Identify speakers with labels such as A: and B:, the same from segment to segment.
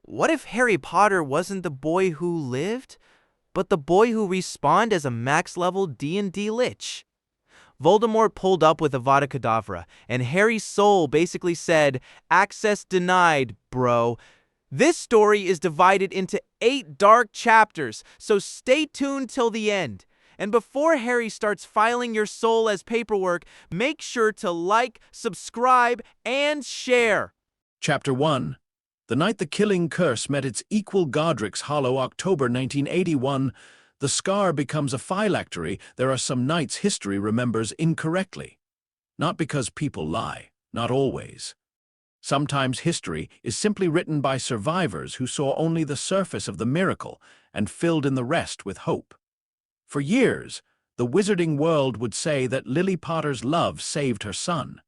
A: What if Harry Potter wasn't the boy who lived, but the boy who respawned as a max-level D&D Lich? Voldemort pulled up with Avada Kedavra, and Harry's soul basically said, "Access denied, bro." This story is divided into 8 dark chapters, so stay tuned till the end. And before Harry starts filing your soul as paperwork, make sure to like, subscribe, and share.
B: Chapter 1. The night the killing curse met its equal Godric's Hollow, October 1981, the scar becomes a phylactery. There are some nights history remembers incorrectly. Not because people lie, not always. Sometimes history is simply written by survivors who saw only the surface of the miracle and filled in the rest with hope. For years, the wizarding world would say that Lily Potter's love saved her son.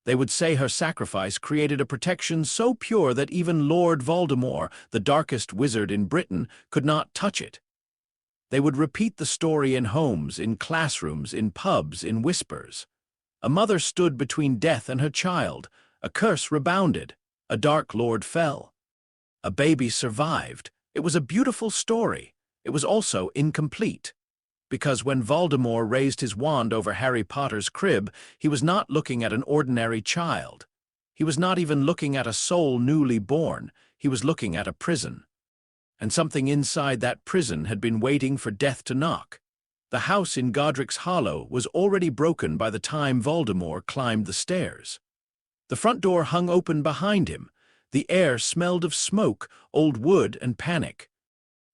B: They would say her sacrifice created a protection so pure that even Lord Voldemort, the darkest wizard in Britain, could not touch it. They would repeat the story in homes, in classrooms, in pubs, in whispers. A mother stood between death and her child. A curse rebounded. A dark lord fell. A baby survived. It was a beautiful story. It was also incomplete. Because when Voldemort raised his wand over Harry Potter's crib, he was not looking at an ordinary child. He was not even looking at a soul newly born. He was looking at a prison. And something inside that prison had been waiting for death to knock. The house in Godric's Hollow was already broken by the time Voldemort climbed the stairs. The front door hung open behind him. The air smelled of smoke, old wood, and panic.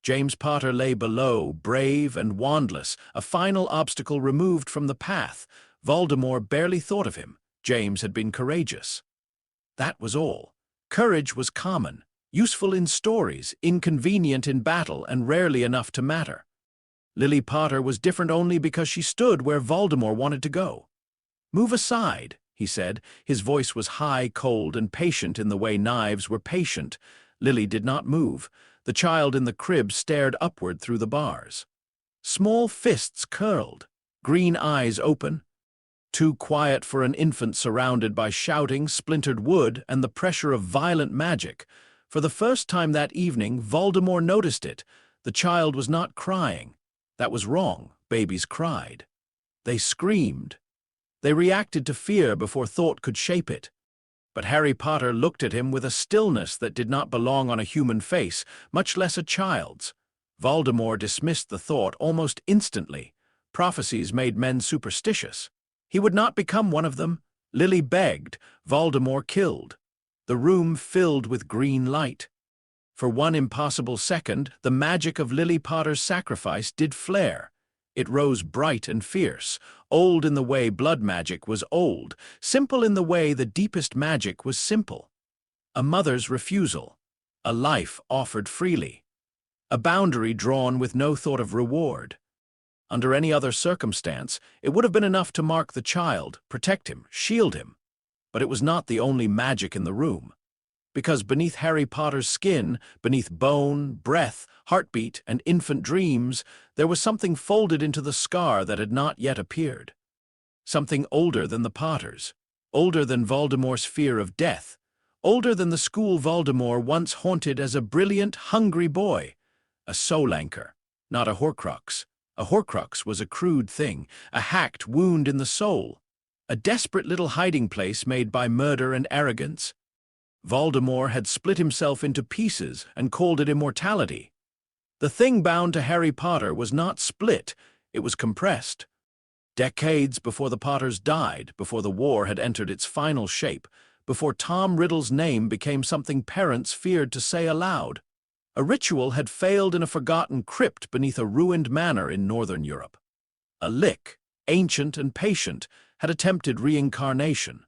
B: James Potter lay below, brave and wandless, a final obstacle removed from the path. Voldemort barely thought of him. James had been courageous. That was all. Courage was common, useful in stories, inconvenient in battle, and rarely enough to matter. Lily Potter was different only because she stood where Voldemort wanted to go. "Move aside," he said. His voice was high, cold, and patient in the way knives were patient. Lily did not move. The child in the crib stared upward through the bars. Small fists curled, green eyes open. Too quiet for an infant surrounded by shouting, splintered wood, and the pressure of violent magic. For the first time that evening, Voldemort noticed it. The child was not crying. That was wrong. Babies cried. They screamed. They reacted to fear before thought could shape it. But Harry Potter looked at him with a stillness that did not belong on a human face, much less a child's. Voldemort dismissed the thought almost instantly. Prophecies made men superstitious. He would not become one of them. Lily begged. Voldemort killed. The room filled with green light. For one impossible second, the magic of Lily Potter's sacrifice did flare. It rose bright and fierce, old in the way blood magic was old, simple in the way the deepest magic was simple. A mother's refusal, a life offered freely, a boundary drawn with no thought of reward. Under any other circumstance, it would have been enough to mark the child, protect him, shield him. But it was not the only magic in the room. Because beneath Harry Potter's skin, beneath bone, breath, heartbeat, and infant dreams, there was something folded into the scar that had not yet appeared. Something older than the Potters, older than Voldemort's fear of death, older than the school Voldemort once haunted as a brilliant, hungry boy. A soul anchor, not a Horcrux. A Horcrux was a crude thing, a hacked wound in the soul, a desperate little hiding place made by murder and arrogance. Voldemort had split himself into pieces and called it immortality. The thing bound to Harry Potter was not split, it was compressed. Decades before the Potters died, before the war had entered its final shape, before Tom Riddle's name became something parents feared to say aloud, a ritual had failed in a forgotten crypt beneath a ruined manor in northern Europe. A Lich, ancient and patient, had attempted reincarnation.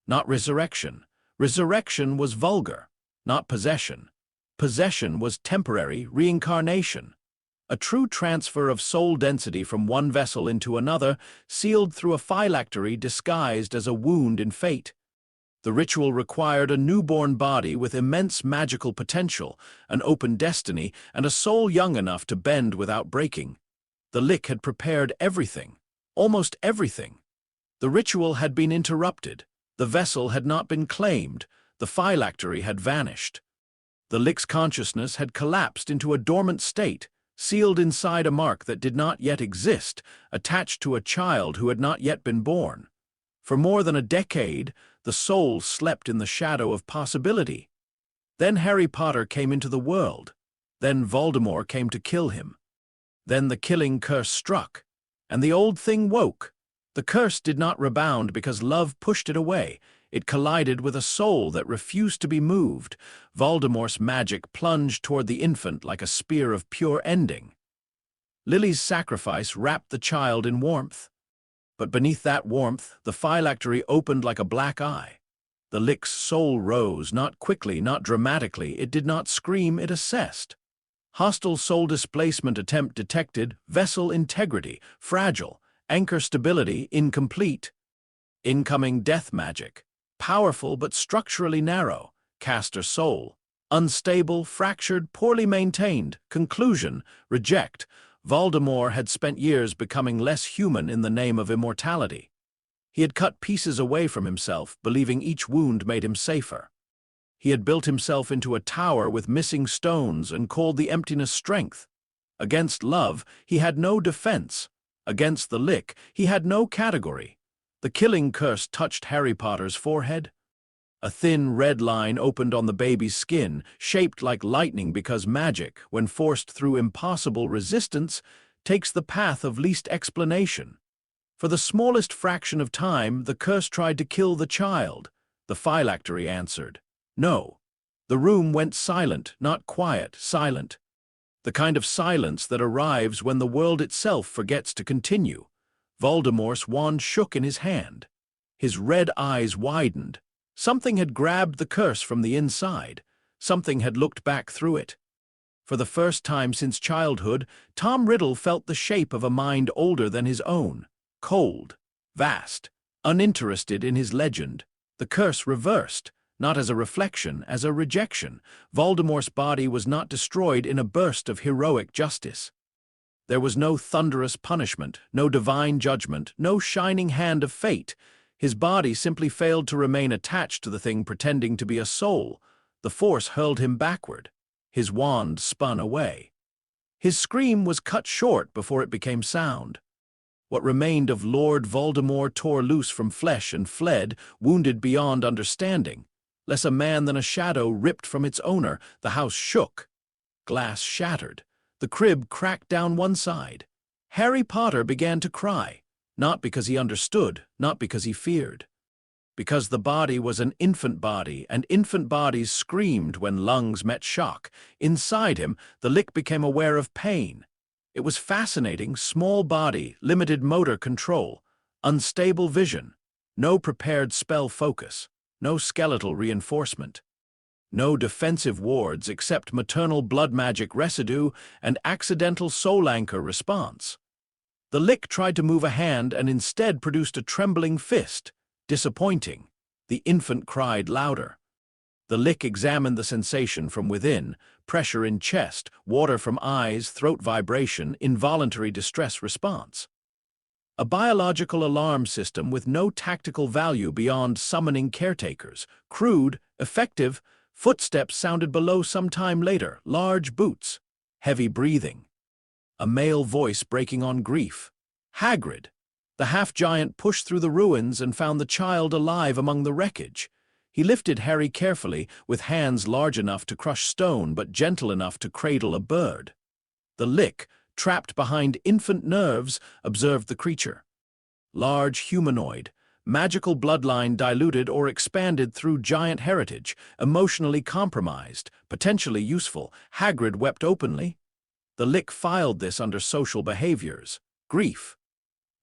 B: Not resurrection. Resurrection was vulgar, not possession. Possession was temporary reincarnation. A true transfer of soul density from one vessel into another, sealed through a phylactery disguised as a wound in fate. The ritual required a newborn body with immense magical potential, an open destiny, and a soul young enough to bend without breaking. The Lich had prepared everything, almost everything. The ritual had been interrupted. The vessel had not been claimed. The phylactery had vanished. The Lich's consciousness had collapsed into a dormant state, sealed inside a mark that did not yet exist, attached to a child who had not yet been born. For more than a decade, the soul slept in the shadow of possibility. Then Harry Potter came into the world. Then Voldemort came to kill him. Then the killing curse struck, and the old thing woke. The curse did not rebound because love pushed it away. It collided with a soul that refused to be moved. Voldemort's magic plunged toward the infant like a spear of pure ending. Lily's sacrifice wrapped the child in warmth. But beneath that warmth, the phylactery opened like a black eye. The Lich's soul rose, not quickly, not dramatically. It did not scream, it assessed. Hostile soul displacement attempt detected, vessel integrity, fragile, anchor stability, incomplete. Incoming death magic, powerful but structurally narrow, caster soul, unstable, fractured, poorly maintained, conclusion, reject. Voldemort had spent years becoming less human in the name of immortality. He had cut pieces away from himself, believing each wound made him safer. He had built himself into a tower with missing stones and called the emptiness strength. Against love, he had no defense. Against the Lich, he had no category. The killing curse touched Harry Potter's forehead. A thin red line opened on the baby's skin, shaped like lightning because magic, when forced through impossible resistance, takes the path of least explanation. For the smallest fraction of time, the curse tried to kill the child. The phylactery answered, no. The room went silent, not quiet, silent. The kind of silence that arrives when the world itself forgets to continue. Voldemort's wand shook in his hand. His red eyes widened. Something had grabbed the curse from the inside. Something had looked back through it. For the first time since childhood, Tom Riddle felt the shape of a mind older than his own. Cold, vast, uninterested in his legend. The curse reversed, not as a reflection, as a rejection. Voldemort's body was not destroyed in a burst of heroic justice. There was no thunderous punishment, no divine judgment, no shining hand of fate. His body simply failed to remain attached to the thing pretending to be a soul. The force hurled him backward. His wand spun away. His scream was cut short before it became sound. What remained of Lord Voldemort tore loose from flesh and fled, wounded beyond understanding. Less a man than a shadow ripped from its owner. The house shook. Glass shattered. The crib cracked down one side. Harry Potter began to cry, not because he understood, not because he feared. Because the body was an infant body, and infant bodies screamed when lungs met shock. Inside him, the Lich became aware of pain. It was fascinating, small body, limited motor control, unstable vision, no prepared spell focus. No skeletal reinforcement. No defensive wards except maternal blood magic residue and accidental soul anchor response. The Lich tried to move a hand and instead produced a trembling fist. Disappointing. The infant cried louder. The Lich examined the sensation from within, pressure in chest, water from eyes, throat vibration, involuntary distress response. A biological alarm system with no tactical value beyond summoning caretakers. Crude, effective, footsteps sounded below some time later, large boots, heavy breathing. A male voice breaking on grief. Hagrid. The half-giant pushed through the ruins and found the child alive among the wreckage. He lifted Harry carefully, with hands large enough to crush stone but gentle enough to cradle a bird. The Lich, trapped behind infant nerves, observed the creature. Large humanoid, magical bloodline diluted or expanded through giant heritage, emotionally compromised, potentially useful. Hagrid wept openly. The Lich filed this under social behaviors. Grief.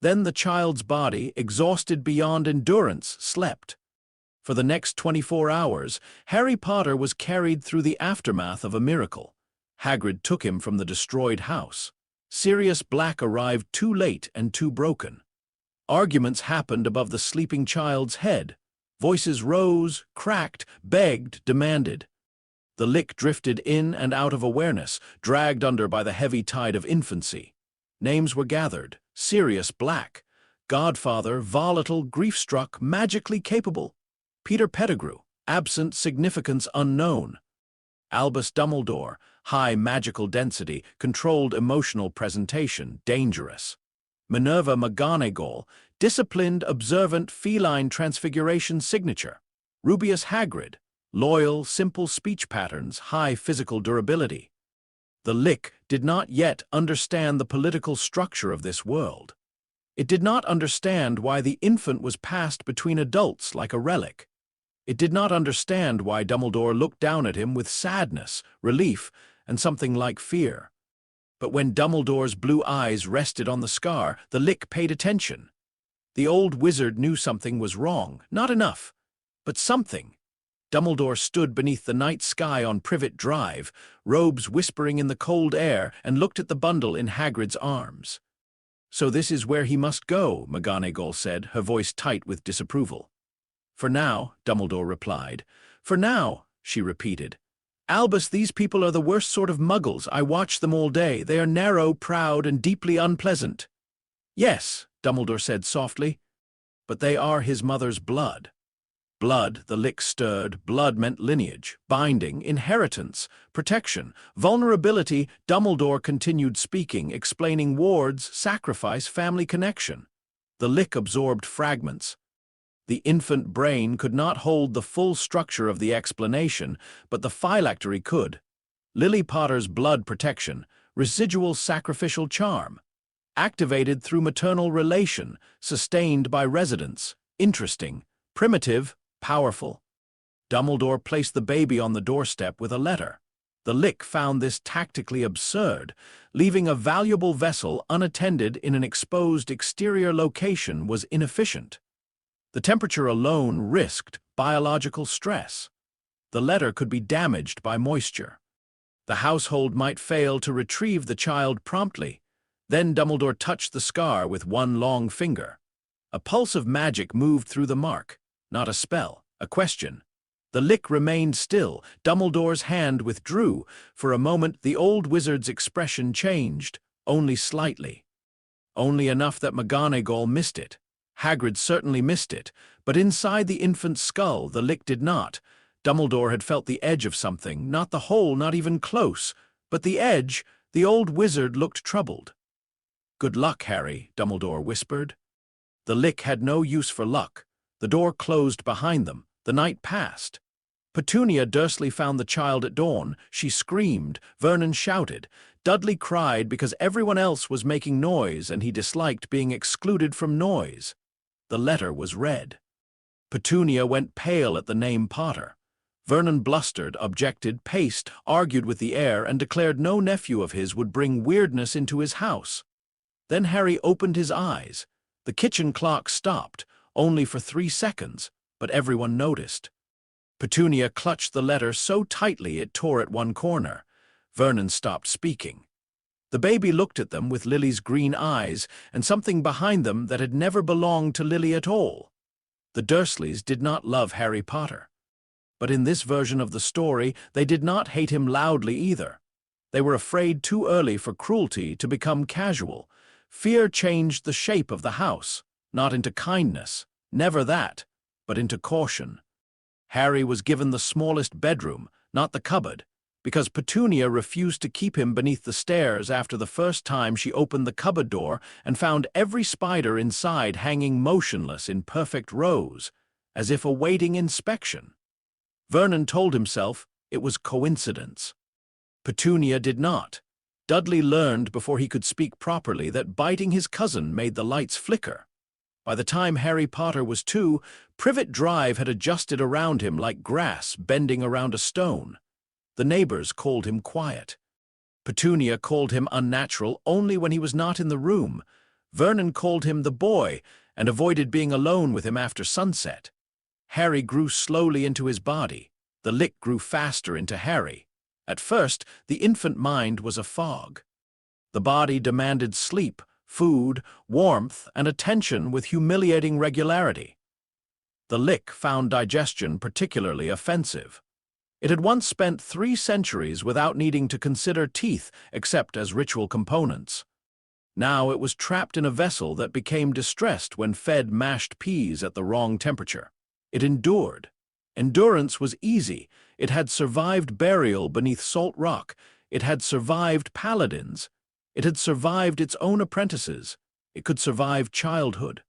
B: Then the child's body, exhausted beyond endurance, slept. For the next 24 hours, Harry Potter was carried through the aftermath of a miracle. Hagrid took him from the destroyed house. Sirius Black arrived too late and too broken. Arguments happened above the sleeping child's head. Voices rose, cracked, begged, demanded. The Lich drifted in and out of awareness, dragged under by the heavy tide of infancy. Names were gathered. Sirius Black. Godfather, volatile, grief-struck, magically capable. Peter Pettigrew. Absent, significance unknown. Albus Dumbledore, high magical density, controlled emotional presentation, dangerous. Minerva McGonagall, disciplined, observant, feline transfiguration signature. Rubeus Hagrid, loyal, simple speech patterns, high physical durability. The Lich did not yet understand the political structure of this world. It did not understand why the infant was passed between adults like a relic. It did not understand why Dumbledore looked down at him with sadness, relief, and something like fear. But when Dumbledore's blue eyes rested on the scar, the Lich paid attention. The old wizard knew something was wrong, not enough, but something. Dumbledore stood beneath the night sky on Privet Drive, robes whispering in the cold air, and looked at the bundle in Hagrid's arms. "So this is where he must go," McGonagall said, her voice tight with disapproval. "For now," Dumbledore replied. "For now," she repeated. "Albus, these people are the worst sort of muggles. I watch them all day. They are narrow, proud, and deeply unpleasant." "Yes," Dumbledore said softly, "but they are his mother's blood." Blood, the Lich stirred. Blood meant lineage, binding, inheritance, protection, vulnerability. Dumbledore continued speaking, explaining wards, sacrifice, family connection. The Lich absorbed fragments. The infant brain could not hold the full structure of the explanation, but the phylactery could. Lily Potter's blood protection, residual sacrificial charm. Activated through maternal relation, sustained by residence. Interesting, primitive, powerful. Dumbledore placed the baby on the doorstep with a letter. The Lich found this tactically absurd. Leaving a valuable vessel unattended in an exposed exterior location was inefficient. The temperature alone risked biological stress. The letter could be damaged by moisture. The household might fail to retrieve the child promptly. Then Dumbledore touched the scar with one long finger. A pulse of magic moved through the mark. Not a spell, a question. The Lich remained still. Dumbledore's hand withdrew. For a moment, the old wizard's expression changed, only slightly. Only enough that McGonagall missed it. Hagrid certainly missed it, but inside the infant's skull, the Lich did not. Dumbledore had felt the edge of something, not the hole, not even close, but the edge. The old wizard looked troubled. "Good luck, Harry," Dumbledore whispered. The Lich had no use for luck. The door closed behind them. The night passed. Petunia Dursley found the child at dawn. She screamed. Vernon shouted. Dudley cried because everyone else was making noise and he disliked being excluded from noise. The letter was read. Petunia went pale at the name Potter. Vernon blustered, objected, paced, argued with the heir, and declared no nephew of his would bring weirdness into his house. Then Harry opened his eyes. The kitchen clock stopped, only for 3 seconds, but everyone noticed. Petunia clutched the letter so tightly it tore at one corner. Vernon stopped speaking. The baby looked at them with Lily's green eyes and something behind them that had never belonged to Lily at all. The Dursleys did not love Harry Potter. But in this version of the story, they did not hate him loudly either. They were afraid too early for cruelty to become casual. Fear changed the shape of the house, not into kindness, never that, but into caution. Harry was given the smallest bedroom, not the cupboard, because Petunia refused to keep him beneath the stairs after the first time she opened the cupboard door and found every spider inside hanging motionless in perfect rows, as if awaiting inspection. Vernon told himself it was coincidence. Petunia did not. Dudley learned before he could speak properly that biting his cousin made the lights flicker. By the time Harry Potter was 2, Privet Drive had adjusted around him like grass bending around a stone. The neighbors called him quiet. Petunia called him unnatural only when he was not in the room. Vernon called him the boy and avoided being alone with him after sunset. Harry grew slowly into his body. The Lich grew faster into Harry. At first, the infant mind was a fog. The body demanded sleep, food, warmth, and attention with humiliating regularity. The Lich found digestion particularly offensive. It had once spent 3 centuries without needing to consider teeth except as ritual components. Now it was trapped in a vessel that became distressed when fed mashed peas at the wrong temperature. It endured. Endurance was easy. It had survived burial beneath salt rock. It had survived paladins. It had survived its own apprentices. It could survive childhood.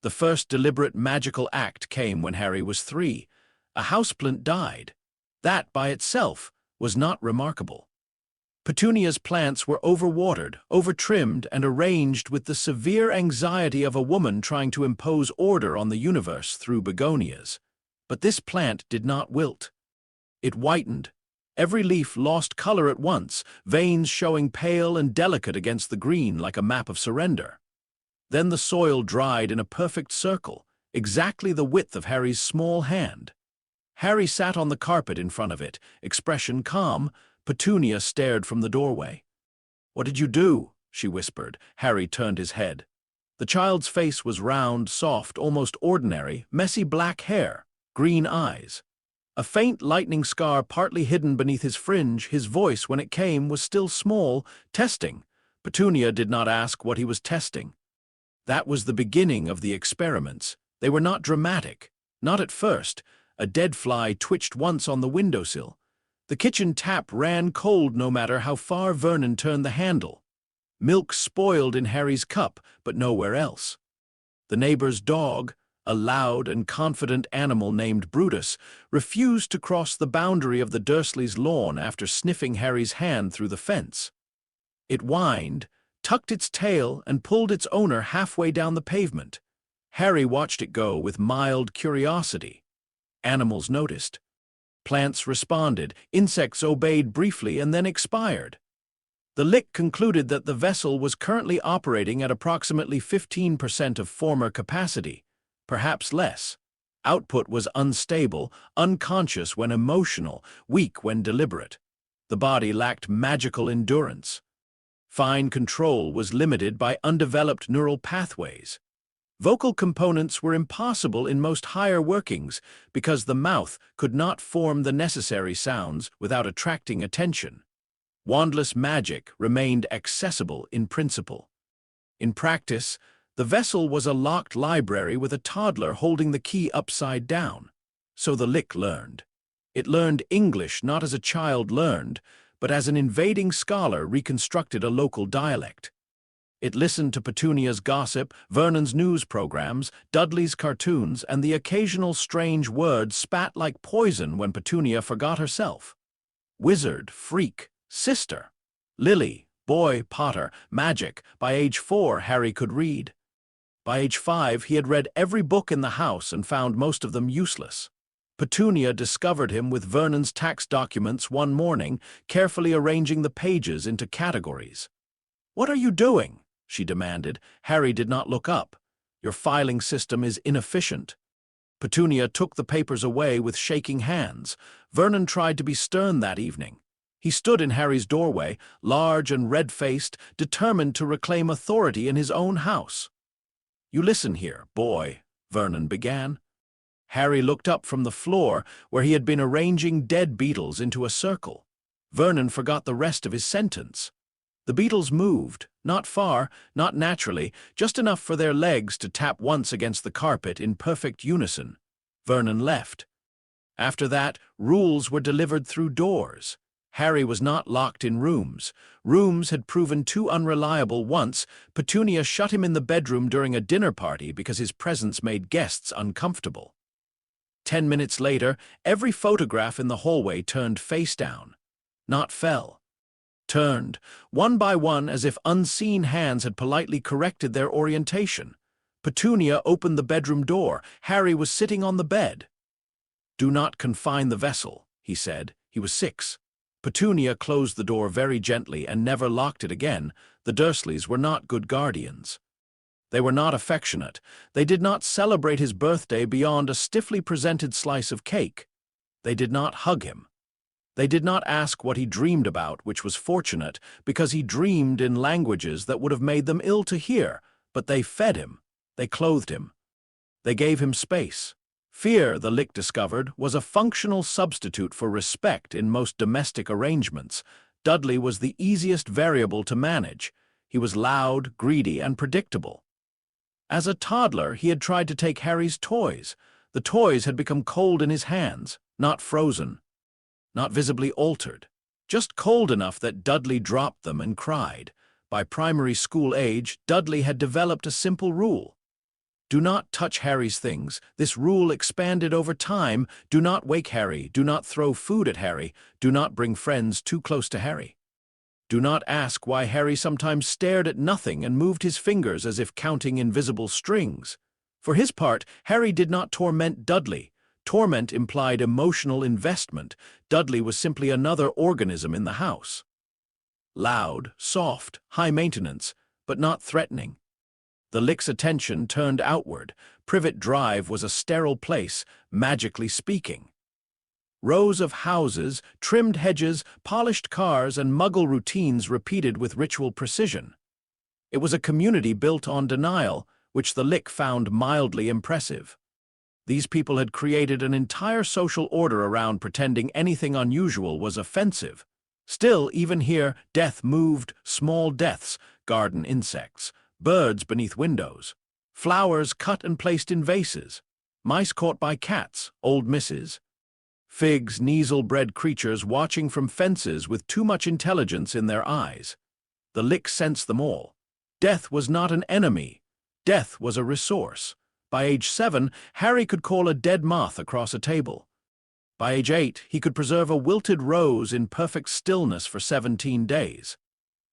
B: The first deliberate magical act came when Harry was 3. A houseplant died. That, by itself, was not remarkable. Petunia's plants were overwatered, overtrimmed, and arranged with the severe anxiety of a woman trying to impose order on the universe through begonias. But this plant did not wilt. It whitened. Every leaf lost color at once, veins showing pale and delicate against the green like a map of surrender. Then the soil dried in a perfect circle, exactly the width of Harry's small hand. Harry sat on the carpet in front of it, expression calm. Petunia stared from the doorway. "What did you do?" she whispered. Harry turned his head. The child's face was round, soft, almost ordinary, messy black hair, green eyes. A faint lightning scar partly hidden beneath his fringe. His voice, when it came, was still small. "Testing." Petunia did not ask what he was testing. That was the beginning of the experiments. They were not dramatic. Not at first. A dead fly twitched once on the windowsill. The kitchen tap ran cold no matter how far Vernon turned the handle. Milk spoiled in Harry's cup, but nowhere else. The neighbor's dog, a loud and confident animal named Brutus, refused to cross the boundary of the Dursleys' lawn after sniffing Harry's hand through the fence. It whined, tucked its tail, and pulled its owner halfway down the pavement. Harry watched it go with mild curiosity. Animals noticed. Plants responded, insects obeyed briefly and then expired. The Lich concluded that the vessel was currently operating at approximately 15% of former capacity, perhaps less. Output was unstable, unconscious when emotional, weak when deliberate. The body lacked magical endurance. Fine control was limited by undeveloped neural pathways. Vocal components were impossible in most higher workings because the mouth could not form the necessary sounds without attracting attention. Wandless magic remained accessible in principle. In practice, the vessel was a locked library with a toddler holding the key upside down. So the Lich learned. It learned English not as a child learned, but as an invading scholar reconstructed a local dialect. It listened to Petunia's gossip, Vernon's news programs, Dudley's cartoons, and the occasional strange word spat like poison when Petunia forgot herself. Wizard, freak, sister. Lily, boy, Potter, magic. By age 4, Harry could read. By age 5, he had read every book in the house and found most of them useless. Petunia discovered him with Vernon's tax documents one morning, carefully arranging the pages into categories. "What are you doing?" she demanded. Harry did not look up. "Your filing system is inefficient." Petunia took the papers away with shaking hands. Vernon tried to be stern that evening. He stood in Harry's doorway, large and red-faced, determined to reclaim authority in his own house. "You listen here, boy," Vernon began. Harry looked up from the floor where he had been arranging dead beetles into a circle. Vernon forgot the rest of his sentence. The beetles moved, not far, not naturally, just enough for their legs to tap once against the carpet in perfect unison. Vernon left. After that, rules were delivered through doors. Harry was not locked in rooms. Rooms had proven too unreliable once. Petunia shut him in the bedroom during a dinner party because his presence made guests uncomfortable. 10 minutes later, every photograph in the hallway turned face down. Not fell. Turned, one by one as if unseen hands had politely corrected their orientation. Petunia opened the bedroom door. Harry was sitting on the bed. "Do not confine the vessel," he said. He was 6. Petunia closed the door very gently and never locked it again. The Dursleys were not good guardians. They were not affectionate. They did not celebrate his birthday beyond a stiffly presented slice of cake. They did not hug him. They did not ask what he dreamed about, which was fortunate, because he dreamed in languages that would have made them ill to hear, but they fed him. They clothed him. They gave him space. Fear, the Lich discovered, was a functional substitute for respect in most domestic arrangements. Dudley was the easiest variable to manage. He was loud, greedy, and predictable. As a toddler, he had tried to take Harry's toys. The toys had become cold in his hands, not frozen. not visibly altered, just cold enough that Dudley dropped them and cried. By primary school age, Dudley had developed a simple rule. Do not touch Harry's things. This rule expanded over time. Do not wake Harry. Do not throw food at Harry. Do not bring friends too close to Harry. Do not ask why Harry sometimes stared at nothing and moved his fingers as if counting invisible strings. For his part, Harry did not torment Dudley. Torment implied emotional investment. Dudley was simply another organism in the house. Loud, soft, high maintenance, but not threatening. The Lich's attention turned outward. Privet Drive was a sterile place, magically speaking. Rows of houses, trimmed hedges, polished cars, and Muggle routines repeated with ritual precision. It was a community built on denial, which the Lich found mildly impressive. These people had created an entire social order around pretending anything unusual was offensive. Still, even here, death moved, small deaths, garden insects, birds beneath windows, flowers cut and placed in vases, mice caught by cats, old misses, figs, Kneazle-bred creatures watching from fences with too much intelligence in their eyes. The Lich sensed them all. Death was not an enemy. Death was a resource. By age 7, Harry could call a dead moth across a table. By age 8, he could preserve a wilted rose in perfect stillness for 17 days.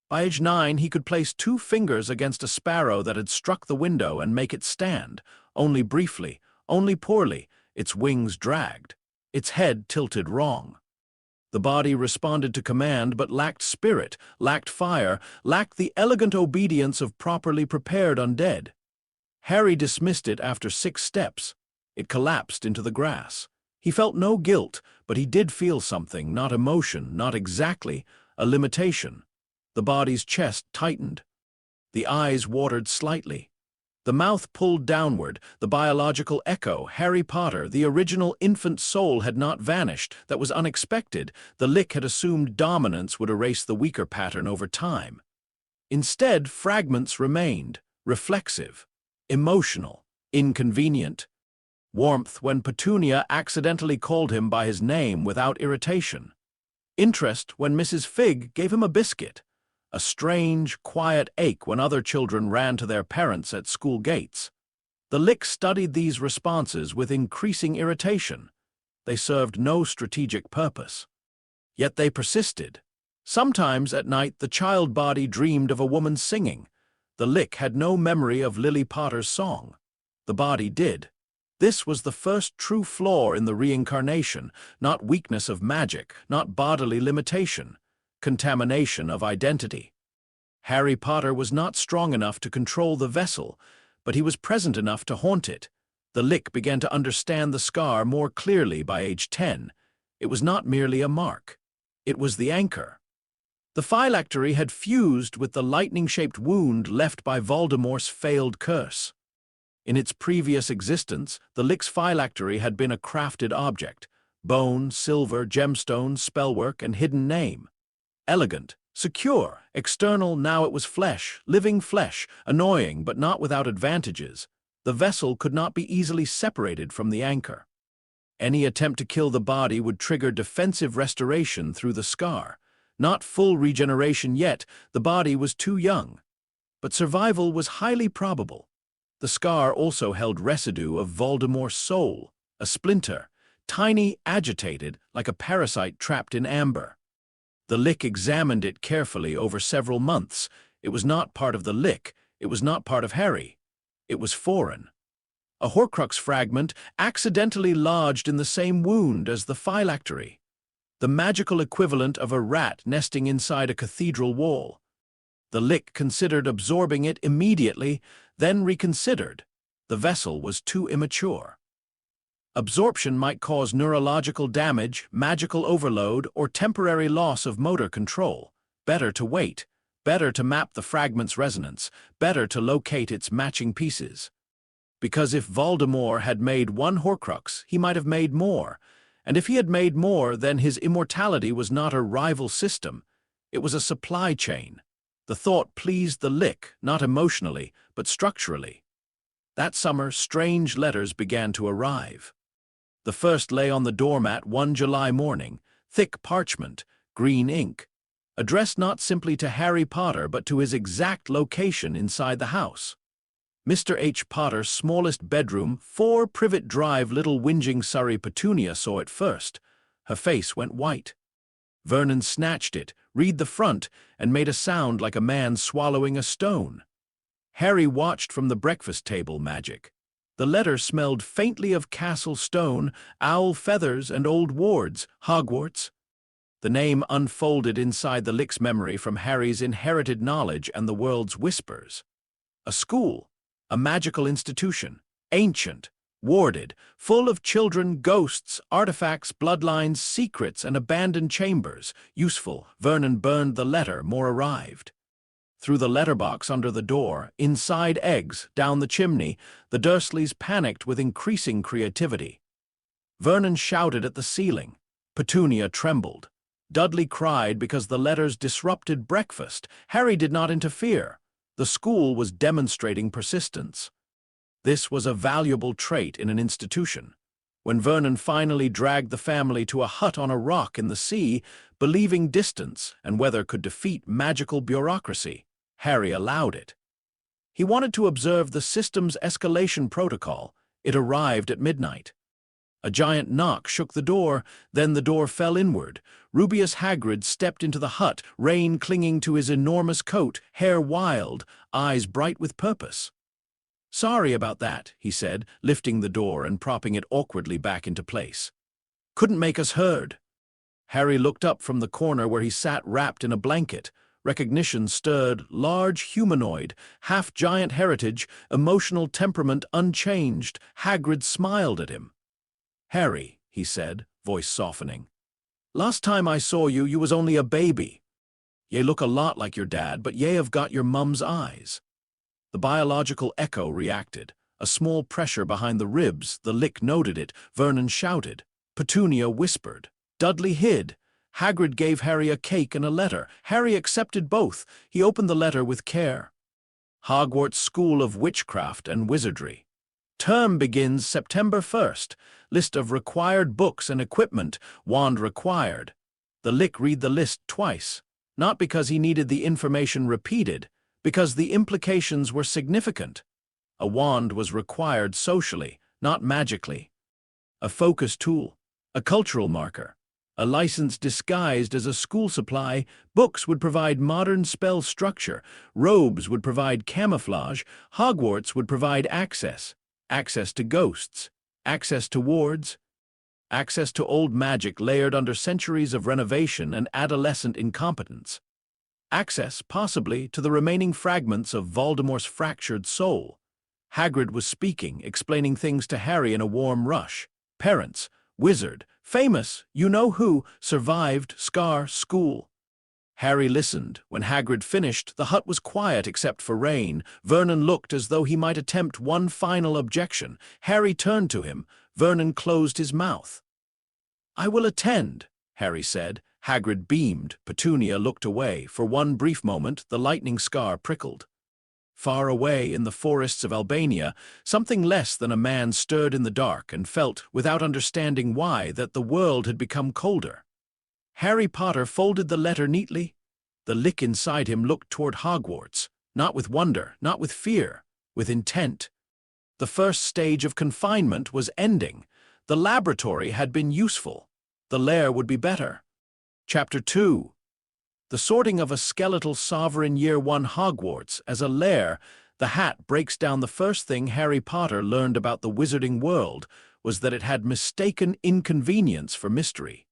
B: By age 9, he could place 2 fingers against a sparrow that had struck the window and make it stand, only briefly, only poorly, its wings dragged, its head tilted wrong. The body responded to command but lacked spirit, lacked fire, lacked the elegant obedience of properly prepared undead. Harry dismissed it after 6 steps. It collapsed into the grass. He felt no guilt, but he did feel something, not emotion, not exactly, a limitation. The body's chest tightened. The eyes watered slightly. The mouth pulled downward, the biological echo, Harry Potter, the original infant soul had not vanished. That was unexpected. The Lich had assumed dominance would erase the weaker pattern over time. Instead, fragments remained, reflexive, emotional, inconvenient. Warmth when Petunia accidentally called him by his name without irritation. Interest when Mrs. Fig gave him a biscuit. A strange, quiet ache when other children ran to their parents at school gates. The Lich studied these responses with increasing irritation. They served no strategic purpose. Yet they persisted. Sometimes at night the child body dreamed of a woman singing. The Lich had no memory of Lily Potter's song. The body did. This was the first true flaw in the reincarnation, not weakness of magic, not bodily limitation, contamination of identity. Harry Potter was not strong enough to control the vessel, but he was present enough to haunt it. The Lich began to understand the scar more clearly by age 10. It was not merely a mark. It was the anchor. The phylactery had fused with the lightning-shaped wound left by Voldemort's failed curse. In its previous existence, the Lich's phylactery had been a crafted object, bone, silver, gemstones, spellwork, and hidden name. Elegant, secure, external, now it was flesh, living flesh, annoying but not without advantages. The vessel could not be easily separated from the anchor. Any attempt to kill the body would trigger defensive restoration through the scar. Not full regeneration yet, the body was too young. But survival was highly probable. The scar also held residue of Voldemort's soul, a splinter, tiny, agitated, like a parasite trapped in amber. The Lich examined it carefully over several months. It was not part of the Lich, it was not part of Harry. It was foreign. A Horcrux fragment accidentally lodged in the same wound as the phylactery, the magical equivalent of a rat nesting inside a cathedral wall. The Lich considered absorbing it immediately, then reconsidered. The vessel was too immature. Absorption might cause neurological damage, magical overload, or temporary loss of motor control. Better to wait. Better to map the fragment's resonance. Better to locate its matching pieces. Because if Voldemort had made one Horcrux, he might have made more. And if he had made more, then his immortality was not a rival system. It was a supply chain. The thought pleased the Lich, not emotionally, but structurally. That summer, strange letters began to arrive. The first lay on the doormat one July morning. thick parchment, green ink, addressed not simply to Harry Potter but to his exact location inside the house. Mr. H. Potter's smallest bedroom, 4 Privet Drive, Little Whinging, Surrey. Petunia saw it first. Her face went white. Vernon snatched it, read the front, and made a sound like a man swallowing a stone. Harry watched from the breakfast table. Magic. The letter smelled faintly of castle stone, owl feathers, and old wards. Hogwarts. The name unfolded inside the Lich's memory from Harry's inherited knowledge and the world's whispers. A school, a magical institution, ancient, warded, full of children, ghosts, artifacts, bloodlines, secrets, and abandoned chambers. Useful. Vernon burned the letter. More arrived. Through the letterbox under the door, inside eggs, down the chimney, the Dursleys panicked with increasing creativity. Vernon shouted at the ceiling. Petunia trembled. Dudley cried because the letters disrupted breakfast. Harry did not interfere. The school was demonstrating persistence. This was a valuable trait in an institution. When Vernon finally dragged the family to a hut on a rock in the sea, believing distance and weather could defeat magical bureaucracy, Harry allowed it. He wanted to observe the system's escalation protocol. It arrived at midnight. A giant knock shook the door, then the door fell inward. Rubeus Hagrid stepped into the hut, rain clinging to his enormous coat, hair wild, eyes bright with purpose. "Sorry about that," he said, lifting the door and propping it awkwardly back into place. "Couldn't make us heard." Harry looked up from the corner where he sat wrapped in a blanket. Recognition stirred, large humanoid, half-giant heritage, emotional temperament unchanged. Hagrid smiled at him. "Harry," he said, voice softening. "Last time I saw you, you was only a baby. Ye look a lot like your dad, but ye have got your mum's eyes." The biological echo reacted. A small pressure behind the ribs. The Lich noted it. Vernon shouted. Petunia whispered. Dudley hid. Hagrid gave Harry a cake and a letter. Harry accepted both. He opened the letter with care. Hogwarts School of Witchcraft and Wizardry. Term begins September 1st. List of required books and equipment. Wand required. The Lich read the list twice. Not because he needed the information repeated, because the implications were significant. A wand was required socially, not magically. A focus tool, a cultural marker, a license disguised as a school supply. Books would provide modern spell structure. Robes would provide camouflage. Hogwarts would provide access. Access to ghosts. Access to wards. Access to old magic layered under centuries of renovation and adolescent incompetence. Access, possibly, to the remaining fragments of Voldemort's fractured soul. Hagrid was speaking, explaining things to Harry in a warm rush. Parents, wizard, famous, you-know-who, survived, scar, school. Harry listened. When Hagrid finished, the hut was quiet except for rain. Vernon looked as though he might attempt one final objection. Harry turned to him. Vernon closed his mouth. "I will attend," Harry said. Hagrid beamed. Petunia looked away. For one brief moment, the lightning scar prickled. Far away in the forests of Albania, something less than a man stirred in the dark and felt, without understanding why, that the world had become colder. Harry Potter folded the letter neatly. The Lich inside him looked toward Hogwarts, not with wonder, not with fear, with intent. The first stage of confinement was ending. The laboratory had been useful. The lair would be better. Chapter 2. The sorting of a skeletal sovereign Year 1 Hogwarts as a lair. The hat breaks down the first thing Harry Potter learned about the wizarding world was that it had mistaken inconvenience for mystery.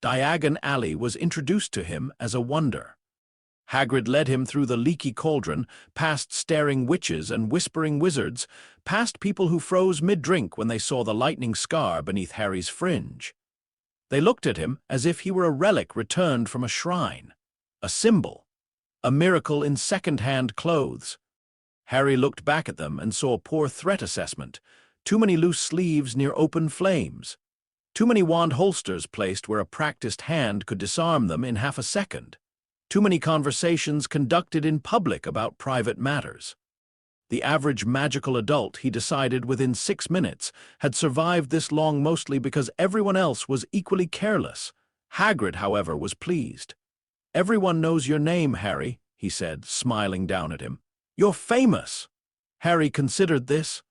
B: Diagon Alley was introduced to him as a wonder. Hagrid led him through the leaky cauldron, past staring witches and whispering wizards, past people who froze mid-drink when they saw the lightning scar beneath Harry's fringe. They looked at him as if he were a relic returned from a shrine, a symbol, a miracle in second-hand clothes. Harry looked back at them and saw poor threat assessment, too many loose sleeves near open flames, too many wand holsters placed where a practiced hand could disarm them in half a second, too many conversations conducted in public about private matters. The average magical adult, he decided within 6 minutes, had survived this long mostly because everyone else was equally careless. Hagrid, however, was pleased. "Everyone knows your name, Harry," he said, smiling down at him. "You're famous." Harry considered this.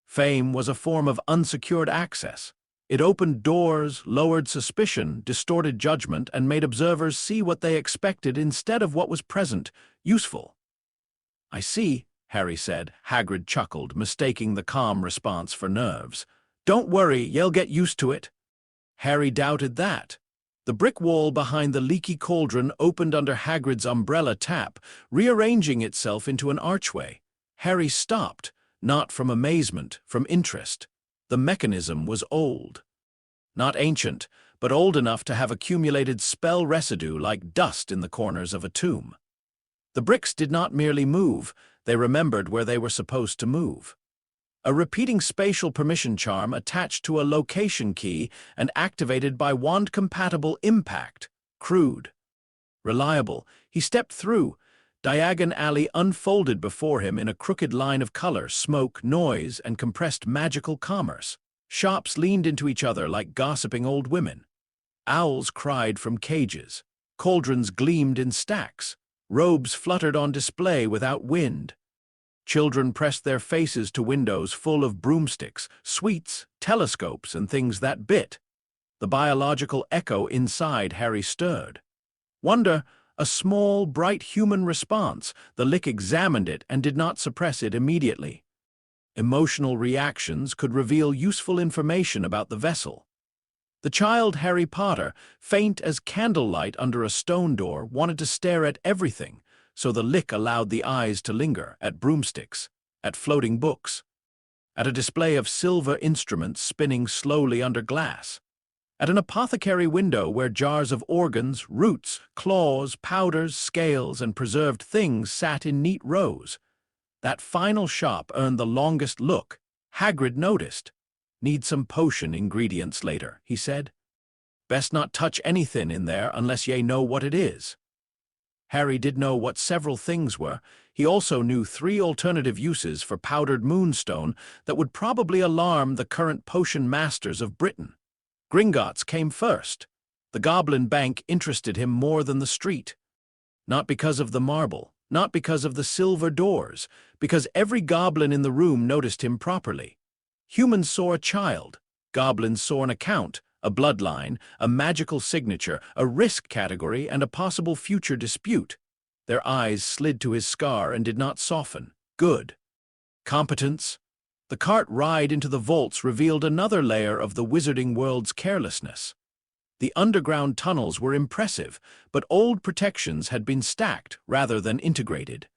B: Fame was a form of unsecured access. It opened doors, lowered suspicion, distorted judgment, and made observers see what they expected instead of what was present, useful. "I see," Harry said. Hagrid chuckled, mistaking the calm response for nerves. "Don't worry, you'll get used to it." Harry doubted that. The brick wall behind the leaky cauldron opened under Hagrid's umbrella tap, rearranging itself into an archway. Harry stopped, not from amazement, from interest. The mechanism was old. Not ancient, but old enough to have accumulated spell residue like dust in the corners of a tomb. The bricks did not merely move, they remembered where they were supposed to move. A repeating spatial permission charm attached to a location key and activated by wand-compatible impact. Crude. Reliable. He stepped through. Diagon Alley unfolded before him in a crooked line of color, smoke, noise, and compressed magical commerce. Shops leaned into each other like gossiping old women. Owls cried from cages. Cauldrons gleamed in stacks. Robes fluttered on display without wind. Children pressed their faces to windows full of broomsticks, sweets, telescopes, and things that bit. The biological echo inside Harry stirred. Wonder, a small, bright human response. The Lich examined it and did not suppress it immediately. Emotional reactions could reveal useful information about the vessel. The child Harry Potter, faint as candlelight under a stone door, wanted to stare at everything, so the Lich allowed the eyes to linger at broomsticks, at floating books, at a display of silver instruments spinning slowly under glass, at an apothecary window where jars of organs, roots, claws, powders, scales, and preserved things sat in neat rows. That final shop earned the longest look. Hagrid noticed. "Need some potion ingredients later," he said. "Best not touch anything in there unless ye know what it is." Harry did know what several things were. He also knew 3 alternative uses for powdered moonstone that would probably alarm the current potion masters of Britain. Gringotts came first. The Goblin Bank interested him more than the street. Not because of the marble, not because of the silver doors, because every goblin in the room noticed him properly. Humans saw a child. Goblins saw an account, a bloodline, a magical signature, a risk category, and a possible future dispute. Their eyes slid to his scar and did not soften. Good. Competence. The cart ride into the vaults revealed another layer of the wizarding world's carelessness. The underground tunnels were impressive, but old protections had been stacked rather than integrated.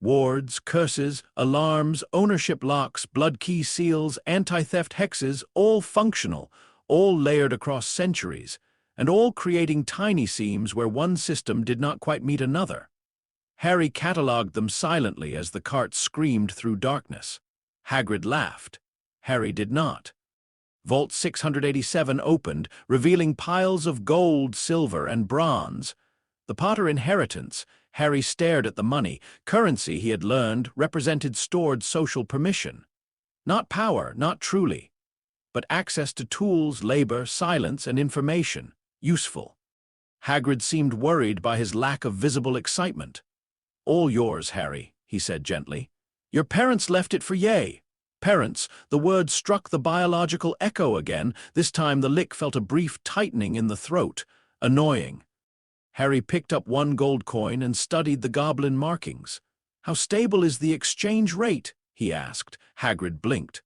B: Wards, curses, alarms, ownership locks, blood key seals, anti-theft hexes, all functional, all layered across centuries, and all creating tiny seams where one system did not quite meet another. Harry catalogued them silently as the cart screamed through darkness. Hagrid laughed. Harry did not. Vault 687 opened, revealing piles of gold, silver, and bronze. The Potter inheritance. Harry stared at the money. Currency, he had learned, represented stored social permission. Not power, not truly, but access to tools, labor, silence, and information. Useful. Hagrid seemed worried by his lack of visible excitement. "All yours, Harry," he said gently. "Your parents left it for ye." Parents, the word struck the biological echo again. This time the Lich felt a brief tightening in the throat. Annoying. Harry picked up 1 gold coin and studied the goblin markings. "How stable is the exchange rate?" he asked. Hagrid blinked.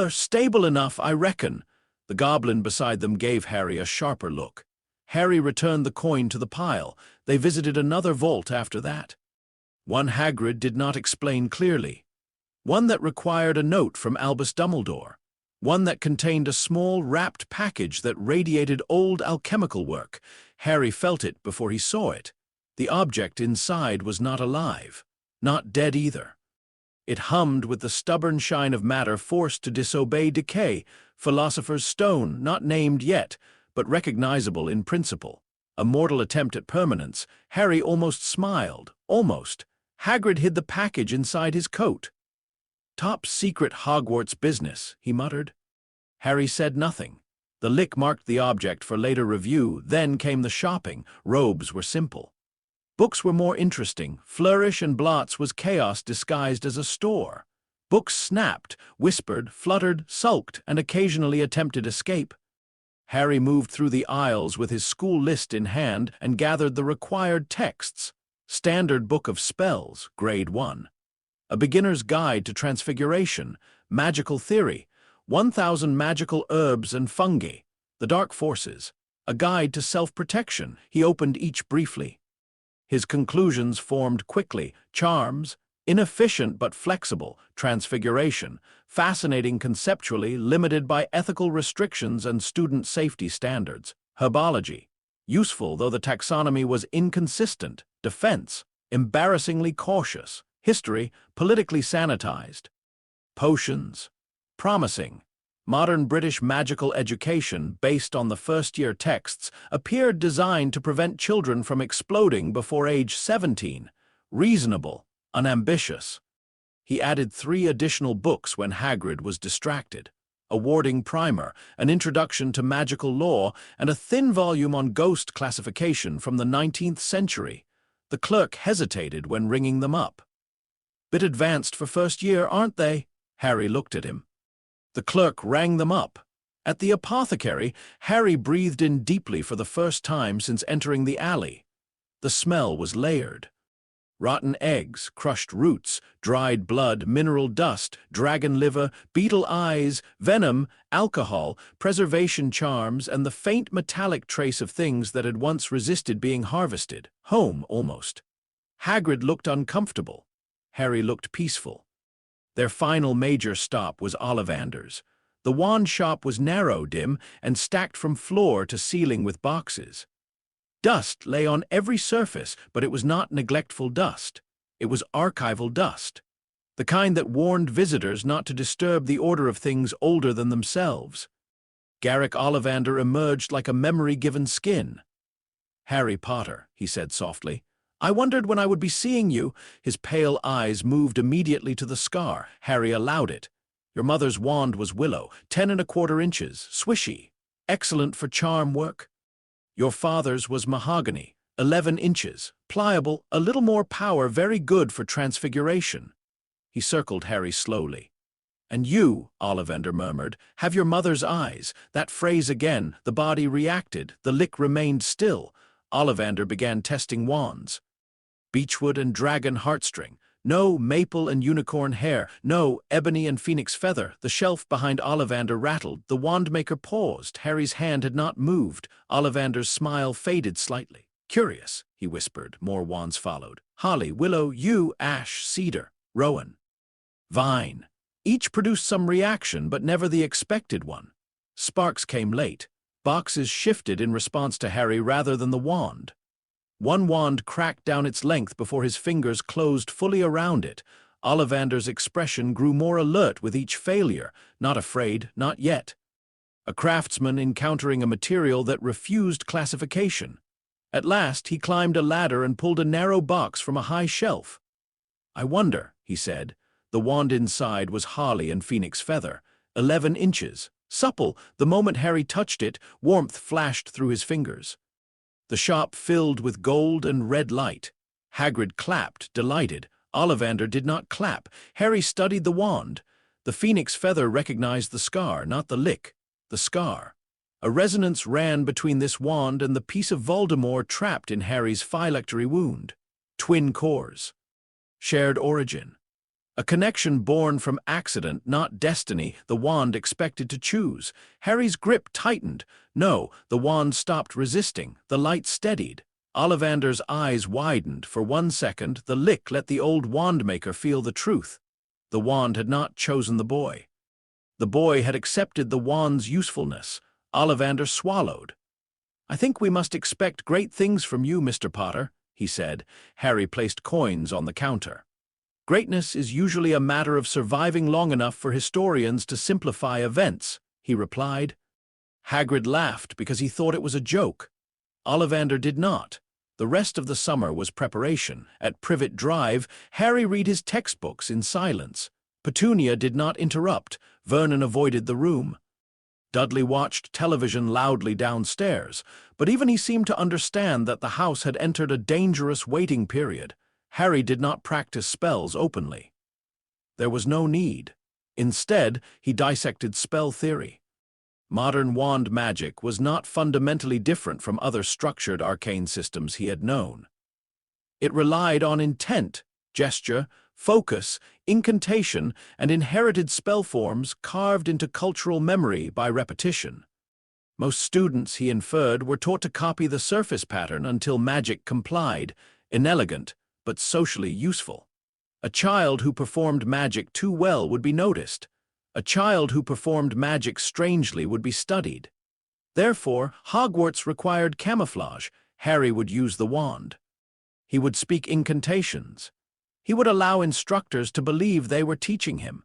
B: Stable enough, I reckon." The goblin beside them gave Harry a sharper look. Harry returned the coin to the pile. They visited another vault after that. One Hagrid did not explain clearly. One that required a note from Albus Dumbledore. One that contained a small, wrapped package that radiated old alchemical work. Harry felt it before he saw it. The object inside was not alive. Not dead either. It hummed with the stubborn shine of matter forced to disobey decay. Philosopher's Stone, not named yet, but recognizable in principle. A mortal attempt at permanence. Harry almost smiled. Almost. Hagrid hid the package inside his coat. "Top secret Hogwarts business," he muttered. Harry said nothing. The lick marked the object for later review, then came the shopping. Robes were simple. Books were more interesting. Flourish and blots was chaos disguised as a store. Books snapped, whispered, fluttered, sulked, and occasionally attempted escape. Harry moved through the aisles with his school list in hand and gathered the required texts. Standard Book of Spells, Grade 1. A Beginner's Guide to Transfiguration, Magical Theory, 1,000 Magical Herbs and Fungi, The Dark Forces, A Guide to Self-Protection. He opened each briefly. His conclusions formed quickly. Charms, inefficient but flexible. Transfiguration, fascinating conceptually, limited by ethical restrictions and student safety standards. Herbology, useful though the taxonomy was inconsistent. Defense, embarrassingly cautious. History, politically sanitized. Potions, promising. Modern British magical education, based on the first-year texts, appeared designed to prevent children from exploding before age 17. Reasonable, unambitious. He added 3 additional books when Hagrid was distracted. A warding primer, an introduction to magical law, and a thin volume on ghost classification from the 19th century. The clerk hesitated when ringing them up. "Bit advanced for first year, aren't they?" Harry looked at him. The clerk rang them up. At the apothecary, Harry breathed in deeply for the first time since entering the alley. The smell was layered. Rotten eggs, crushed roots, dried blood, mineral dust, dragon liver, beetle eyes, venom, alcohol, preservation charms, and the faint metallic trace of things that had once resisted being harvested. Home, almost. Hagrid looked uncomfortable. Harry looked peaceful. Their final major stop was Ollivander's. The wand shop was narrow, dim, and stacked from floor to ceiling with boxes. Dust lay on every surface, but it was not neglectful dust. It was archival dust, the kind that warned visitors not to disturb the order of things older than themselves. Garrick Ollivander emerged like a memory-given skin. "Harry Potter," he said softly. "I wondered when I would be seeing you." His pale eyes moved immediately to the scar. Harry allowed it. "Your mother's wand was willow, 10¼ inches, swishy, excellent for charm work. Your father's was mahogany, 11 inches, pliable, a little more power, very good for transfiguration." He circled Harry slowly. "And you," Ollivander murmured, "have your mother's eyes." That phrase again. The body reacted. The lick remained still. Ollivander began testing wands. Beechwood and dragon heartstring. No maple and unicorn hair. No ebony and phoenix feather. The shelf behind Ollivander rattled. The wandmaker paused. Harry's hand had not moved. Ollivander's smile faded slightly. "Curious," he whispered. More wands followed. Holly, willow, yew, ash, cedar, rowan, vine. Each produced some reaction, but never the expected one. Sparks came late. Boxes shifted in response to Harry rather than the wand. One wand cracked down its length before his fingers closed fully around it. Ollivander's expression grew more alert with each failure. Not afraid, not yet. A craftsman encountering a material that refused classification. At last, he climbed a ladder and pulled a narrow box from a high shelf. "I wonder," he said. The wand inside was holly and phoenix feather, 11 inches. Supple, the moment Harry touched it, warmth flashed through his fingers. The shop filled with gold and red light. Hagrid clapped, delighted. Ollivander did not clap. Harry studied the wand. The phoenix feather recognized the scar, not the lick. The scar. A resonance ran between this wand and the piece of Voldemort trapped in Harry's phylactery wound. Twin cores. Shared origin. A connection born from accident, not destiny, the wand expected to choose. Harry's grip tightened. No, the wand stopped resisting. The light steadied. Ollivander's eyes widened. For 1 second, the lick let the old wandmaker feel the truth. The wand had not chosen the boy. The boy had accepted the wand's usefulness. Ollivander swallowed. "I think we must expect great things from you, Mr. Potter," he said. Harry placed coins on the counter. "Greatness is usually a matter of surviving long enough for historians to simplify events," he replied. Hagrid laughed because he thought it was a joke. Ollivander did not. The rest of the summer was preparation. At Privet Drive, Harry read his textbooks in silence. Petunia did not interrupt. Vernon avoided the room. Dudley watched television loudly downstairs, but even he seemed to understand that the house had entered a dangerous waiting period. Harry did not practice spells openly. There was no need. Instead, he dissected spell theory. Modern wand magic was not fundamentally different from other structured arcane systems he had known. It relied on intent, gesture, focus, incantation, and inherited spell forms carved into cultural memory by repetition. Most students, he inferred, were taught to copy the surface pattern until magic complied, inelegant, but socially useful. A child who performed magic too well would be noticed. A child who performed magic strangely would be studied. Therefore, Hogwarts required camouflage. Harry would use the wand. He would speak incantations. He would allow instructors to believe they were teaching him.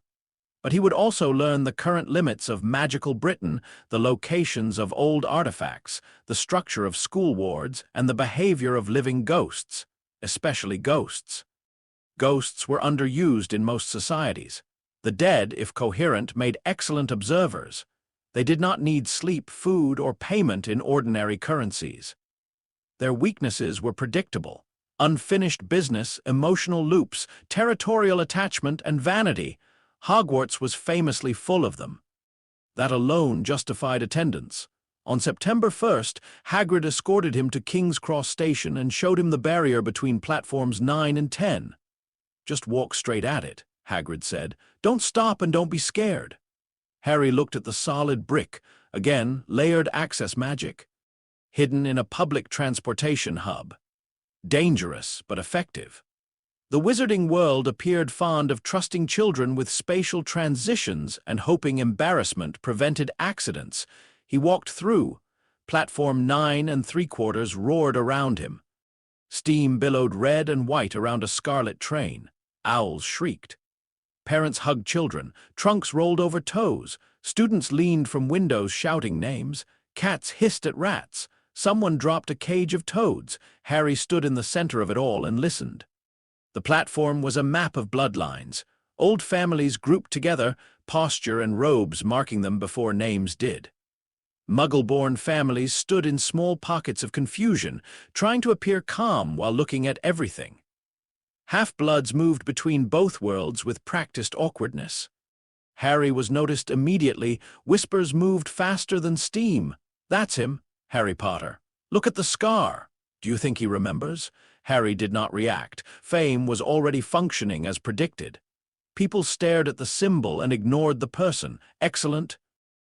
B: But he would also learn the current limits of magical Britain, the locations of old artifacts, the structure of school wards, and the behavior of living ghosts, especially ghosts. Ghosts were underused in most societies. The dead, if coherent, made excellent observers. They did not need sleep, food, or payment in ordinary currencies. Their weaknesses were predictable. Unfinished business, emotional loops, territorial attachment, and vanity. Hogwarts was famously full of them. That alone justified attendance. On September 1st, Hagrid escorted him to King's Cross Station and showed him the barrier between platforms 9 and 10. "Just walk straight at it," Hagrid said. "Don't stop and don't be scared." Harry looked at the solid brick, again, layered access magic, hidden in a public transportation hub. Dangerous, but effective. The wizarding world appeared fond of trusting children with spatial transitions and hoping embarrassment prevented accidents. He walked through. Platform 9 3/4 roared around him. Steam billowed red and white around a scarlet train. Owls shrieked. Parents hugged children. Trunks rolled over toes. Students leaned from windows shouting names. Cats hissed at rats. Someone dropped a cage of toads. Harry stood in the center of it all and listened. The platform was a map of bloodlines. Old families grouped together, posture and robes marking them before names did. Muggle-born families stood in small pockets of confusion, trying to appear calm while looking at everything. Half-bloods moved between both worlds with practiced awkwardness. Harry was noticed immediately. Whispers moved faster than steam. "That's him, Harry Potter. Look at the scar. Do you think he remembers?" Harry did not react. Fame was already functioning as predicted. People stared at the symbol and ignored the person. Excellent.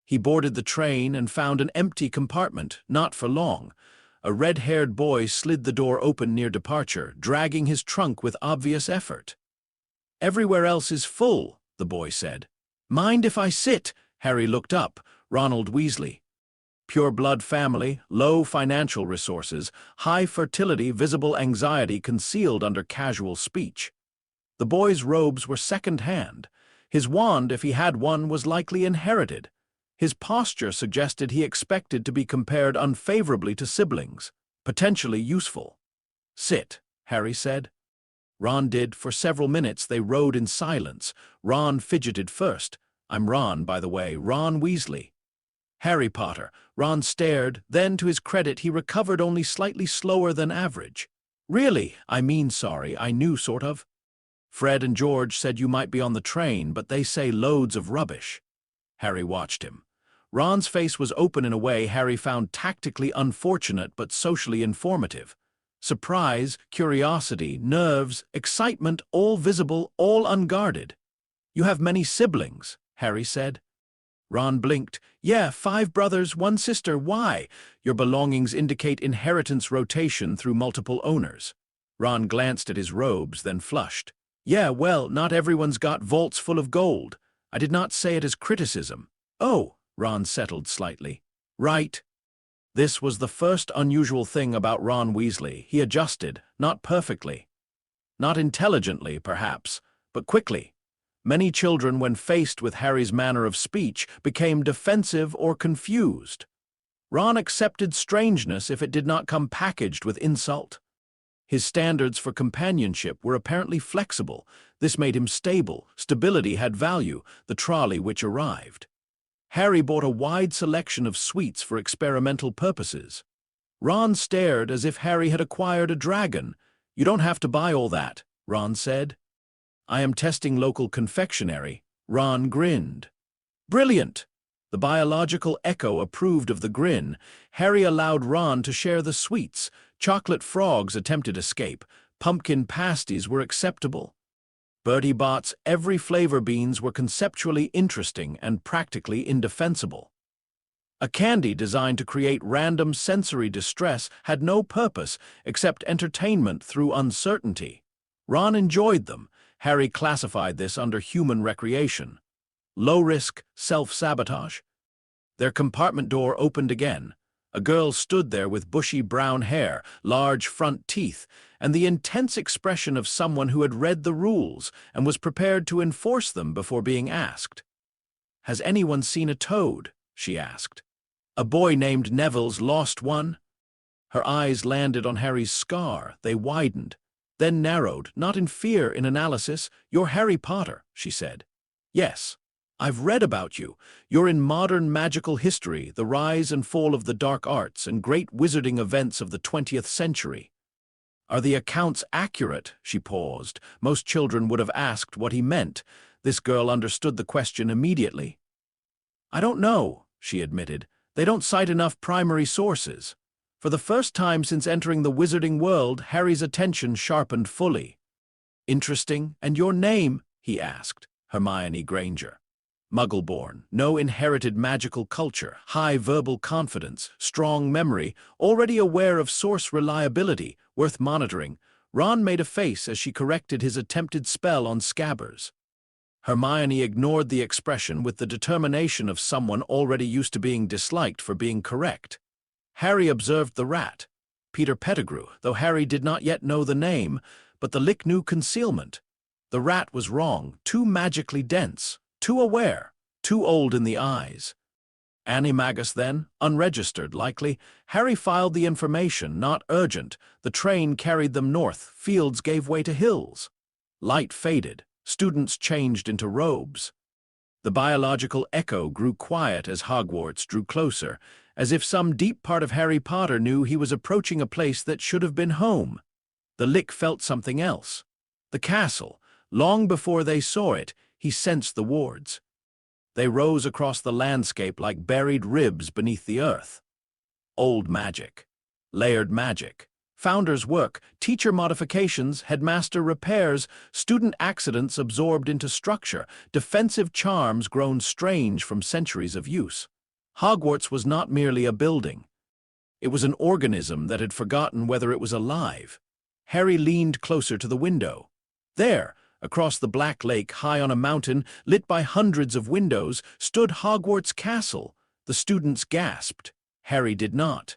B: He boarded the train and found an empty compartment, not for long. A red-haired boy slid the door open near departure, dragging his trunk with obvious effort. "Everywhere else is full," the boy said. "Mind if I sit?" Harry looked up. Ronald Weasley. Pure-blood family, low financial resources, high fertility, visible anxiety concealed under casual speech. The boy's robes were second-hand. His wand, if he had one, was likely inherited. His posture suggested he expected to be compared unfavorably to siblings, potentially useful. "Sit," Harry said. Ron did. For several minutes they rode in silence. Ron fidgeted first. "I'm Ron, by the way, Ron Weasley." "Harry Potter." Ron stared, then, to his credit, he recovered only slightly slower than average. "Really? Sorry, I knew, sort of. Fred and George said you might be on the train, but they say loads of rubbish." Harry watched him. Ron's face was open in a way Harry found tactically unfortunate but socially informative. Surprise, curiosity, nerves, excitement, all visible, all unguarded. "You have many siblings," Harry said. Ron blinked. "Yeah, 5 brothers, 1 sister. Why?" "Your belongings indicate inheritance rotation through multiple owners." Ron glanced at his robes, then flushed. "Yeah, well, not everyone's got vaults full of gold. I did not say it as criticism." "Oh," Ron settled slightly. "Right." This was the first unusual thing about Ron Weasley. He adjusted, not perfectly. Not intelligently, perhaps, but quickly. Many children, when faced with Harry's manner of speech, became defensive or confused. Ron accepted strangeness if it did not come packaged with insult. His standards for companionship were apparently flexible. This made him stable. Stability had value, the trolley which arrived. Harry bought a wide selection of sweets for experimental purposes. Ron stared as if Harry had acquired a dragon. "You don't have to buy all that," Ron said. "I am testing local confectionery." Ron grinned. "Brilliant!" The biological echo approved of the grin. Harry allowed Ron to share the sweets. Chocolate frogs attempted escape. Pumpkin pasties were acceptable. Bertie Bott's every flavor beans were conceptually interesting and practically indefensible. A candy designed to create random sensory distress had no purpose except entertainment through uncertainty. Ron enjoyed them. Harry classified this under human recreation. Low-risk self-sabotage. Their compartment door opened again. A girl stood there with bushy brown hair, large front teeth, and the intense expression of someone who had read the rules and was prepared to enforce them before being asked. "Has anyone seen a toad?" she asked. "A boy named Neville's lost one." Her eyes landed on Harry's scar. They widened, then narrowed, not in fear, in analysis. "You're Harry Potter," she said. "Yes. I've read about you. You're in modern magical history, the rise and fall of the dark arts and great wizarding events of the 20th century. Are the accounts accurate?" She paused. Most children would have asked what he meant. This girl understood the question immediately. "I don't know," she admitted. "They don't cite enough primary sources." For the first time since entering the wizarding world, Harry's attention sharpened fully. "Interesting. And your name?" he asked. "Hermione Granger." Muggle-born, no inherited magical culture, high verbal confidence, strong memory, already aware of source reliability, worth monitoring. Ron made a face as she corrected his attempted spell on Scabbers. Hermione ignored the expression with the determination of someone already used to being disliked for being correct. Harry observed the rat, Peter Pettigrew, though Harry did not yet know the name, but the Lich knew concealment. The rat was wrong, too magically dense, too aware, too old in the eyes. Animagus then, unregistered, likely. Harry filed the information, not urgent. The train carried them north. Fields gave way to hills. Light faded. Students changed into robes. The biological echo grew quiet as Hogwarts drew closer, as if some deep part of Harry Potter knew he was approaching a place that should have been home. The Lich felt something else. The castle. Long before they saw it, he sensed the wards. They rose across the landscape like buried ribs beneath the earth. Old magic. Layered magic. Founder's work, teacher modifications, headmaster repairs, student accidents absorbed into structure, defensive charms grown strange from centuries of use. Hogwarts was not merely a building. It was an organism that had forgotten whether it was alive. Harry leaned closer to the window. There, across the Black Lake, high on a mountain, lit by hundreds of windows, stood Hogwarts Castle. The students gasped. Harry did not.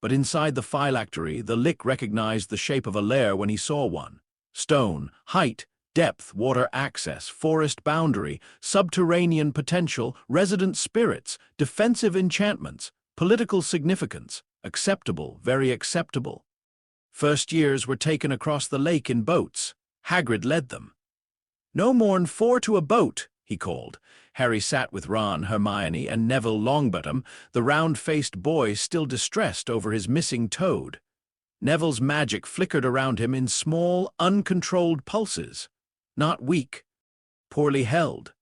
B: But inside the phylactery, the Lich recognized the shape of a lair when he saw one. Stone, height, depth, water access, forest boundary, subterranean potential, resident spirits, defensive enchantments, political significance, acceptable, very acceptable. First years were taken across the lake in boats. Hagrid led them. "No more'n 4 to a boat," he called. Harry sat with Ron, Hermione, and Neville Longbottom, the round-faced boy still distressed over his missing toad. Neville's magic flickered around him in small, uncontrolled pulses. Not weak, poorly held.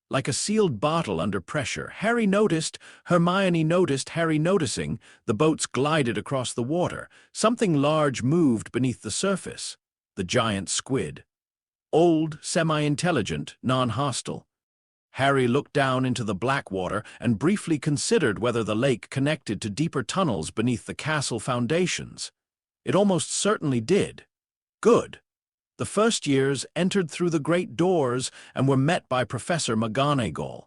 B: Like a sealed bottle under pressure. Harry noticed, Hermione noticed, Harry noticing, the boats glided across the water. Something large moved beneath the surface. The giant squid. Old, semi-intelligent, non-hostile. Harry looked down into the black water and briefly considered whether the lake connected to deeper tunnels beneath the castle foundations. It almost certainly did. Good. The first years entered through the great doors and were met by Professor McGonagall.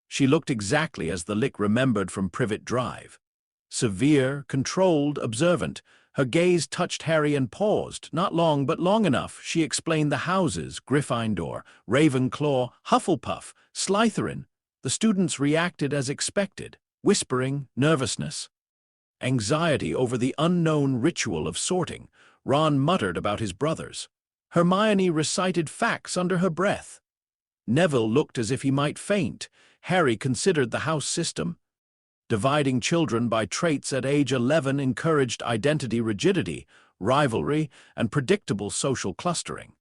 B: She looked exactly as the Lich remembered from Privet Drive. Severe, controlled, observant. Her gaze touched Harry and paused. Not long, but long enough. She explained the houses, Gryffindor, Ravenclaw, Hufflepuff, Slytherin. The students reacted as expected, whispering, nervousness. Anxiety over the unknown ritual of sorting. Ron muttered about his brothers. Hermione recited facts under her breath. Neville looked as if he might faint. Harry considered the house system. Dividing children by traits at age 11 encouraged identity rigidity, rivalry, and predictable social clustering.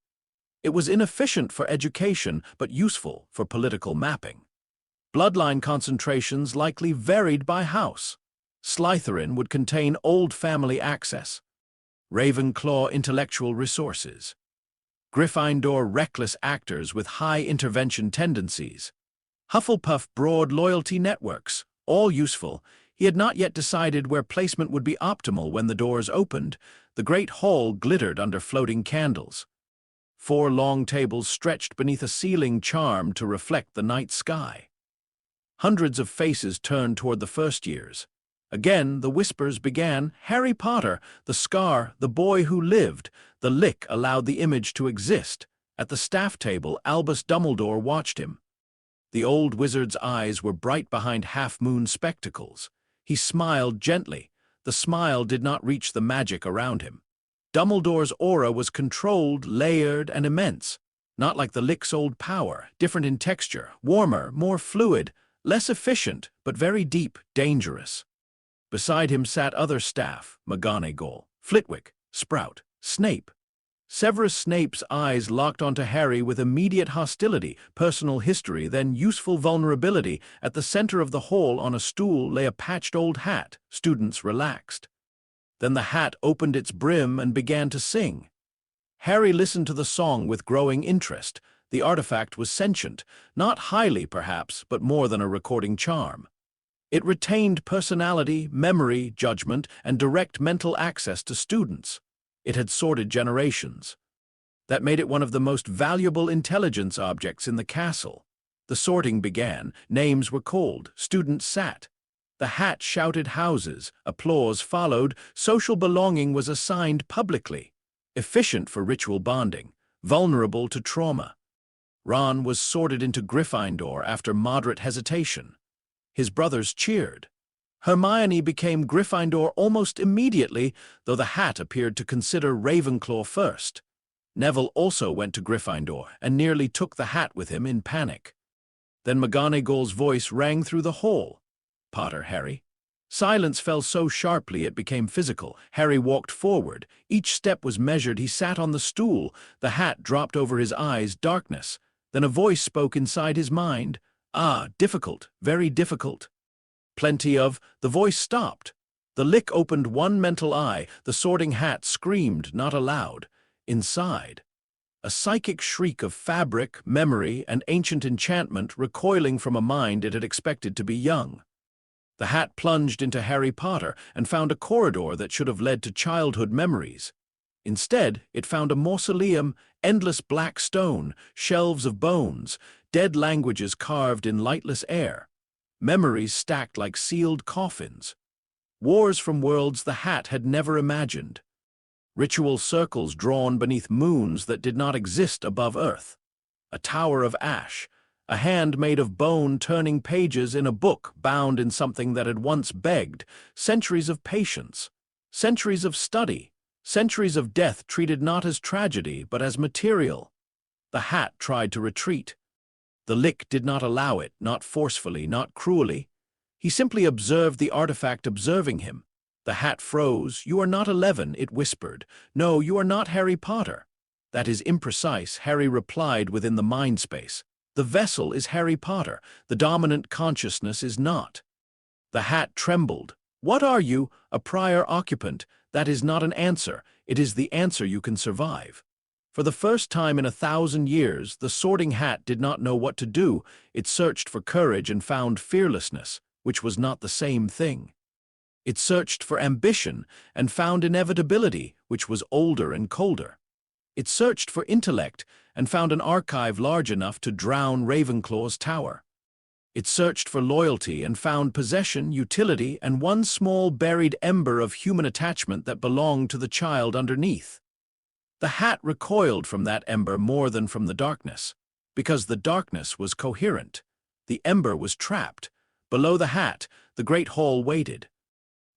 B: It was inefficient for education, but useful for political mapping. Bloodline concentrations likely varied by house. Slytherin would contain old family access. Ravenclaw intellectual resources. Gryffindor reckless actors with high intervention tendencies. Hufflepuff broad loyalty networks, all useful. He had not yet decided where placement would be optimal when the doors opened. The great hall glittered under floating candles. 4 long tables stretched beneath a ceiling charmed to reflect the night sky. Hundreds of faces turned toward the first years. Again, the whispers began. Harry Potter, the scar, the boy who lived. The Lich allowed the image to exist. At the staff table, Albus Dumbledore watched him. The old wizard's eyes were bright behind half-moon spectacles. He smiled gently. The smile did not reach the magic around him. Dumbledore's aura was controlled, layered, and immense. Not like the Lich's old power, different in texture, warmer, more fluid, less efficient, but very deep, dangerous. Beside him sat other staff, McGonagall, Flitwick, Sprout, Snape. Severus Snape's eyes locked onto Harry with immediate hostility, personal history, then useful vulnerability. At the center of the hall on a stool lay a patched old hat. Students relaxed. Then the hat opened its brim and began to sing. Harry listened to the song with growing interest. The artifact was sentient, not highly perhaps, but more than a recording charm. It retained personality, memory, judgment, and direct mental access to students. It had sorted generations. That made it one of the most valuable intelligence objects in the castle. The sorting began, names were called, students sat. The hat shouted houses, applause followed, social belonging was assigned publicly. Efficient for ritual bonding, vulnerable to trauma. Ron was sorted into Gryffindor after moderate hesitation. His brothers cheered. Hermione became Gryffindor almost immediately, though the hat appeared to consider Ravenclaw first. Neville also went to Gryffindor and nearly took the hat with him in panic. Then McGonagall's voice rang through the hall. Potter, Harry. Silence fell so sharply it became physical. Harry walked forward. Each step was measured. He sat on the stool. The hat dropped over his eyes, darkness. Then a voice spoke inside his mind. Ah, difficult, very difficult. The voice stopped. The Lich opened one mental eye. The sorting hat screamed, not aloud. Inside. A psychic shriek of fabric, memory, and ancient enchantment recoiling from a mind it had expected to be young. The hat plunged into Harry Potter and found a corridor that should have led to childhood memories. Instead, it found a mausoleum, endless black stone, shelves of bones, dead languages carved in lightless air. Memories stacked like sealed coffins. Wars from worlds the hat had never imagined. Ritual circles drawn beneath moons that did not exist above Earth. A tower of ash, a hand made of bone turning pages in a book bound in something that had once begged, centuries of patience, centuries of study, centuries of death treated not as tragedy but as material. The hat tried to retreat. The Lich did not allow it, not forcefully, not cruelly. He simply observed the artifact observing him. The hat froze. You are not 11, it whispered. No, you are not Harry Potter. That is imprecise, Harry replied within the mind space. The vessel is Harry Potter. The dominant consciousness is not. The hat trembled. What are you? A prior occupant. That is not an answer. It is the answer you can survive. For the first time in 1,000 years, the sorting hat did not know what to do. It searched for courage and found fearlessness, which was not the same thing. It searched for ambition and found inevitability, which was older and colder. It searched for intellect and found an archive large enough to drown Ravenclaw's tower. It searched for loyalty and found possession, utility, and one small buried ember of human attachment that belonged to the child underneath. The hat recoiled from that ember more than from the darkness, because the darkness was coherent. The ember was trapped. Below the hat, the great hall waited.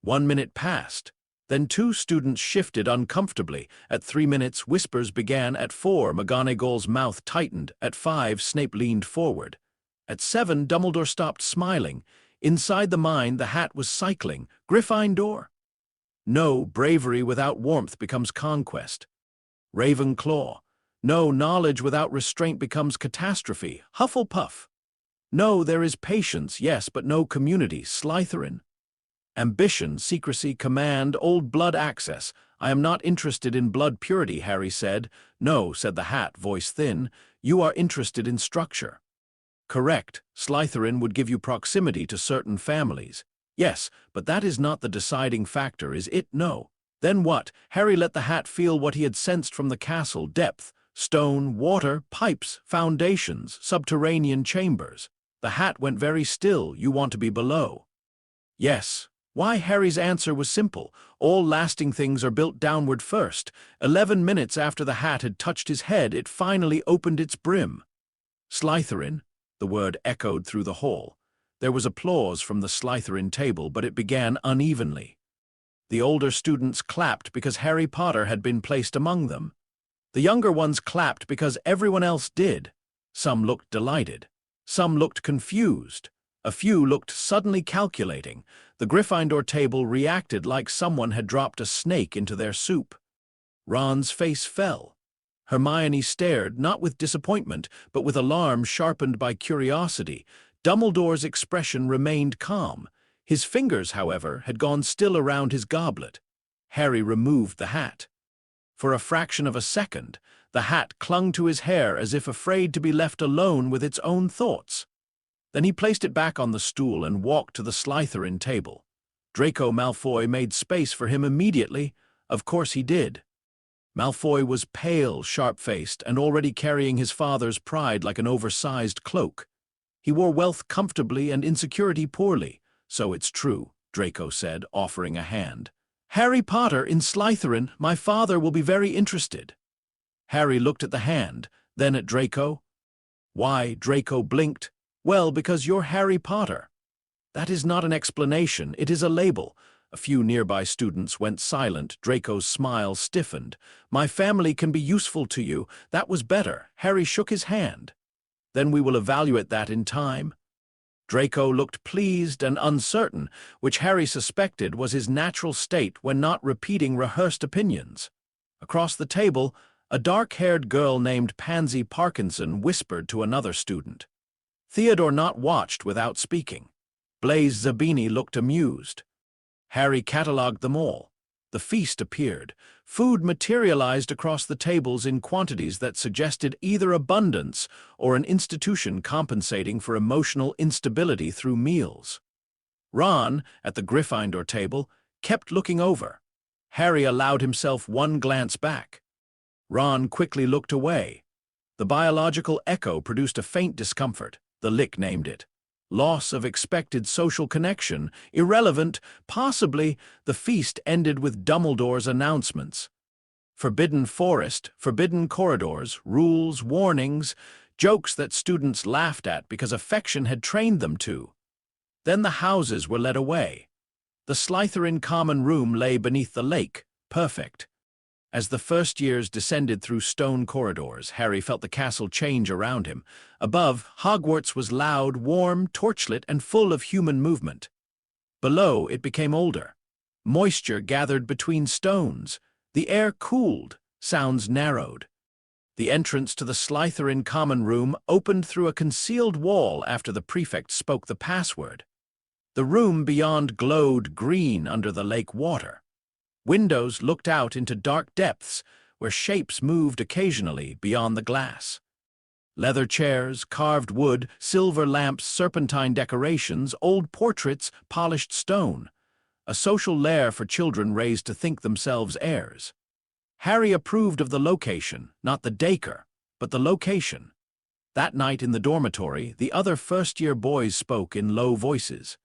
B: 1 minute passed. Then 2 students shifted uncomfortably. At 3 minutes, whispers began. At 4, McGonagall's mouth tightened. At 5, Snape leaned forward. At 7, Dumbledore stopped smiling. Inside the mind, the hat was cycling. Gryffindor. No, bravery without warmth becomes conquest. Ravenclaw. No, knowledge without restraint becomes catastrophe. Hufflepuff. No, there is patience, yes, but no community. Slytherin. Ambition, secrecy, command, old blood access. I am not interested in blood purity, Harry said. No, said the hat, voice thin. You are interested in structure. Correct. Slytherin would give you proximity to certain families. Yes, but that is not the deciding factor, is it? No. Then what? Harry let the hat feel what he had sensed from the castle: depth, stone, water, pipes, foundations, subterranean chambers. The hat went very still. You want to be below. Yes. Why? Harry's answer was simple. All lasting things are built downward first. 11 minutes after the hat had touched his head, it finally opened its brim. Slytherin. The word echoed through the hall. There was applause from the Slytherin table, but it began unevenly. The older students clapped because Harry Potter had been placed among them. The younger ones clapped because everyone else did. Some looked delighted. Some looked confused. A few looked suddenly calculating. The Gryffindor table reacted like someone had dropped a snake into their soup. Ron's face fell. Hermione stared, not with disappointment, but with alarm sharpened by curiosity. Dumbledore's expression remained calm. His fingers, however, had gone still around his goblet. Harry removed the hat. For a fraction of a second, the hat clung to his hair as if afraid to be left alone with its own thoughts. Then he placed it back on the stool and walked to the Slytherin table. Draco Malfoy made space for him immediately. Of course he did. Malfoy was pale, sharp-faced, and already carrying his father's pride like an oversized cloak. He wore wealth comfortably and insecurity poorly. So it's true, Draco said, offering a hand. Harry Potter in Slytherin, my father will be very interested. Harry looked at the hand, then at Draco. Why? Draco blinked. Well, because you're Harry Potter. That is not an explanation, it is a label. A few nearby students went silent. Draco's smile stiffened. My family can be useful to you. That was better. Harry shook his hand. Then we will evaluate that in time. Draco looked pleased and uncertain, which Harry suspected was his natural state when not repeating rehearsed opinions. Across the table, a dark-haired girl named Pansy Parkinson whispered to another student. Theodore Nott watched without speaking. Blaise Zabini looked amused. Harry catalogued them all. The feast appeared. Food materialized across the tables in quantities that suggested either abundance or an institution compensating for emotional instability through meals. Ron, at the Gryffindor table, kept looking over. Harry allowed himself one glance back. Ron quickly looked away. The biological echo produced a faint discomfort. The Lich named it. Loss of expected social connection, irrelevant, possibly. The feast ended with Dumbledore's announcements. Forbidden forest, forbidden corridors, rules, warnings, jokes that students laughed at because affection had trained them to. Then the houses were led away. The Slytherin common room lay beneath the lake, perfect. As the first years descended through stone corridors, Harry felt the castle change around him. Above, Hogwarts was loud, warm, torchlit, and full of human movement. Below, it became older. Moisture gathered between stones. The air cooled, sounds narrowed. The entrance to the Slytherin common room opened through a concealed wall after the prefect spoke the password. The room beyond glowed green under the lake water. Windows looked out into dark depths where shapes moved occasionally beyond the glass. Leather chairs, carved wood, silver lamps, serpentine decorations, old portraits, polished stone. A social lair for children raised to think themselves heirs. Harry approved of the location, not the Dacre, but the location. That night in the dormitory, the other first-year boys spoke in low voices.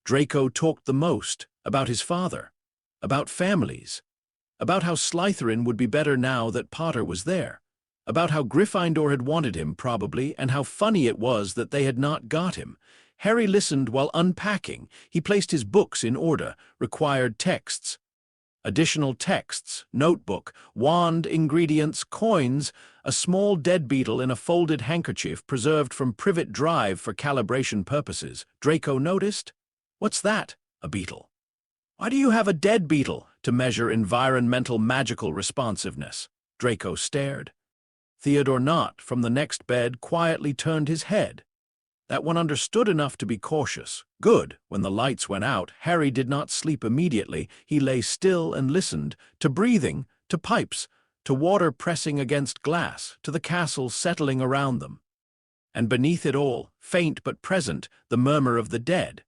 B: Draco talked the most about his father. About families, about how Slytherin would be better now that Potter was there, about how Gryffindor had wanted him, probably, and how funny it was that they had not got him. Harry listened while unpacking. He placed his books in order, required texts. Additional texts, notebook, wand, ingredients, coins, a small dead beetle in a folded handkerchief preserved from privet drive for calibration purposes. Draco noticed. What's that? A beetle. Why do you have a dead beetle to measure environmental magical responsiveness? Draco stared. Theodore Knott, from the next bed, quietly turned his head. That one understood enough to be cautious. Good. When the lights went out, Harry did not sleep immediately. He lay still and listened, to breathing, to pipes, to water pressing against glass, to the castle settling around them. And beneath it all, faint but present, the murmur of the dead.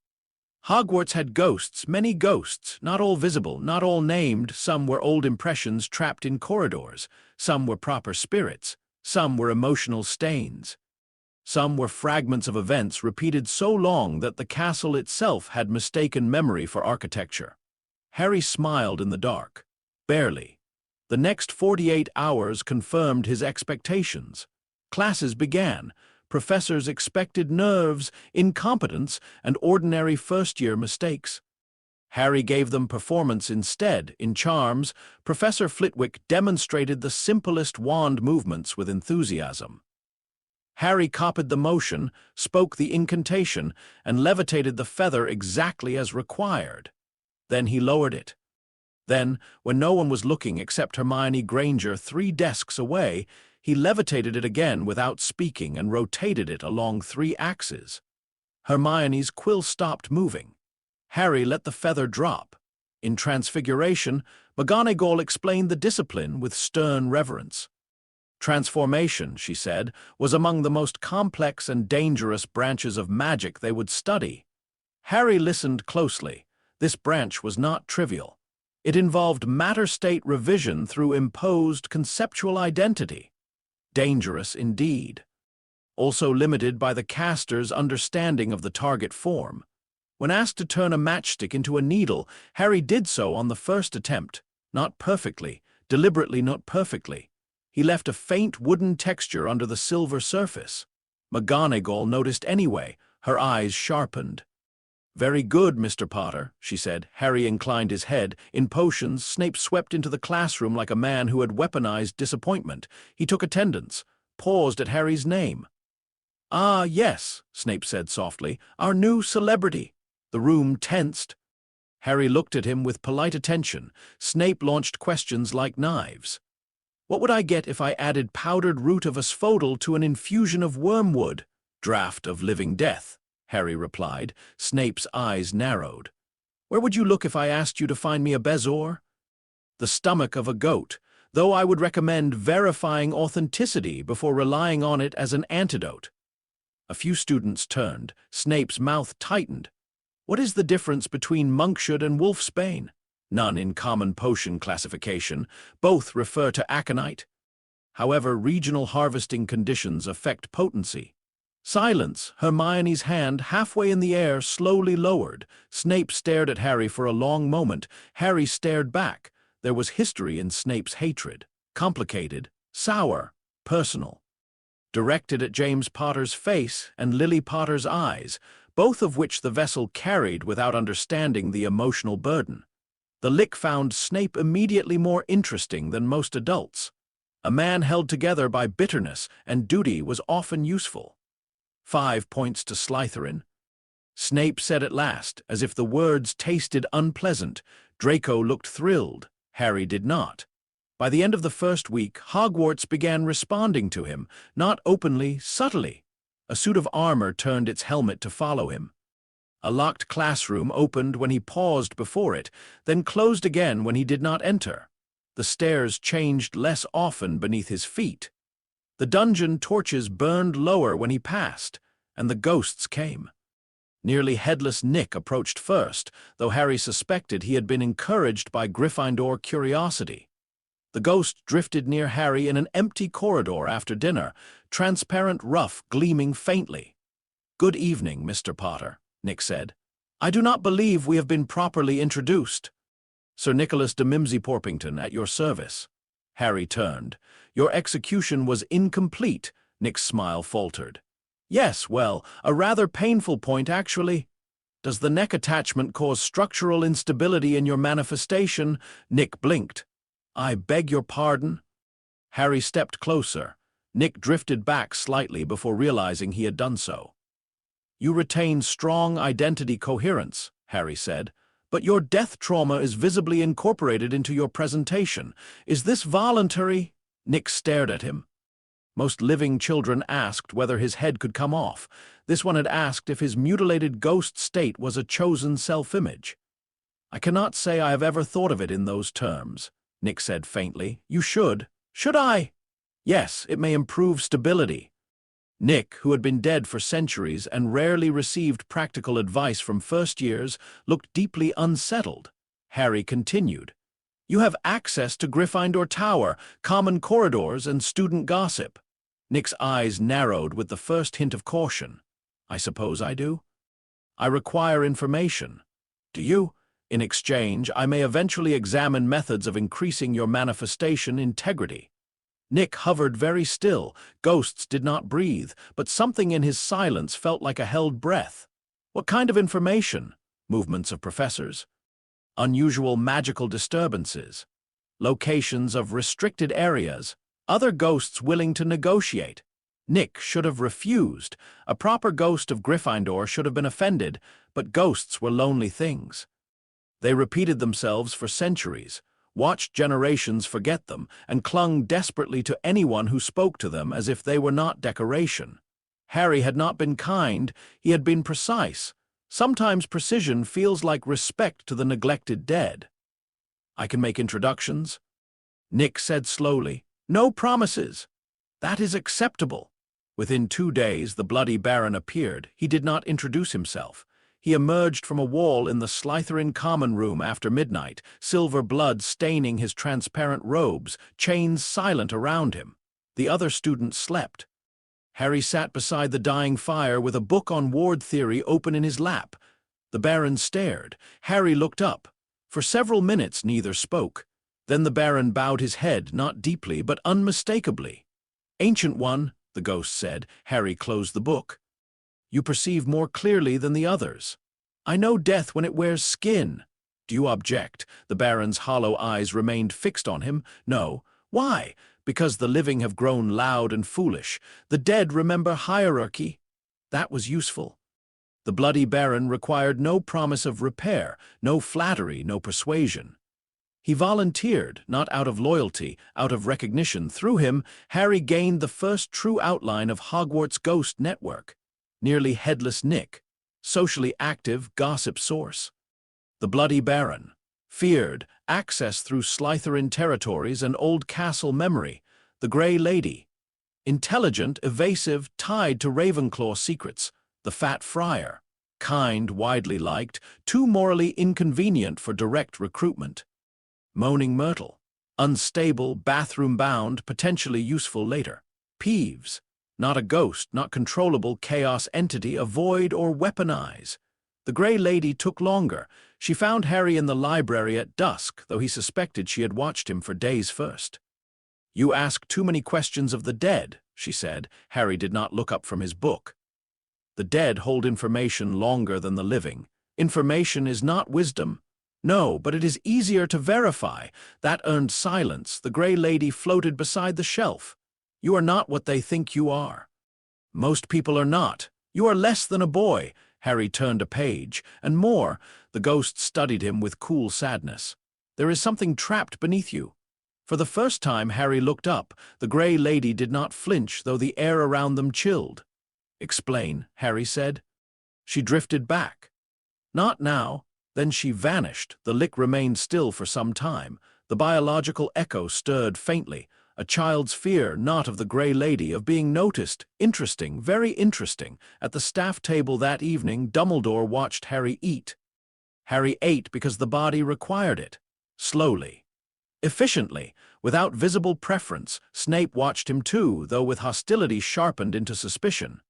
B: Hogwarts had ghosts, many ghosts, not all visible, not all named. Some were old impressions trapped in corridors. Some were proper spirits. Some were emotional stains. Some were fragments of events repeated so long that the castle itself had mistaken memory for architecture. Harry smiled in the dark. Barely. The next 48 hours confirmed his expectations. Classes began. Professors expected nerves, incompetence, and ordinary first-year mistakes. Harry gave them performance instead. In charms, Professor Flitwick demonstrated the simplest wand movements with enthusiasm. Harry copied the motion, spoke the incantation, and levitated the feather exactly as required. Then he lowered it. Then, when no one was looking except Hermione Granger 3 desks away, he levitated it again without speaking and rotated it along 3 axes. Hermione's quill stopped moving. Harry let the feather drop. In Transfiguration, McGonagall explained the discipline with stern reverence. Transformation, she said, was among the most complex and dangerous branches of magic they would study. Harry listened closely. This branch was not trivial. It involved matter-state revision through imposed conceptual identity. Dangerous indeed. Also limited by the caster's understanding of the target form. When asked to turn a matchstick into a needle, Harry did so on the first attempt. Not perfectly, deliberately not perfectly. He left a faint wooden texture under the silver surface. McGonagall noticed anyway, her eyes sharpened. "Very good, Mr. Potter," she said. Harry inclined his head. In potions, Snape swept into the classroom like a man who had weaponized disappointment. He took attendance, paused at Harry's name. "Ah, yes," Snape said softly, "our new celebrity." The room tensed. Harry looked at him with polite attention. Snape launched questions like knives. "What would I get if I added powdered root of asphodel to an infusion of wormwood?" "Draught of living death," Harry replied. Snape's eyes narrowed. "Where would you look if I asked you to find me a bezoar?" "The stomach of a goat, though I would recommend verifying authenticity before relying on it as an antidote." A few students turned. Snape's mouth tightened. "What is the difference between monkshood and wolfsbane?" "None in common potion classification. Both refer to aconite. However, regional harvesting conditions affect potency." Silence. Hermione's hand, halfway in the air, slowly lowered. Snape stared at Harry for a long moment. Harry stared back. There was history in Snape's hatred. Complicated, sour, personal. Directed at James Potter's face and Lily Potter's eyes, both of which the vessel carried without understanding the emotional burden. The Lich found Snape immediately more interesting than most adults. A man held together by bitterness and duty was often useful. 5 points to Slytherin. Snape said at last, as if the words tasted unpleasant. Draco looked thrilled. Harry did not. By the end of the first week, Hogwarts began responding to him, not openly, subtly. A suit of armor turned its helmet to follow him. A locked classroom opened when he paused before it, then closed again when he did not enter. The stairs changed less often beneath his feet. The dungeon torches burned lower when he passed, and the ghosts came. Nearly headless Nick approached first, though Harry suspected he had been encouraged by Gryffindor curiosity. The ghost drifted near Harry in an empty corridor after dinner, transparent ruff gleaming faintly. "Good evening, Mr. Potter," Nick said. "I do not believe we have been properly introduced." "Sir Nicholas de Mimsy Porpington, at your service." Harry turned. "Your execution was incomplete," Nick's smile faltered. "Yes, well, a rather painful point, actually." Does the neck attachment cause structural instability in your manifestation? Nick blinked. I beg your pardon? Harry stepped closer. Nick drifted back slightly before realizing he had done so. You retain strong identity coherence, Harry said, but your death trauma is visibly incorporated into your presentation. Is this voluntary? Nick stared at him. Most living children asked whether his head could come off. This one had asked if his mutilated ghost state was a chosen self-image. I cannot say I have ever thought of it in those terms, Nick said faintly. You should. Should I? Yes, it may improve stability. Nick, who had been dead for centuries and rarely received practical advice from first years, looked deeply unsettled. Harry continued. You have access to Gryffindor Tower, common corridors, and student gossip. Nick's eyes narrowed with the first hint of caution. I suppose I do? I require information. Do you? In exchange, I may eventually examine methods of increasing your manifestation integrity. Nick hovered very still. Ghosts did not breathe, but something in his silence felt like a held breath. What kind of information? Movements of professors? Unusual magical disturbances? Locations of restricted areas? Other ghosts willing to negotiate? Nick should have refused. A proper ghost of Gryffindor should have been offended, but ghosts were lonely things. They repeated themselves for centuries, watched generations forget them, and clung desperately to anyone who spoke to them as if they were not decoration. Harry had not been kind, he had been precise. Sometimes precision feels like respect to the neglected dead. I can make introductions? Nick said slowly. No promises. That is acceptable. Within 2 days, the Bloody Baron appeared. He did not introduce himself. He emerged from a wall in the Slytherin common room after midnight, silver blood staining his transparent robes, chains silent around him. The other students slept. Harry sat beside the dying fire with a book on ward theory open in his lap. The Baron stared. Harry looked up. For several minutes neither spoke. Then the Baron bowed his head, not deeply, but unmistakably. Ancient One, the ghost said. Harry closed the book. You perceive more clearly than the others. I know death when it wears skin. Do you object? The Baron's hollow eyes remained fixed on him. No. Why? Because the living have grown loud and foolish. The dead remember hierarchy. That was useful. The Bloody Baron required no promise of repair, no flattery, no persuasion. He volunteered, not out of loyalty, out of recognition. Through him, Harry gained the first true outline of Hogwarts' ghost network. Nearly headless Nick, socially active gossip source. The Bloody Baron, feared, access through Slytherin territories and old castle memory. The Grey Lady, intelligent, evasive, tied to Ravenclaw secrets. The Fat Friar, kind, widely liked, too morally inconvenient for direct recruitment. Moaning Myrtle, unstable, bathroom-bound, potentially useful later. Peeves, not a ghost, not controllable chaos entity, avoid or weaponize. The Grey Lady took longer. She found Harry in the library at dusk, though he suspected she had watched him for days first. You ask too many questions of the dead, she said. Harry did not look up from his book. The dead hold information longer than the living. Information is not wisdom. No, but it is easier to verify. That earned silence. The Grey Lady floated beside the shelf. You are not what they think you are. Most people are not. You are less than a boy. Harry turned a page. And more, the ghost studied him with cool sadness. There is something trapped beneath you. For the first time Harry looked up. The Grey Lady did not flinch, though the air around them chilled. Explain, Harry said. She drifted back. Not now. Then she vanished. The Lich remained still for some time. The biological echo stirred faintly. A child's fear, not of the Grey Lady, of being noticed. Interesting, very interesting. At the staff table that evening, Dumbledore watched Harry eat. Harry ate because the body required it. Slowly. Efficiently, without visible preference. Snape watched him too, though with hostility sharpened into suspicion.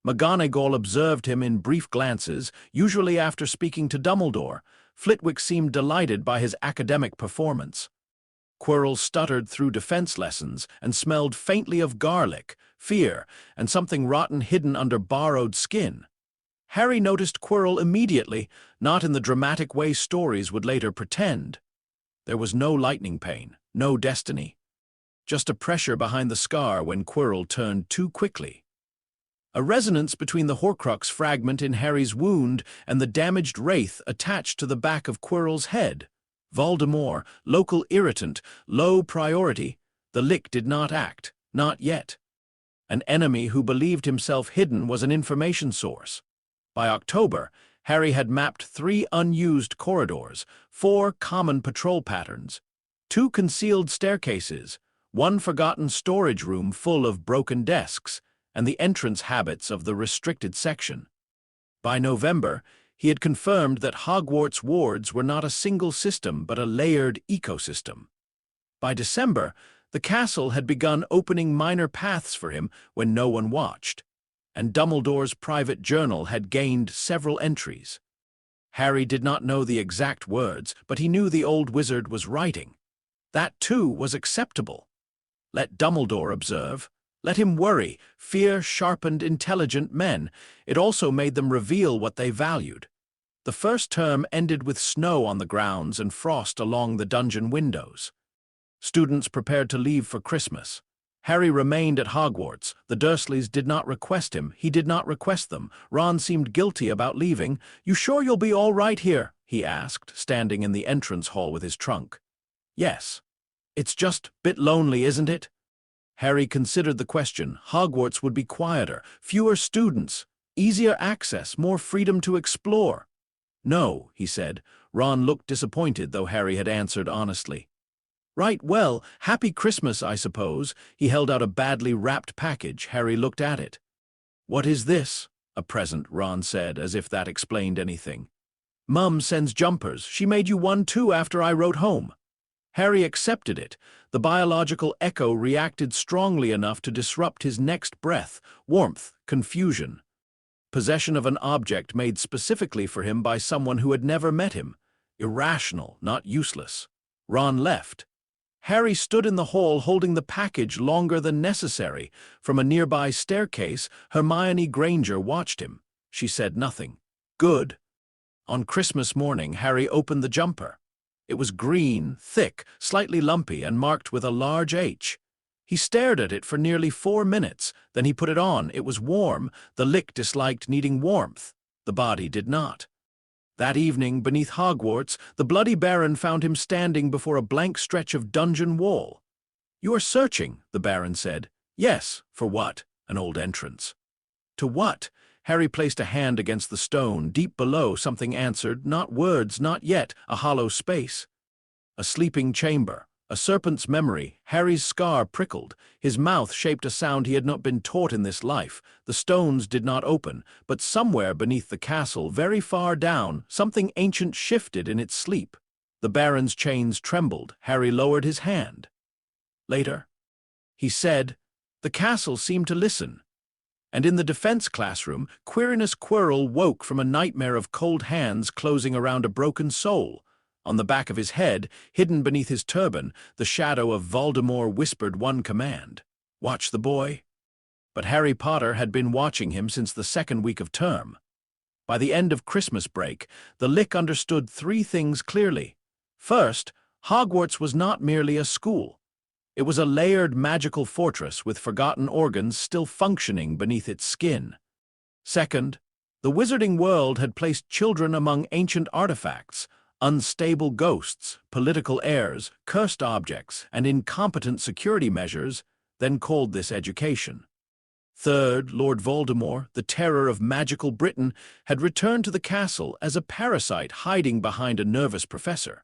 B: McGonagall observed him in brief glances, usually after speaking to Dumbledore. Flitwick seemed delighted by his academic performance. Quirrell stuttered through defense lessons and smelled faintly of garlic, fear, and something rotten hidden under borrowed skin. Harry noticed Quirrell immediately, not in the dramatic way stories would later pretend. There was no lightning pain, no destiny. Just a pressure behind the scar when Quirrell turned too quickly. A resonance between the Horcrux fragment in Harry's wound and the damaged wraith attached to the back of Quirrell's head. Voldemort, local irritant, low priority. The Lich did not act, not yet. An enemy who believed himself hidden was an information source. By October, Harry had mapped 3 unused corridors, 4 common patrol patterns, 2 concealed staircases, 1 forgotten storage room full of broken desks, and the entrance habits of the restricted section. By November, he had confirmed that Hogwarts wards were not a single system but a layered ecosystem. By December, the castle had begun opening minor paths for him when no one watched, and Dumbledore's private journal had gained several entries. Harry did not know the exact words, but he knew the old wizard was writing. That, too, was acceptable. Let Dumbledore observe. Let him worry. Fear sharpened intelligent men. It also made them reveal what they valued. The first term ended with snow on the grounds and frost along the dungeon windows. Students prepared to leave for Christmas. Harry remained at Hogwarts. The Dursleys did not request him. He did not request them. Ron seemed guilty about leaving. "You sure you'll be all right here?" he asked, standing in the entrance hall with his trunk. "Yes. It's just a bit lonely, isn't it?" Harry considered the question. Hogwarts would be quieter, fewer students, easier access, more freedom to explore. "No," he said. Ron looked disappointed, though Harry had answered honestly. "Right, well, Happy Christmas, I suppose." He held out a badly wrapped package. Harry looked at it. "What is this?" "A present," Ron said, as if that explained anything. "Mum sends jumpers. She made you one too after I wrote home." Harry accepted it. The biological echo reacted strongly enough to disrupt his next breath. Warmth, confusion. Possession of an object made specifically for him by someone who had never met him. Irrational, not useless. Ron left. Harry stood in the hall holding the package longer than necessary. From a nearby staircase, Hermione Granger watched him. She said nothing. Good. On Christmas morning, Harry opened the jumper. It was green, thick, slightly lumpy, and marked with a large H. He stared at it for nearly 4 minutes. Then he put it on. It was warm. The Lich disliked needing warmth. The body did not. That evening, beneath Hogwarts, the Bloody Baron found him standing before a blank stretch of dungeon wall. "You are searching," the Baron said. "Yes. For what?" "An old entrance." "To what?" Harry placed a hand against the stone. Deep below, something answered. Not words, not yet. A hollow space. A sleeping chamber. A serpent's memory. Harry's scar prickled. His mouth shaped a sound he had not been taught in this life. The stones did not open, but somewhere beneath the castle, very far down, something ancient shifted in its sleep. The Baron's chains trembled. Harry lowered his hand. Later, he said, the castle seemed to listen. And in the defense classroom, Quirinus Quirrell woke from a nightmare of cold hands closing around a broken soul. On the back of his head, hidden beneath his turban, the shadow of Voldemort whispered one command. "Watch the boy." But Harry Potter had been watching him since the second week of term. By the end of Christmas break, the Lich understood 3 things clearly. First, Hogwarts was not merely a school. It was a layered magical fortress with forgotten organs still functioning beneath its skin. Second, the wizarding world had placed children among ancient artifacts, unstable ghosts, political heirs, cursed objects, and incompetent security measures, then called this education. Third, Lord Voldemort, the terror of magical Britain, had returned to the castle as a parasite hiding behind a nervous professor.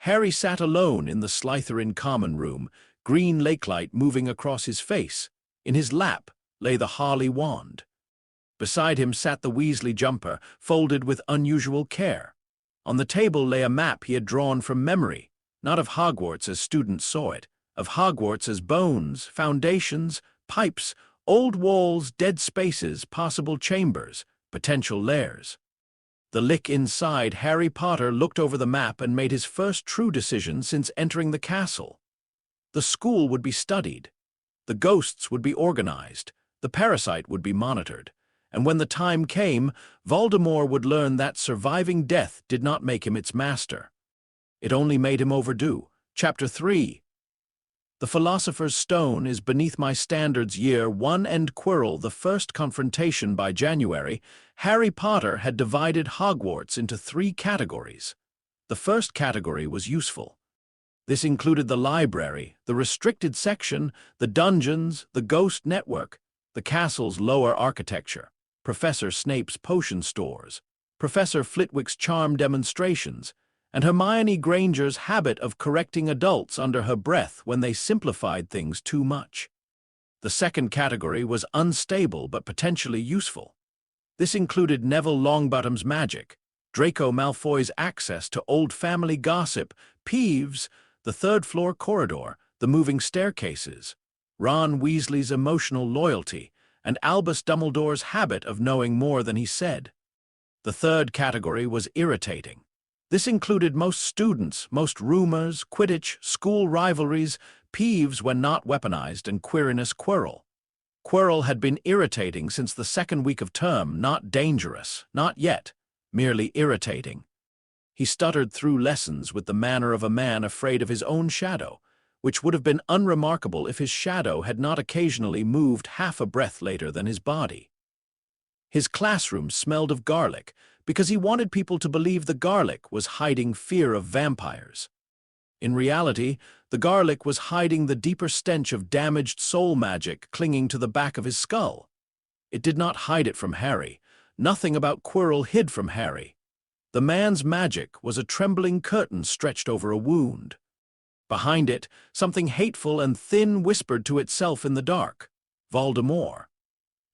B: Harry sat alone in the Slytherin common room, green lakelight moving across his face. In his lap lay the Harley wand. Beside him sat the Weasley jumper, folded with unusual care. On the table lay a map he had drawn from memory, not of Hogwarts as students saw it, of Hogwarts as bones, foundations, pipes, old walls, dead spaces, possible chambers, potential lairs. The Lich inside Harry Potter looked over the map and made his first true decision since entering the castle. The school would be studied. The ghosts would be organized. The parasite would be monitored. And when the time came, Voldemort would learn that surviving death did not make him its master. It only made him overdue. Chapter 3. The Philosopher's Stone is beneath my standards year 1 and Quirrell the first confrontation by January. Harry Potter had divided Hogwarts into 3 categories. The first category was useful. This included the library, the restricted section, the dungeons, the ghost network, the castle's lower architecture, Professor Snape's potion stores, Professor Flitwick's charm demonstrations, and Hermione Granger's habit of correcting adults under her breath when they simplified things too much. The second category was unstable but potentially useful. This included Neville Longbottom's magic, Draco Malfoy's access to old family gossip, Peeves, the third-floor corridor, the moving staircases, Ron Weasley's emotional loyalty, and Albus Dumbledore's habit of knowing more than he said. The third category was irritating. This included most students, most rumors, Quidditch, school rivalries, Peeves when not weaponized, and Quirinus Quirrell. Quirrell had been irritating since the second week of term, not dangerous, not yet, merely irritating. He stuttered through lessons with the manner of a man afraid of his own shadow, which would have been unremarkable if his shadow had not occasionally moved half a breath later than his body. His classroom smelled of garlic because he wanted people to believe the garlic was hiding fear of vampires. In reality, the garlic was hiding the deeper stench of damaged soul magic clinging to the back of his skull. It did not hide it from Harry. Nothing about Quirrell hid from Harry. The man's magic was a trembling curtain stretched over a wound. Behind it, something hateful and thin whispered to itself in the dark. Voldemort.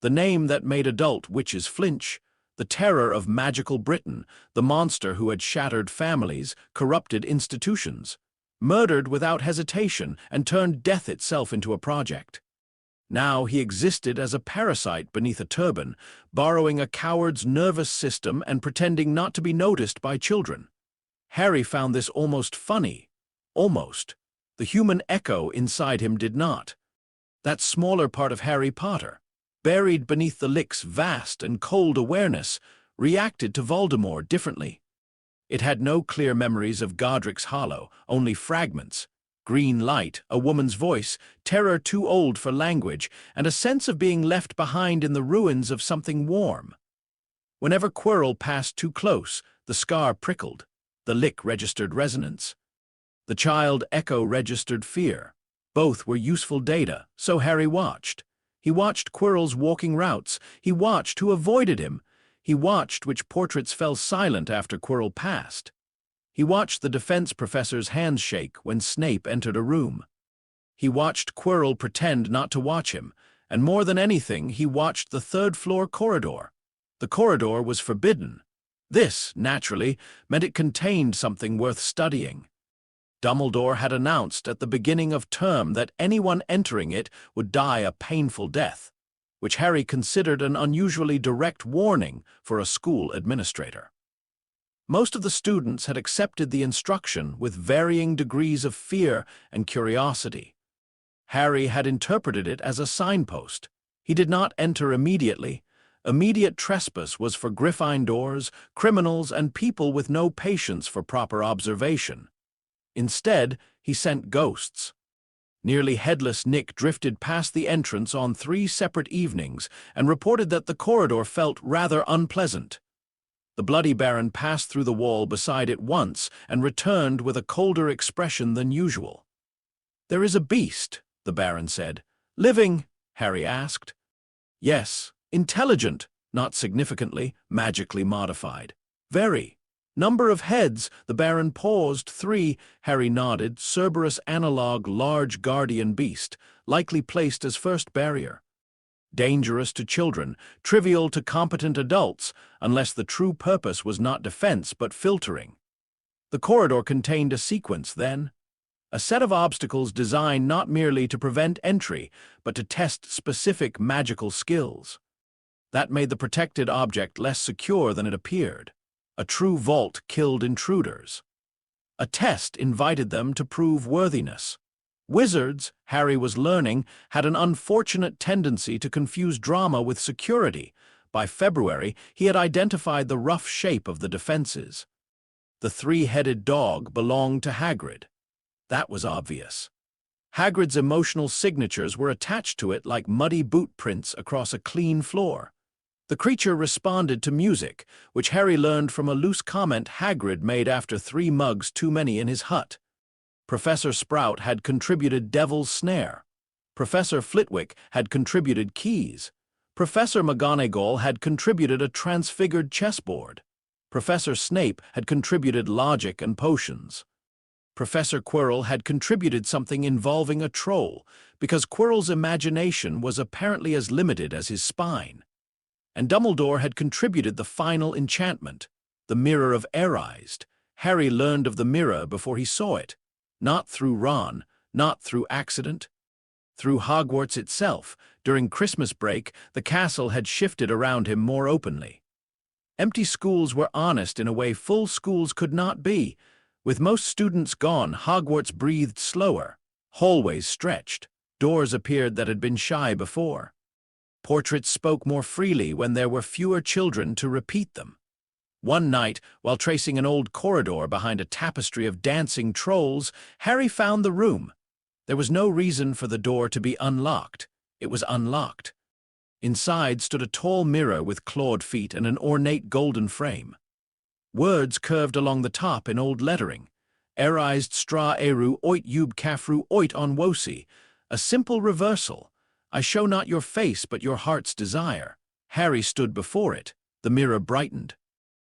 B: The name that made adult witches flinch, the terror of magical Britain, the monster who had shattered families, corrupted institutions, murdered without hesitation, and turned death itself into a project. Now he existed as a parasite beneath a turban, borrowing a coward's nervous system and pretending not to be noticed by children. Harry found this almost funny. Almost. The human echo inside him did not. That smaller part of Harry Potter, buried beneath the Lich's vast and cold awareness, reacted to Voldemort differently. It had no clear memories of Godric's Hollow, only fragments. Green light, a woman's voice, terror too old for language, and a sense of being left behind in the ruins of something warm. Whenever Quirrell passed too close, the scar prickled. The Lich registered resonance. The child echo registered fear. Both were useful data, so Harry watched. He watched Quirrell's walking routes. He watched who avoided him. He watched which portraits fell silent after Quirrell passed. He watched the defense professor's hands shake when Snape entered a room. He watched Quirrell pretend not to watch him, and more than anything, he watched the third-floor corridor. The corridor was forbidden. This, naturally, meant it contained something worth studying. Dumbledore had announced at the beginning of term that anyone entering it would die a painful death, which Harry considered an unusually direct warning for a school administrator. Most of the students had accepted the instruction with varying degrees of fear and curiosity. Harry had interpreted it as a signpost. He did not enter immediately. Immediate trespass was for Gryffindors, criminals, and people with no patience for proper observation. Instead, he sent ghosts. Nearly headless Nick drifted past the entrance on 3 separate evenings and reported that the corridor felt rather unpleasant. The Bloody Baron passed through the wall beside it once and returned with a colder expression than usual. "There is a beast," the Baron said. "Living?" Harry asked. "Yes. Intelligent, not significantly, magically modified. Very. Number of heads," the Baron paused. 3, Harry nodded. Cerberus analog large guardian beast, likely placed as first barrier. Dangerous to children, trivial to competent adults, unless the true purpose was not defense but filtering. The corridor contained a sequence, then. A set of obstacles designed not merely to prevent entry, but to test specific magical skills. That made the protected object less secure than it appeared. A true vault killed intruders. A test invited them to prove worthiness. Wizards, Harry was learning, had an unfortunate tendency to confuse drama with security. By February, he had identified the rough shape of the defenses. The three-headed dog belonged to Hagrid. That was obvious. Hagrid's emotional signatures were attached to it like muddy boot prints across a clean floor. The creature responded to music, which Harry learned from a loose comment Hagrid made after 3 mugs too many in his hut. Professor Sprout had contributed Devil's Snare. Professor Flitwick had contributed keys. Professor McGonagall had contributed a transfigured chessboard. Professor Snape had contributed logic and potions. Professor Quirrell had contributed something involving a troll, because Quirrell's imagination was apparently as limited as his spine. And Dumbledore had contributed the final enchantment, the Mirror of Erised. Harry learned of the mirror before he saw it, not through Ron, not through accident. Through Hogwarts itself. During Christmas break, the castle had shifted around him more openly. Empty schools were honest in a way full schools could not be. With most students gone, Hogwarts breathed slower. Hallways stretched. Doors appeared that had been shy before. Portraits spoke more freely when there were fewer children to repeat them. One night, while tracing an old corridor behind a tapestry of dancing trolls, Harry found the room. There was no reason for the door to be unlocked. It was unlocked. Inside stood a tall mirror with clawed feet and an ornate golden frame. Words curved along the top in old lettering. Erised stra eru oit ub kafru oit on wosi. A simple reversal. I show not your face but your heart's desire. Harry stood before it. The mirror brightened.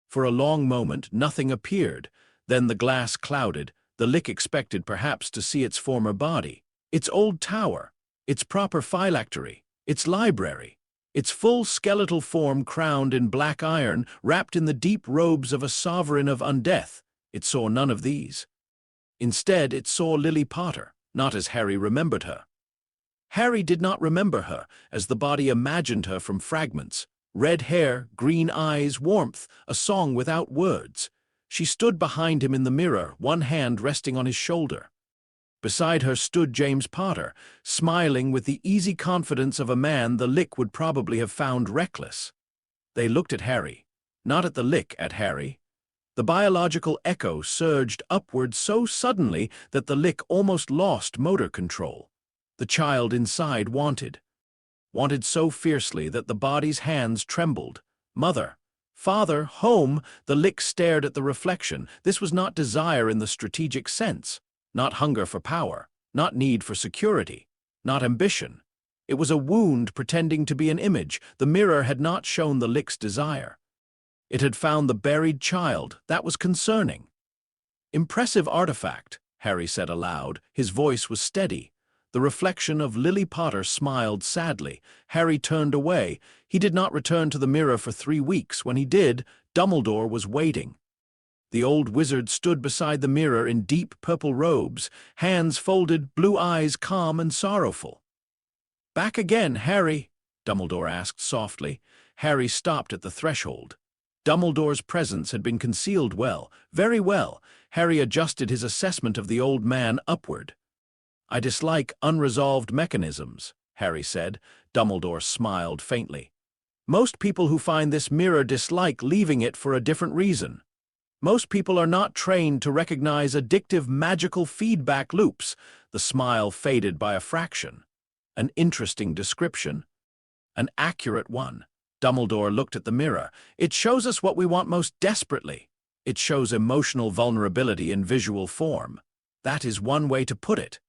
B: For a long moment nothing appeared. Then the glass clouded. The Lich expected perhaps to see its former body, its old tower, its proper phylactery, its library, its full skeletal form crowned in black iron, wrapped in the deep robes of a sovereign of undeath. It saw none of these. Instead, it saw Lily Potter, not as Harry remembered her. Harry did not remember her as the body imagined her from fragments. Red hair, green eyes, warmth, a song without words. She stood behind him in the mirror, one hand resting on his shoulder. Beside her stood James Potter, smiling with the easy confidence of a man the Lich would probably have found reckless. They looked at Harry, not at the Lich, at Harry. The biological echo surged upward so suddenly that the Lich almost lost motor control. The child inside wanted so fiercely that the body's hands trembled. Mother. Father, home. The Lich stared at the reflection. This was not desire in the strategic sense, not hunger for power, not need for security, not ambition. It was a wound pretending to be an image. The mirror had not shown the Lich's desire. It had found the buried child. That was concerning. Impressive artifact, Harry said aloud. His voice was steady. The reflection of Lily Potter smiled sadly. Harry turned away. He did not return to the mirror for 3 weeks. When he did, Dumbledore was waiting. The old wizard stood beside the mirror in deep purple robes, hands folded, blue eyes calm and sorrowful. "Back again, Harry?" Dumbledore asked softly. Harry stopped at the threshold. Dumbledore's presence had been concealed well, very well. Harry adjusted his assessment of the old man upward. "I dislike unresolved mechanisms," Harry said. Dumbledore smiled faintly. "Most people who find this mirror dislike leaving it for a different reason. Most people are not trained to recognize addictive magical feedback loops." The smile faded by a fraction. "An interesting description. An accurate one." Dumbledore looked at the mirror. "It shows us what we want most desperately. It shows emotional vulnerability in visual form. That is one way to put it.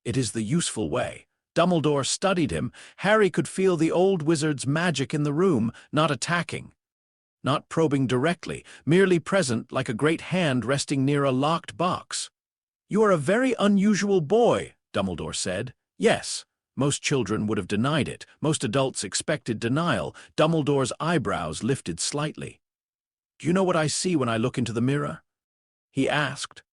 B: It is the useful way." Dumbledore studied him. Harry could feel the old wizard's magic in the room, not attacking, not probing directly, merely present like a great hand resting near a locked box. "You are a very unusual boy," Dumbledore said. "Yes." Most children would have denied it. Most adults expected denial. Dumbledore's eyebrows lifted slightly. "Do you know what I see when I look into the mirror?" he asked.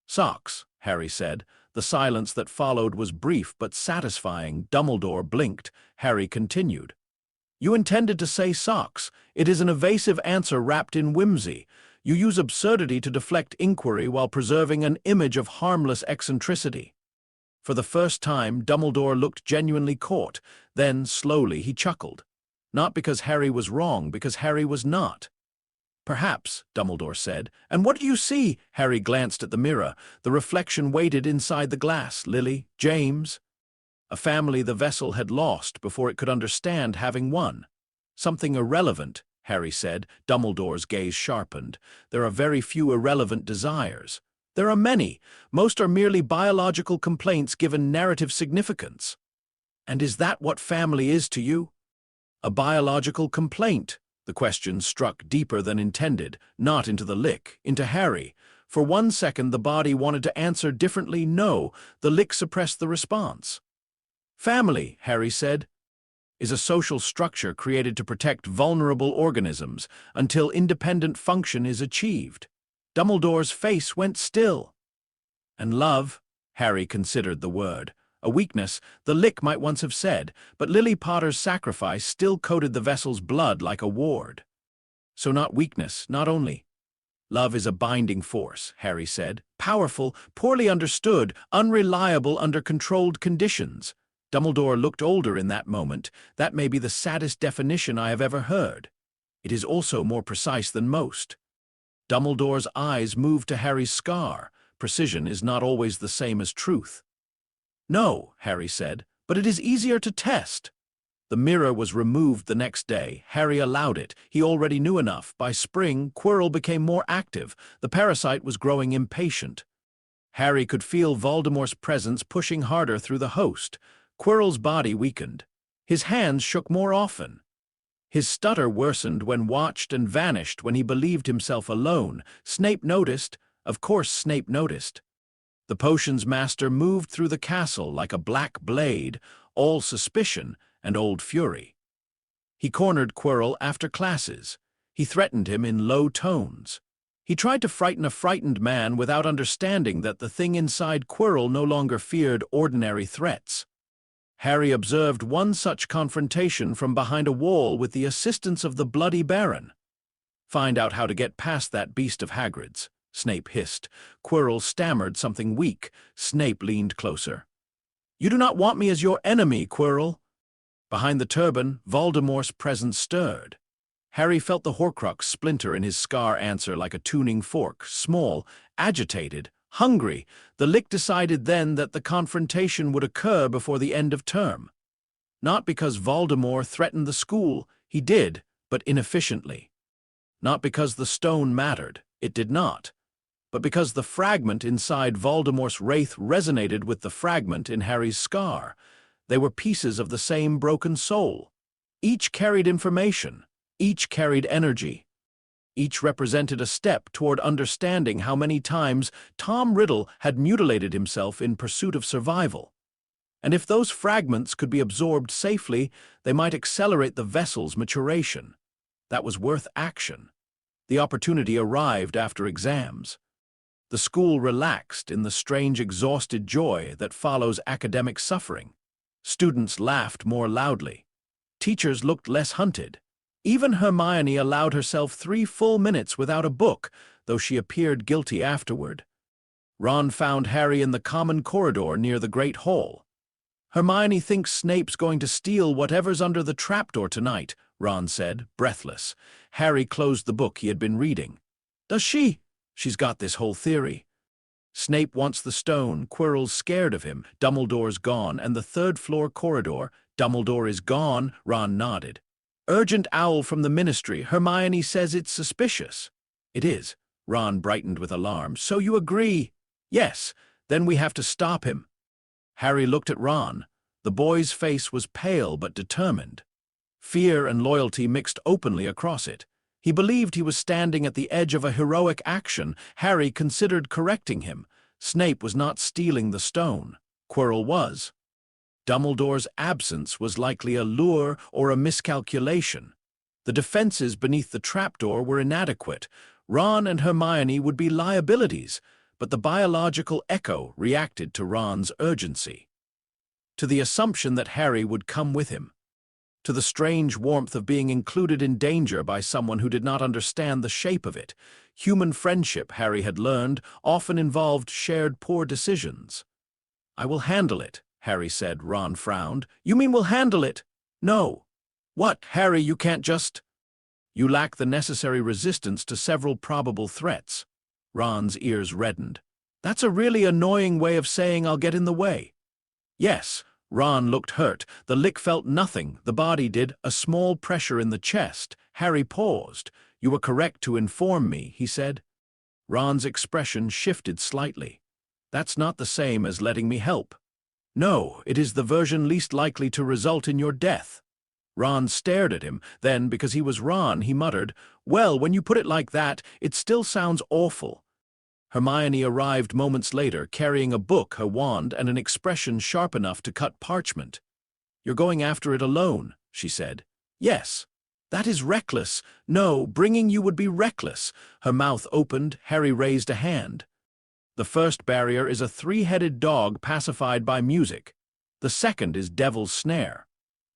B: "Socks," Harry said. The silence that followed was brief but satisfying. Dumbledore blinked. Harry continued. "You intended to say socks. It is an evasive answer wrapped in whimsy. You use absurdity to deflect inquiry while preserving an image of harmless eccentricity." For the first time, Dumbledore looked genuinely caught. Then, slowly, he chuckled. Not because Harry was wrong, because Harry was not. Perhaps, Dumbledore said. And what do you see? Harry glanced at the mirror. The reflection waited inside the glass. Lily, James. A family the vessel had lost before it could understand having won. Something irrelevant, Harry said. Dumbledore's gaze sharpened. There are very few irrelevant desires. There are many. Most are merely biological complaints given narrative significance. And is that what family is to you? A biological complaint. The question struck deeper than intended, not into the Lich, into Harry. For 1 second the body wanted to answer differently. No, the Lich suppressed the response. Family, Harry said, is a social structure created to protect vulnerable organisms until independent function is achieved. Dumbledore's face went still. And love, Harry considered the word. A weakness, the Lich might once have said, but Lily Potter's sacrifice still coated the vessel's blood like a ward. So not weakness, not only. Love is a binding force, Harry said. Powerful, poorly understood, unreliable under controlled conditions. Dumbledore looked older in that moment. That may be the saddest definition I have ever heard. It is also more precise than most. Dumbledore's eyes moved to Harry's scar. Precision is not always the same as truth. No, Harry said, but it is easier to test. The mirror was removed the next day. Harry allowed it. He already knew enough. By spring, Quirrell became more active. The parasite was growing impatient. Harry could feel Voldemort's presence pushing harder through the host. Quirrell's body weakened. His hands shook more often. His stutter worsened when watched and vanished when he believed himself alone. Snape noticed. Of course Snape noticed. The potions master moved through the castle like a black blade, all suspicion and old fury. He cornered Quirrell after classes. He threatened him in low tones. He tried to frighten a frightened man without understanding that the thing inside Quirrell no longer feared ordinary threats. Harry observed one such confrontation from behind a wall with the assistance of the Bloody Baron. Find out how to get past that beast of Hagrid's, Snape hissed. Quirrell stammered something weak. Snape leaned closer. You do not want me as your enemy, Quirrell. Behind the turban, Voldemort's presence stirred. Harry felt the Horcrux splinter in his scar answer like a tuning fork, small, agitated, hungry. The Lich decided then that the confrontation would occur before the end of term. Not because Voldemort threatened the school, he did, but inefficiently. Not because the stone mattered, it did not. But because the fragment inside Voldemort's wraith resonated with the fragment in Harry's scar. They were pieces of the same broken soul. Each carried information. Each carried energy. Each represented a step toward understanding how many times Tom Riddle had mutilated himself in pursuit of survival. And if those fragments could be absorbed safely, they might accelerate the vessel's maturation. That was worth action. The opportunity arrived after exams. The school relaxed in the strange exhausted joy that follows academic suffering. Students laughed more loudly. Teachers looked less hunted. Even Hermione allowed herself 3 full minutes without a book, though she appeared guilty afterward. Ron found Harry in the common corridor near the Great Hall. Hermione thinks Snape's going to steal whatever's under the trapdoor tonight, Ron said, breathless. Harry closed the book he had been reading. Does she? She's got this whole theory. Snape wants the stone. Quirrell's scared of him. Dumbledore's gone. And the 3rd-floor corridor. Dumbledore is gone. Ron nodded. Urgent owl from the ministry. Hermione says it's suspicious. It is. Ron brightened with alarm. So you agree? Yes. Then we have to stop him. Harry looked at Ron. The boy's face was pale but determined. Fear and loyalty mixed openly across it. He believed he was standing at the edge of a heroic action. Harry considered correcting him. Snape was not stealing the stone. Quirrell was. Dumbledore's absence was likely a lure or a miscalculation. The defenses beneath the trapdoor were inadequate. Ron and Hermione would be liabilities, but the biological echo reacted to Ron's urgency. To the assumption that Harry would come with him. To the strange warmth of being included in danger by someone who did not understand the shape of it. Human friendship, Harry had learned, often involved shared poor decisions. I will handle it, Harry said. Ron frowned. You mean we'll handle it? No. What, Harry, you can't just— You lack the necessary resistance to several probable threats. Ron's ears reddened. That's a really annoying way of saying I'll get in the way. Yes, Ron looked hurt. The Lich felt nothing. The body did, a small pressure in the chest. Harry paused. You were correct to inform me, he said. Ron's expression shifted slightly. That's not the same as letting me help. No, it is the version least likely to result in your death. Ron stared at him. Then, because he was Ron, he muttered, Well, when you put it like that, it still sounds awful. Hermione arrived moments later, carrying a book, her wand, and an expression sharp enough to cut parchment. You're going after it alone, she said. Yes. That is reckless. No, bringing you would be reckless. Her mouth opened. Harry raised a hand. The first barrier is a three-headed dog pacified by music. The second is Devil's Snare.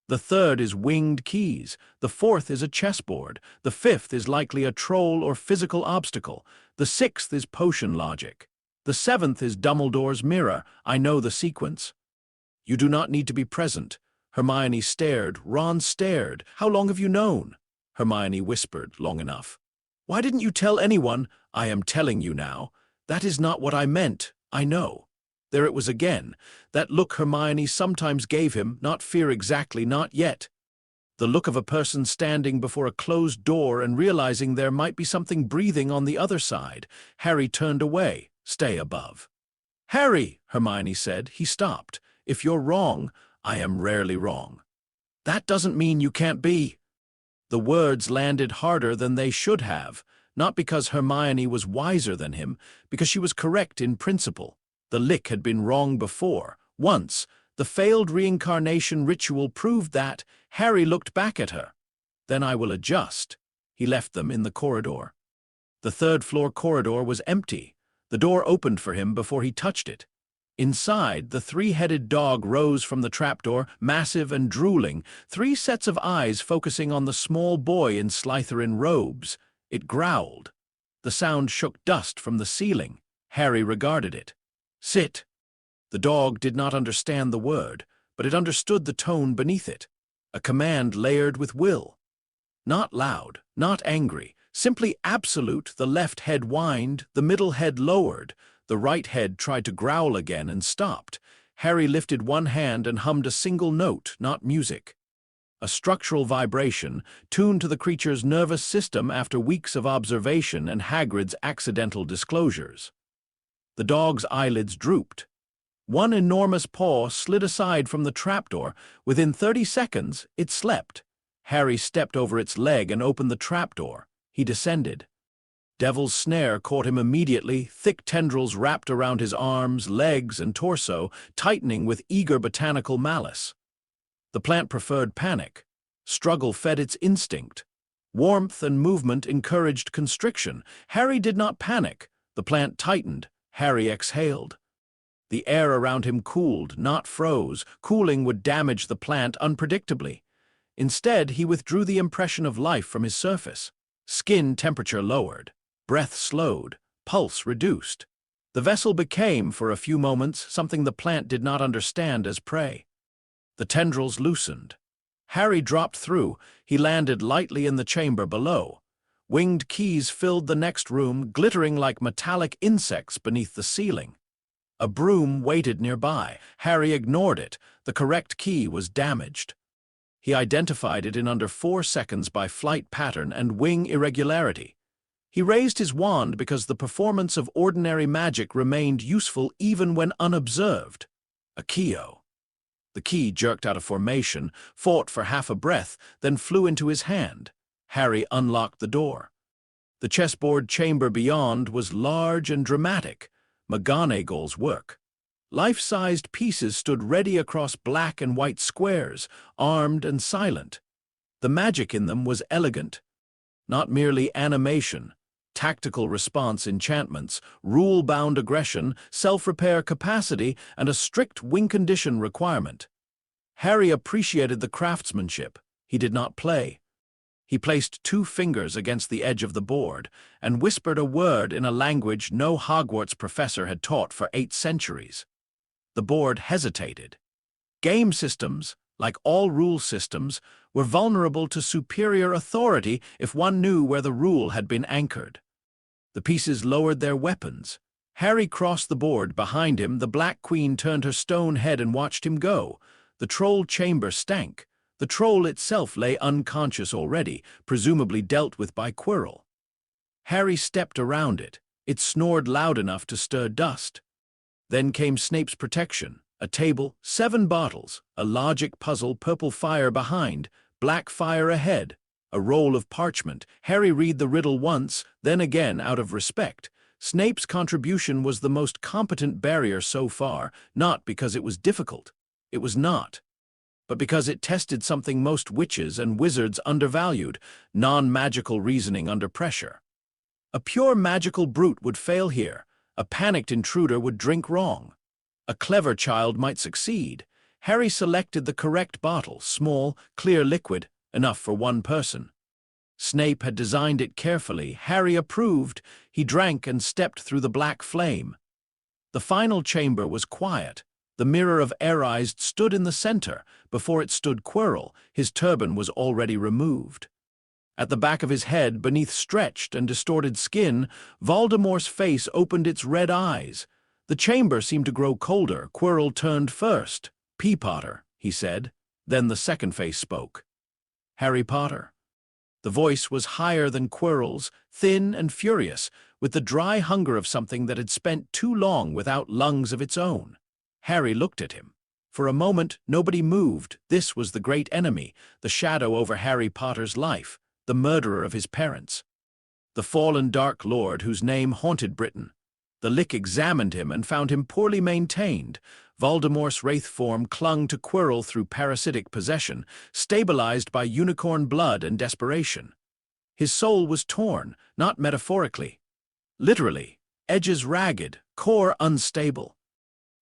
B: The third is winged keys. The fourth is a chessboard. The fifth is likely a troll or physical obstacle. The sixth is potion logic. The seventh is Dumbledore's mirror. I know the sequence. You do not need to be present. Hermione stared. Ron stared. How long have you known? Hermione whispered. Long enough. Why didn't you tell anyone? I am telling you now. That is not what I meant. I know. There it was again. That look Hermione sometimes gave him, not fear exactly, not yet. The look of a person standing before a closed door and realizing there might be something breathing on the other side. Harry turned away. Stay above. Harry, Hermione said. He stopped. If you're wrong, I am rarely wrong. That doesn't mean you can't be. The words landed harder than they should have, not because Hermione was wiser than him, because she was correct in principle. The Lich had been wrong before. Once, the failed reincarnation ritual proved that. Harry looked back at her. Then I will adjust. He left them in the corridor. The third-floor corridor was empty. The door opened for him before he touched it. Inside, the three-headed dog rose from the trapdoor, massive and drooling, three sets of eyes focusing on the small boy in Slytherin robes. It growled. The sound shook dust from the ceiling. Harry regarded it. Sit. The dog did not understand the word, but it understood the tone beneath it. A command layered with will. Not loud, not angry, simply absolute. The left head whined, the middle head lowered. The right head tried to growl again and stopped. Harry lifted one hand and hummed a single note, not music. A structural vibration, tuned to the creature's nervous system after weeks of observation and Hagrid's accidental disclosures. The dog's eyelids drooped. One enormous paw slid aside from the trapdoor. Within 30 seconds, it slept. Harry stepped over its leg and opened the trapdoor. He descended. Devil's Snare caught him immediately, thick tendrils wrapped around his arms, legs, and torso, tightening with eager botanical malice. The plant preferred panic. Struggle fed its instinct. Warmth and movement encouraged constriction. Harry did not panic. The plant tightened. Harry exhaled. The air around him cooled, not froze. Cooling would damage the plant unpredictably. Instead, he withdrew the impression of life from his surface. Skin temperature lowered. Breath slowed. Pulse reduced. The vessel became, for a few moments, something the plant did not understand as prey. The tendrils loosened. Harry dropped through. He landed lightly in the chamber below. Winged keys filled the next room, glittering like metallic insects beneath the ceiling. A broom waited nearby. Harry ignored it. The correct key was damaged. He identified it in under 4 seconds by flight pattern and wing irregularity. He raised his wand because the performance of ordinary magic remained useful even when unobserved. A Keo. The key jerked out of formation, fought for half a breath, then flew into his hand. Harry unlocked the door. The chessboard chamber beyond was large and dramatic, McGonagall's work. Life-sized pieces stood ready across black and white squares, armed and silent. The magic in them was elegant. Not merely animation, tactical response enchantments, rule-bound aggression, self-repair capacity, and a strict win condition requirement. Harry appreciated the craftsmanship. He did not play. He placed 2 fingers against the edge of the board and whispered a word in a language no Hogwarts professor had taught for 8 centuries. The board hesitated. Game systems, like all rule systems, were vulnerable to superior authority if one knew where the rule had been anchored. The pieces lowered their weapons. Harry crossed the board. Behind him, the Black Queen turned her stone head and watched him go. The troll chamber stank. The troll itself lay unconscious already, presumably dealt with by Quirrell. Harry stepped around it. It snored loud enough to stir dust. Then came Snape's protection. A table, 7 bottles, a logic puzzle, purple fire behind, black fire ahead, a roll of parchment. Harry read the riddle once, then again out of respect. Snape's contribution was the most competent barrier so far, not because it was difficult. It was not. But because it tested something most witches and wizards undervalued, non-magical reasoning under pressure. A pure magical brute would fail here. A panicked intruder would drink wrong. A clever child might succeed. Harry selected the correct bottle, small, clear liquid, enough for one person. Snape had designed it carefully. Harry approved. He drank and stepped through the black flame. The final chamber was quiet. The mirror of Aerized stood in the center. Before it stood Quirrell. His turban was already removed. At the back of his head, beneath stretched and distorted skin, Voldemort's face opened its red eyes. The chamber seemed to grow colder. Quirrell turned first. "Potter," he said. Then the second face spoke. "Harry Potter." The voice was higher than Quirrell's, thin and furious, with the dry hunger of something that had spent too long without lungs of its own. Harry looked at him. For a moment, nobody moved. This was the great enemy, the shadow over Harry Potter's life, the murderer of his parents. The fallen Dark Lord whose name haunted Britain. The Lich examined him and found him poorly maintained. Voldemort's wraith form clung to Quirrell through parasitic possession, stabilized by unicorn blood and desperation. His soul was torn, not metaphorically. Literally, edges ragged, core unstable.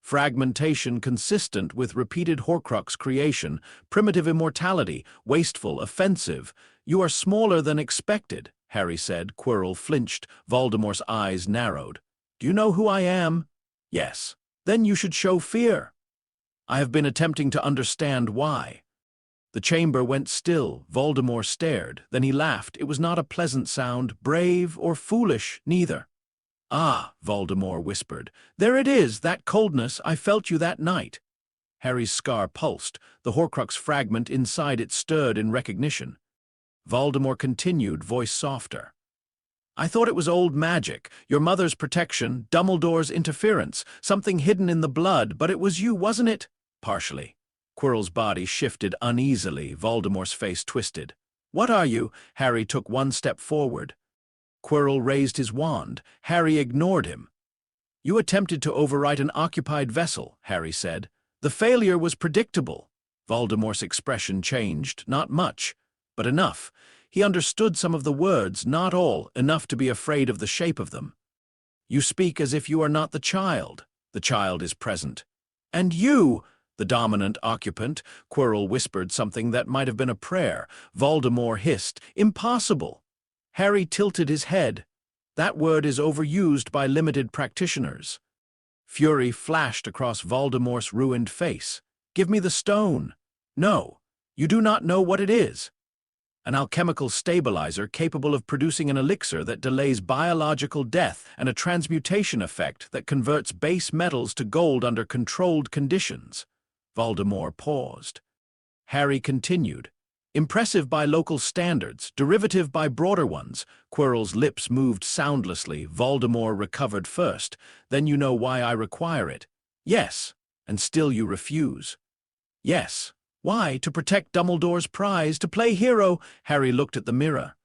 B: Fragmentation consistent with repeated Horcrux creation, primitive immortality, wasteful, offensive. "You are smaller than expected," Harry said. Quirrell flinched. Voldemort's eyes narrowed. "Do you know who I am?" "Yes." "Then you should show fear." "I have been attempting to understand why." The chamber went still. Voldemort stared. Then he laughed. It was not a pleasant sound, brave or foolish, neither. "Ah," Voldemort whispered. "There it is, that coldness. I felt you that night." Harry's scar pulsed. The Horcrux fragment inside it stirred in recognition. Voldemort continued, voice softer. "I thought it was old magic, your mother's protection, Dumbledore's interference, something hidden in the blood, but it was you, wasn't it?" "Partially." Quirrell's body shifted uneasily. Voldemort's face twisted. "What are you?" Harry took one step forward. Quirrell raised his wand. Harry ignored him. "You attempted to overwrite an occupied vessel," Harry said. "The failure was predictable." Voldemort's expression changed, not much, but enough. He understood some of the words, not all, enough to be afraid of the shape of them. "You speak as if you are not the child." "The child is present." "And you," the dominant occupant, Quirrell whispered something that might have been a prayer. Voldemort hissed, "Impossible." Harry tilted his head. "That word is overused by limited practitioners." Fury flashed across Voldemort's ruined face. "Give me the stone." "No. You do not know what it is." "An alchemical stabilizer capable of producing an elixir that delays biological death and a transmutation effect that converts base metals to gold under controlled conditions." Voldemort paused. Harry continued. "Impressive by local standards, derivative by broader ones." Quirrell's lips moved soundlessly. Voldemort recovered first. "Then you know why I require it." "Yes. And still you refuse." "Yes. Why? To protect Dumbledore's prize, to play hero." Harry looked at the mirror.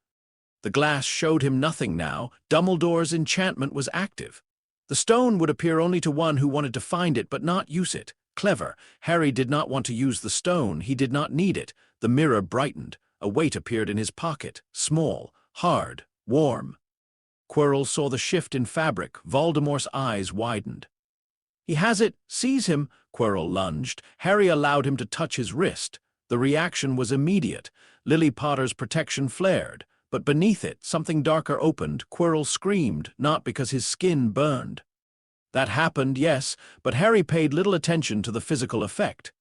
B: The glass showed him nothing now. Dumbledore's enchantment was active. The stone would appear only to one who wanted to find it but not use it. Clever. Harry did not want to use the stone. He did not need it. The mirror brightened. A weight appeared in his pocket. Small, hard, warm. Quirrell saw the shift in fabric. Voldemort's eyes widened. "He has it! Seize him!" Quirrell lunged. Harry allowed him to touch his wrist. The reaction was immediate. Lily Potter's protection flared. But beneath it, something darker opened. Quirrell screamed, not because his skin burned. That happened, yes, but Harry paid little attention to the physical effect.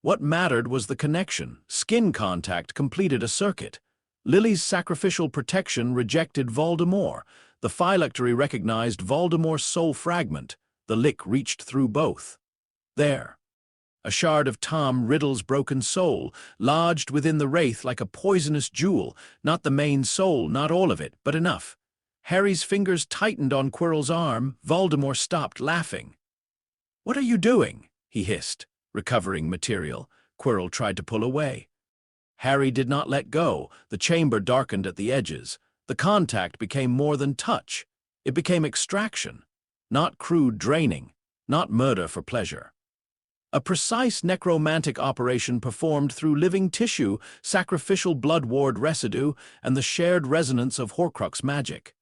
B: What mattered was the connection. Skin contact completed a circuit. Lily's sacrificial protection rejected Voldemort. The phylactery recognized Voldemort's soul fragment. The Lich reached through both. There. A shard of Tom Riddle's broken soul, lodged within the wraith like a poisonous jewel, not the main soul, not all of it, but enough. Harry's fingers tightened on Quirrell's arm. Voldemort stopped, laughing. "What are you doing?" he hissed, recovering material. Quirrell tried to pull away. Harry did not let go. The chamber darkened at the edges. The contact became more than touch. It became extraction, not crude draining, not murder for pleasure. A precise necromantic operation performed through living tissue, sacrificial blood ward residue, and the shared resonance of Horcrux magic.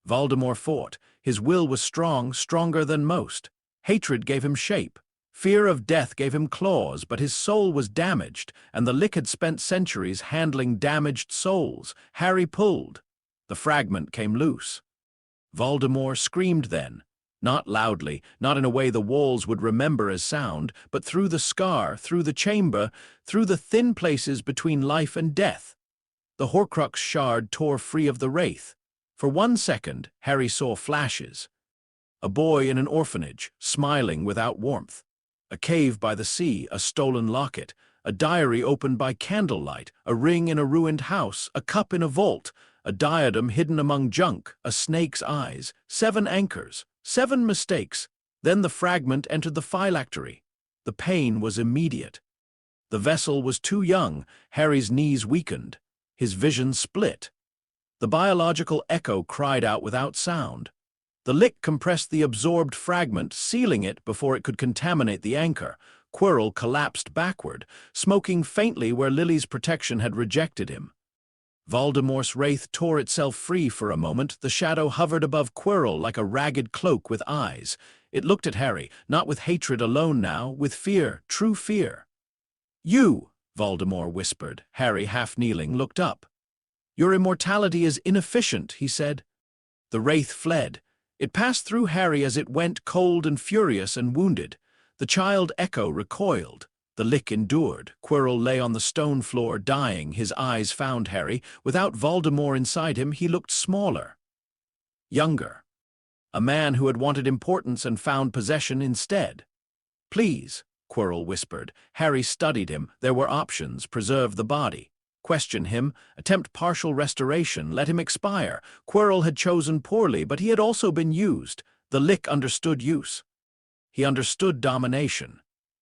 B: Voldemort fought. His will was strong, stronger than most. Hatred gave him shape. Fear of death gave him claws, but his soul was damaged, and the Lich had spent centuries handling damaged souls. Harry pulled. The fragment came loose. Voldemort screamed then. Not loudly, not in a way the walls would remember as sound, but through the scar, through the chamber, through the thin places between life and death. The Horcrux shard tore free of the wraith. For 1 second, Harry saw flashes. A boy in an orphanage, smiling without warmth. A cave by the sea, a stolen locket. A diary opened by candlelight. A ring in a ruined house. A cup in a vault. A diadem hidden among junk. A snake's eyes. 7 anchors. 7 mistakes. Then the fragment entered the phylactery. The pain was immediate. The vessel was too young. Harry's knees weakened. His vision split. The biological echo cried out without sound. The Lich compressed the absorbed fragment, sealing it before it could contaminate the anchor. Quirrell collapsed backward, smoking faintly where Lily's protection had rejected him. Voldemort's wraith tore itself free for a moment. The shadow hovered above Quirrell like a ragged cloak with eyes. It looked at Harry, not with hatred alone now, with fear, true fear. "You," Voldemort whispered. Harry, half kneeling, looked up. "Your immortality is inefficient," he said. The wraith fled. It passed through Harry as it went, cold and furious and wounded. The child Echo recoiled. The Lich endured. Quirrell lay on the stone floor, dying. His eyes found Harry. Without Voldemort inside him, he looked smaller. Younger. A man who had wanted importance and found possession instead. "Please," Quirrell whispered. Harry studied him. There were options. Preserve the body. Question him. Attempt partial restoration. Let him expire. Quirrell had chosen poorly, but he had also been used. The Lich understood use. He understood domination.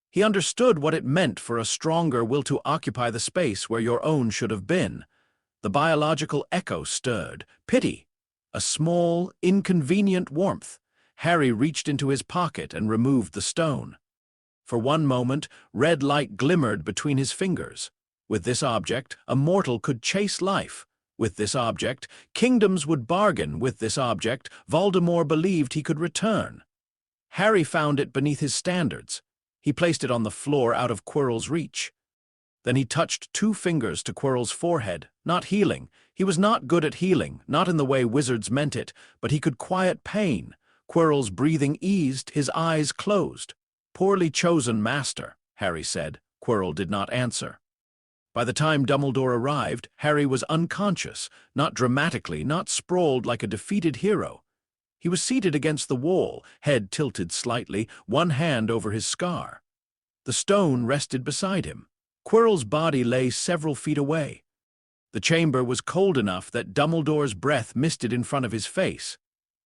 B: He understood what it meant for a stronger will to occupy the space where your own should have been. The biological echo stirred. Pity. A small, inconvenient warmth. Harry reached into his pocket and removed the stone. For 1 moment, red light glimmered between his fingers. With this object, a mortal could chase life. With this object, kingdoms would bargain. With this object, Voldemort believed he could return. Harry found it beneath his standards. He placed it on the floor out of Quirrell's reach. Then he touched 2 fingers to Quirrell's forehead. Not healing. He was not good at healing, not in the way wizards meant it, but he could quiet pain. Quirrell's breathing eased, his eyes closed. "Poorly chosen, master," Harry said. Quirrell did not answer. By the time Dumbledore arrived, Harry was unconscious, not dramatically, not sprawled like a defeated hero. He was seated against the wall, head tilted slightly, one hand over his scar. The stone rested beside him. Quirrell's body lay several feet away. The chamber was cold enough that Dumbledore's breath misted in front of his face.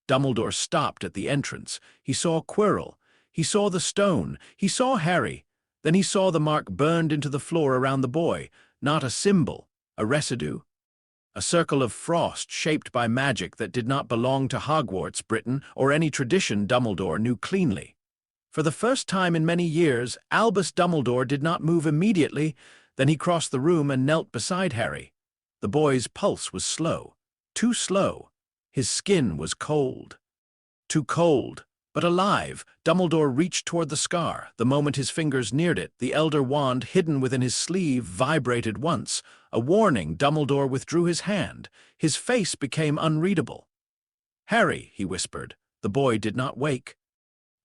B: Dumbledore stopped at the entrance. He saw Quirrell. He saw the stone. He saw Harry. Then he saw the mark burned into the floor around the boy. Not a symbol, a residue. A circle of frost shaped by magic that did not belong to Hogwarts, Britain, or any tradition Dumbledore knew cleanly. For the first time in many years, Albus Dumbledore did not move immediately. Then he crossed the room and knelt beside Harry. The boy's pulse was slow. Too slow. His skin was cold. Too cold. But alive, Dumbledore reached toward the scar. The moment his fingers neared it, the Elder Wand hidden within his sleeve vibrated once. A warning. Dumbledore withdrew his hand. His face became unreadable. "Harry," he whispered. The boy did not wake.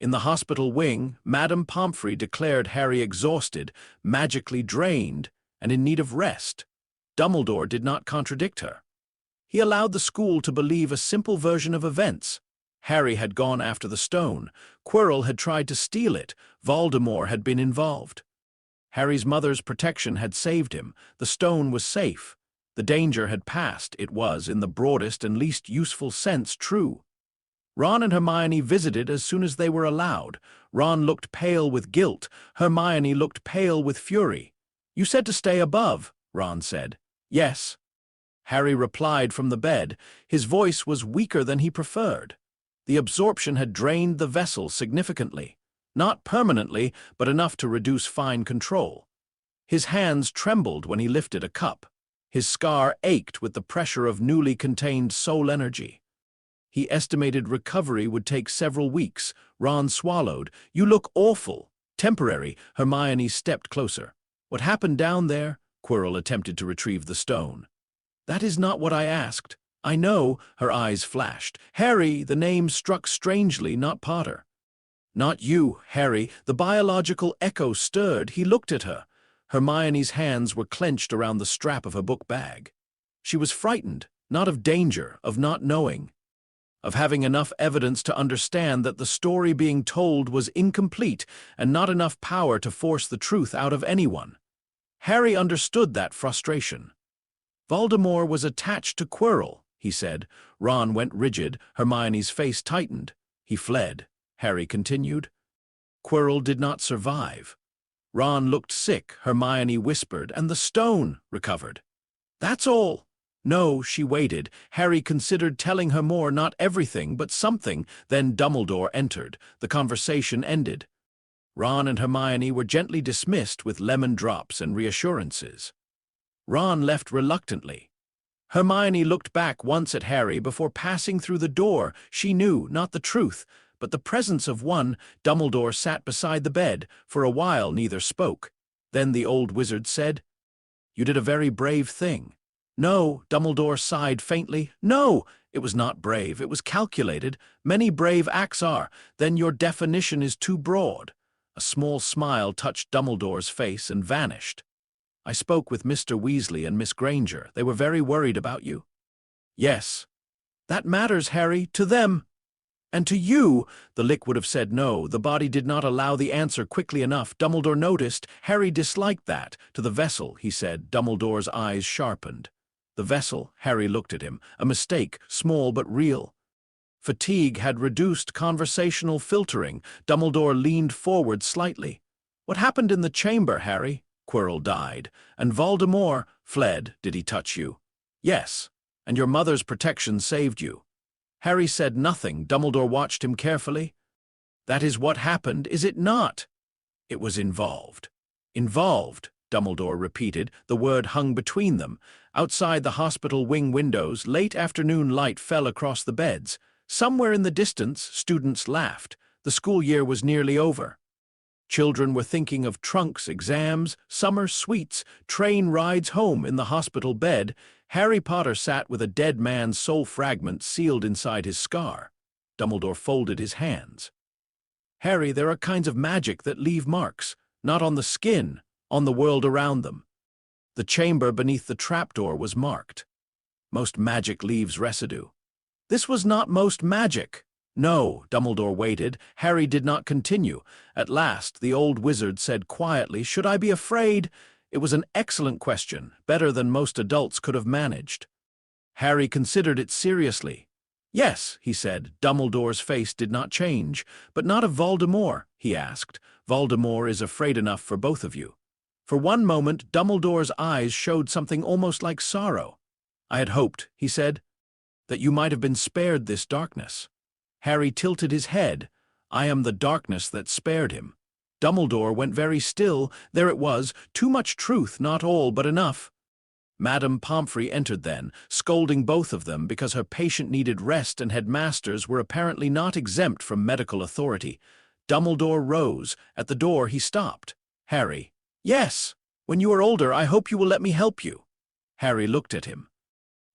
B: In the hospital wing, Madame Pomfrey declared Harry exhausted, magically drained, and in need of rest. Dumbledore did not contradict her. He allowed the school to believe a simple version of events. Harry had gone after the stone. Quirrell had tried to steal it. Voldemort had been involved. Harry's mother's protection had saved him. The stone was safe. The danger had passed. It was, in the broadest and least useful sense, true. Ron and Hermione visited as soon as they were allowed. Ron looked pale with guilt. Hermione looked pale with fury. "You said to stay above," Ron said. "Yes." Harry replied from the bed. His voice was weaker than he preferred. The absorption had drained the vessel significantly. Not permanently, but enough to reduce fine control. His hands trembled when he lifted a cup. His scar ached with the pressure of newly contained soul energy. He estimated recovery would take several weeks. Ron swallowed. "You look awful." "Temporary." Hermione stepped closer. "What happened down there?" Quirrell attempted to retrieve the stone. "That is not what I asked." "I know," her eyes flashed. "Harry," the name struck strangely, not Potter. "Not you, Harry." The biological echo stirred. He looked at her. Hermione's hands were clenched around the strap of her book bag. She was frightened, not of danger, of not knowing, of having enough evidence to understand that the story being told was incomplete and not enough power to force the truth out of anyone. Harry understood that frustration. "Voldemort was attached to Quirrell," he said. Ron went rigid. Hermione's face tightened. "He fled," Harry continued. "Quirrell did not survive." Ron looked sick. Hermione whispered, "And the stone recovered." "That's all." No, she waited. Harry considered telling her more, not everything, but something. Then Dumbledore entered. The conversation ended. Ron and Hermione were gently dismissed with lemon drops and reassurances. Ron left reluctantly. Hermione looked back once at Harry before passing through the door. She knew, not the truth, but the presence of one. Dumbledore sat beside the bed. For a while neither spoke. Then the old wizard said, "You did a very brave thing." "No," Dumbledore sighed faintly. "No, it was not brave. It was calculated. Many brave acts are. Then your definition is too broad." A small smile touched Dumbledore's face and vanished. "I spoke with Mr. Weasley and Miss Granger. They were very worried about you." "Yes." "That matters, Harry, to them." "And to you," the Lich would have said no. The body did not allow the answer quickly enough. Dumbledore noticed. Harry disliked that. "To the vessel," he said. Dumbledore's eyes sharpened. The vessel, Harry looked at him. A mistake, small but real. Fatigue had reduced conversational filtering. Dumbledore leaned forward slightly. "What happened in the chamber, Harry?" "Quirrell died. And Voldemort fled." "Did he touch you?" "Yes. And your mother's protection saved you." Harry said nothing. Dumbledore watched him carefully. "That is what happened, is it not?" "It was involved." "Involved," Dumbledore repeated. The word hung between them. Outside the hospital wing windows, late afternoon light fell across the beds. Somewhere in the distance, students laughed. The school year was nearly over. Children were thinking of trunks, exams, summer sweets, train rides home. In the hospital bed, Harry Potter sat with a dead man's soul fragment sealed inside his scar. Dumbledore folded his hands. "Harry, there are kinds of magic that leave marks, not on the skin, on the world around them. The chamber beneath the trapdoor was marked. Most magic leaves residue. This was not most magic." "No," Dumbledore waited. Harry did not continue. At last, the old wizard said quietly, "Should I be afraid?" It was an excellent question, better than most adults could have managed. Harry considered it seriously. "Yes," he said. Dumbledore's face did not change. "But not of Voldemort?" he asked. "Voldemort is afraid enough for both of you." For one moment, Dumbledore's eyes showed something almost like sorrow. "I had hoped," he said, "that you might have been spared this darkness." Harry tilted his head. "I am the darkness that spared him." Dumbledore went very still. There it was, too much truth, not all, but enough. Madame Pomfrey entered then, scolding both of them because her patient needed rest and headmasters were apparently not exempt from medical authority. Dumbledore rose. At the door he stopped. "Harry." "Yes. When you are older, I hope you will let me help you." Harry looked at him.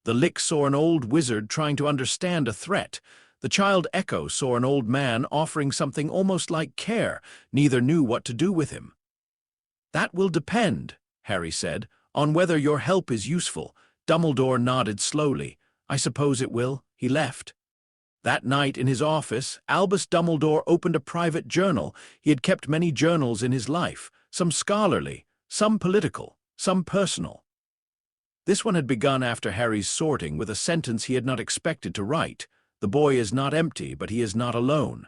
B: The Lich saw an old wizard trying to understand a threat. The child Echo saw an old man offering something almost like care. Neither knew what to do with him. "That will depend," Harry said, "on whether your help is useful." Dumbledore nodded slowly. "I suppose it will." He left. That night in his office, Albus Dumbledore opened a private journal. He had kept many journals in his life, some scholarly, some political, some personal. This one had begun after Harry's sorting with a sentence he had not expected to write. "The boy is not empty, but he is not alone."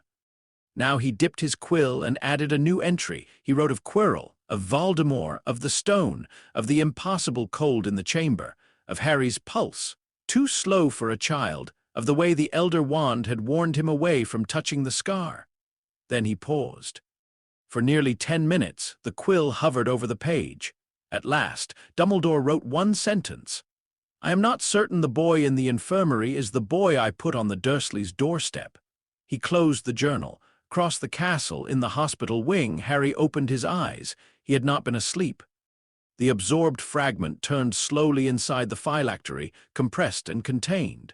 B: Now he dipped his quill and added a new entry. He wrote of Quirrell, of Voldemort, of the stone, of the impossible cold in the chamber, of Harry's pulse, too slow for a child, of the way the Elder Wand had warned him away from touching the scar. Then he paused. For nearly 10 minutes, the quill hovered over the page. At last, Dumbledore wrote one sentence. "I am not certain the boy in the infirmary is the boy I put on the Dursleys' doorstep." He closed the journal. Across the castle, in the hospital wing, Harry opened his eyes. He had not been asleep. The absorbed fragment turned slowly inside the phylactery, compressed and contained.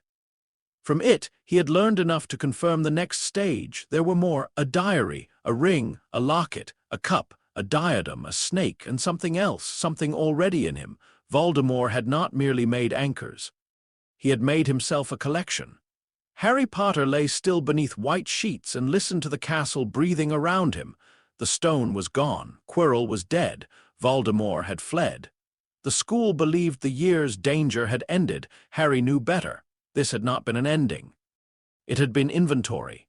B: From it, he had learned enough to confirm the next stage. There were more: a diary, a ring, a locket, a cup, a diadem, a snake, and something else, something already in him. Voldemort had not merely made anchors. He had made himself a collection. Harry Potter lay still beneath white sheets and listened to the castle breathing around him. The stone was gone. Quirrell was dead. Voldemort had fled. The school believed the year's danger had ended. Harry knew better. This had not been an ending. It had been inventory.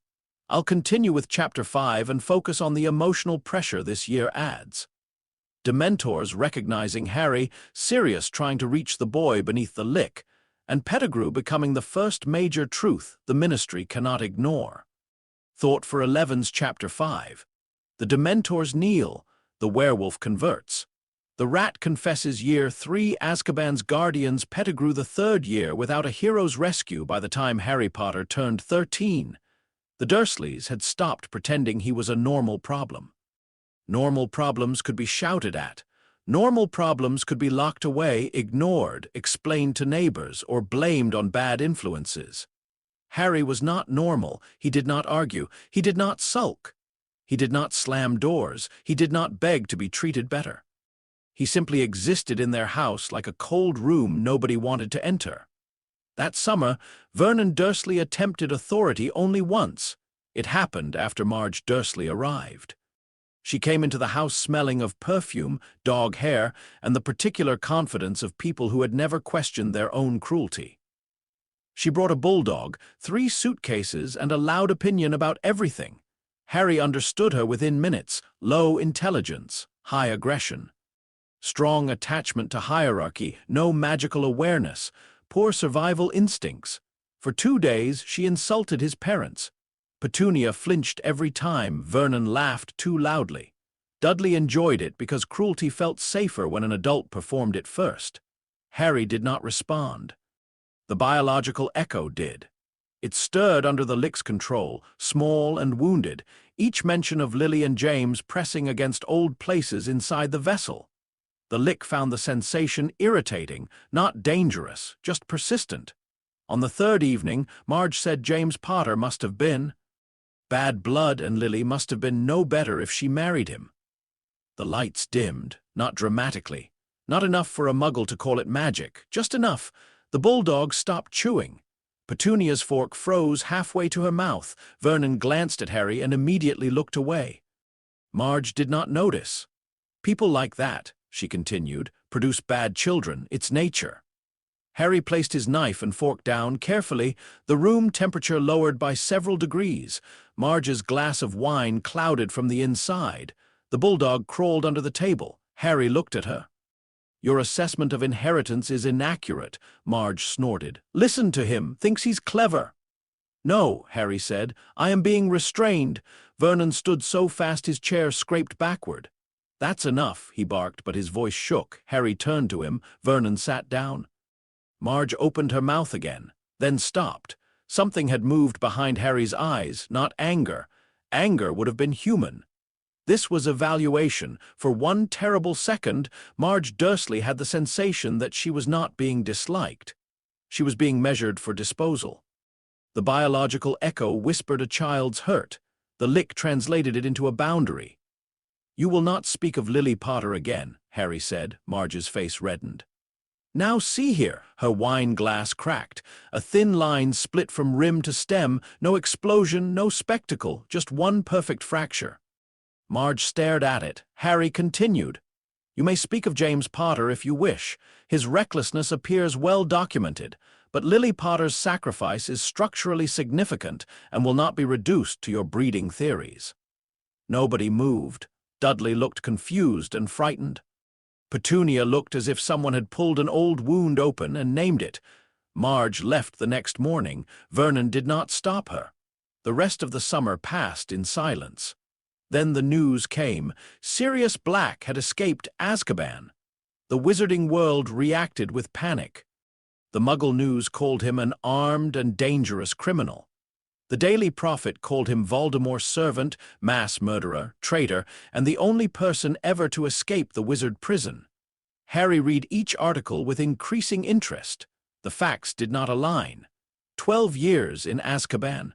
B: I'll continue with Chapter 5 and focus on the emotional pressure this year adds. Dementors recognizing Harry, Sirius trying to reach the boy beneath the Lich, and Pettigrew becoming the first major truth the Ministry cannot ignore. Thought for 11's Chapter 5. The Dementors kneel. The werewolf converts. The rat confesses year 3. Azkaban's guardians. Pettigrew the third year without a hero's rescue by the time Harry Potter turned 13. The Dursleys had stopped pretending he was a normal problem. Normal problems could be shouted at. Normal problems could be locked away, ignored, explained to neighbors, or blamed on bad influences. Harry was not normal. He did not argue. He did not sulk. He did not slam doors. He did not beg to be treated better. He simply existed in their house like a cold room nobody wanted to enter. That summer, Vernon Dursley attempted authority only once. It happened after Marge Dursley arrived. She came into the house smelling of perfume, dog hair, and the particular confidence of people who had never questioned their own cruelty. She brought a bulldog, 3 suitcases, and a loud opinion about everything. Harry understood her within minutes: low intelligence, high aggression. Strong attachment to hierarchy, no magical awareness, poor survival instincts. For 2 days, she insulted his parents. Petunia flinched every time Vernon laughed too loudly. Dudley enjoyed it because cruelty felt safer when an adult performed it first. Harry did not respond. The biological Echo did. It stirred under the Lich's control, small and wounded, each mention of Lily and James pressing against old places inside the vessel. The Lich found the sensation irritating, not dangerous, just persistent. On the 3rd evening, Marge said James Potter must have been bad blood, and Lily must have been no better if she married him. The lights dimmed, not dramatically. Not enough for a muggle to call it magic, just enough. The bulldog stopped chewing. Petunia's fork froze halfway to her mouth. Vernon glanced at Harry and immediately looked away. Marge did not notice. "People like that," she continued, "produce bad children. It's nature." Harry placed his knife and fork down carefully, the room temperature lowered by several degrees. Marge's glass of wine clouded from the inside. The bulldog crawled under the table. Harry looked at her. "Your assessment of inheritance is inaccurate," Marge snorted. "Listen to him. Thinks he's clever." "No," Harry said. "I am being restrained." Vernon stood so fast his chair scraped backward. "That's enough," he barked, but his voice shook. Harry turned to him. Vernon sat down. Marge opened her mouth again, then stopped. Something had moved behind Harry's eyes, not anger. Anger would have been human. This was evaluation. For one terrible second, Marge Dursley had the sensation that she was not being disliked. She was being measured for disposal. The biological echo whispered a child's hurt. The Lich translated it into a boundary. "You will not speak of Lily Potter again," Harry said. Marge's face reddened. "Now see here." Her wine glass cracked. A thin line split from rim to stem, no explosion, no spectacle, just one perfect fracture. Marge stared at it. Harry continued. "You may speak of James Potter if you wish. His recklessness appears well documented, but Lily Potter's sacrifice is structurally significant and will not be reduced to your breeding theories." Nobody moved. Dudley looked confused and frightened. Petunia looked as if someone had pulled an old wound open and named it. Marge left the next morning. Vernon did not stop her. The rest of the summer passed in silence. Then the news came. Sirius Black had escaped Azkaban. The wizarding world reacted with panic. The Muggle news called him an armed and dangerous criminal. The Daily Prophet called him Voldemort's servant, mass murderer, traitor, and the only person ever to escape the wizard prison. Harry read each article with increasing interest. The facts did not align. 12 years in Azkaban.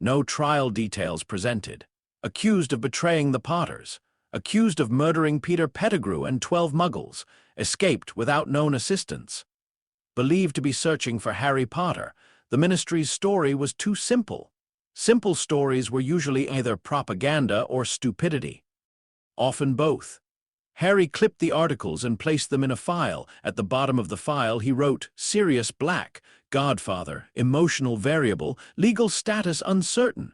B: No trial details presented. Accused of betraying the Potters. Accused of murdering Peter Pettigrew and 12 Muggles. Escaped without known assistance. Believed to be searching for Harry Potter, the Ministry's story was too simple. Simple stories were usually either propaganda or stupidity. Often both. Harry clipped the articles and placed them in a file. At the bottom of the file he wrote, "Sirius Black, Godfather, emotional variable, legal status uncertain.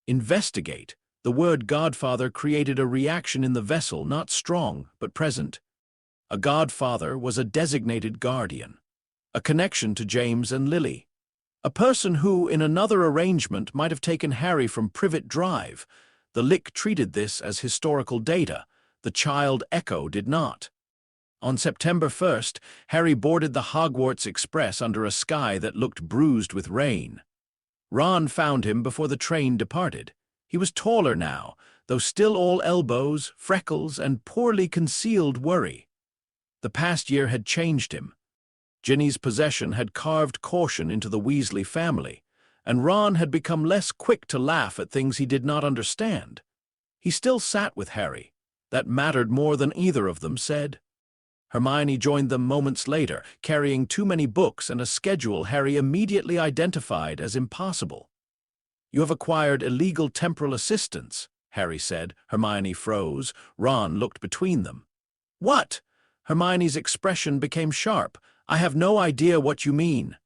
B: Investigate." The word Godfather created a reaction in the vessel, not strong, but present. A godfather was a designated guardian. A connection to James and Lily. A person who, in another arrangement, might have taken Harry from Privet Drive. The Lich treated this as historical data. The child Echo did not. On September 1st, Harry boarded the Hogwarts Express under a sky that looked bruised with rain. Ron found him before the train departed. He was taller now, though still all elbows, freckles, and poorly concealed worry. The past year had changed him. Ginny's possession had carved caution into the Weasley family, and Ron had become less quick to laugh at things he did not understand. He still sat with Harry. That mattered more than either of them said. Hermione joined them moments later, carrying too many books and a schedule Harry immediately identified as impossible. "You have acquired illegal temporal assistance," Harry said. Hermione froze. Ron looked between them. "What?" Hermione's expression became sharp. "I have no idea what you mean."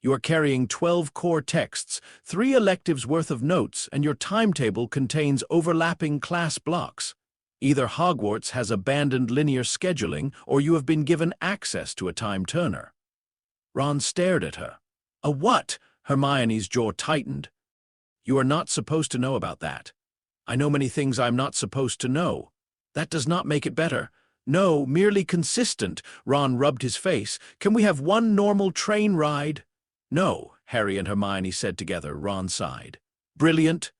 B: "You are carrying 12 core texts, 3 electives worth of notes, and your timetable contains overlapping class blocks. Either Hogwarts has abandoned linear scheduling, or you have been given access to a time turner." Ron stared at her. "A what?" Hermione's jaw tightened. "You are not supposed to know about that." "I know many things I'm not supposed to know." "That does not make it better." "No, merely consistent." Ron rubbed his face. "Can we have one normal train ride?" "No," Harry and Hermione said together. Ron sighed. "Brilliant."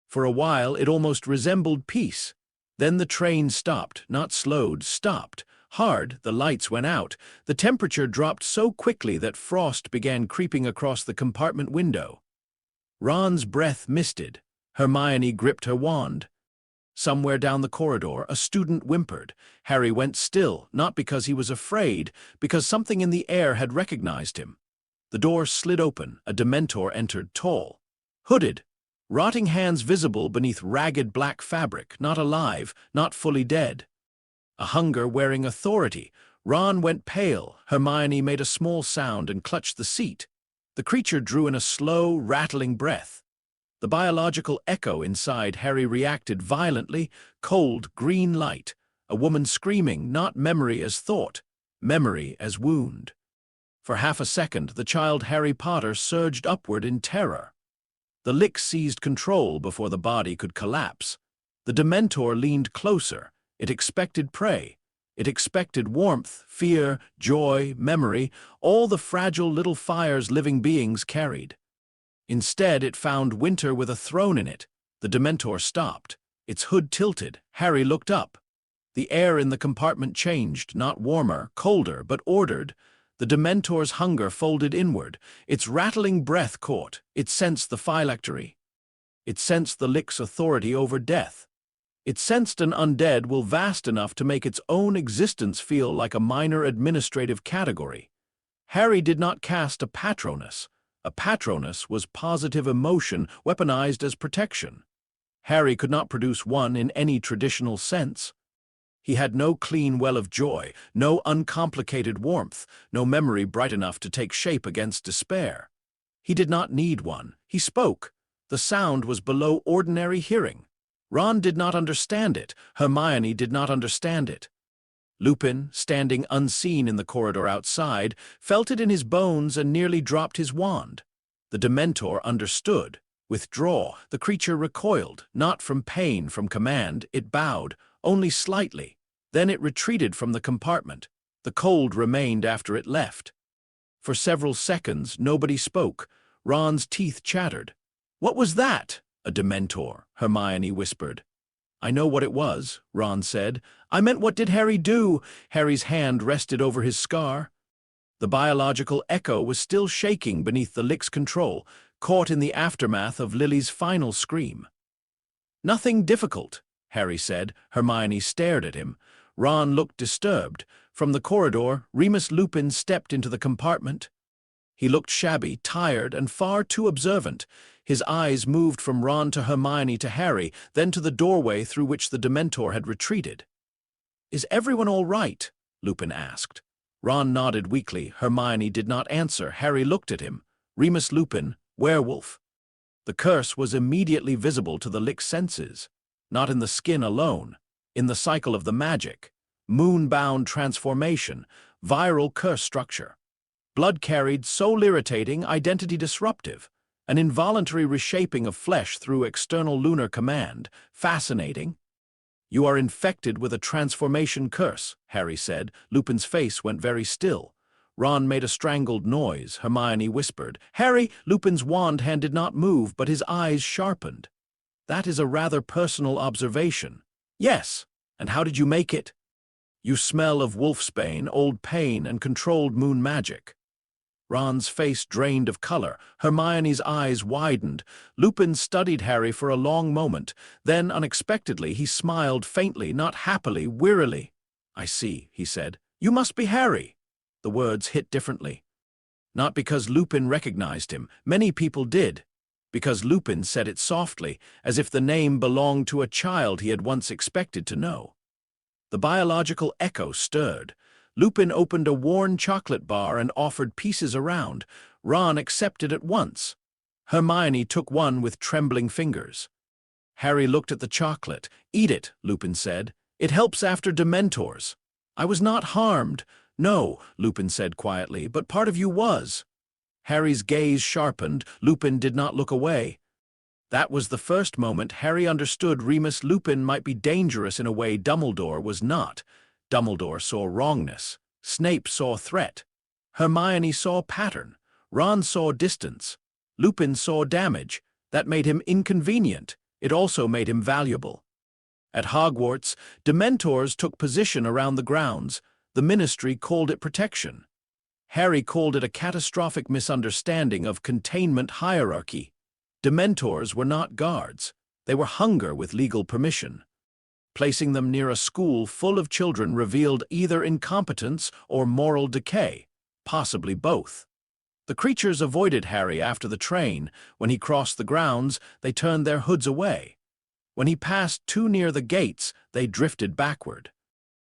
B: For a while it almost resembled peace. Then the train stopped, not slowed, stopped. Hard, the lights went out. The temperature dropped so quickly that frost began creeping across the compartment window. Ron's breath misted. Hermione gripped her wand. Somewhere down the corridor, a student whimpered. Harry went still, not because he was afraid, because something in the air had recognized him. The door slid open. A Dementor entered, tall, hooded, rotting hands visible beneath ragged black fabric, not alive, not fully dead. A hunger wearing authority. Ron went pale. Hermione made a small sound and clutched the seat. The creature drew in a slow, rattling breath. The biological echo inside Harry reacted violently. Cold, green light. A woman screaming, not memory as thought, memory as wound. For half a second, the child Harry Potter surged upward in terror. The Lich seized control before the body could collapse. The Dementor leaned closer. It expected prey. It expected warmth, fear, joy, memory, all the fragile little fires living beings carried. Instead, it found winter with a throne in it. The Dementor stopped. Its hood tilted. Harry looked up. The air in the compartment changed, not warmer, colder, but ordered. The Dementor's hunger folded inward. Its rattling breath caught. It sensed the phylactery. It sensed the Lich's authority over death. It sensed an undead will vast enough to make its own existence feel like a minor administrative category. Harry did not cast a Patronus. A Patronus was positive emotion weaponized as protection. Harry could not produce one in any traditional sense. He had no clean well of joy, no uncomplicated warmth, no memory bright enough to take shape against despair. He did not need one. He spoke. The sound was below ordinary hearing. Ron did not understand it. Hermione did not understand it. Lupin, standing unseen in the corridor outside, felt it in his bones and nearly dropped his wand. The Dementor understood. Withdraw. The creature recoiled, not from pain, from command. It bowed, only slightly. Then it retreated from the compartment. The cold remained after it left. For several seconds, nobody spoke. Ron's teeth chattered. "What was that?" "A Dementor," Hermione whispered. "I know what it was," Ron said. "I meant, what did Harry do?" Harry's hand rested over his scar. The biological echo was still shaking beneath the Lich's control, caught in the aftermath of Lily's final scream. "Nothing difficult," Harry said. Hermione stared at him. Ron looked disturbed. From the corridor, Remus Lupin stepped into the compartment. He looked shabby, tired, and far too observant. His eyes moved from Ron to Hermione to Harry, then to the doorway through which the Dementor had retreated. "Is everyone all right?" Lupin asked. Ron nodded weakly. Hermione did not answer. Harry looked at him. Remus Lupin, werewolf. The curse was immediately visible to the Lich's senses. Not in the skin alone, in the cycle of the magic. Moon-bound transformation, viral curse structure. Blood carried, soul irritating, identity disruptive. An involuntary reshaping of flesh through external lunar command. Fascinating. "You are infected with a transformation curse," Harry said. Lupin's face went very still. Ron made a strangled noise. Hermione whispered, "Harry!" Lupin's wand hand did not move, but his eyes sharpened. "That is a rather personal observation." "Yes. And how did you make it?" "You smell of wolfsbane, old pain, and controlled moon magic." Ron's face drained of color. Hermione's eyes widened. Lupin studied Harry for a long moment. Then, unexpectedly, he smiled faintly, not happily, wearily. "I see," he said. "You must be Harry." The words hit differently. Not because Lupin recognized him. Many people did. Because Lupin said it softly, as if the name belonged to a child he had once expected to know. The biological echo stirred. Lupin opened a worn chocolate bar and offered pieces around. Ron accepted at once. Hermione took one with trembling fingers. Harry looked at the chocolate. "Eat it," Lupin said. "It helps after Dementors." "I was not harmed." "No," Lupin said quietly, "but part of you was." Harry's gaze sharpened. Lupin did not look away. That was the first moment Harry understood Remus Lupin might be dangerous in a way Dumbledore was not. Dumbledore saw wrongness. Snape saw threat. Hermione saw pattern. Ron saw distance. Lupin saw damage. That made him inconvenient. It also made him valuable. At Hogwarts, Dementors took position around the grounds. The Ministry called it protection. Harry called it a catastrophic misunderstanding of containment hierarchy. Dementors were not guards. They were hunger with legal permission. Placing them near a school full of children revealed either incompetence or moral decay, possibly both. The creatures avoided Harry after the train. When he crossed the grounds, they turned their hoods away. When he passed too near the gates, they drifted backward.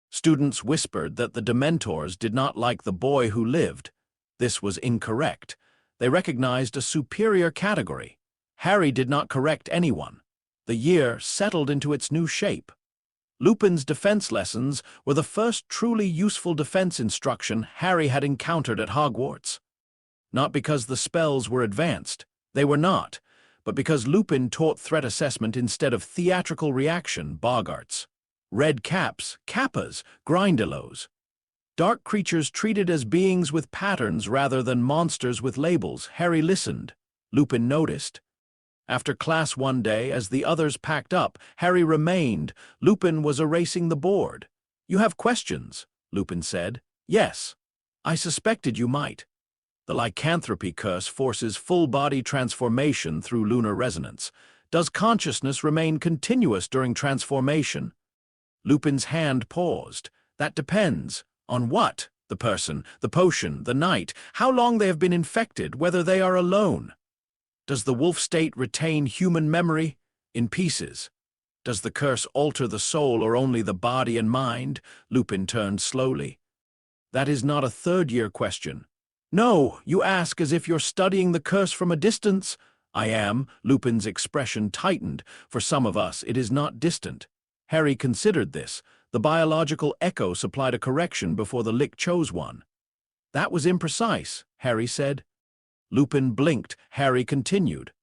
B: Students whispered that the Dementors did not like the boy who lived. This was incorrect. They recognized a superior category. Harry did not correct anyone. The year settled into its new shape. Lupin's defense lessons were the first truly useful defense instruction Harry had encountered at Hogwarts. Not because the spells were advanced, they were not, but because Lupin taught threat assessment instead of theatrical reaction, boggarts. Red caps, kappas, grindylows. Dark creatures treated as beings with patterns rather than monsters with labels. Harry listened. Lupin noticed. After class one day, as the others packed up, Harry remained. Lupin was erasing the board. "You have questions?" Lupin said. "Yes." I suspected you might. The lycanthropy curse forces full-body transformation through lunar resonance. Does consciousness remain continuous during transformation? Lupin's hand paused. That depends. On what? The person, the potion, the night, how long they have been infected, whether they are alone. Does the wolf state retain human memory? In pieces. Does the curse alter the soul or only the body and mind? Lupin turned slowly. That is not a third-year question. No, you ask as if you're studying the curse from a distance. I am. Lupin's expression tightened. For some of us, it is not distant. Harry considered this. The biological echo supplied a correction before the Lich chose one. That was imprecise, Harry said. Lupin blinked. Harry continued.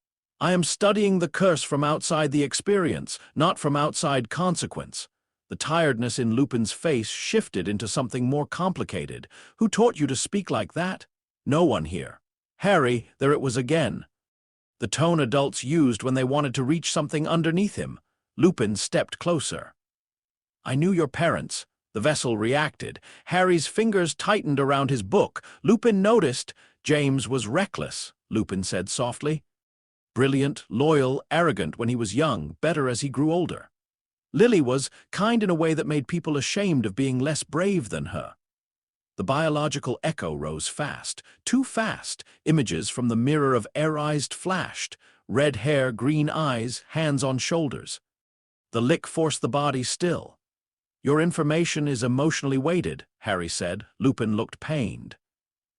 B: I am studying the curse from outside the experience, not from outside consequence. The tiredness in Lupin's face shifted into something more complicated. Who taught you to speak like that? No one here. Harry, there it was again. The tone adults used when they wanted to reach something underneath him. Lupin stepped closer. I knew your parents. The vessel reacted. Harry's fingers tightened around his book. Lupin noticed. James was reckless, Lupin said softly. Brilliant, loyal, arrogant when he was young, better as he grew older. Lily was kind in a way that made people ashamed of being less brave than her. The biological echo rose fast, too fast. Images from the mirror of Air-Eyes flashed. Red hair, green eyes, hands on shoulders. The Lich forced the body still. Your information is emotionally weighted, Harry said. Lupin looked pained.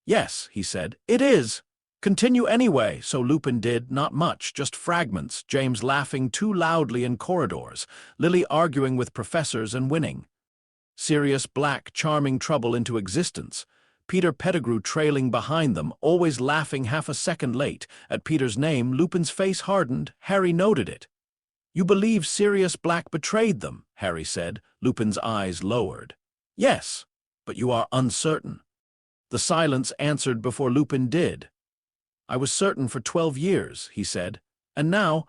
B: Yes, he said, it is. Continue anyway, so Lupin did, not much, just fragments, James laughing too loudly in corridors, Lily arguing with professors and winning. Sirius Black charming trouble into existence, Peter Pettigrew trailing behind them, always laughing half a second late. At Peter's name, Lupin's face hardened. Harry noted it. You believe Sirius Black betrayed them, Harry said. Lupin's eyes lowered. Yes, but you are uncertain. The silence answered before Lupin did. I was certain for 12 years, he said. And now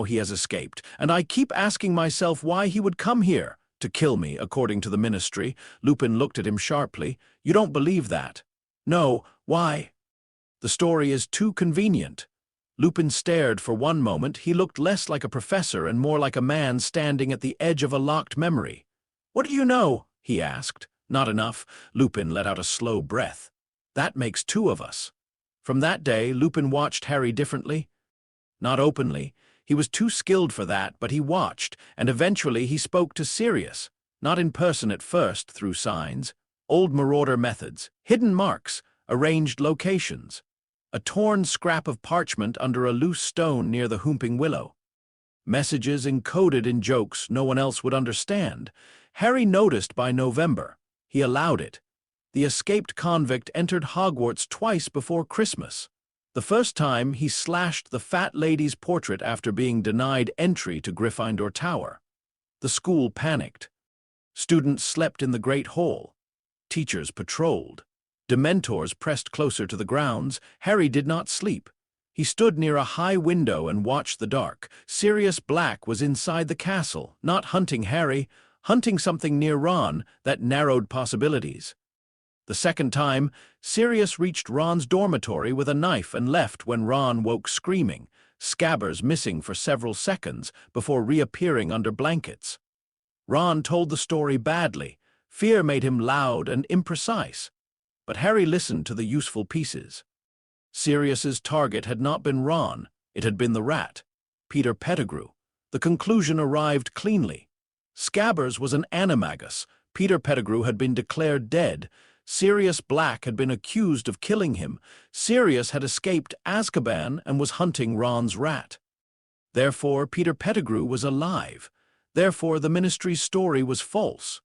B: he has escaped, and I keep asking myself why he would come here. To kill me, according to the ministry. Lupin looked at him sharply. You don't believe that? No, why? The story is too convenient. Lupin stared for one moment. He looked less like a professor and more like a man standing at the edge of a locked memory. What do you know? He asked. Not enough. Lupin let out a slow breath. That makes two of us. From that day, Lupin watched Harry differently. Not openly. He was too skilled for that, but he watched, and eventually he spoke to Sirius. Not in person at first, through signs. Old marauder methods, hidden marks, arranged locations. A torn scrap of parchment under a loose stone near the Whooping Willow. Messages encoded in jokes no one else would understand. Harry noticed by November. He allowed it. The escaped convict entered Hogwarts twice before Christmas. The first time, he slashed the fat lady's portrait after being denied entry to Gryffindor Tower. The school panicked. Students slept in the Great Hall. Teachers patrolled. Dementors pressed closer to the grounds. Harry did not sleep. He stood near a high window and watched the dark. Sirius Black was inside the castle, not hunting Harry, hunting something near Ron that narrowed possibilities. The second time, Sirius reached Ron's dormitory with a knife and left when Ron woke screaming, Scabbers missing for several seconds before reappearing under blankets. Ron told the story badly. Fear made him loud and imprecise. But Harry listened to the useful pieces. Sirius's target had not been Ron, it had been the rat, Peter Pettigrew. The conclusion arrived cleanly. Scabbers was an animagus. Peter Pettigrew had been declared dead. Sirius Black had been accused of killing him. Sirius had escaped Azkaban and was hunting Ron's rat. Therefore, Peter Pettigrew was alive. Therefore, the ministry's story was false.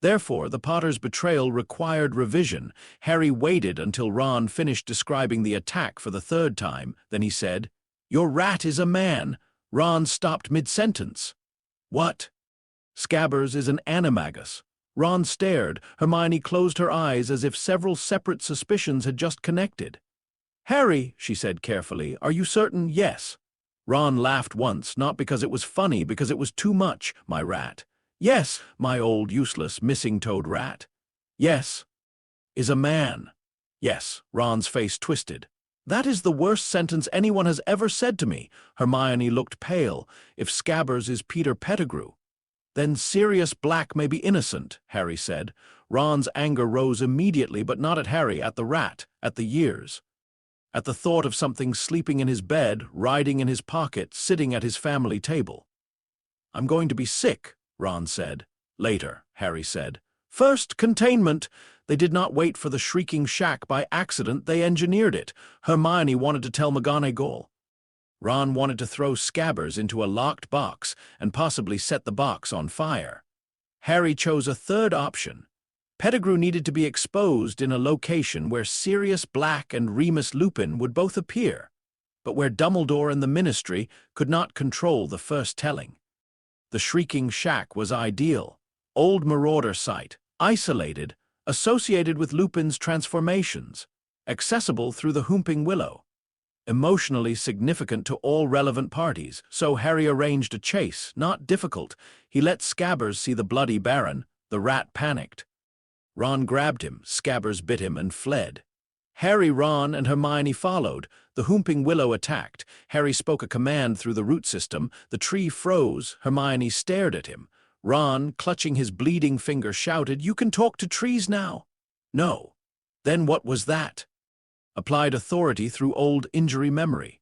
B: Therefore, the Potter's betrayal required revision. Harry waited until Ron finished describing the attack for the third time. Then he said, Your rat is a man. Ron stopped mid-sentence. What? Scabbers is an animagus. Ron stared. Hermione closed her eyes as if several separate suspicions had just connected. Harry, she said carefully, are you certain? Yes. Ron laughed once, not because it was funny, because it was too much, my rat. Yes, my old useless missing-toed rat. Yes, is a man. Yes, Ron's face twisted. That is the worst sentence anyone has ever said to me. Hermione looked pale. If Scabbers is Peter Pettigrew, then Sirius Black may be innocent, Harry said. Ron's anger rose immediately, but not at Harry, at the rat, at the years. At the thought of something sleeping in his bed, riding in his pocket, sitting at his family table. I'm going to be sick, Ron said. Later, Harry said. First, containment. They did not wait for the shrieking shack by accident, they engineered it. Hermione wanted to tell McGonagall. Ron wanted to throw Scabbers into a locked box and possibly set the box on fire. Harry chose a third option. Pettigrew needed to be exposed in a location where Sirius Black and Remus Lupin would both appear, but where Dumbledore and the Ministry could not control the first telling. The Shrieking Shack was ideal. Old Marauder site, isolated, associated with Lupin's transformations, accessible through the Whomping Willow. Emotionally significant to all relevant parties, so Harry arranged a chase, not difficult. He let Scabbers see the bloody Baron. The rat panicked. Ron grabbed him, Scabbers bit him and fled. Harry, Ron, and Hermione followed. The Whomping Willow attacked. Harry spoke a command through the root system. The tree froze. Hermione stared at him. Ron, clutching his bleeding finger, shouted, "You can talk to trees now." No. Then what was that? Applied authority through old injury memory.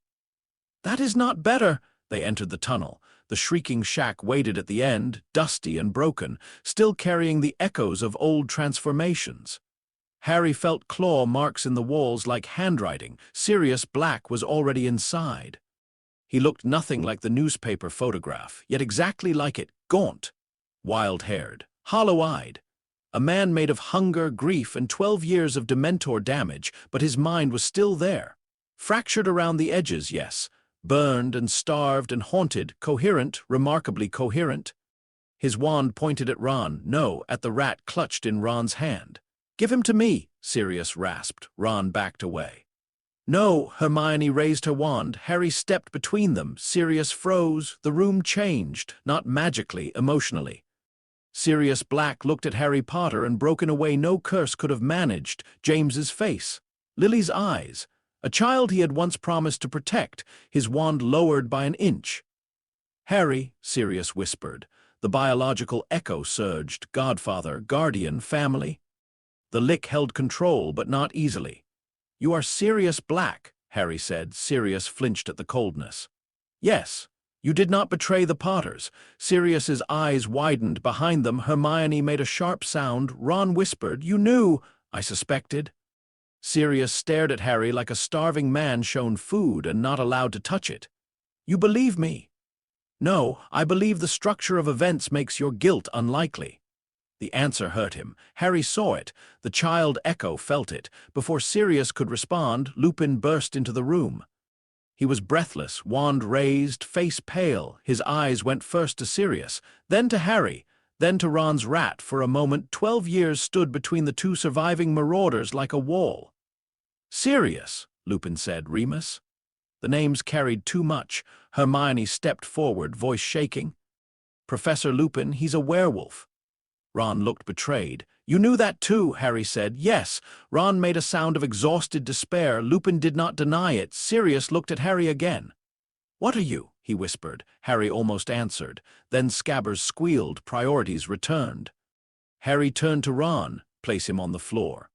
B: That is not better. They entered the tunnel. The Shrieking Shack waited at the end, dusty and broken, still carrying the echoes of old transformations. Harry felt claw marks in the walls like handwriting. Sirius Black was already inside. He looked nothing like the newspaper photograph, yet exactly like it, gaunt, wild-haired, hollow-eyed. A man made of hunger, grief, and 12 years of Dementor damage, but his mind was still there. Fractured around the edges, yes. Burned and starved and haunted, coherent, remarkably coherent. His wand pointed at Ron, no, at the rat clutched in Ron's hand. "Give him to me," Sirius rasped. Ron backed away. No, Hermione raised her wand. Harry stepped between them. Sirius froze. The room changed, not magically, emotionally. Sirius Black looked at Harry Potter and broke in a way no curse could have managed. James's face. Lily's eyes. A child he had once promised to protect, his wand lowered by an inch. "Harry," Sirius whispered. The biological echo surged. Godfather, guardian, family. The Lich held control, but not easily. "You are Sirius Black," Harry said. Sirius flinched at the coldness. "Yes. You did not betray the Potters." Sirius's eyes widened. Behind them, Hermione made a sharp sound. Ron whispered, "You knew." "I suspected." Sirius stared at Harry like a starving man shown food and not allowed to touch it. "You believe me?" "No, I believe the structure of events makes your guilt unlikely." The answer hurt him. Harry saw it. The child echo felt it. Before Sirius could respond, Lupin burst into the room. He was breathless, wand raised, face pale. His eyes went first to Sirius, then to Harry, then to Ron's rat. For a moment, 12 years stood between the two surviving marauders like a wall. "Sirius," Lupin said. "Remus?" The names carried too much. Hermione stepped forward, voice shaking. "Professor Lupin, he's a werewolf." Ron looked betrayed. "You knew that too," Harry said. "Yes." Ron made a sound of exhausted despair. Lupin did not deny it. Sirius looked at Harry again. "What are you?" he whispered. Harry almost answered. Then Scabbers squealed. Priorities returned. Harry turned to Ron. "Place him on the floor."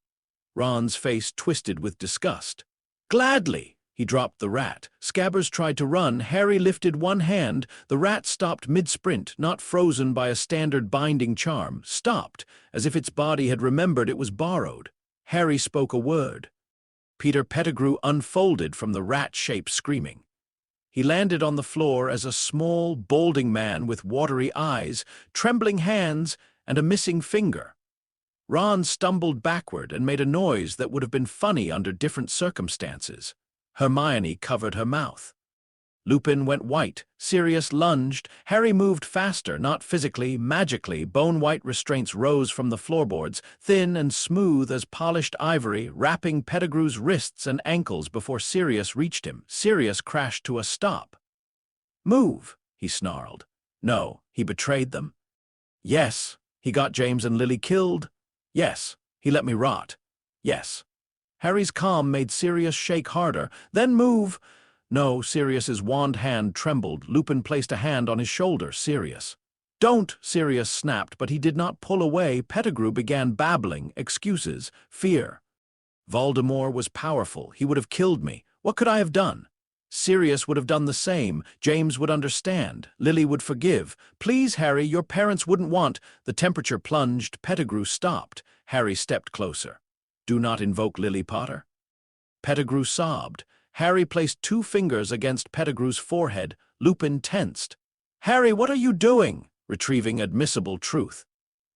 B: Ron's face twisted with disgust. "Gladly." He dropped the rat. Scabbers tried to run. Harry lifted one hand. The rat stopped mid-sprint, not frozen by a standard binding charm. Stopped, as if its body had remembered it was borrowed. Harry spoke a word. Peter Pettigrew unfolded from the rat shape, screaming. He landed on the floor as a small, balding man with watery eyes, trembling hands, and a missing finger. Ron stumbled backward and made a noise that would have been funny under different circumstances. Hermione covered her mouth. Lupin went white. Sirius lunged. Harry moved faster, not physically, magically. Bone-white restraints rose from the floorboards, thin and smooth as polished ivory, wrapping Pettigrew's wrists and ankles before Sirius reached him. Sirius crashed to a stop. "Move," he snarled. No, he betrayed them. Yes, he got James and Lily killed. Yes, he let me rot. Yes. Harry's calm made Sirius shake harder. Then move! No, Sirius's wand hand trembled. Lupin placed a hand on his shoulder. Sirius. Don't! Sirius snapped, but he did not pull away. Pettigrew began babbling, excuses, fear. Voldemort was powerful. He would have killed me. What could I have done? Sirius would have done the same. James would understand. Lily would forgive. Please, Harry, your parents wouldn't want. The temperature plunged. Pettigrew stopped. Harry stepped closer. Do not invoke Lily Potter. Pettigrew sobbed. Harry placed 2 fingers against Pettigrew's forehead. Lupin tensed. Harry, what are you doing? Retrieving admissible truth.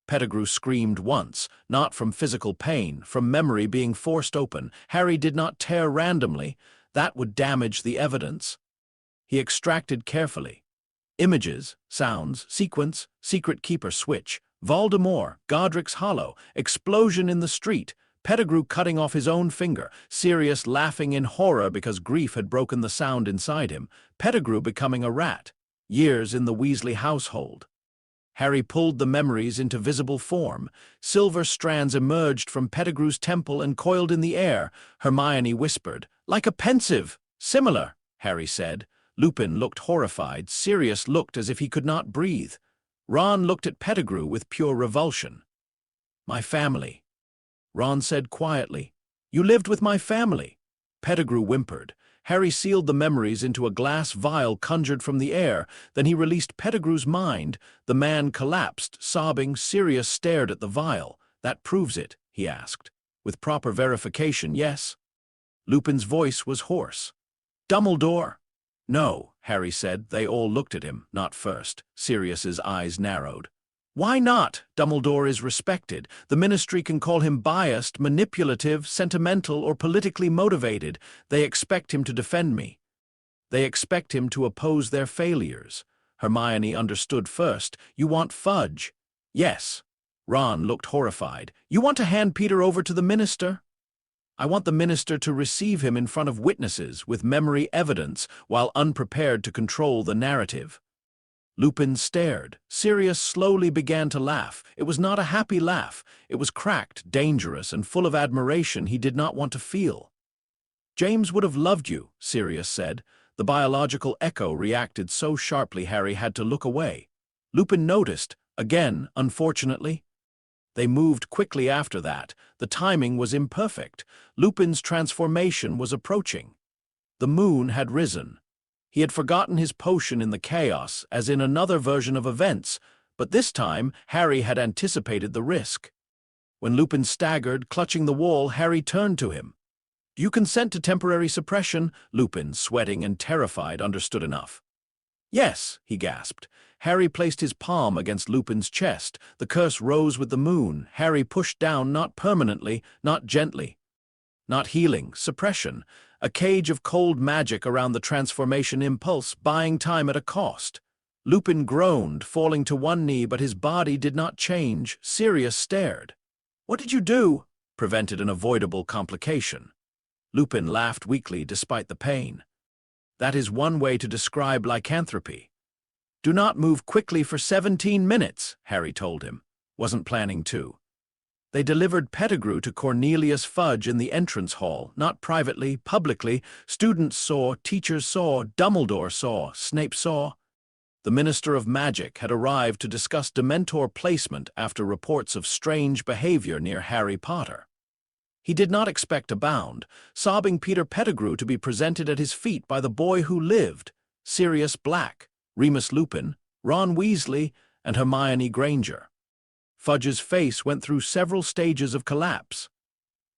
B: Pettigrew screamed once, not from physical pain, from memory being forced open. Harry did not tear randomly. That would damage the evidence. He extracted carefully. Images, sounds, sequence, secret keeper switch, Voldemort, Godric's Hollow, explosion in the street, Pettigrew cutting off his own finger, Sirius laughing in horror because grief had broken the sound inside him, Pettigrew becoming a rat, years in the Weasley household. Harry pulled the memories into visible form. Silver strands emerged from Pettigrew's temple and coiled in the air. Hermione whispered, like a pensive. Similar, Harry said. Lupin looked horrified. Sirius looked as if he could not breathe. Ron looked at Pettigrew with pure revulsion. My family. Ron said quietly, You lived with my family. Pettigrew whimpered. Harry sealed the memories into a glass vial conjured from the air. Then he released Pettigrew's mind. The man collapsed, sobbing. Sirius stared at the vial. That proves it, he asked. With proper verification, yes. Lupin's voice was hoarse. Dumbledore? No, Harry said. They all looked at him, not first. Sirius's eyes narrowed. Why not? Dumbledore is respected. The Ministry can call him biased, manipulative, sentimental, or politically motivated. They expect him to defend me. They expect him to oppose their failures. Hermione understood first. You want Fudge? Yes. Ron looked horrified. You want to hand Peter over to the Minister? I want the Minister to receive him in front of witnesses with memory evidence while unprepared to control the narrative. Lupin stared. Sirius slowly began to laugh. It was not a happy laugh. It was cracked, dangerous, and full of admiration he did not want to feel. James would have loved you, Sirius said. The biological echo reacted so sharply Harry had to look away. Lupin noticed, again, unfortunately. They moved quickly after that. The timing was imperfect. Lupin's transformation was approaching. The moon had risen. He had forgotten his potion in the chaos, as in another version of events, but this time Harry had anticipated the risk. When Lupin staggered, clutching the wall, Harry turned to him. Do you consent to temporary suppression? Lupin, sweating and terrified, understood enough. Yes, he gasped. Harry placed his palm against Lupin's chest. The curse rose with the moon. Harry pushed down, not permanently, not gently. Not healing, suppression. A cage of cold magic around the transformation impulse, buying time at a cost. Lupin groaned, falling to one knee, but his body did not change. Sirius stared. What did you do? Prevented an avoidable complication. Lupin laughed weakly despite the pain. That is one way to describe lycanthropy. Do not move quickly for 17 minutes, Harry told him. Wasn't planning to. They delivered Pettigrew to Cornelius Fudge in the entrance hall, not privately, publicly. Students saw, teachers saw, Dumbledore saw, Snape saw. The Minister of Magic had arrived to discuss Dementor placement after reports of strange behavior near Harry Potter. He did not expect a bound, sobbing Peter Pettigrew to be presented at his feet by the boy who lived, Sirius Black, Remus Lupin, Ron Weasley, and Hermione Granger. Fudge's face went through several stages of collapse.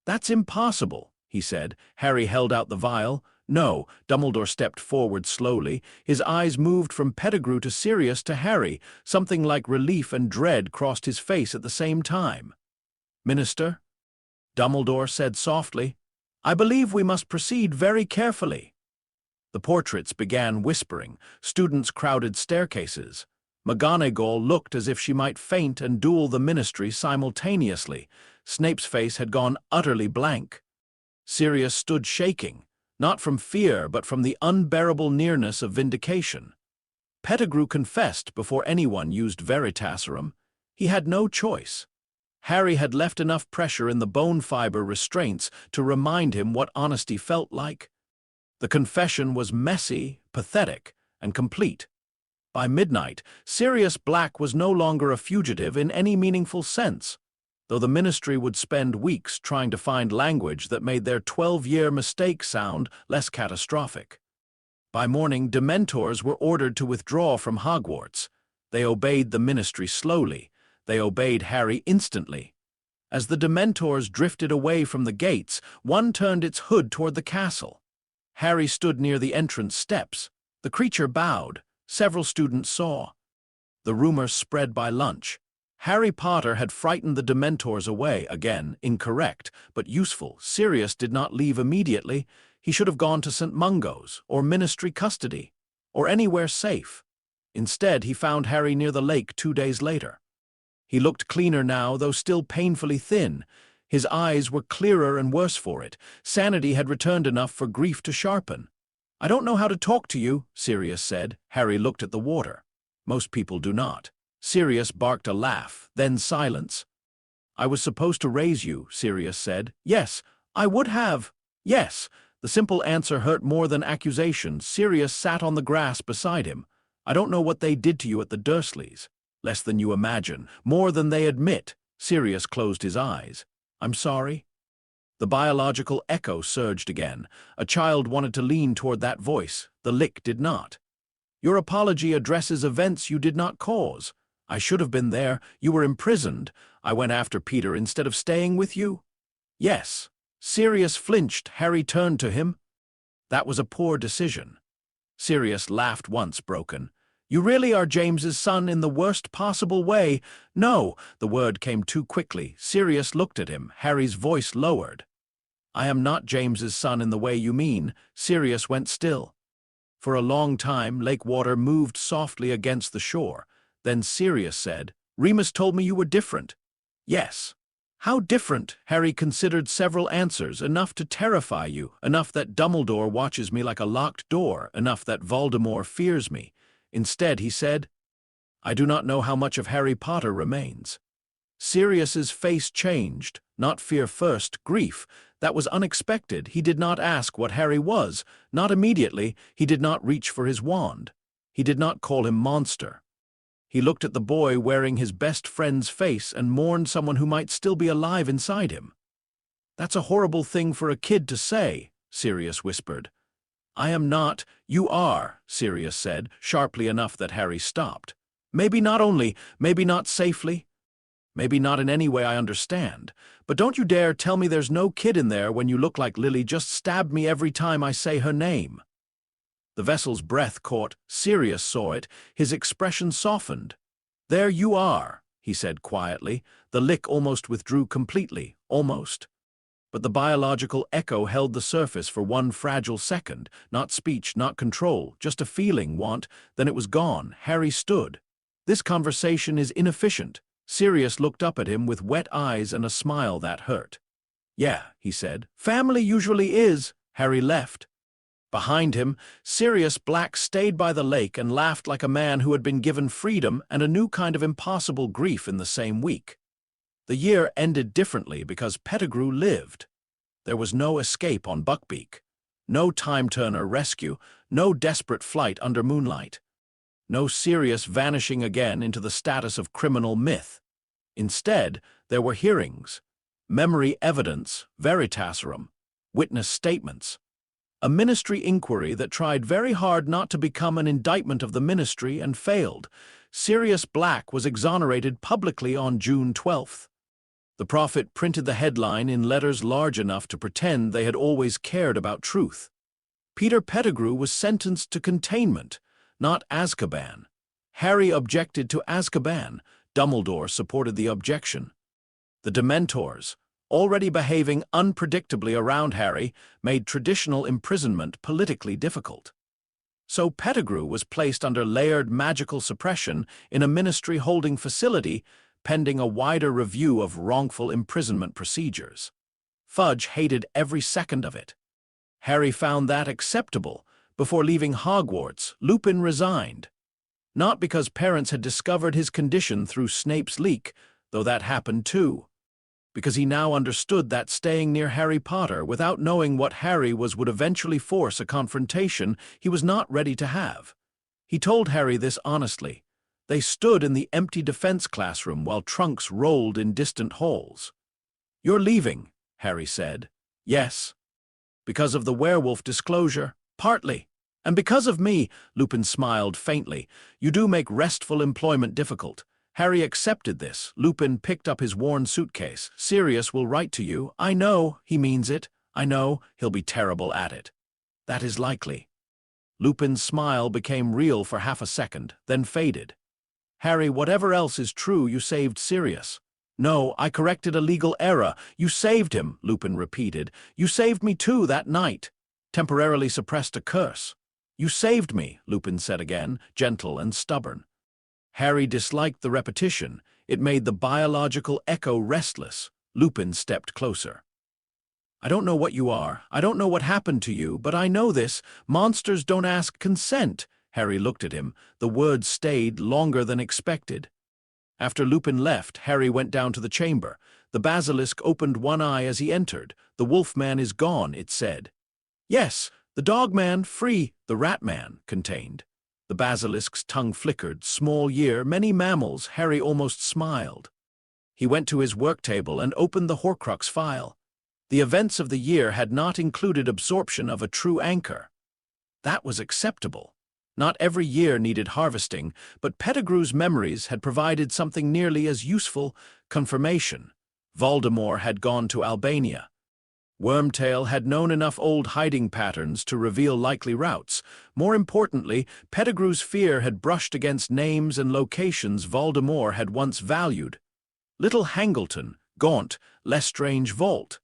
B: That's impossible, he said. Harry held out the vial. No, Dumbledore stepped forward slowly. His eyes moved from Pettigrew to Sirius to Harry. Something like relief and dread crossed his face at the same time. Minister, Dumbledore said softly, I believe we must proceed very carefully. The portraits began whispering. Students crowded staircases. McGonagall looked as if she might faint and duel the Ministry simultaneously. Snape's face had gone utterly blank. Sirius stood shaking, not from fear but from the unbearable nearness of vindication. Pettigrew confessed before anyone used Veritaserum. He had no choice. Harry had left enough pressure in the bone fiber restraints to remind him what honesty felt like. The confession was messy, pathetic, and complete. By midnight, Sirius Black was no longer a fugitive in any meaningful sense, though the Ministry would spend weeks trying to find language that made their 12-year mistake sound less catastrophic. By morning, Dementors were ordered to withdraw from Hogwarts. They obeyed the Ministry slowly. They obeyed Harry instantly. As the Dementors drifted away from the gates, one turned its hood toward the castle. Harry stood near the entrance steps. The creature bowed. Several students saw. The rumor spread by lunch. Harry Potter had frightened the Dementors away, again, incorrect, but useful. Sirius did not leave immediately. He should have gone to St. Mungo's, or Ministry custody, or anywhere safe. Instead, he found Harry near the lake 2 days later. He looked cleaner now, though still painfully thin. His eyes were clearer and worse for it. Sanity had returned enough for grief to sharpen. "I don't know how to talk to you," Sirius said. Harry looked at the water. Most people do not. Sirius barked a laugh, then silence. "I was supposed to raise you," Sirius said. "Yes, I would have. Yes." The simple answer hurt more than accusation. Sirius sat on the grass beside him. "I don't know what they did to you at the Dursleys. Less than you imagine. More than they admit." Sirius closed his eyes. "I'm sorry." The biological echo surged again. A child wanted to lean toward that voice. The Lich did not. "Your apology addresses events you did not cause. I should have been there. You were imprisoned. I went after Peter instead of staying with you." "Yes." Sirius flinched. Harry turned to him. "That was a poor decision." Sirius laughed once, broken. "You really are James's son in the worst possible way." "No." The word came too quickly. Sirius looked at him. Harry's voice lowered. "I am not James's son in the way you mean." Sirius went still. For a long time, lake water moved softly against the shore. Then Sirius said, "Remus told me you were different." "Yes." "How different?" Harry considered several answers. "Enough to terrify you. Enough that Dumbledore watches me like a locked door. Enough that Voldemort fears me." Instead, he said, "I do not know how much of Harry Potter remains." Sirius's face changed. Not fear first, grief. That was unexpected. He did not ask what Harry was. Not immediately. He did not reach for his wand. He did not call him monster. He looked at the boy wearing his best friend's face and mourned someone who might still be alive inside him. "That's a horrible thing for a kid to say," Sirius whispered. "I am not." "You are," Sirius said, sharply enough that Harry stopped. "Maybe not only, maybe not safely. Maybe not in any way I understand. But don't you dare tell me there's no kid in there when you look like Lily just stabbed me every time I say her name." The vessel's breath caught. Sirius saw it. His expression softened. "There you are," he said quietly. The Lich almost withdrew completely. Almost. But the biological echo held the surface for one fragile second. Not speech, not control, just a feeling, want. Then it was gone. Harry stood. "This conversation is inefficient." Sirius looked up at him with wet eyes and a smile that hurt. "Yeah," he said. "Family usually is." Harry left. Behind him, Sirius Black stayed by the lake and laughed like a man who had been given freedom and a new kind of impossible grief in the same week. The year ended differently because Pettigrew lived. There was no escape on Buckbeak. No time-turner rescue. No desperate flight under moonlight. No Sirius vanishing again into the status of criminal myth. Instead, there were hearings. Memory evidence, veritaserum, witness statements. A ministry inquiry that tried very hard not to become an indictment of the ministry and failed. Sirius Black was exonerated publicly on June 12th. The prophet printed the headline in letters large enough to pretend they had always cared about truth. Peter Pettigrew was sentenced to containment, not Azkaban. Harry objected to Azkaban. Dumbledore supported the objection. The Dementors, already behaving unpredictably around Harry, made traditional imprisonment politically difficult. So Pettigrew was placed under layered magical suppression in a ministry-holding facility pending a wider review of wrongful imprisonment procedures. Fudge hated every second of it. Harry found that acceptable. Before leaving Hogwarts, Lupin resigned. Not because parents had discovered his condition through Snape's leak, though that happened too, because he now understood that staying near Harry Potter without knowing what Harry was would eventually force a confrontation he was not ready to have. He told Harry this honestly. They stood in the empty defense classroom while trunks rolled in distant halls. "You're leaving," Harry said. "Yes." "Because of the werewolf disclosure?" "Partly. And because of me," Lupin smiled faintly. "You do make restful employment difficult." Harry accepted this. Lupin picked up his worn suitcase. "Sirius will write to you. I know he means it. I know he'll be terrible at it." "That is likely." Lupin's smile became real for half a second, then faded. "Harry, whatever else is true, you saved Sirius." "No, I corrected a legal error. You saved him," Lupin repeated. "You saved me too that night. Temporarily suppressed a curse." "You saved me," Lupin said again, gentle and stubborn. Harry disliked the repetition. It made the biological echo restless. Lupin stepped closer. "I don't know what you are. I don't know what happened to you, but I know this. Monsters don't ask consent." Harry looked at him. The words stayed longer than expected. After Lupin left, Harry went down to the chamber. The basilisk opened one eye as he entered. "The wolf-man is gone," it said. "Yes, the dog-man free," the rat-man contained. The basilisk's tongue flickered. "Small year, many mammals." Harry almost smiled. He went to his work table and opened the Horcrux file. The events of the year had not included absorption of a true anchor. That was acceptable. Not every year needed harvesting, but Pettigrew's memories had provided something nearly as useful: confirmation. Voldemort had gone to Albania. Wormtail had known enough old hiding patterns to reveal likely routes. More importantly, Pettigrew's fear had brushed against names and locations Voldemort had once valued. Little Hangleton, Gaunt, Lestrange Vault.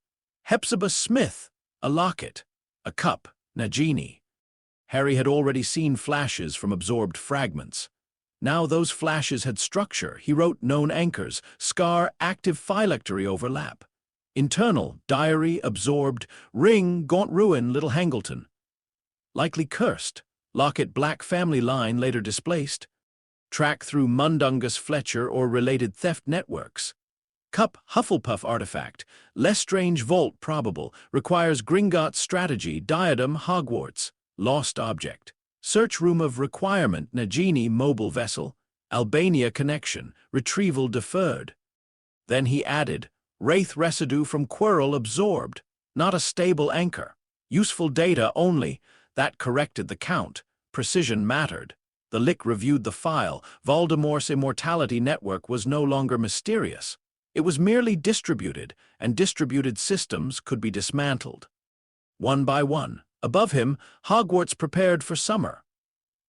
B: Hepzibah Smith, a locket, a cup, Nagini. Harry had already seen flashes from absorbed fragments. Now those flashes had structure. He wrote known anchors: Scar, active phylactery overlap. Internal, diary, absorbed, ring, Gaunt ruin, Little Hangleton. Likely cursed. Locket, black family line, later displaced. Track through Mundungus Fletcher or related theft networks. Cup, Hufflepuff artifact. Lestrange Vault probable. Requires Gringotts strategy. Diadem, Hogwarts. Lost object. Search room of requirement. Nagini mobile vessel. Albania connection. Retrieval deferred. Then he added, Wraith residue from Quirrell absorbed. Not a stable anchor. Useful data only. That corrected the count. Precision mattered. The Lich reviewed the file. Voldemort's immortality network was no longer mysterious. It was merely distributed, and distributed systems could be dismantled. One by one. Above him, Hogwarts prepared for summer.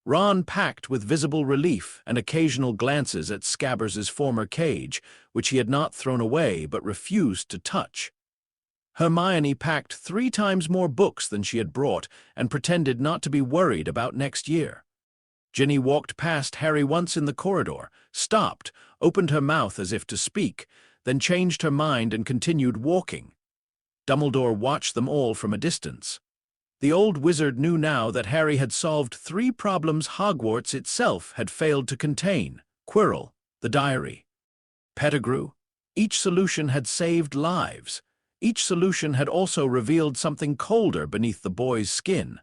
B: Ron packed with visible relief and occasional glances at Scabbers' former cage, which he had not thrown away but refused to touch. Hermione packed 3 times more books than she had brought and pretended not to be worried about next year. Ginny walked past Harry once in the corridor, stopped, opened her mouth as if to speak, then changed her mind and continued walking. Dumbledore watched them all from a distance. The old wizard knew now that Harry had solved 3 problems Hogwarts itself had failed to contain: Quirrell, the diary, Pettigrew. Each solution had saved lives. Each solution had also revealed something colder beneath the boy's skin.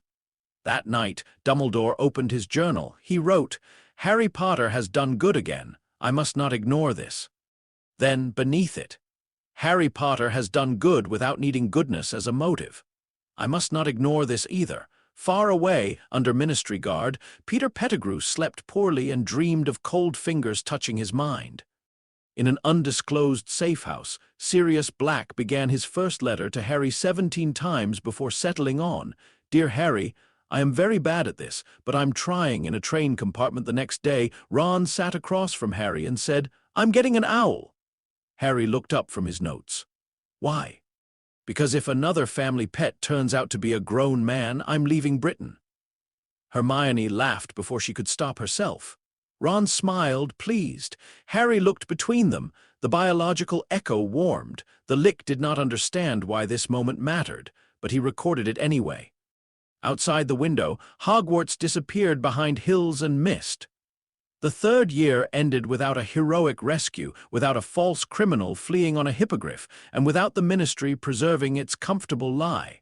B: That night, Dumbledore opened his journal. He wrote, "Harry Potter has done good again. I must not ignore this." Then, beneath it, "Harry Potter has done good without needing goodness as a motive. I must not ignore this either." Far away, under Ministry Guard, Peter Pettigrew slept poorly and dreamed of cold fingers touching his mind. In an undisclosed safe house, Sirius Black began his first letter to Harry 17 times before settling on, "Dear Harry, I am very bad at this, but I'm trying." In a train compartment the next day, Ron sat across from Harry and said, "I'm getting an owl." Harry looked up from his notes. "Why?" "Because if another family pet turns out to be a grown man, I'm leaving Britain." Hermione laughed before she could stop herself. Ron smiled, pleased. Harry looked between them. The biological echo warmed. The Lich did not understand why this moment mattered, but he recorded it anyway. Outside the window, Hogwarts disappeared behind hills and mist. The third year ended without a heroic rescue, without a false criminal fleeing on a hippogriff, and without the ministry preserving its comfortable lie.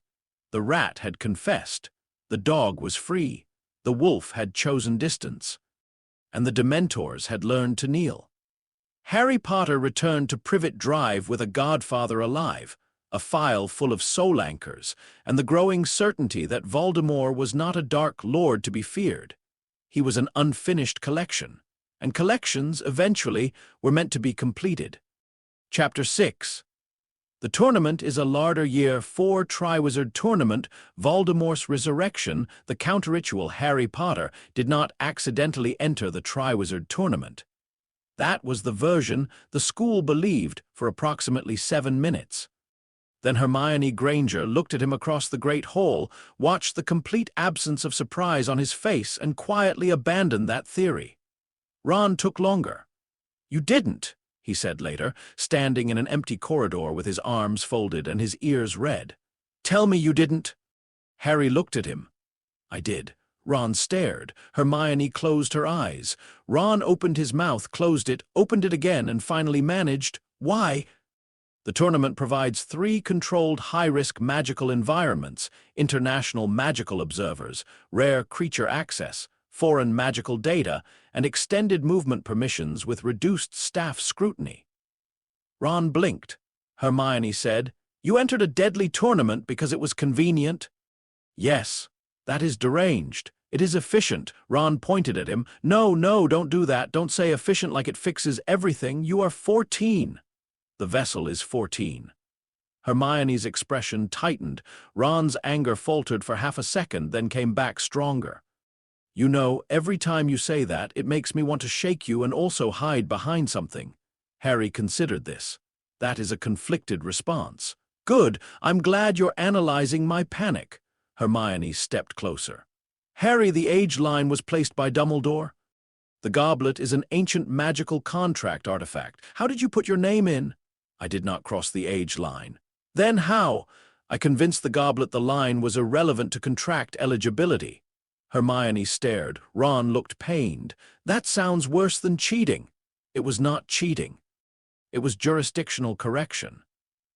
B: The rat had confessed, the dog was free, the wolf had chosen distance, and the Dementors had learned to kneel. Harry Potter returned to Privet Drive with a godfather alive, a file full of soul anchors, and the growing certainty that Voldemort was not a dark lord to be feared. He was an unfinished collection, and collections, eventually, were meant to be completed. Chapter 6. The tournament is a Larder Year 4 Triwizard Tournament. Voldemort's resurrection, the counter-ritual Harry Potter, did not accidentally enter the Triwizard Tournament. That was the version the school believed for approximately 7 minutes. Then Hermione Granger looked at him across the Great Hall, watched the complete absence of surprise on his face, and quietly abandoned that theory. Ron took longer. "You didn't," he said later, standing in an empty corridor with his arms folded and his ears red. "Tell me you didn't." Harry looked at him. "I did." Ron stared. Hermione closed her eyes. Ron opened his mouth, closed it, opened it again, and finally managed, "Why?" The tournament provides 3 controlled high-risk magical environments: international magical observers, rare creature access, foreign magical data, and extended movement permissions with reduced staff scrutiny. Ron blinked. Hermione said, "You entered a deadly tournament because it was convenient?" "Yes. That is deranged. It is efficient." Ron pointed at him. No, don't do that. Don't say efficient like it fixes everything. You are 14. The vessel is 14. Hermione's expression tightened. Ron's anger faltered for half a second, then came back stronger. "You know, every time you say that, it makes me want to shake you and also hide behind something." Harry considered this. That is a conflicted response. "Good, I'm glad you're analyzing my panic." Hermione stepped closer. "Harry, the age line was placed by Dumbledore." "The goblet is an ancient magical contract artifact. How did you put your name in?" "I did not cross the age line." "Then how?" "I convinced the goblet the line was irrelevant to contract eligibility." Hermione stared. Ron looked pained. "That sounds worse than cheating." "It was not cheating. It was jurisdictional correction."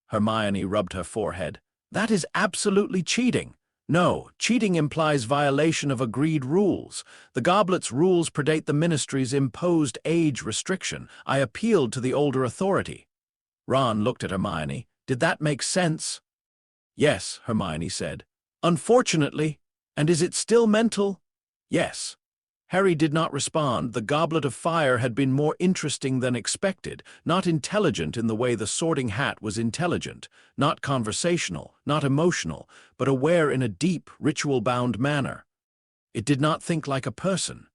B: Hermione rubbed her forehead. "That is absolutely cheating." "No, cheating implies violation of agreed rules. The goblet's rules predate the ministry's imposed age restriction. I appealed to the older authority." Ron looked at Hermione. "Did that make sense?" "Yes," Hermione said. "Unfortunately. And is it still mental?" "Yes." Harry did not respond. The Goblet of Fire had been more interesting than expected, not intelligent in the way the Sorting Hat was intelligent, not conversational, not emotional, but aware in a deep, ritual-bound manner. It did not think like a person.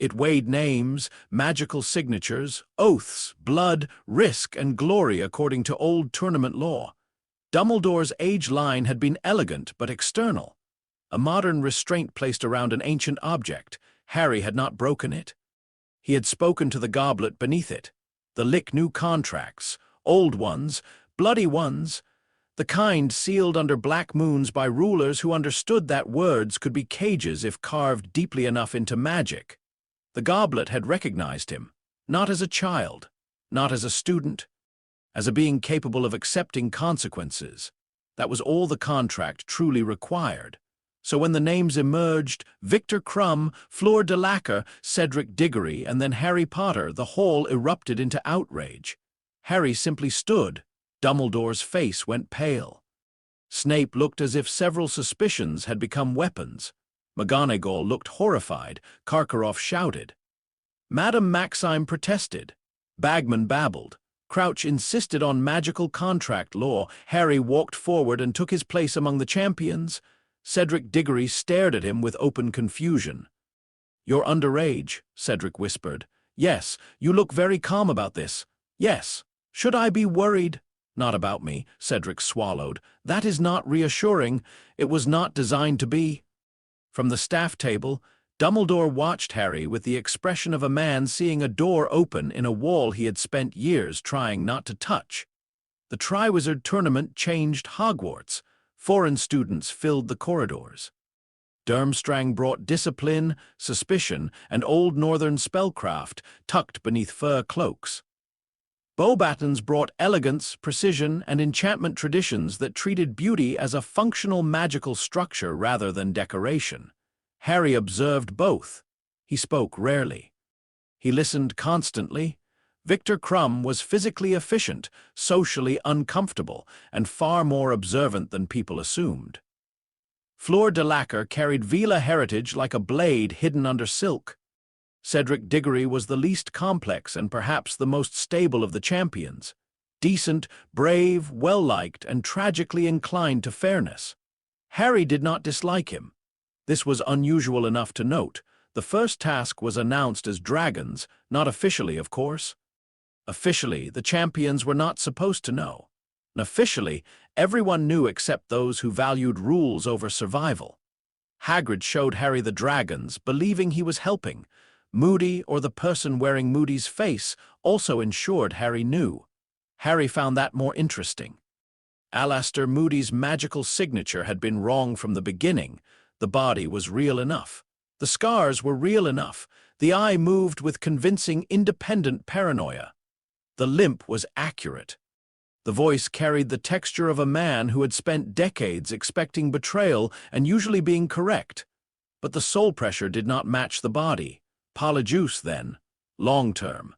B: It weighed names, magical signatures, oaths, blood, risk, and glory according to old tournament law. Dumbledore's age line had been elegant but external, a modern restraint placed around an ancient object. Harry had not broken it. He had spoken to the goblet beneath it. The Lich knew contracts, old ones, bloody ones, the kind sealed under black moons by rulers who understood that words could be cages if carved deeply enough into magic. The goblet had recognized him, not as a child, not as a student, as a being capable of accepting consequences. That was all the contract truly required. So when the names emerged, Victor Crumb, Fleur de Lacquer, Cedric Diggory, and then Harry Potter, the hall erupted into outrage. Harry simply stood. Dumbledore's face went pale. Snape looked as if several suspicions had become weapons. McGonagall looked horrified. Karkaroff shouted. Madame Maxime protested. Bagman babbled. Crouch insisted on magical contract law. Harry walked forward and took his place among the champions. Cedric Diggory stared at him with open confusion. "You're underage," Cedric whispered. "Yes, you look very calm about this." "Yes. Should I be worried?" "Not about me," Cedric swallowed. "That is not reassuring. It was not designed to be." From the staff table, Dumbledore watched Harry with the expression of a man seeing a door open in a wall he had spent years trying not to touch. The Triwizard Tournament changed Hogwarts. Foreign students filled the corridors. Durmstrang brought discipline, suspicion, and old northern spellcraft tucked beneath fur cloaks. Beauxbatons brought elegance, precision, and enchantment traditions that treated beauty as a functional magical structure rather than decoration. Harry observed both. He spoke rarely. He listened constantly. Victor Crumb was physically efficient, socially uncomfortable, and far more observant than people assumed. Fleur de Lacre carried Vila heritage like a blade hidden under silk. Cedric Diggory was the least complex and perhaps the most stable of the champions. Decent, brave, well-liked, and tragically inclined to fairness. Harry did not dislike him. This was unusual enough to note. The first task was announced as dragons, not officially, of course. Officially, the champions were not supposed to know. And officially, everyone knew except those who valued rules over survival. Hagrid showed Harry the dragons, believing he was helping. Moody, or the person wearing Moody's face, also ensured Harry knew. Harry found that more interesting. Alastor Moody's magical signature had been wrong from the beginning. The body was real enough. The scars were real enough. The eye moved with convincing, independent paranoia. The limp was accurate. The voice carried the texture of a man who had spent decades expecting betrayal and usually being correct. But the soul pressure did not match the body. Polyjuice, then. Long-term.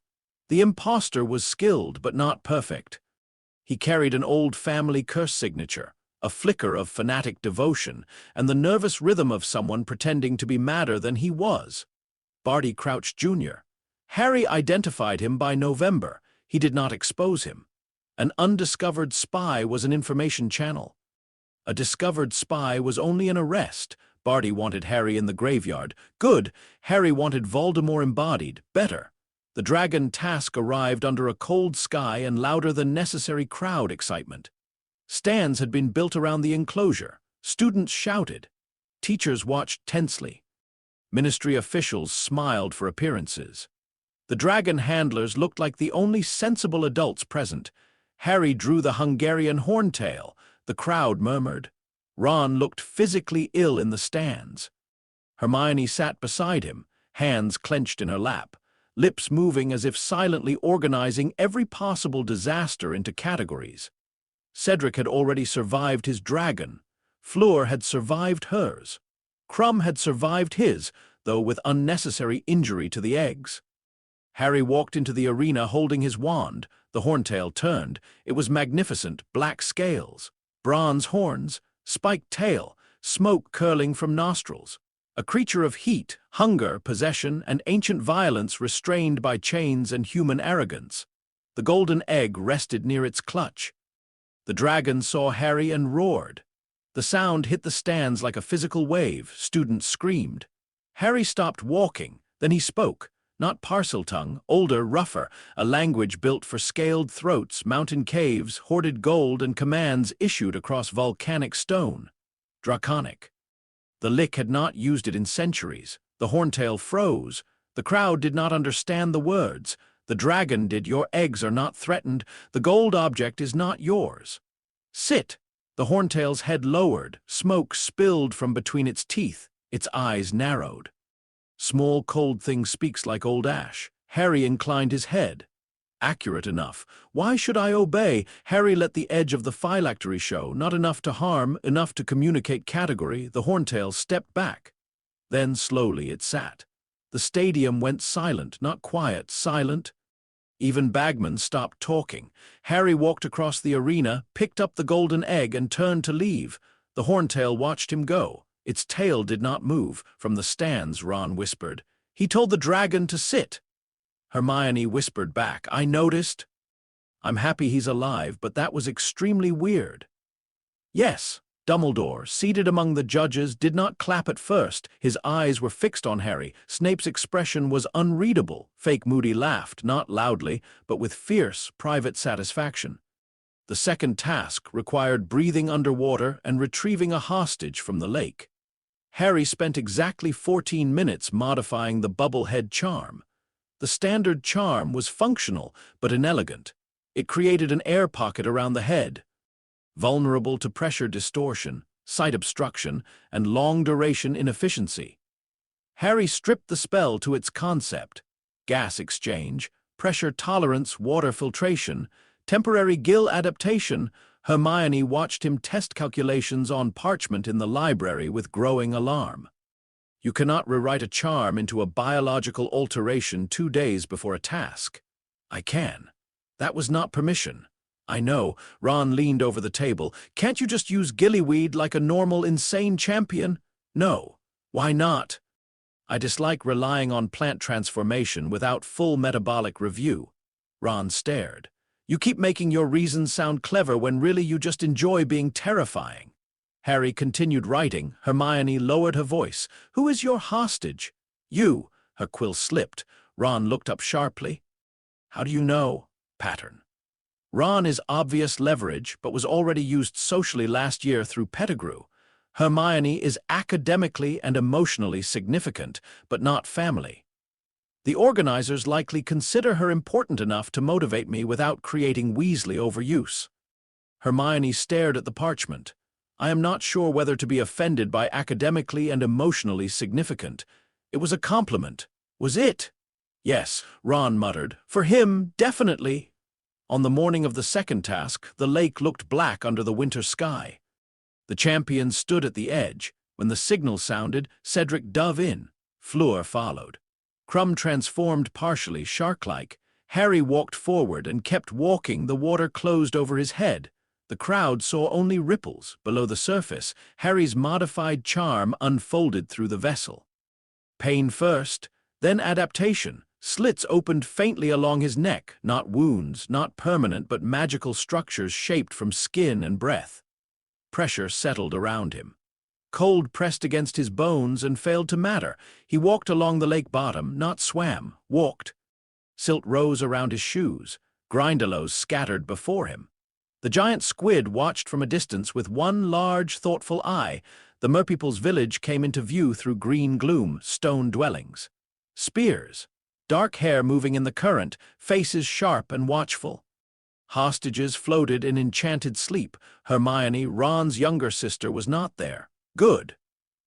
B: The impostor was skilled but not perfect. He carried an old family curse signature, a flicker of fanatic devotion, and the nervous rhythm of someone pretending to be madder than he was. Barty Crouch Jr. Harry identified him by November. He did not expose him. An undiscovered spy was an information channel. A discovered spy was only an arrest. Barty wanted Harry in the graveyard. Good. Harry wanted Voldemort embodied. Better. The dragon task arrived under a cold sky and louder than necessary crowd excitement. Stands had been built around the enclosure. Students shouted. Teachers watched tensely. Ministry officials smiled for appearances. The dragon handlers looked like the only sensible adults present. Harry drew the Hungarian horntail. The crowd murmured. Ron looked physically ill in the stands. Hermione sat beside him, hands clenched in her lap, lips moving as if silently organizing every possible disaster into categories. Cedric had already survived his dragon. Fleur had survived hers. Crumb had survived his, though with unnecessary injury to the eggs. Harry walked into the arena holding his wand. The horntail turned. It was magnificent, black scales, bronze horns, spiked tail, smoke curling from nostrils. A creature of heat, hunger, possession, and ancient violence restrained by chains and human arrogance. The golden egg rested near its clutch. The dragon saw Harry and roared. The sound hit the stands like a physical wave. Students screamed. Harry stopped walking. Then he spoke. Not Parseltongue, older, rougher, a language built for scaled throats, mountain caves, hoarded gold, and commands issued across volcanic stone. Draconic. The Lich had not used it in centuries. The horntail froze. The crowd did not understand the words. The dragon did. Your eggs are not threatened. The gold object is not yours. Sit. The horntail's head lowered. Smoke spilled from between its teeth. Its eyes narrowed. Small cold thing speaks like old ash. Harry inclined his head. Accurate enough. Why should I obey? Harry let the edge of the phylactery show, not enough to harm, enough to communicate category. The horntail stepped back. Then slowly it sat. The stadium went silent, not quiet, silent. Even Bagman stopped talking. Harry walked across the arena, picked up the golden egg, and turned to leave. The horntail watched him go. Its tail did not move. From the stands, Ron whispered. He told the dragon to sit. Hermione whispered back. I noticed. I'm happy he's alive, but that was extremely weird. Yes, Dumbledore, seated among the judges, did not clap at first. His eyes were fixed on Harry. Snape's expression was unreadable. Fake Moody laughed, not loudly, but with fierce, private satisfaction. The second task required breathing underwater and retrieving a hostage from the lake. Harry spent exactly 14 minutes modifying the bubblehead charm. The standard charm was functional but inelegant. It created an air pocket around the head. Vulnerable to pressure distortion, sight obstruction, and long-duration inefficiency. Harry stripped the spell to its concept: gas exchange, pressure tolerance, water filtration, temporary gill adaptation. Hermione watched him test calculations on parchment in the library with growing alarm. You cannot rewrite a charm into a biological alteration 2 days before a task. I can. That was not permission. I know. Ron leaned over the table. Can't you just use gillyweed like a normal insane champion? No. Why not? I dislike relying on plant transformation without full metabolic review. Ron stared. You keep making your reasons sound clever when really you just enjoy being terrifying. Harry continued writing. Hermione lowered her voice. Who is your hostage? You. Her quill slipped. Ron looked up sharply. How do you know? Pattern. Ron is obvious leverage, but was already used socially last year through Pettigrew. Hermione is academically and emotionally significant, but not family. The organizers likely consider her important enough to motivate me without creating Weasley overuse. Hermione stared at the parchment. I am not sure whether to be offended by academically and emotionally significant. It was a compliment. Was it? Yes, Ron muttered. For him, definitely. On the morning of the second task, the lake looked black under the winter sky. The champions stood at the edge. When the signal sounded, Cedric dove in. Fleur followed. Crumb transformed partially, shark-like. Harry walked forward and kept walking. The water closed over his head. The crowd saw only ripples. Below the surface, Harry's modified charm unfolded through the vessel. Pain first, then adaptation. Slits opened faintly along his neck, not wounds, not permanent, but magical structures shaped from skin and breath. Pressure settled around him. Cold pressed against his bones and failed to matter. He walked along the lake bottom, not swam, walked. Silt rose around his shoes. Grindylows scattered before him. The giant squid watched from a distance with one large, thoughtful eye. The merpeople's village came into view through green gloom, stone dwellings. Spears. Dark hair moving in the current, faces sharp and watchful. Hostages floated in enchanted sleep. Hermione, Ron's younger sister, was not there. Good.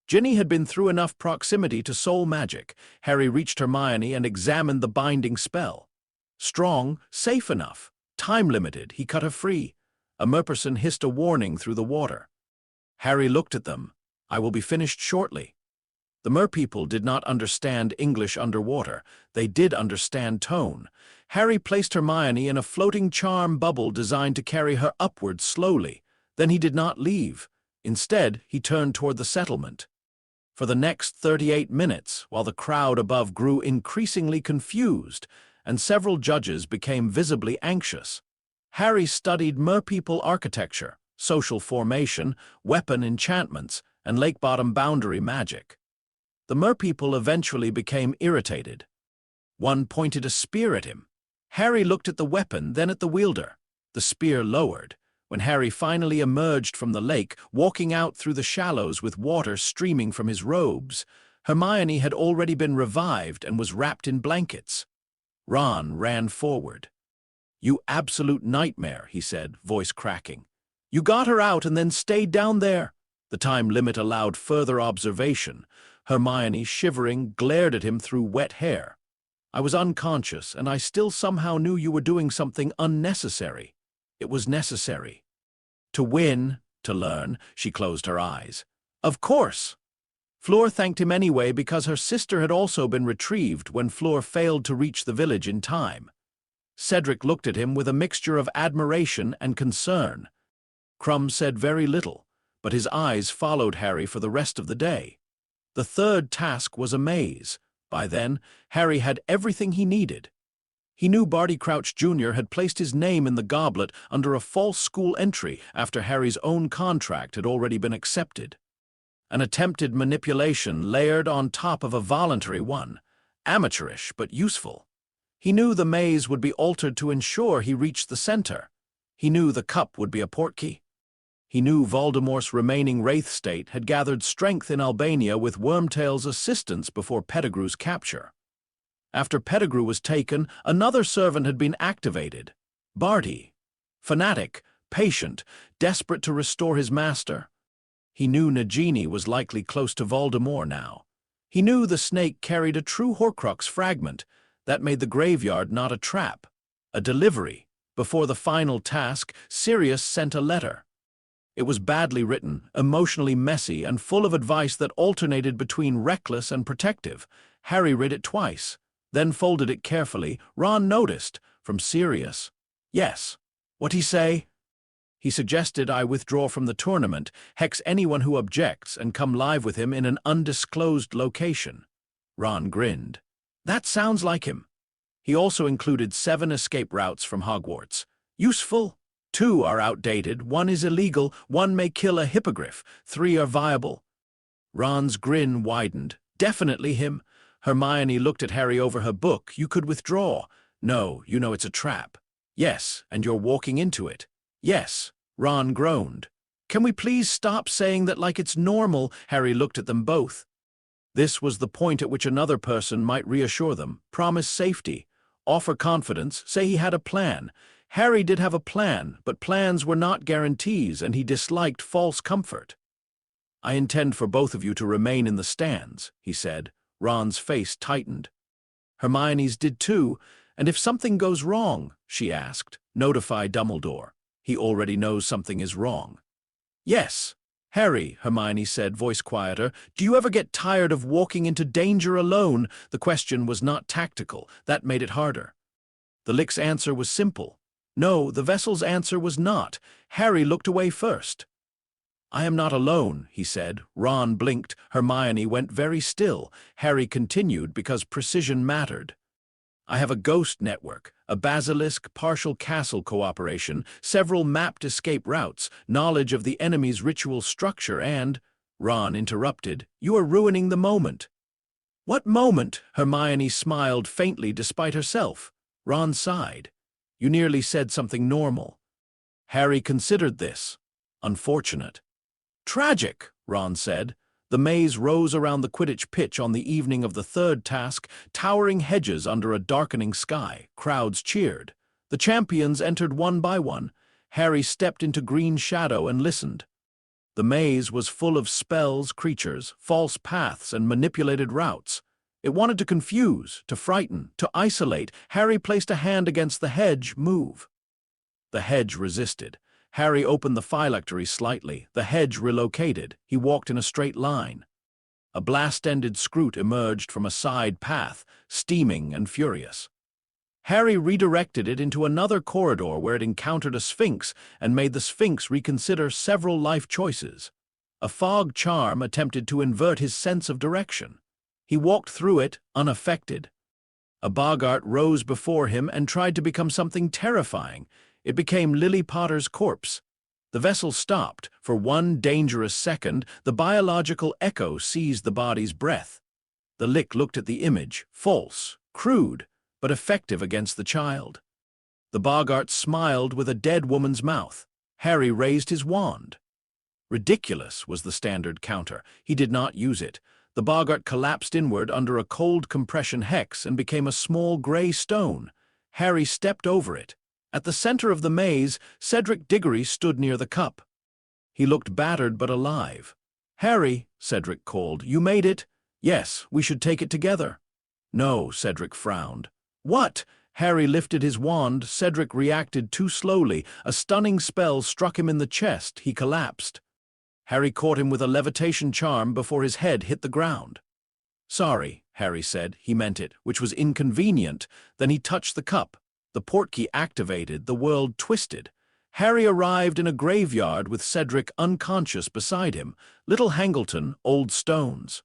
B: Ginny had been through enough proximity to soul magic. Harry reached Hermione and examined the binding spell. Strong, safe enough. Time-limited, he cut her free. A merperson hissed a warning through the water. Harry looked at them. I will be finished shortly. The merpeople did not understand English underwater. They did understand tone. Harry placed Hermione in a floating charm bubble designed to carry her upward slowly. Then he did not leave. Instead, he turned toward the settlement. For the next 38 minutes, while the crowd above grew increasingly confused, and several judges became visibly anxious, Harry studied merpeople architecture, social formation, weapon enchantments, and lake-bottom boundary magic. The merpeople eventually became irritated. One pointed a spear at him. Harry looked at the weapon, then at the wielder. The spear lowered. When Harry finally emerged from the lake, walking out through the shallows with water streaming from his robes, Hermione had already been revived and was wrapped in blankets. Ron ran forward. "You absolute nightmare," he said, voice cracking. "You got her out and then stayed down there." The time limit allowed further observation. Hermione, shivering, glared at him through wet hair. "I was unconscious, and I still somehow knew you were doing something unnecessary. It was necessary. To win, to learn." She closed her eyes. "Of course." Fleur thanked him anyway because her sister had also been retrieved when Fleur failed to reach the village in time. Cedric looked at him with a mixture of admiration and concern. Crumb said very little, but his eyes followed Harry for the rest of the day. The third task was a maze. By then, Harry had everything he needed. He knew Barty Crouch Jr. had placed his name in the goblet under a false school entry after Harry's own contract had already been accepted. An attempted manipulation layered on top of a voluntary one, amateurish but useful. He knew the maze would be altered to ensure he reached the center. He knew the cup would be a portkey. He knew Voldemort's remaining Wraith state had gathered strength in Albania with Wormtail's assistance before Pettigrew's capture. After Pettigrew was taken, another servant had been activated. Barty. Fanatic, patient, desperate to restore his master. He knew Nagini was likely close to Voldemort now. He knew the snake carried a true Horcrux fragment. That made the graveyard not a trap, a delivery. Before the final task, Sirius sent a letter. It was badly written, emotionally messy, and full of advice that alternated between reckless and protective. Harry read it twice, then folded it carefully. Ron noticed, from Sirius. Yes. What'd he say? He suggested I withdraw from the tournament, hex anyone who objects, and come live with him in an undisclosed location. Ron grinned. That sounds like him. He also included 7 escape routes from Hogwarts. Useful? 2 are outdated, 1 is illegal, 1 may kill a hippogriff, 3 are viable. Ron's grin widened. Definitely him. Hermione looked at Harry over her book. You could withdraw. No, you know it's a trap. Yes, and you're walking into it. Yes, Ron groaned. Can we please stop saying that like it's normal? Harry looked at them both. This was the point at which another person might reassure them, promise safety, offer confidence, say he had a plan. Harry did have a plan, but plans were not guarantees, and he disliked false comfort. I intend for both of you to remain in the stands, he said. Ron's face tightened. Hermione's did too, and if something goes wrong, she asked, notify Dumbledore. He already knows something is wrong. Yes. Harry, Hermione said, voice quieter, do you ever get tired of walking into danger alone? The question was not tactical. That made it harder. The Lick's answer was simple. No, the vessel's answer was not. Harry looked away first. I am not alone, he said. Ron blinked. Hermione went very still. Harry continued because precision mattered. I have a ghost network, a basilisk partial castle cooperation, several mapped escape routes, knowledge of the enemy's ritual structure, and— Ron interrupted, you are ruining the moment. What moment? Hermione smiled faintly despite herself. Ron sighed. You nearly said something normal. Harry considered this. Unfortunate. Tragic, Ron said. The maze rose around the Quidditch pitch on the evening of the 3rd task, towering hedges under a darkening sky. Crowds cheered. The champions entered one by one. Harry stepped into green shadow and listened. The maze was full of spells, creatures, false paths, and manipulated routes. It wanted to confuse, to frighten, to isolate. Harry placed a hand against the hedge. Move. The hedge resisted. Harry opened the phylactery slightly. The hedge relocated. He walked in a straight line. A blast-ended Scroot emerged from a side path, steaming and furious. Harry redirected it into another corridor where it encountered a Sphinx and made the Sphinx reconsider several life choices. A fog charm attempted to invert his sense of direction. He walked through it, unaffected. A boggart rose before him and tried to become something terrifying. It became Lily Potter's corpse. The vessel stopped. For one dangerous second, the biological echo seized the body's breath. The Lick looked at the image, false, crude, but effective against the child. The boggart smiled with a dead woman's mouth. Harry raised his wand. Ridiculous was the standard counter. He did not use it. The boggart collapsed inward under a cold compression hex and became a small gray stone. Harry stepped over it. At the center of the maze, Cedric Diggory stood near the cup. He looked battered but alive. Harry, Cedric called, you made it? Yes, we should take it together. No, Cedric frowned. What? Harry lifted his wand. Cedric reacted too slowly. A stunning spell struck him in the chest. He collapsed. Harry caught him with a levitation charm before his head hit the ground. Sorry, Harry said. He meant it, which was inconvenient. Then he touched the cup. The portkey activated, the world twisted. Harry arrived in a graveyard with Cedric unconscious beside him. Little Hangleton, old stones.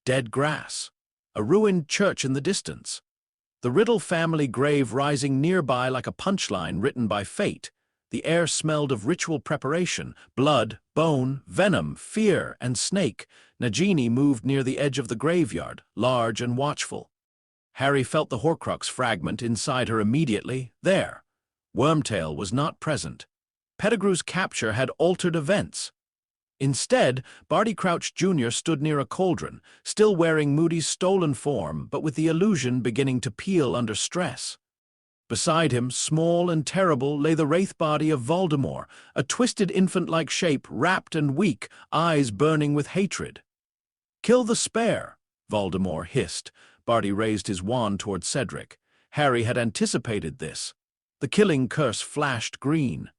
B: Dead grass. A ruined church in the distance. The Riddle family grave rising nearby like a punchline written by fate. The air smelled of ritual preparation, blood, bone, venom, fear, and snake. Nagini moved near the edge of the graveyard, large and watchful. Harry felt the Horcrux fragment inside her immediately. There. Wormtail was not present. Pettigrew's capture had altered events. Instead, Barty Crouch Jr. stood near a cauldron, still wearing Moody's stolen form, but with the illusion beginning to peel under stress. Beside him, small and terrible, lay the wraith body of Voldemort, a twisted infant-like shape, wrapped and weak, eyes burning with hatred. "Kill the spare," Voldemort hissed. Barty raised his wand toward Cedric. Harry had anticipated this. The killing curse flashed green.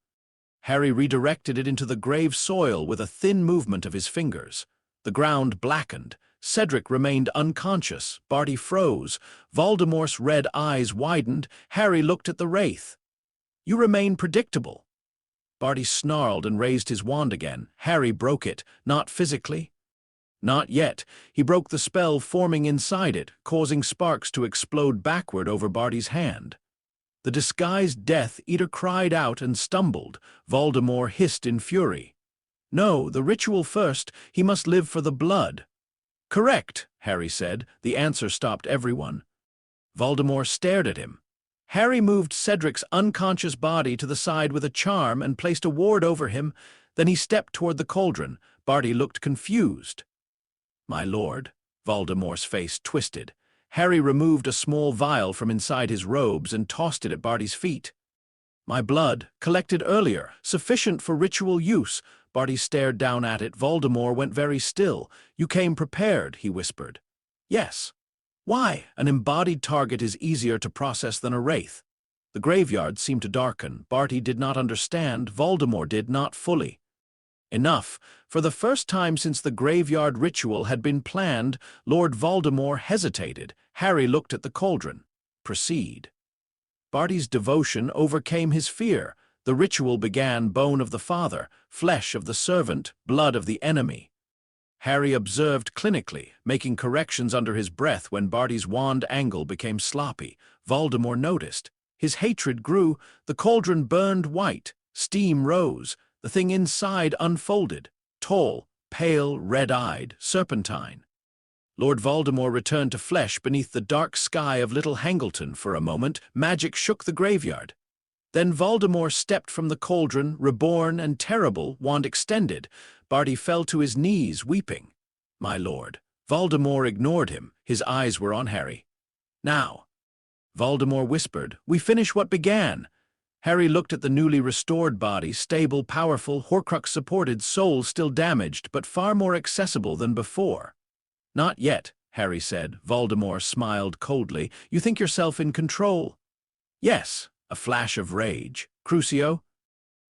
B: Harry redirected it into the grave soil with a thin movement of his fingers. The ground blackened. Cedric remained unconscious. Barty froze. Voldemort's red eyes widened. Harry looked at the wraith. "You remain predictable." Barty snarled and raised his wand again. Harry broke it, not physically. Not yet. He broke the spell forming inside it, causing sparks to explode backward over Barty's hand. The disguised Death Eater cried out and stumbled. Voldemort hissed in fury. "No, the ritual first. He must live for the blood." "Correct," Harry said. The answer stopped everyone. Voldemort stared at him. Harry moved Cedric's unconscious body to the side with a charm and placed a ward over him. Then he stepped toward the cauldron. Barty looked confused. "My lord," Voldemort's face twisted. Harry removed a small vial from inside his robes and tossed it at Barty's feet. "My blood, collected earlier, sufficient for ritual use." Barty stared down at it. Voldemort went very still. "You came prepared," he whispered. "Yes." "Why? An embodied target is easier to process than a wraith." The graveyard seemed to darken. Barty did not understand. Voldemort did not fully. Enough. For the first time since the graveyard ritual had been planned, Lord Voldemort hesitated. Harry looked at the cauldron. "Proceed." Barty's devotion overcame his fear. The ritual began: bone of the father, flesh of the servant, blood of the enemy. Harry observed clinically, making corrections under his breath when Barty's wand angle became sloppy. Voldemort noticed. His hatred grew. The cauldron burned white. Steam rose. The thing inside unfolded. Tall, pale, red-eyed, serpentine. Lord Voldemort returned to flesh beneath the dark sky of Little Hangleton for a moment. Magic shook the graveyard. Then Voldemort stepped from the cauldron, reborn and terrible, wand extended. Barty fell to his knees, weeping. "My lord." Voldemort ignored him. His eyes were on Harry. "Now." Voldemort whispered, "We finish what began." Harry looked at the newly restored body, stable, powerful, Horcrux-supported, soul still damaged, but far more accessible than before. "Not yet," Harry said. Voldemort smiled coldly. "You think yourself in control?" "Yes." A flash of rage. "Crucio?"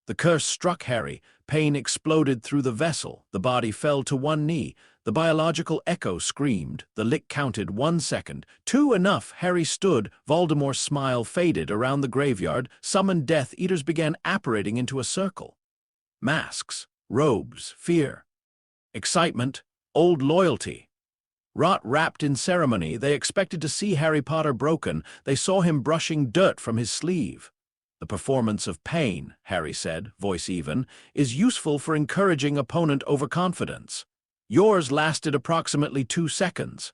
B: The curse struck Harry. Pain exploded through the vessel. The body fell to one knee. The biological echo screamed. The Lich counted 1 second. 2, enough. Harry stood. Voldemort's smile faded. Around the graveyard, summoned Death Eaters began apparating into a circle. Masks, robes, fear. Excitement, old loyalty. Rot wrapped in ceremony. They expected to see Harry Potter broken. They saw him brushing dirt from his sleeve. "The performance of pain," Harry said, voice even, "is useful for encouraging opponent overconfidence. Yours lasted approximately 2 seconds.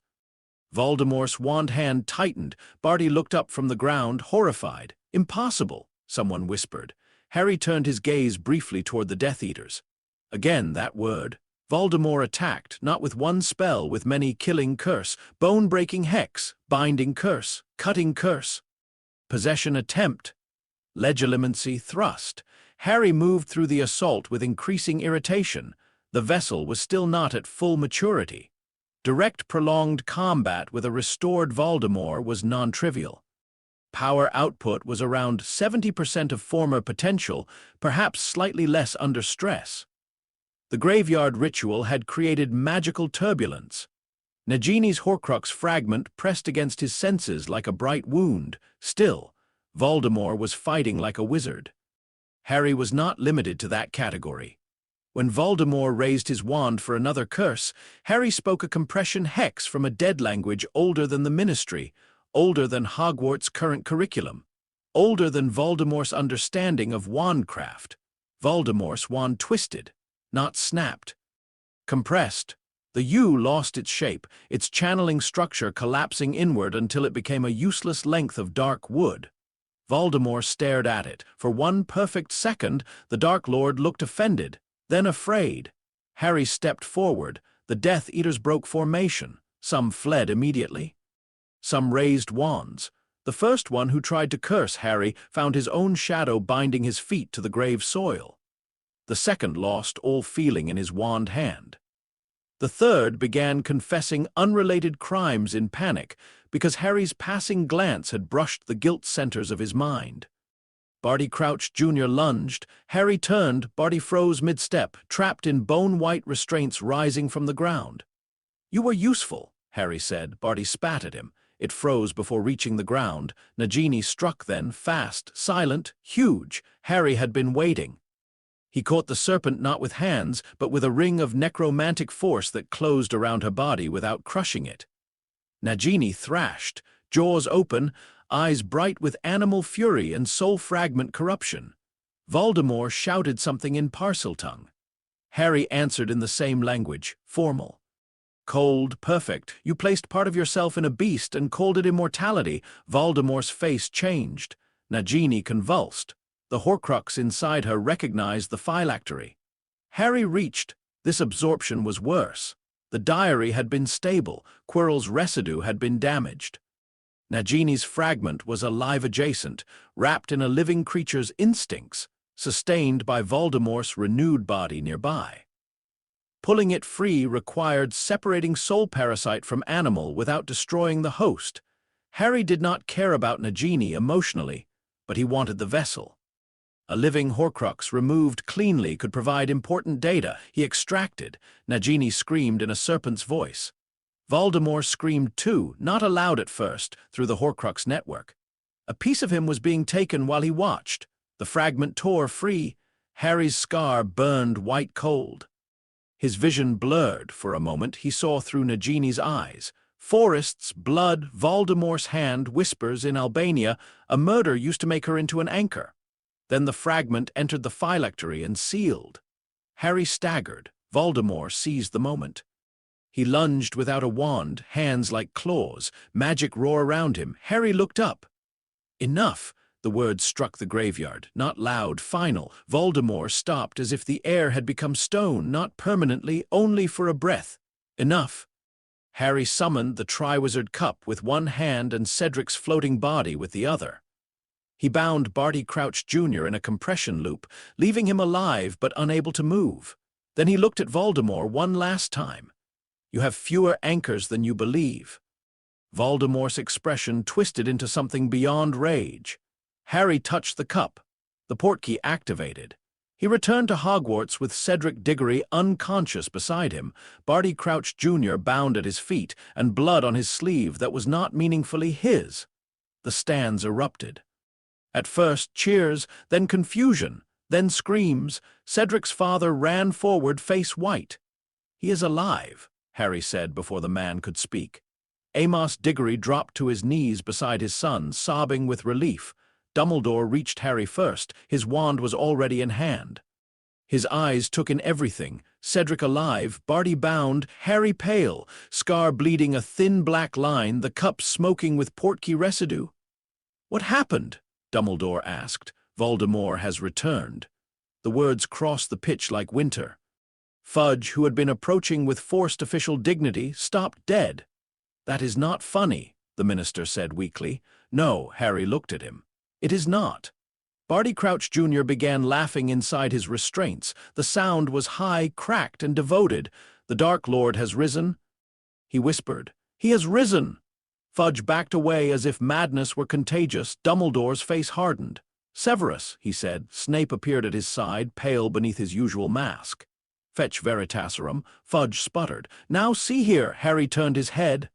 B: Voldemort's wand hand tightened. Barty looked up from the ground, horrified. "Impossible," someone whispered. Harry turned his gaze briefly toward the Death Eaters. Again that word. Voldemort attacked, not with one spell, with many: killing curse, bone-breaking hex, binding curse, cutting curse. Possession attempt. Legilimency thrust. Harry moved through the assault with increasing irritation. The vessel was still not at full maturity. Direct prolonged combat with a restored Voldemort was non-trivial. Power output was around 70% of former potential, perhaps slightly less under stress. The graveyard ritual had created magical turbulence. Nagini's Horcrux fragment pressed against his senses like a bright wound. Still, Voldemort was fighting like a wizard. Harry was not limited to that category. When Voldemort raised his wand for another curse, Harry spoke a compression hex from a dead language older than the Ministry, older than Hogwarts' current curriculum, older than Voldemort's understanding of wandcraft. Voldemort's wand twisted, not snapped. Compressed, the U lost its shape, its channeling structure collapsing inward until it became a useless length of dark wood. Voldemort stared at it. For 1 perfect second, the Dark Lord looked offended, then afraid. Harry stepped forward. The Death Eaters broke formation. Some fled immediately. Some raised wands. The first one who tried to curse Harry found his own shadow binding his feet to the grave soil. The second lost all feeling in his wand hand. The third began confessing unrelated crimes in panic because Harry's passing glance had brushed the guilt centers of his mind. Barty Crouch Jr. lunged. Harry turned. Barty froze mid-step, trapped in bone-white restraints rising from the ground. "You were useful," Harry said. Barty spat at him. It froze before reaching the ground. Nagini struck then, fast, silent, huge. Harry had been waiting. He caught the serpent not with hands, but with a ring of necromantic force that closed around her body without crushing it. Nagini thrashed, jaws open, eyes bright with animal fury and soul fragment corruption. Voldemort shouted something in Parseltongue. Harry answered in the same language, formal. "Cold, perfect. You placed part of yourself in a beast and called it immortality." Voldemort's face changed. Nagini convulsed. The Horcrux inside her recognized the phylactery. Harry reached. This absorption was worse. The diary had been stable. Quirrell's residue had been damaged. Nagini's fragment was alive adjacent, wrapped in a living creature's instincts, sustained by Voldemort's renewed body nearby. Pulling it free required separating soul parasite from animal without destroying the host. Harry did not care about Nagini emotionally, but he wanted the vessel. A living Horcrux removed cleanly could provide important data. He extracted. Nagini screamed in a serpent's voice. Voldemort screamed too, not aloud at first, through the Horcrux network. A piece of him was being taken while he watched. The fragment tore free. Harry's scar burned white cold. His vision blurred. For a moment, he saw through Nagini's eyes. Forests, blood, Voldemort's hand, whispers in Albania. A murder used to make her into an anchor. Then the fragment entered the phylactery and sealed. Harry staggered. Voldemort seized the moment. He lunged without a wand, hands like claws, magic roar around him. Harry looked up. "Enough!" The words struck the graveyard, not loud, final. Voldemort stopped as if the air had become stone, not permanently, only for a breath. "Enough!" Harry summoned the Triwizard Cup with one hand and Cedric's floating body with the other. He bound Barty Crouch Jr. in a compression loop, leaving him alive but unable to move. Then he looked at Voldemort one last time. "You have fewer anchors than you believe." Voldemort's expression twisted into something beyond rage. Harry touched the cup. The portkey activated. He returned to Hogwarts with Cedric Diggory unconscious beside him, Barty Crouch Jr. bound at his feet, and blood on his sleeve that was not meaningfully his. The stands erupted. At first, cheers, then confusion, then screams. Cedric's father ran forward, face white. "He is alive," Harry said before the man could speak. Amos Diggory dropped to his knees beside his son, sobbing with relief. Dumbledore reached Harry first. His wand was already in hand. His eyes took in everything. Cedric alive, Barty bound, Harry pale, scar bleeding a thin black line, the cup smoking with portkey residue. "What happened?" Dumbledore asked. "Voldemort has returned." The words crossed the pitch like winter. Fudge, who had been approaching with forced official dignity, stopped dead. "That is not funny," the minister said weakly. "No," Harry looked at him. "It is not." Barty Crouch Jr. began laughing inside his restraints. The sound was high, cracked, and devoted. "The Dark Lord has risen," he whispered. "He has risen." Fudge backed away as if madness were contagious. Dumbledore's face hardened. "Severus," he said. Snape appeared at his side, pale beneath his usual mask. "Fetch Veritaserum." Fudge sputtered. "Now see here." Harry turned his head.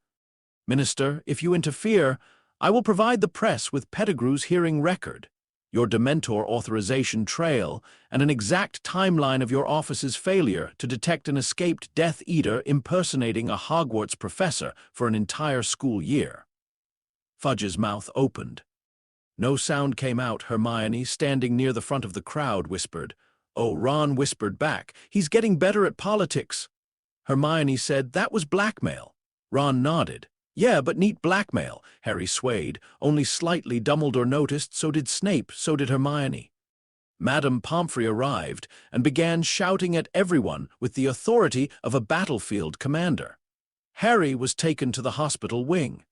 B: "Minister, if you interfere, I will provide the press with Pettigrew's hearing record, your Dementor authorization trail, and an exact timeline of your office's failure to detect an escaped Death Eater impersonating a Hogwarts professor for an entire school year." Fudge's mouth opened. No sound came out. Hermione, standing near the front of the crowd, whispered. Oh, Ron whispered back. "He's getting better at politics." Hermione said, "That was blackmail." Ron nodded. "Yeah, but neat blackmail." Harry swayed. Only slightly. Dumbledore noticed, so did Snape, so did Hermione. Madame Pomfrey arrived and began shouting at everyone with the authority of a battlefield commander. Harry was taken to the hospital wing.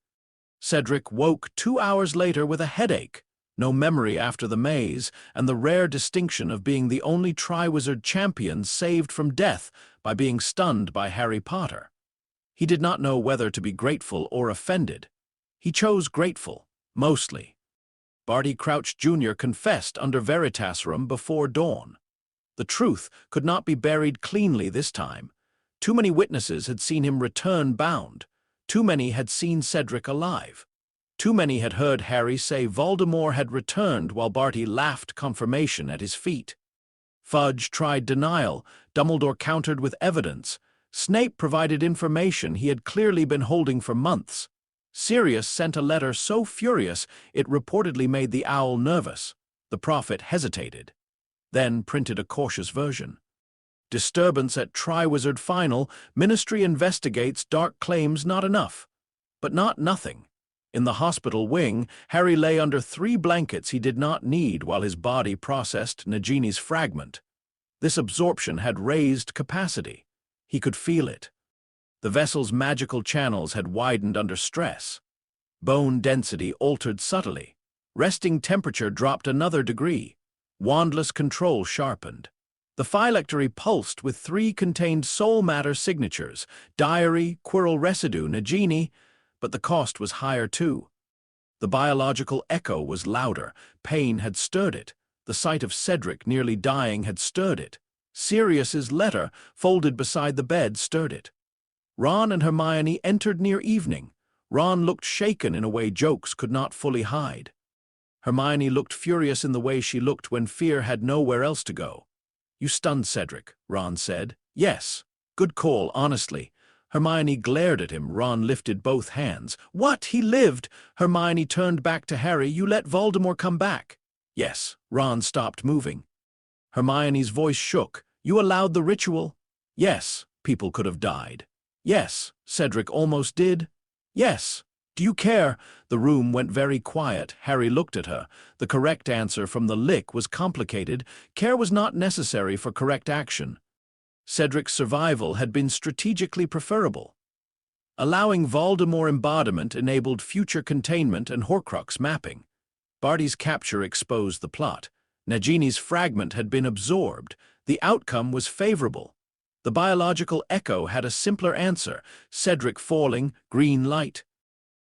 B: Cedric woke 2 hours later with a headache, no memory after the maze, and the rare distinction of being the only Triwizard champion saved from death by being stunned by Harry Potter. He did not know whether to be grateful or offended. He chose grateful, mostly. Barty Crouch Jr. confessed under Veritasrum before dawn. The truth could not be buried cleanly this time. Too many witnesses had seen him return bound. Too many had seen Cedric alive. Too many had heard Harry say Voldemort had returned while Barty laughed confirmation at his feet. Fudge tried denial. Dumbledore countered with evidence. Snape provided information he had clearly been holding for months. Sirius sent a letter so furious it reportedly made the owl nervous. The prophet hesitated, then printed a cautious version. Disturbance at Triwizard Final. Ministry investigates dark claims not enough. But not nothing. In the hospital wing, Harry lay under 3 blankets he did not need while his body processed Nagini's fragment. This absorption had raised capacity. He could feel it. The vessel's magical channels had widened under stress. Bone density altered subtly. Resting temperature dropped another degree. Wandless control sharpened. The phylactery pulsed with 3 contained soul matter signatures, diary, Quirrell residue, Nagini, but the cost was higher too. The biological echo was louder. Pain had stirred it. The sight of Cedric nearly dying had stirred it. Sirius's letter, folded beside the bed, stirred it. Ron and Hermione entered near evening. Ron looked shaken in a way jokes could not fully hide. Hermione looked furious in the way she looked when fear had nowhere else to go. "You stunned Cedric," Ron said. "Yes. Good call, honestly." Hermione glared at him. Ron lifted both hands. "What? He lived!" Hermione turned back to Harry. "You let Voldemort come back." "Yes." Ron stopped moving. Hermione's voice shook. "You allowed the ritual?" "Yes." "People could have died." "Yes." "Cedric almost did." "Yes." "Do you care?" The room went very quiet. Harry looked at her. The correct answer from the Lich was complicated. Care was not necessary for correct action. Cedric's survival had been strategically preferable. Allowing Voldemort embodiment enabled future containment and Horcrux mapping. Barty's capture exposed the plot. Nagini's fragment had been absorbed. The outcome was favorable. The biological echo had a simpler answer. Cedric falling, green light.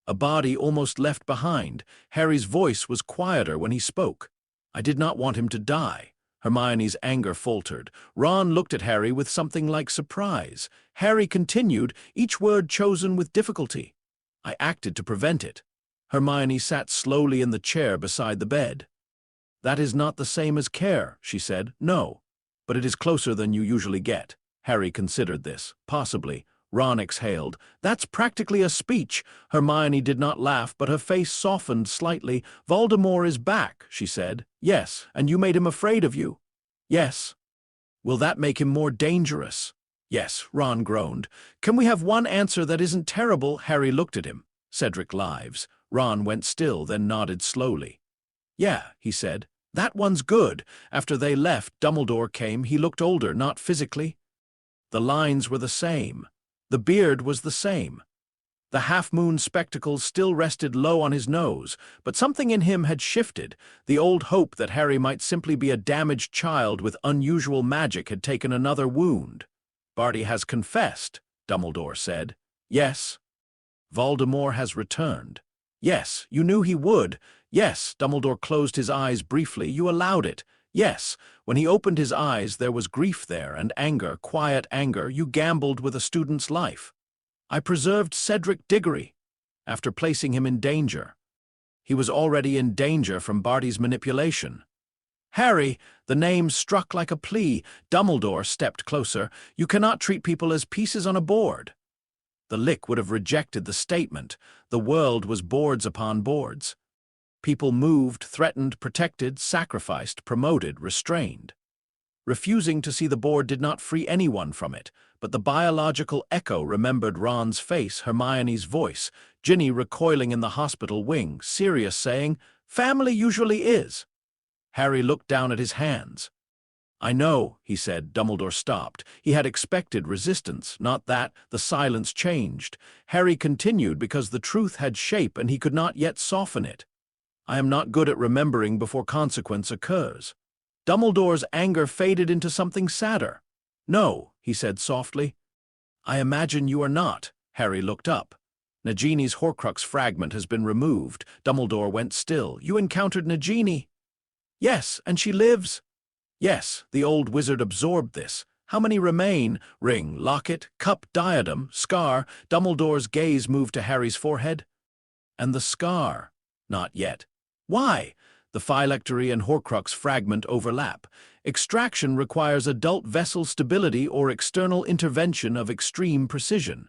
B: A body almost left behind. Harry's voice was quieter when he spoke. "I did not want him to die." Hermione's anger faltered. Ron looked at Harry with something like surprise. Harry continued, each word chosen with difficulty. "I acted to prevent it." Hermione sat slowly in the chair beside the bed. "That is not the same as care," she said. "No, but it is closer than you usually get." Harry considered this. "Possibly." Ron exhaled. "That's practically a speech." Hermione did not laugh, but her face softened slightly. "Voldemort is back," she said. "Yes, and you made him afraid of you." "Yes." "Will that make him more dangerous?" "Yes," Ron groaned. "Can we have one answer that isn't terrible?" Harry looked at him. "Cedric lives." Ron went still, then nodded slowly. "Yeah," he said. "That one's good." After they left, Dumbledore came. He looked older, not physically. The lines were the same. The beard was the same. The half-moon spectacles still rested low on his nose, but something in him had shifted. The old hope that Harry might simply be a damaged child with unusual magic had taken another wound. "Barty has confessed," Dumbledore said. "Yes." "Voldemort has returned." "Yes." "You knew he would." "Yes." Dumbledore closed his eyes briefly. "You allowed it." "Yes." When he opened his eyes, there was grief there, and anger, quiet anger. "You gambled with a student's life." "I preserved Cedric Diggory." "After placing him in danger." "He was already in danger from Barty's manipulation." "Harry!" The name struck like a plea. Dumbledore stepped closer. "You cannot treat people as pieces on a board." The Lich would have rejected the statement. The world was boards upon boards. People moved, threatened, protected, sacrificed, promoted, restrained. Refusing to see the board did not free anyone from it, but the biological echo remembered Ron's face, Hermione's voice, Ginny recoiling in the hospital wing, Sirius saying, "Family usually is." Harry looked down at his hands. "I know," he said. Dumbledore stopped. He had expected resistance. Not that. The silence changed. Harry continued because the truth had shape and he could not yet soften it. "I am not good at remembering before consequence occurs." Dumbledore's anger faded into something sadder. "No," he said softly. "I imagine you are not." Harry looked up. "Nagini's Horcrux fragment has been removed." Dumbledore went still. "You encountered Nagini?" "Yes, and she lives?" "Yes, the old wizard absorbed this. How many remain? Ring, locket, cup, diadem, scar." Dumbledore's gaze moved to Harry's forehead. "And the scar?" "Not yet." "Why?" "The phylactery and Horcrux fragment overlap. Extraction requires adult vessel stability or external intervention of extreme precision.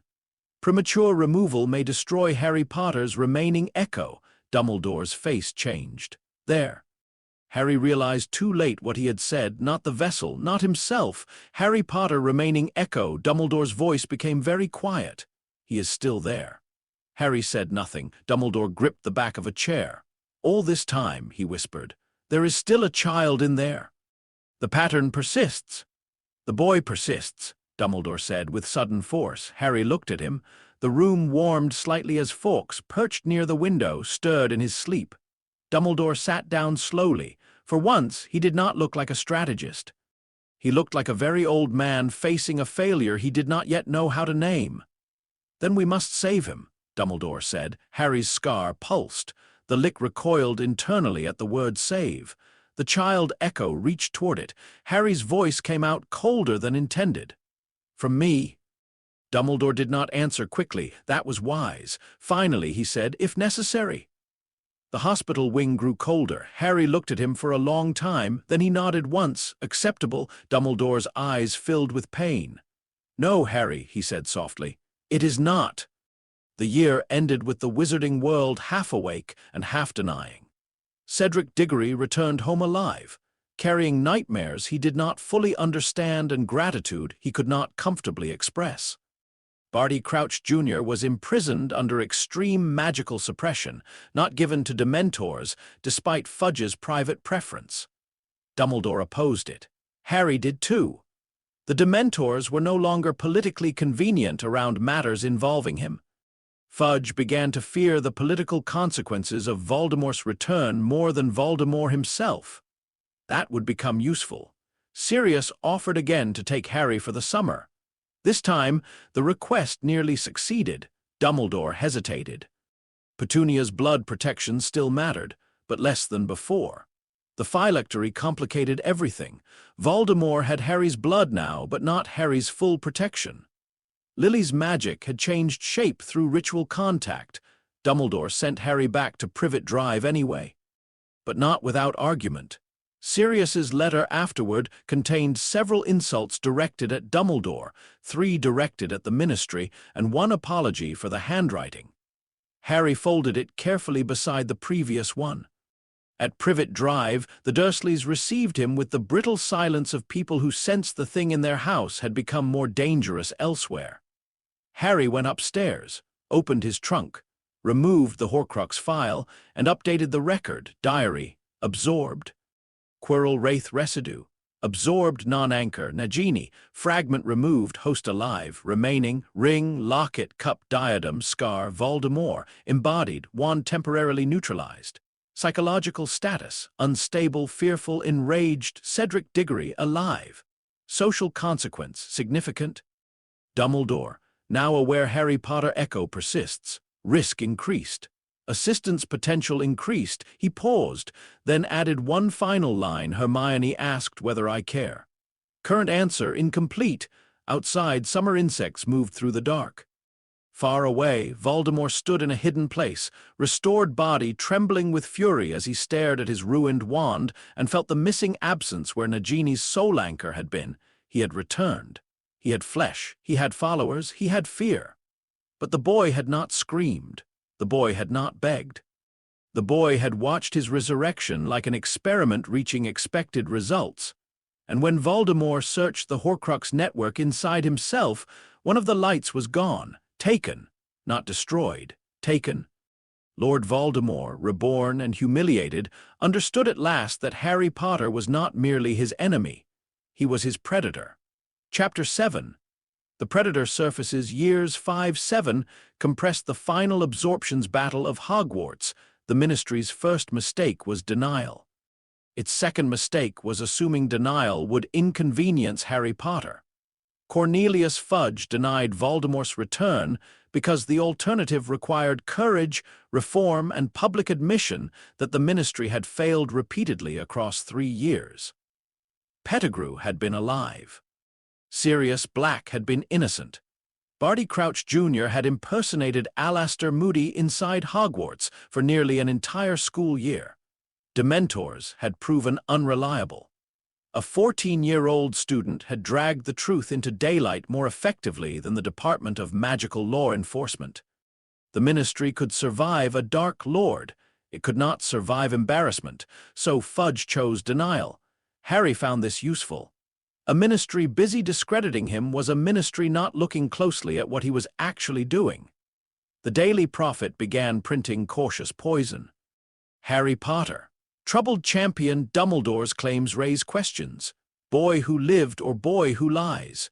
B: Premature removal may destroy Harry Potter's remaining echo." Dumbledore's face changed. "There." Harry realized too late what he had said. Not the vessel, not himself. Harry Potter remaining echo. Dumbledore's voice became very quiet. "He is still there." Harry said nothing. Dumbledore gripped the back of a chair. "All this time," he whispered, "there is still a child in there. The pattern persists." "The boy persists," Dumbledore said with sudden force. Harry looked at him. The room warmed slightly as Fawkes, perched near the window, stirred in his sleep. Dumbledore sat down slowly. For once, he did not look like a strategist. He looked like a very old man facing a failure he did not yet know how to name. "Then we must save him," Dumbledore said. Harry's scar pulsed. The Lich recoiled internally at the word save. The child echo reached toward it. Harry's voice came out colder than intended. "From me." Dumbledore did not answer quickly. That was wise. Finally, he said, "If necessary." The hospital wing grew colder. Harry looked at him for a long time, then he nodded once. "Acceptable." Dumbledore's eyes filled with pain. "No, Harry," he said softly. "It is not." The year ended with the wizarding world half awake and half denying. Cedric Diggory returned home alive, carrying nightmares he did not fully understand and gratitude he could not comfortably express. Barty Crouch Jr. was imprisoned under extreme magical suppression, not given to Dementors, despite Fudge's private preference. Dumbledore opposed it. Harry did too. The Dementors were no longer politically convenient around matters involving him. Fudge began to fear the political consequences of Voldemort's return more than Voldemort himself. That would become useful. Sirius offered again to take Harry for the summer. This time, the request nearly succeeded. Dumbledore hesitated. Petunia's blood protection still mattered, but less than before. The phylactery complicated everything. Voldemort had Harry's blood now, but not Harry's full protection. Lily's magic had changed shape through ritual contact. Dumbledore sent Harry back to Privet Drive anyway. But not without argument. Sirius's letter afterward contained several insults directed at Dumbledore, 3 directed at the Ministry, and 1 apology for the handwriting. Harry folded it carefully beside the previous one. At Privet Drive, the Dursleys received him with the brittle silence of people who sensed the thing in their house had become more dangerous elsewhere. Harry went upstairs, opened his trunk, removed the Horcrux file, and updated the record, diary, absorbed. Quirrell Wraith residue, absorbed non-anchor, Nagini, fragment removed, host alive, remaining, ring, locket, cup, diadem, scar, Voldemort, embodied, wand temporarily neutralized. Psychological status, unstable, fearful, enraged, Cedric Diggory, alive. Social consequence, significant. Dumbledore, now aware Harry Potter echo persists. Risk increased. Assistance potential increased. He paused, then added one final line. Hermione asked whether I care. Current answer incomplete. Outside, summer insects moved through the dark. Far away, Voldemort stood in a hidden place, restored body trembling with fury as he stared at his ruined wand and felt the missing absence where Nagini's soul anchor had been. He had returned. He had flesh, he had followers, he had fear. But the boy had not screamed. The boy had not begged. The boy had watched his resurrection like an experiment reaching expected results. And when Voldemort searched the Horcrux network inside himself, one of the lights was gone, taken, not destroyed, taken. Lord Voldemort, reborn and humiliated, understood at last that Harry Potter was not merely his enemy. He was his predator. Chapter 7. The Predator surfaces years 5-7 compressed the final absorptions battle of Hogwarts. The Ministry's first mistake was denial. Its second mistake was assuming denial would inconvenience Harry Potter. Cornelius Fudge denied Voldemort's return because the alternative required courage, reform, and public admission that the Ministry had failed repeatedly across 3 years. Pettigrew had been alive. Sirius Black had been innocent. Barty Crouch Jr. had impersonated Alastor Moody inside Hogwarts for nearly an entire school year. Dementors had proven unreliable. A 14-year-old student had dragged the truth into daylight more effectively than the Department of Magical Law Enforcement. The Ministry could survive a Dark Lord. It could not survive embarrassment, so Fudge chose denial. Harry found this useful. A Ministry busy discrediting him was a Ministry not looking closely at what he was actually doing. The Daily Prophet began printing cautious poison. Harry Potter. Troubled champion Dumbledore's claims raise questions. Boy who lived or boy who lies.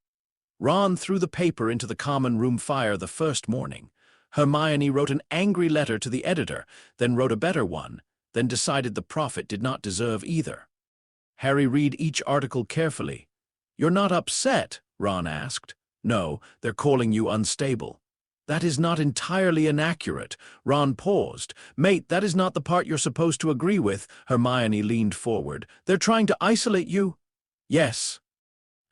B: Ron threw the paper into the common room fire the first morning. Hermione wrote an angry letter to the editor, then wrote a better one, then decided the prophet did not deserve either. Harry read each article carefully. "You're not upset?" Ron asked. "No, they're calling you unstable." "That is not entirely inaccurate." Ron paused. "Mate, that is not the part you're supposed to agree with." Hermione leaned forward. "They're trying to isolate you?" "Yes.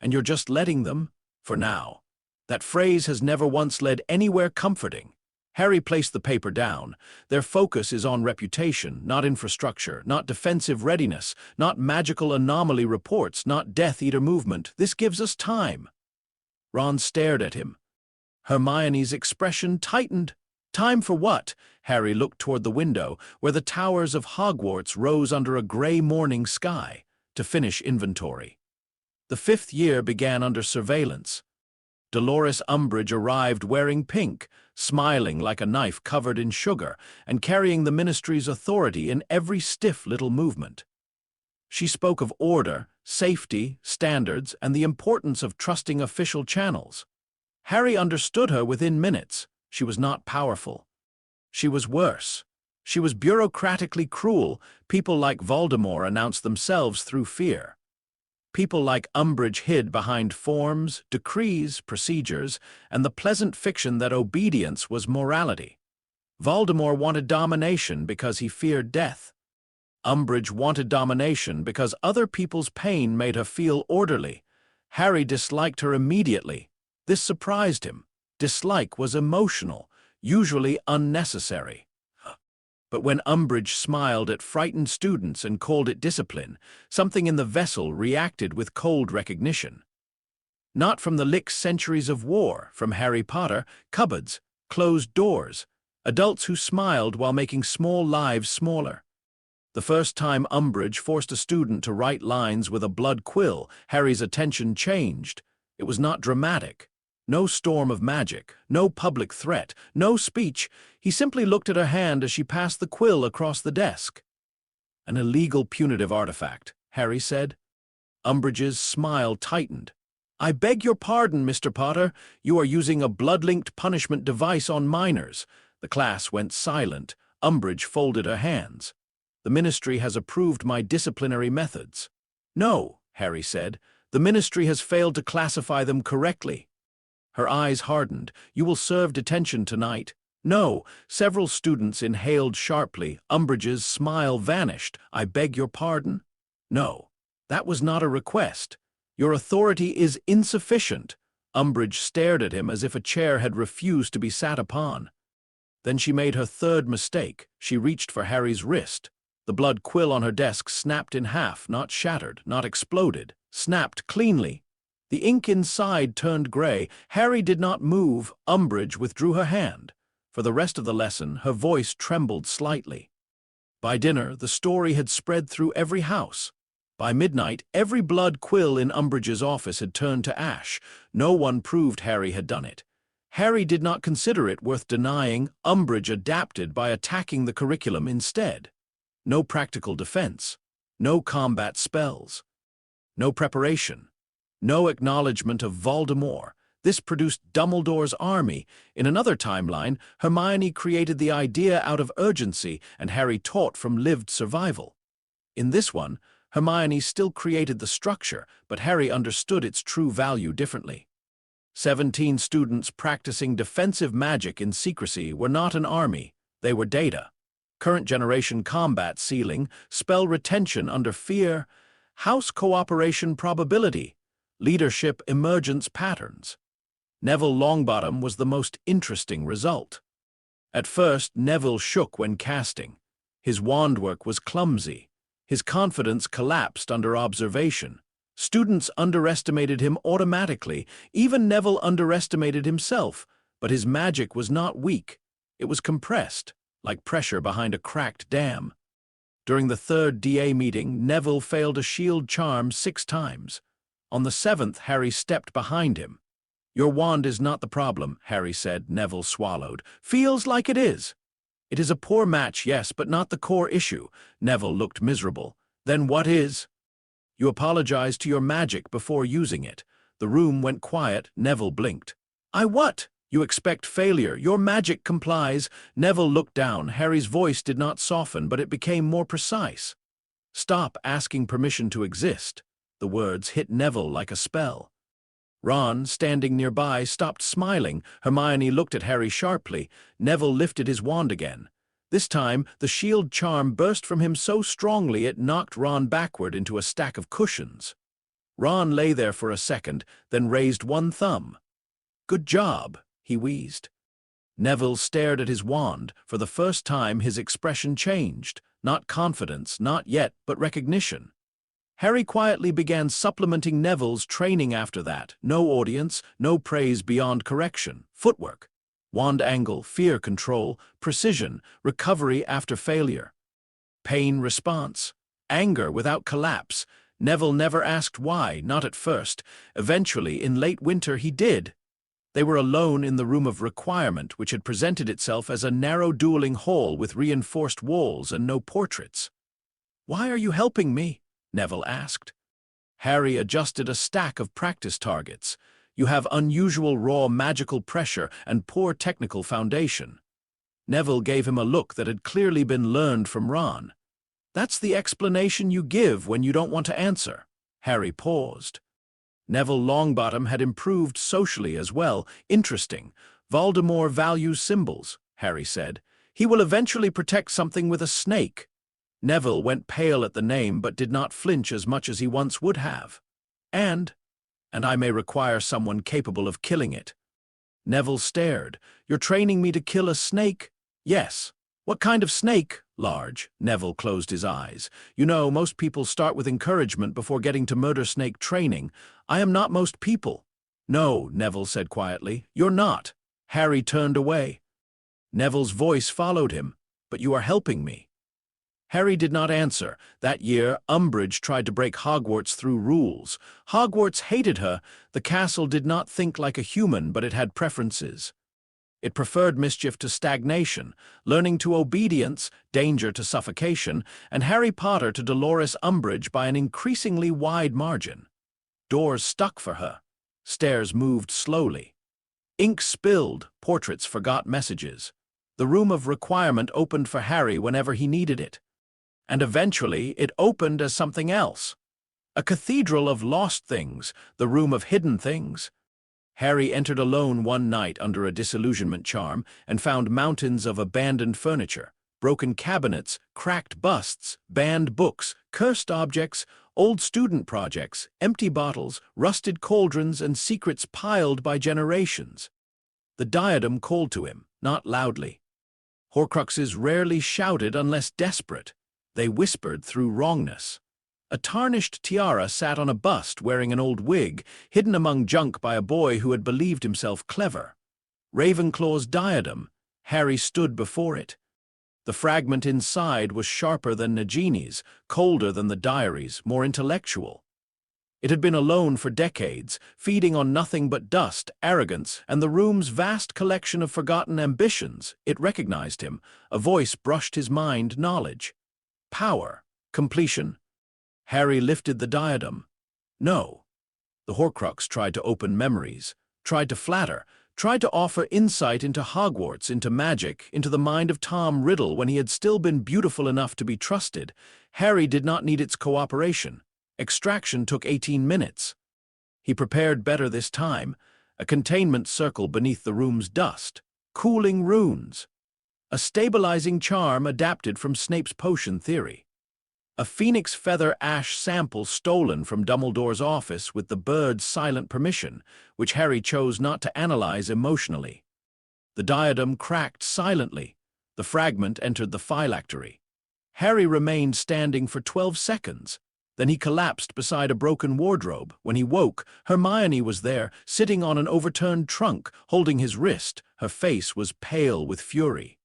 B: And you're just letting them? For now." That phrase has never once led anywhere comforting. Harry placed the paper down. "Their focus is on reputation, not infrastructure, not defensive readiness, not magical anomaly reports, not Death Eater movement. This gives us time." Ron stared at him. Hermione's expression tightened. "Time for what?" Harry looked toward the window, where the towers of Hogwarts rose under a gray morning sky, to finish inventory. The 5th year began under surveillance. Dolores Umbridge arrived wearing pink, smiling like a knife covered in sugar, and carrying the Ministry's authority in every stiff little movement. She spoke of order, safety, standards, and the importance of trusting official channels. Harry understood her within minutes. She was not powerful. She was worse. She was bureaucratically cruel. People like Voldemort announced themselves through fear. People like Umbridge hid behind forms, decrees, procedures, and the pleasant fiction that obedience was morality. Voldemort wanted domination because he feared death. Umbridge wanted domination because other people's pain made her feel orderly. Harry disliked her immediately. This surprised him. Dislike was emotional, usually unnecessary. But when Umbridge smiled at frightened students and called it discipline, something in the vessel reacted with cold recognition. Not from the Lich centuries of war, from Harry Potter, cupboards, closed doors, adults who smiled while making small lives smaller. The first time Umbridge forced a student to write lines with a blood quill, Harry's attention changed. It was not dramatic. No storm of magic, no public threat, no speech. He simply looked at her hand as she passed the quill across the desk. "An illegal punitive artifact," Harry said. Umbridge's smile tightened. "I beg your pardon, Mr. Potter. You are using a blood-linked punishment device on minors." The class went silent. Umbridge folded her hands. "The Ministry has approved my disciplinary methods." "No," Harry said. "The Ministry has failed to classify them correctly." Her eyes hardened. "You will serve detention tonight." "No." Several students inhaled sharply. Umbridge's smile vanished. "I beg your pardon?" "No. That was not a request. Your authority is insufficient." Umbridge stared at him as if a chair had refused to be sat upon. Then she made her third mistake. She reached for Harry's wrist. The blood quill on her desk snapped in half, not shattered, not exploded. Snapped cleanly. The ink inside turned gray. Harry did not move. Umbridge withdrew her hand. For the rest of the lesson, her voice trembled slightly. By dinner, the story had spread through every house. By midnight, every blood quill in Umbridge's office had turned to ash. No one proved Harry had done it. Harry did not consider it worth denying. Umbridge adapted by attacking the curriculum instead. No practical defense. No combat spells. No preparation. No acknowledgement of Voldemort. This produced Dumbledore's army. In another timeline, Hermione created the idea out of urgency, and Harry taught from lived survival. In this one, Hermione still created the structure, but Harry understood its true value differently. 17 students practicing defensive magic in secrecy were not an army, they were data. Current generation combat ceiling, spell retention under fear, house cooperation probability, leadership emergence patterns. Neville Longbottom was the most interesting result. At first, Neville shook when casting. His wand work was clumsy. His confidence collapsed under observation. Students underestimated him automatically. Even Neville underestimated himself, but his magic was not weak. It was compressed, like pressure behind a cracked dam. During the third DA meeting, Neville failed a shield charm 6 times. On the 7th, Harry stepped behind him. "Your wand is not the problem," Harry said. Neville swallowed. "Feels like it is." "It is a poor match, yes, but not the core issue." Neville looked miserable. "Then what is?" "You apologized to your magic before using it." The room went quiet. Neville blinked. "I what?" "You expect failure. Your magic complies." Neville looked down. Harry's voice did not soften, but it became more precise. "Stop asking permission to exist." The words hit Neville like a spell. Ron, standing nearby, stopped smiling. Hermione looked at Harry sharply. Neville lifted his wand again. This time, the shield charm burst from him so strongly it knocked Ron backward into a stack of cushions. Ron lay there for a second, then raised one thumb. "Good job," he wheezed. Neville stared at his wand. For the first time, his expression changed. Not confidence, not yet, but recognition. Harry quietly began supplementing Neville's training after that. No audience, no praise beyond correction. Footwork, wand angle, fear control, precision, recovery after failure. Pain response, anger without collapse. Neville never asked why, not at first. Eventually, in late winter, he did. They were alone in the room of requirement, which had presented itself as a narrow dueling hall with reinforced walls and no portraits. "Why are you helping me?" Neville asked. Harry adjusted a stack of practice targets. "You have unusual raw magical pressure and poor technical foundation." Neville gave him a look that had clearly been learned from Ron. "That's the explanation you give when you don't want to answer." Harry paused. Neville Longbottom had improved socially as well. "Interesting. Voldemort values symbols," Harry said. "He will eventually protect something with a snake." Neville went pale at the name but did not flinch as much as he once would have. And I may require someone capable of killing it." Neville stared. "You're training me to kill a snake?" "Yes." "What kind of snake?" "Large." Neville closed his eyes. "You know, most people start with encouragement before getting to murder snake training. I am not most people." "No," Neville said quietly. "You're not." Harry turned away. Neville's voice followed him. "But you are helping me." Harry did not answer. That year, Umbridge tried to break Hogwarts through rules. Hogwarts hated her. The castle did not think like a human, but it had preferences. It preferred mischief to stagnation, learning to obedience, danger to suffocation, and Harry Potter to Dolores Umbridge by an increasingly wide margin. Doors stuck for her. Stairs moved slowly. Ink spilled, portraits forgot messages. The room of requirement opened for Harry whenever he needed it. And eventually, it opened as something else. A cathedral of lost things, the room of hidden things. Harry entered alone one night under a disillusionment charm and found mountains of abandoned furniture, broken cabinets, cracked busts, banned books, cursed objects, old student projects, empty bottles, rusted cauldrons, and secrets piled by generations. The diadem called to him, not loudly. Horcruxes rarely shouted unless desperate. They whispered through wrongness. A tarnished tiara sat on a bust wearing an old wig, hidden among junk by a boy who had believed himself clever. Ravenclaw's diadem. Harry stood before it. The fragment inside was sharper than Nagini's, colder than the diaries, more intellectual. It had been alone for decades, feeding on nothing but dust, arrogance, and the room's vast collection of forgotten ambitions. It recognized him. A voice brushed his mind, knowledge. Power. Completion. Harry lifted the diadem. No. The Horcrux tried to open memories, tried to flatter, tried to offer insight into Hogwarts, into magic, into the mind of Tom Riddle when he had still been beautiful enough to be trusted. Harry did not need its cooperation. Extraction took 18 minutes. He prepared better this time, a containment circle beneath the room's dust, cooling runes, a stabilizing charm adapted from Snape's potion theory, a phoenix feather ash sample stolen from Dumbledore's office with the bird's silent permission, which Harry chose not to analyze emotionally. The diadem cracked silently. The fragment entered the phylactery. Harry remained standing for 12 seconds. Then he collapsed beside a broken wardrobe. When he woke, Hermione was there, sitting on an overturned trunk, holding his wrist. Her face was pale with fury.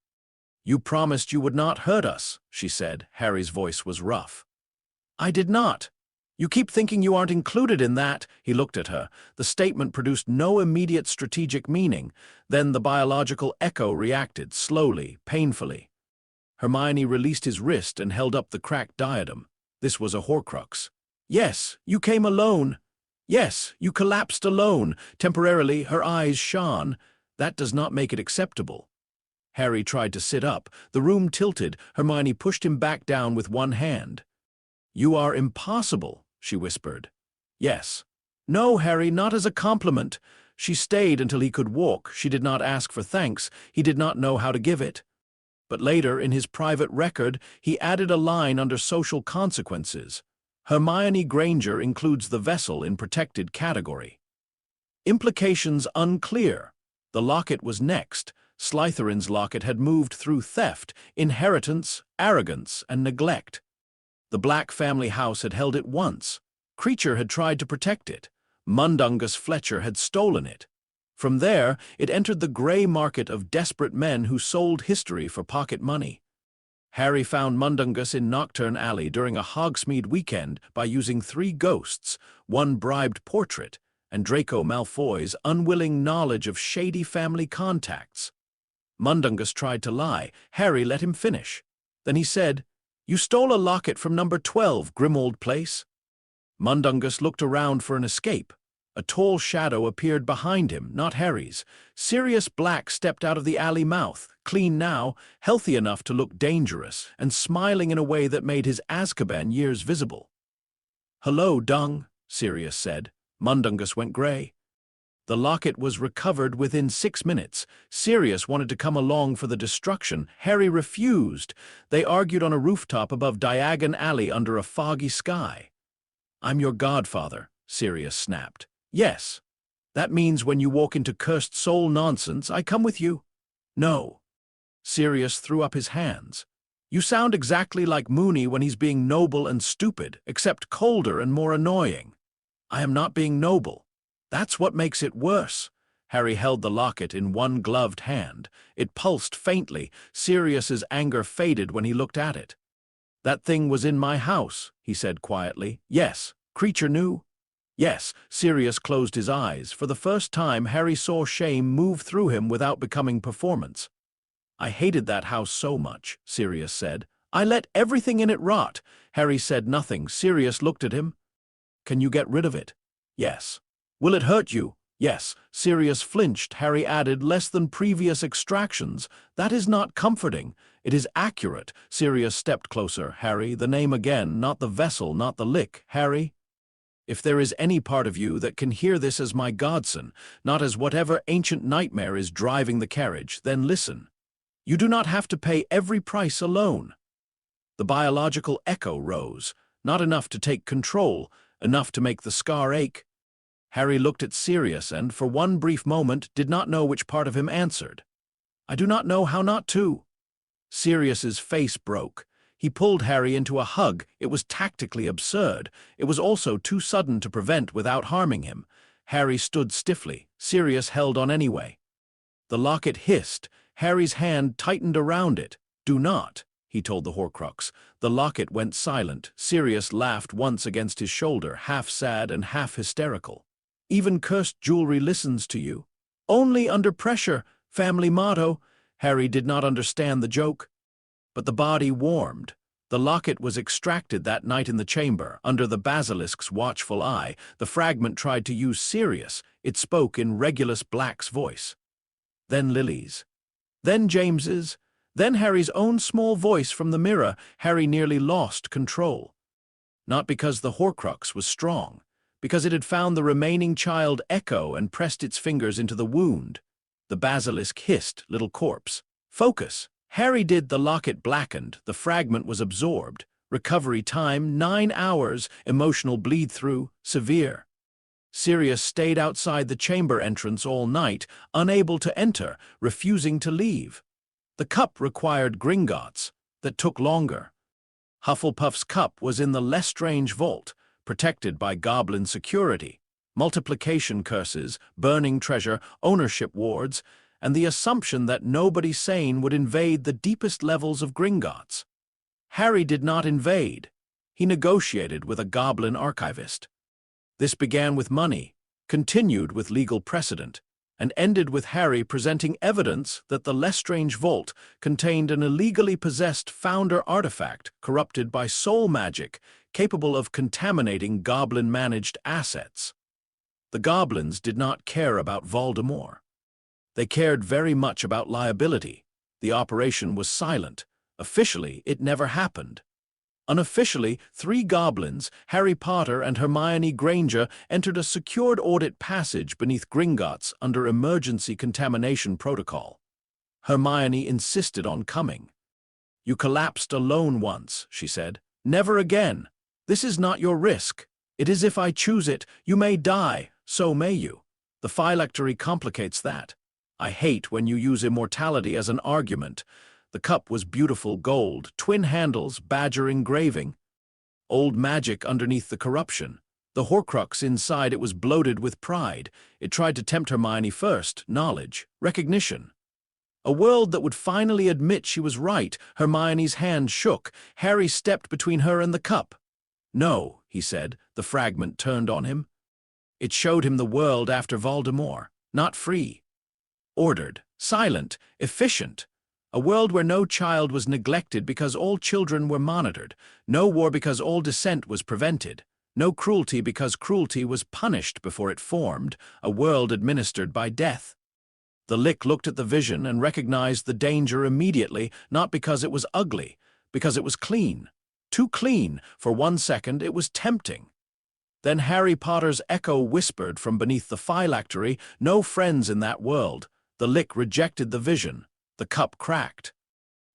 B: "You promised you would not hurt us," she said. Harry's voice was rough. "I did not. You keep thinking you aren't included in that." He looked at her. The statement produced no immediate strategic meaning. Then the biological echo reacted, slowly, painfully. Hermione released his wrist and held up the cracked diadem. This was a Horcrux. "Yes, you came alone. Yes, you collapsed alone." Temporarily, her eyes shone. "That does not make it acceptable." Harry tried to sit up. The room tilted. Hermione pushed him back down with one hand. "You are impossible," she whispered. "Yes." "No, Harry, not as a compliment." She stayed until he could walk. She did not ask for thanks. He did not know how to give it. But later, in his private record, he added a line under social consequences. Hermione Granger includes the vessel in protected category. Implications unclear. The locket was next. Slytherin's locket had moved through theft, inheritance, arrogance, and neglect. The Black family house had held it once. Creature had tried to protect it. Mundungus Fletcher had stolen it. From there, it entered the gray market of desperate men who sold history for pocket money. Harry found Mundungus in Knockturn Alley during a Hogsmeade weekend by using 3 ghosts, 1 bribed portrait, and Draco Malfoy's unwilling knowledge of shady family contacts. Mundungus tried to lie. Harry let him finish. Then he said, "You stole a locket from number 12, Grimmauld Place." Mundungus looked around for an escape. A tall shadow appeared behind him, not Harry's. Sirius Black stepped out of the alley mouth, clean now, healthy enough to look dangerous, and smiling in a way that made his Azkaban years visible. "Hello, Dung," Sirius said. Mundungus went gray. The locket was recovered within 6 minutes. Sirius wanted to come along for the destruction. Harry refused. They argued on a rooftop above Diagon Alley under a foggy sky. "I'm your godfather," Sirius snapped. "Yes. That means when you walk into cursed soul nonsense, I come with you." "No." Sirius threw up his hands. "You sound exactly like Moony when he's being noble and stupid, except colder and more annoying." "I am not being noble. That's what makes it worse." Harry held the locket in one gloved hand. It pulsed faintly. Sirius's anger faded when he looked at it. "That thing was in my house," he said quietly. "Yes. Creature knew?" "Yes." Sirius closed his eyes. For the first time, Harry saw shame move through him without becoming performance. "I hated that house so much," Sirius said. "I let everything in it rot." Harry said nothing. Sirius looked at him. "Can you get rid of it?" "Yes." "Will it hurt you?" "Yes." Sirius flinched. Harry added, "Less than previous extractions. That is not comforting. It is accurate." Sirius stepped closer. "Harry, the name again, not the vessel, not the lick. Harry, if there is any part of you that can hear this as my godson, not as whatever ancient nightmare is driving the carriage, then listen. You do not have to pay every price alone." The biological echo rose, not enough to take control, enough to make the scar ache. Harry looked at Sirius and, for one brief moment, did not know which part of him answered. "I do not know how not to." Sirius's face broke. He pulled Harry into a hug. It was tactically absurd. It was also too sudden to prevent without harming him. Harry stood stiffly. Sirius held on anyway. The locket hissed. Harry's hand tightened around it. "Do not," he told the Horcrux. The locket went silent. Sirius laughed once against his shoulder, half sad and half hysterical. "Even cursed jewelry listens to you." "Only under pressure, family motto." Harry did not understand the joke. But the body warmed. The locket was extracted that night in the chamber, under the basilisk's watchful eye. The fragment tried to use Sirius. It spoke in Regulus Black's voice. Then Lily's. Then James's. Then Harry's own small voice from the mirror. Harry nearly lost control. Not because the Horcrux was strong, because it had found the remaining child Echo and pressed its fingers into the wound. The basilisk hissed, little corpse. Focus. Harry did. The locket blackened. The fragment was absorbed. Recovery time, 9 hours. Emotional bleed-through, severe. Sirius stayed outside the chamber entrance all night, unable to enter, refusing to leave. The cup required Gringotts. That took longer. Hufflepuff's cup was in the Lestrange vault, protected by goblin security, multiplication curses, burning treasure, ownership wards, and the assumption that nobody sane would invade the deepest levels of Gringotts. Harry did not invade. He negotiated with a goblin archivist. This began with money, continued with legal precedent, and ended with Harry presenting evidence that the Lestrange vault contained an illegally possessed founder artifact corrupted by soul magic capable of contaminating goblin-managed assets. The goblins did not care about Voldemort. They cared very much about liability. The operation was silent. Officially, it never happened. Unofficially, 3 goblins, Harry Potter and Hermione Granger, entered a secured audit passage beneath Gringotts under emergency contamination protocol. Hermione insisted on coming. "You collapsed alone once," she said. "Never again. This is not your risk. It is if I choose it. You may die, so may you. The phylactery complicates that. I hate when you use immortality as an argument." The cup was beautiful gold, twin handles, badger engraving. Old magic underneath the corruption. The Horcrux inside it was bloated with pride. It tried to tempt Hermione first, knowledge, recognition. A world that would finally admit she was right. Hermione's hand shook. Harry stepped between her and the cup. "No," he said. The fragment turned on him. It showed him the world after Voldemort, not free. Ordered, silent, efficient. A world where no child was neglected because all children were monitored, no war because all dissent was prevented, no cruelty because cruelty was punished before it formed, a world administered by death. The Lich looked at the vision and recognized the danger immediately, not because it was ugly, because it was clean. Too clean. For 1 second, it was tempting. Then Harry Potter's echo whispered from beneath the phylactery, "No friends in that world." The Lich rejected the vision. The cup cracked.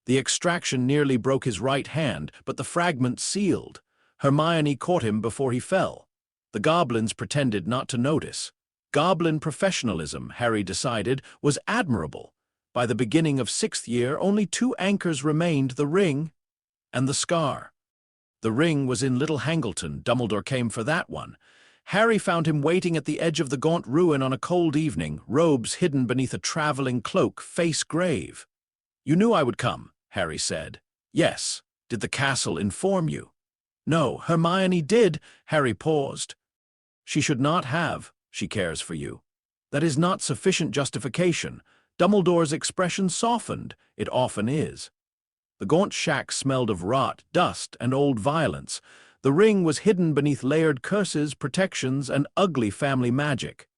B: The extraction nearly broke his right hand, but the fragment sealed. Hermione caught him before he fell. The goblins pretended not to notice. Goblin professionalism, Harry decided, was admirable. By the beginning of 6th year, only 2 anchors remained: the ring and the scar. The ring was in Little Hangleton. Dumbledore came for that one. Harry found him waiting at the edge of the gaunt ruin on a cold evening, robes hidden beneath a traveling cloak, face grave. "You knew I would come," Harry said. "Yes. Did the castle inform you?" "No, Hermione did." Harry paused. "She should not have. She cares for you." "That is not sufficient justification." Dumbledore's expression softened. It often is. The gaunt shack smelled of rot, dust, and old violence. The ring was hidden beneath layered curses, protections, and ugly family magic.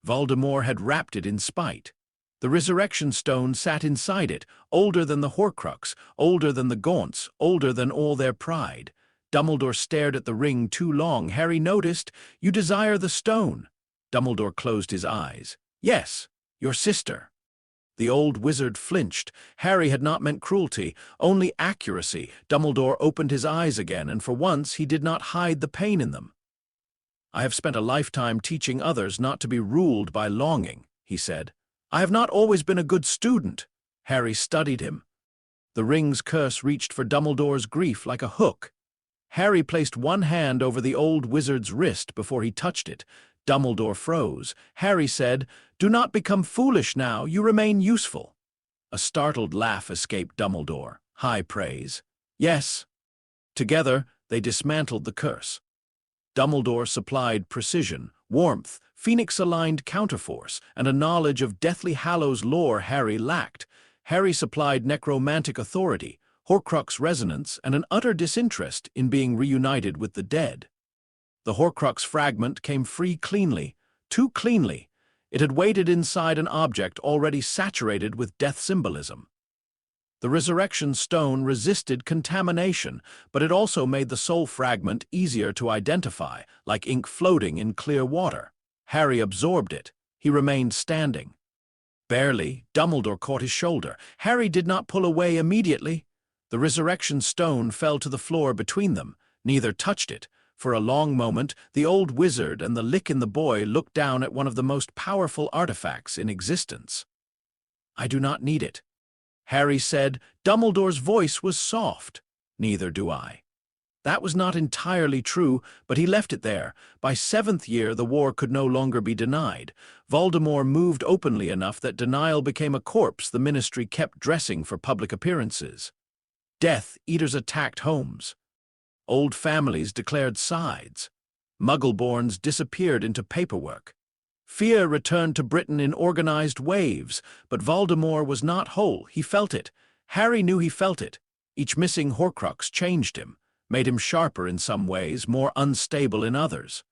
B: Voldemort had wrapped it in spite. The resurrection stone sat inside it, older than the Horcrux, older than the Gaunts, older than all their pride. Dumbledore stared at the ring too long. Harry noticed, "You desire the stone." Dumbledore closed his eyes. "Yes, your sister." The old wizard flinched. Harry had not meant cruelty, only accuracy. Dumbledore opened his eyes again, and for once he did not hide the pain in them. "I have spent a lifetime teaching others not to be ruled by longing," he said. "I have not always been a good student." Harry studied him. The ring's curse reached for Dumbledore's grief like a hook. Harry placed one hand over the old wizard's wrist before he touched it. Dumbledore froze. Harry said, "Do not become foolish now. You remain useful." A startled laugh escaped Dumbledore. High praise. "Yes." Together, they dismantled the curse. Dumbledore supplied precision, warmth, Phoenix-aligned counterforce, and a knowledge of Deathly Hallows lore Harry lacked. Harry supplied necromantic authority, Horcrux resonance, and an utter disinterest in being reunited with the dead. The Horcrux fragment came free cleanly, too cleanly. It had waited inside an object already saturated with death symbolism. The resurrection stone resisted contamination, but it also made the soul fragment easier to identify, like ink floating in clear water. Harry absorbed it. He remained standing. Barely, Dumbledore caught his shoulder. Harry did not pull away immediately. The resurrection stone fell to the floor between them. Neither touched it. For a long moment, the old wizard and the Lich in the boy looked down at one of the most powerful artifacts in existence. "I do not need it," Harry said. Dumbledore's voice was soft. "Neither do I." That was not entirely true, but he left it there. By 7th year, the war could no longer be denied. Voldemort moved openly enough that denial became a corpse the Ministry kept dressing for public appearances. Death Eaters attacked homes. Old families declared sides. Muggleborns disappeared into paperwork. Fear returned to Britain in organized waves, but Voldemort was not whole. He felt it. Harry knew he felt it. Each missing Horcrux changed him, made him sharper in some ways, more unstable in others.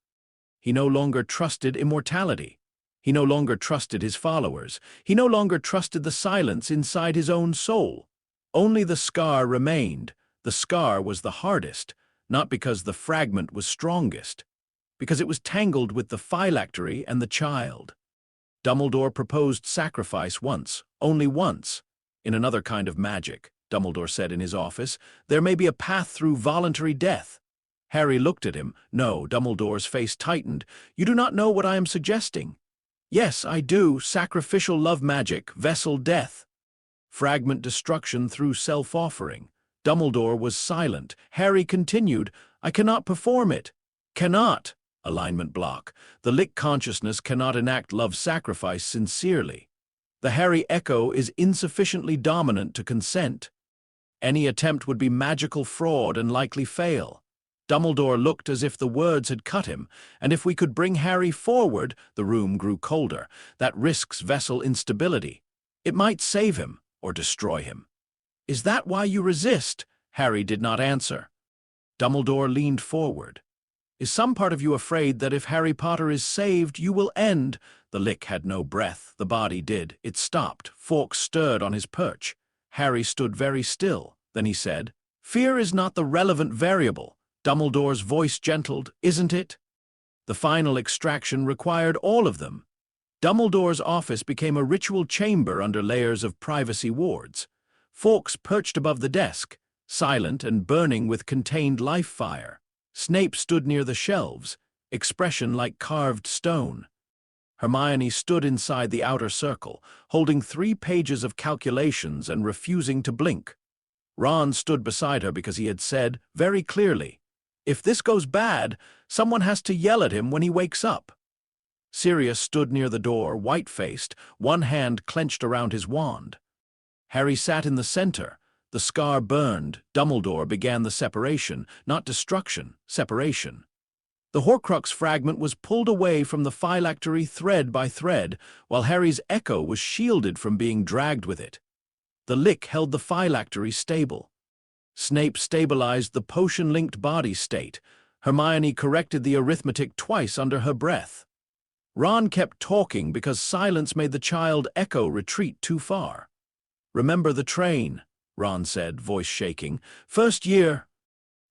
B: He no longer trusted immortality. He no longer trusted his followers. He no longer trusted the silence inside his own soul. Only the scar remained. The scar was the hardest, not because the fragment was strongest, because it was tangled with the phylactery and the child. Dumbledore proposed sacrifice once, only once. In another kind of magic, Dumbledore said in his office, there may be a path through voluntary death. Harry looked at him. No, Dumbledore's face tightened. You do not know what I am suggesting. Yes, I do. Sacrificial love magic, vessel death. Fragment destruction through self-offering. Dumbledore was silent. Harry continued, I cannot perform it. Cannot. Alignment block. The Lich consciousness cannot enact love sacrifice sincerely. The Harry echo is insufficiently dominant to consent. Any attempt would be magical fraud and likely fail. Dumbledore looked as if the words had cut him, and if we could bring Harry forward, the room grew colder. That risks vessel instability. It might save him or destroy him. Is that why you resist? Harry did not answer. Dumbledore leaned forward. Is some part of you afraid that if Harry Potter is saved, you will end? The Lich had no breath. The body did. It stopped. Fawkes stirred on his perch. Harry stood very still. Then he said, Fear is not the relevant variable. Dumbledore's voice gentled, isn't it? The final extraction required all of them. Dumbledore's office became a ritual chamber under layers of privacy wards. Fawkes perched above the desk, silent and burning with contained life fire. Snape stood near the shelves, expression like carved stone. Hermione stood inside the outer circle, holding 3 pages of calculations and refusing to blink. Ron stood beside her because he had said, very clearly, if this goes bad, someone has to yell at him when he wakes up. Sirius stood near the door, white-faced, one hand clenched around his wand. Harry sat in the center. The scar burned. Dumbledore began the separation, not destruction, separation. The Horcrux fragment was pulled away from the phylactery thread by thread, while Harry's echo was shielded from being dragged with it. The Lich held the phylactery stable. Snape stabilized the potion-linked body state. Hermione corrected the arithmetic twice under her breath. Ron kept talking because silence made the child echo retreat too far. Remember the train, Ron said, voice shaking. First year,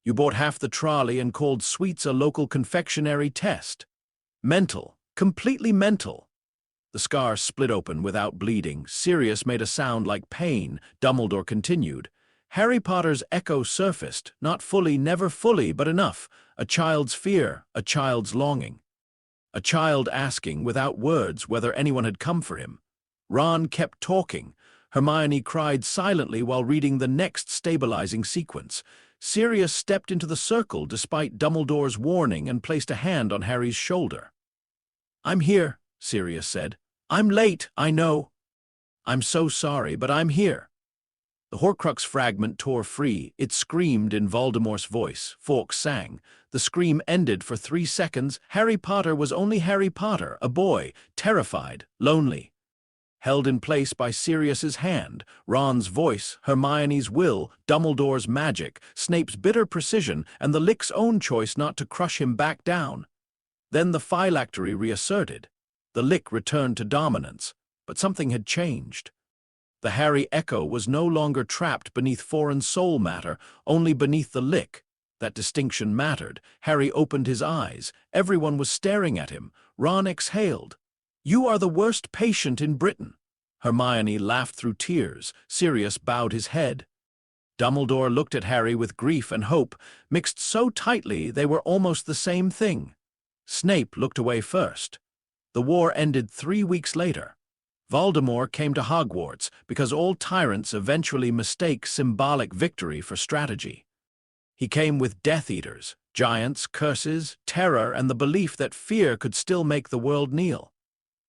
B: you bought half the trolley and called sweets a local confectionery test. Mental, completely mental. The scar split open without bleeding. Sirius made a sound like pain. Dumbledore continued. Harry Potter's echo surfaced, not fully, never fully, but enough. A child's fear, a child's longing. A child asking, without words, whether anyone had come for him. Ron kept talking. Hermione cried silently while reading the next stabilizing sequence. Sirius stepped into the circle despite Dumbledore's warning and placed a hand on Harry's shoulder. I'm here, Sirius said. I'm late, I know. I'm so sorry, but I'm here. The Horcrux fragment tore free. It screamed in Voldemort's voice. Fawkes sang. The scream ended for 3 seconds. Harry Potter was only Harry Potter, a boy, terrified, lonely. held in place by Sirius's hand, Ron's voice, Hermione's will, Dumbledore's magic, Snape's bitter precision, and the Lick's own choice not to crush him back down. Then the phylactery reasserted. The Lick returned to dominance, but something had changed. The Harry Echo was no longer trapped beneath foreign soul matter, only beneath the Lick. That distinction mattered. Harry opened his eyes. Everyone was staring at him. Ron exhaled. "You are the worst patient in Britain." Hermione laughed through tears. Sirius bowed his head. Dumbledore looked at Harry with grief and hope, mixed so tightly they were almost the same thing. Snape looked away first. The war ended 3 weeks later. Voldemort came to Hogwarts because all tyrants eventually mistake symbolic victory for strategy. He came with Death Eaters, giants, curses, terror, and the belief that fear could still make the world kneel.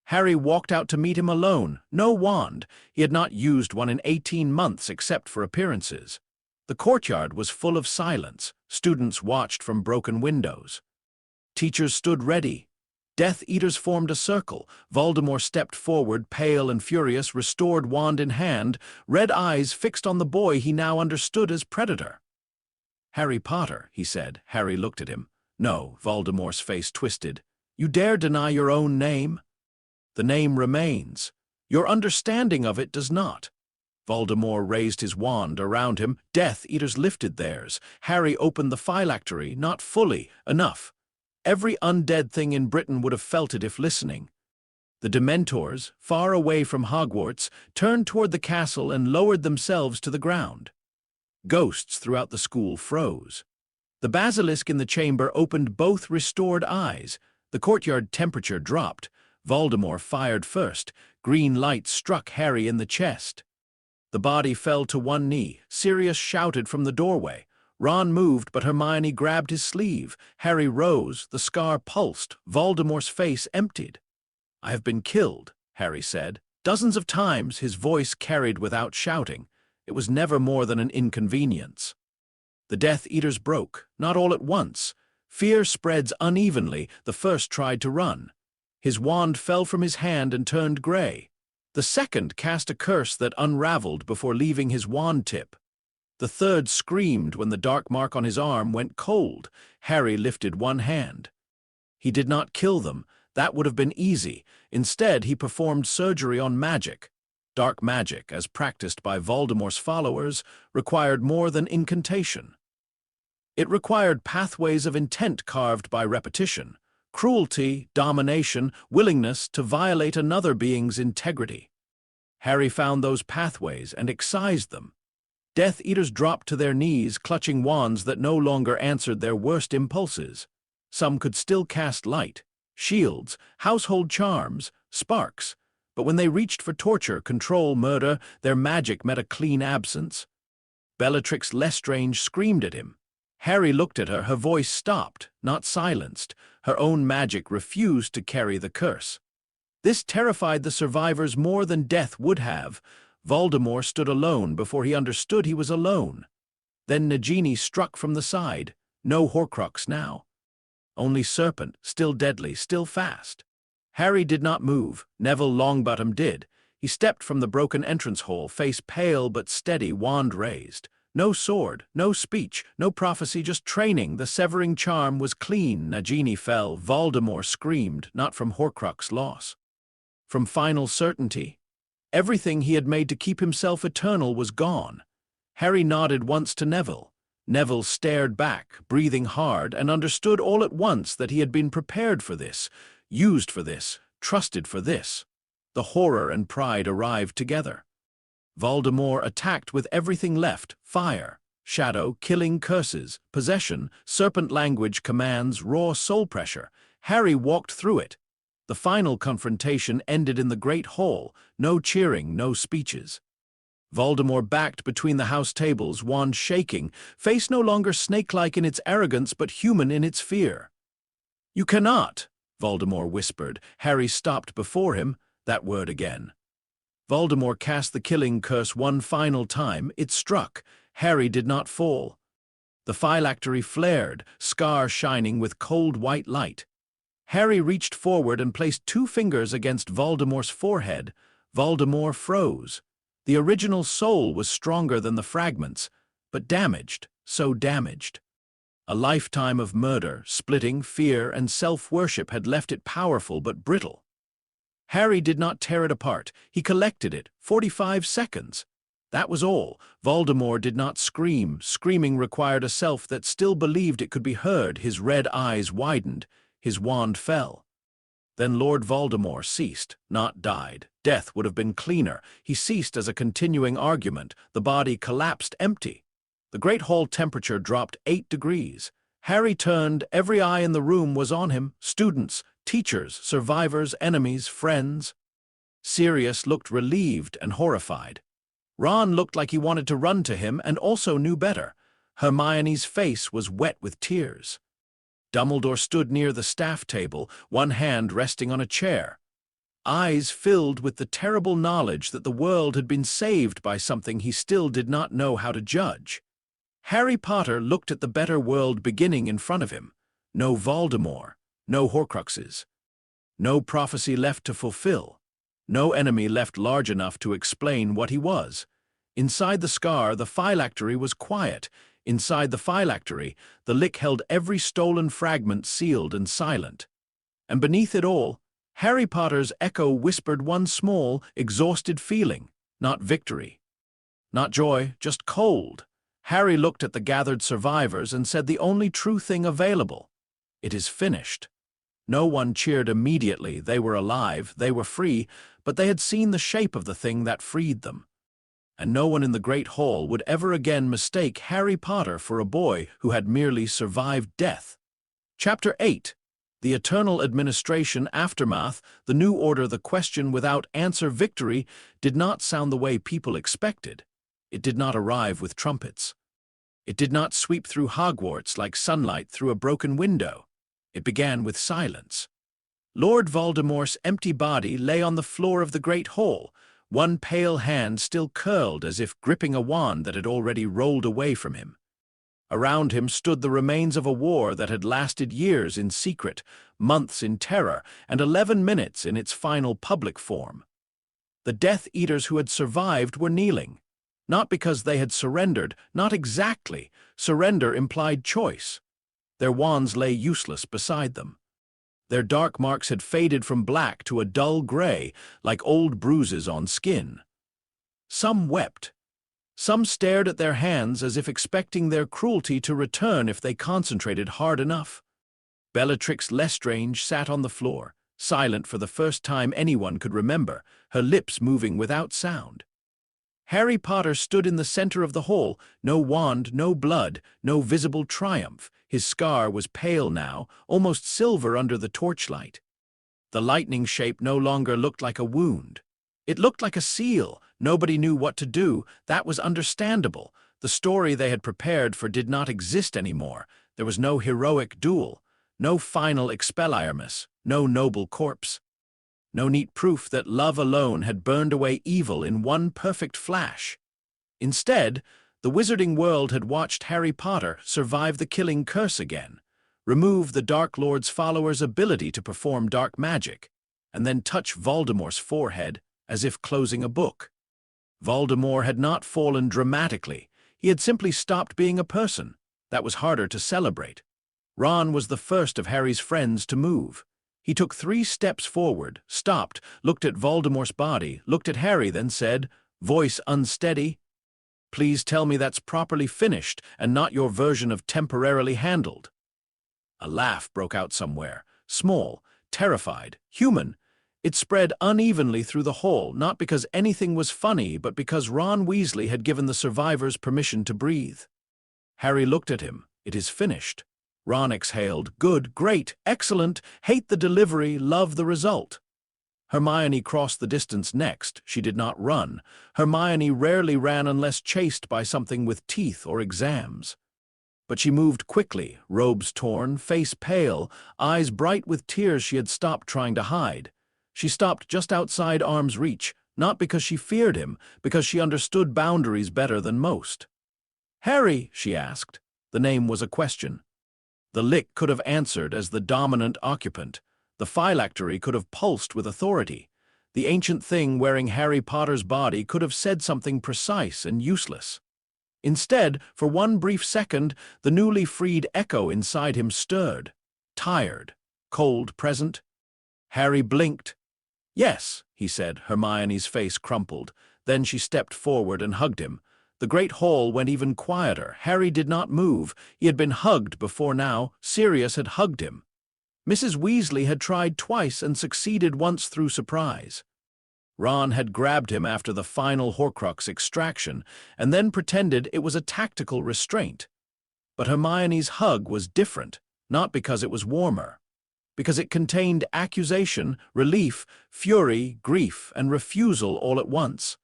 B: Harry walked out to meet him alone, no wand. He had not used one in 18 months except for appearances. The courtyard was full of silence. Students watched from broken windows. Teachers stood ready. Death Eaters formed a circle. Voldemort stepped forward, pale and furious, restored wand in hand, red eyes fixed on the boy he now understood as Predator. "Harry Potter," he said. Harry looked at him. "No," Voldemort's face twisted. "You dare deny your own name?" "The name remains. Your understanding of it does not." Voldemort raised his wand around him. Death Eaters lifted theirs. Harry opened the phylactery, not fully, enough. Every undead thing in Britain would have felt it if listening. The Dementors, far away from Hogwarts, turned toward the castle and lowered themselves to the ground. Ghosts throughout the school froze. The basilisk in the chamber opened both restored eyes. The courtyard temperature dropped. Voldemort fired first. Green light struck Harry in the chest. The body fell to one knee. Sirius shouted from the doorway. Ron moved, but Hermione grabbed his sleeve. Harry rose. The scar pulsed. Voldemort's face emptied. "I have been killed," Harry said. Dozens of times his voice carried without shouting. It was never more than an inconvenience. The Death Eaters broke, not all at once. Fear spreads unevenly. The first tried to run. His wand fell from his hand and turned gray. The second cast a curse that unraveled before leaving his wand tip. The third screamed when the dark mark on his arm went cold. Harry lifted one hand. He did not kill them. That would have been easy. Instead, he performed surgery on magic. Dark magic, as practiced by Voldemort's followers, required more than incantation. It required pathways of intent carved by repetition, cruelty, domination, willingness to violate another being's integrity. Harry found those pathways and excised them. Death Eaters dropped to their knees, clutching wands that no longer answered their worst impulses. Some could still cast light, shields, household charms, sparks. But when they reached for torture, control, murder, their magic met a clean absence. Bellatrix Lestrange screamed at him. Harry looked at her. Her voice stopped, not silenced. Her own magic refused to carry the curse. This terrified the survivors more than death would have. Voldemort stood alone before he understood he was alone. Then Nagini struck from the side. No Horcrux now. Only serpent, still deadly, still fast. Harry did not move. Neville Longbottom did. He stepped from the broken entrance hole, face pale but steady, wand raised. No sword, no speech, no prophecy, just training. The severing charm was clean. Nagini fell. Voldemort screamed, not from Horcrux loss. From final certainty. Everything he had made to keep himself eternal was gone. Harry nodded once to Neville. Neville stared back, breathing hard, and understood all at once that he had been prepared for this, used for this, trusted for this. The horror and pride arrived together. Voldemort attacked with everything left: fire, shadow, killing, curses, possession, serpent language, commands, raw soul pressure. Harry walked through it. The final confrontation ended in the Great Hall. No cheering, no speeches. Voldemort backed between the house tables, wand shaking, face no longer snake-like in its arrogance but human in its fear. "You cannot," Voldemort whispered. Harry stopped before him. That word again. Voldemort cast the killing curse one final time. It struck. Harry did not fall. The phylactery flared, scar shining with cold white light. Harry reached forward and placed 2 fingers against Voldemort's forehead. Voldemort froze. The original soul was stronger than the fragments, but damaged, so damaged. A lifetime of murder, splitting, fear, and self-worship had left it powerful but brittle. Harry did not tear it apart. He collected it, 45 seconds. That was all. Voldemort did not scream. Screaming required a self that still believed it could be heard. His red eyes widened. His wand fell. Then Lord Voldemort ceased, not died. Death would have been cleaner. He ceased as a continuing argument. The body collapsed empty. The great hall temperature dropped 8 degrees. Harry turned. Every eye in the room was on him. Students, teachers, survivors, enemies, friends. Sirius looked relieved and horrified. Ron looked like he wanted to run to him and also knew better. Hermione's face was wet with tears. Dumbledore stood near the staff table, one hand resting on a chair. Eyes filled with the terrible knowledge that the world had been saved by something he still did not know how to judge. Harry Potter looked at the better world beginning in front of him. No Voldemort, no Horcruxes, no prophecy left to fulfill, no enemy left large enough to explain what he was. Inside the scar, the phylactery was quiet. Inside the phylactery, the Lich held every stolen fragment sealed and silent. And beneath it all, Harry Potter's echo whispered one small, exhausted feeling, not victory, not joy, just cold. Harry looked at the gathered survivors and said the only true thing available. It is finished. No one cheered immediately. They were alive, they were free, but they had seen the shape of the thing that freed them. And no one in the Great Hall would ever again mistake Harry Potter for a boy who had merely survived death. Chapter 8. The Eternal Administration Aftermath, the New Order, the question without answer. Victory did not sound the way people expected. It did not arrive with trumpets. It did not sweep through Hogwarts like sunlight through a broken window. It began with silence. Lord Voldemort's empty body lay on the floor of the Great Hall, one pale hand still curled as if gripping a wand that had already rolled away from him. Around him stood the remains of a war that had lasted years in secret, months in terror, and 11 minutes in its final public form. The Death Eaters who had survived were kneeling. Not because they had surrendered, not exactly. Surrender implied choice. Their wands lay useless beside them. Their dark marks had faded from black to a dull gray, like old bruises on skin. Some wept. Some stared at their hands as if expecting their cruelty to return if they concentrated hard enough. Bellatrix Lestrange sat on the floor, silent for the first time anyone could remember, her lips moving without sound. Harry Potter stood in the center of the hall, no wand, no blood, no visible triumph. His scar was pale now, almost silver under the torchlight. The lightning shape no longer looked like a wound. It looked like a seal. Nobody knew what to do. That was understandable. The story they had prepared for did not exist anymore. There was no heroic duel, no final Expelliarmus, no noble corpse. No neat proof that love alone had burned away evil in one perfect flash. Instead, the wizarding world had watched Harry Potter survive the killing curse again, remove the Dark Lord's followers' ability to perform dark magic, and then touch Voldemort's forehead as if closing a book. Voldemort had not fallen dramatically. He had simply stopped being a person. That was harder to celebrate. Ron was the first of Harry's friends to move. He took 3 steps forward, stopped, looked at Voldemort's body, looked at Harry, then said, voice unsteady, "Please tell me that's properly finished and not your version of temporarily handled." A laugh broke out somewhere, small, terrified, human. It spread unevenly through the hall, not because anything was funny, but because Ron Weasley had given the survivors permission to breathe. Harry looked at him. It is finished. Ron exhaled. Good, great, excellent, hate the delivery, love the result. Hermione crossed the distance next. She did not run. Hermione rarely ran unless chased by something with teeth or exams. But she moved quickly, robes torn, face pale, eyes bright with tears she had stopped trying to hide. She stopped just outside arm's reach, not because she feared him, because she understood boundaries better than most. "Harry," she asked. The name was a question. The Lich could have answered as the dominant occupant. The phylactery could have pulsed with authority. The ancient thing wearing Harry Potter's body could have said something precise and useless. Instead, for one brief second, the newly freed echo inside him stirred. Tired, cold, present. Harry blinked. "Yes," he said. Hermione's face crumpled. Then she stepped forward and hugged him. The great hall went even quieter. Harry did not move. He had been hugged before now. Sirius had hugged him. Mrs. Weasley had tried twice and succeeded once through surprise. Ron had grabbed him after the final Horcrux extraction and then pretended it was a tactical restraint. But Hermione's hug was different, not because it was warmer, because it contained accusation, relief, fury, grief, and refusal all at once.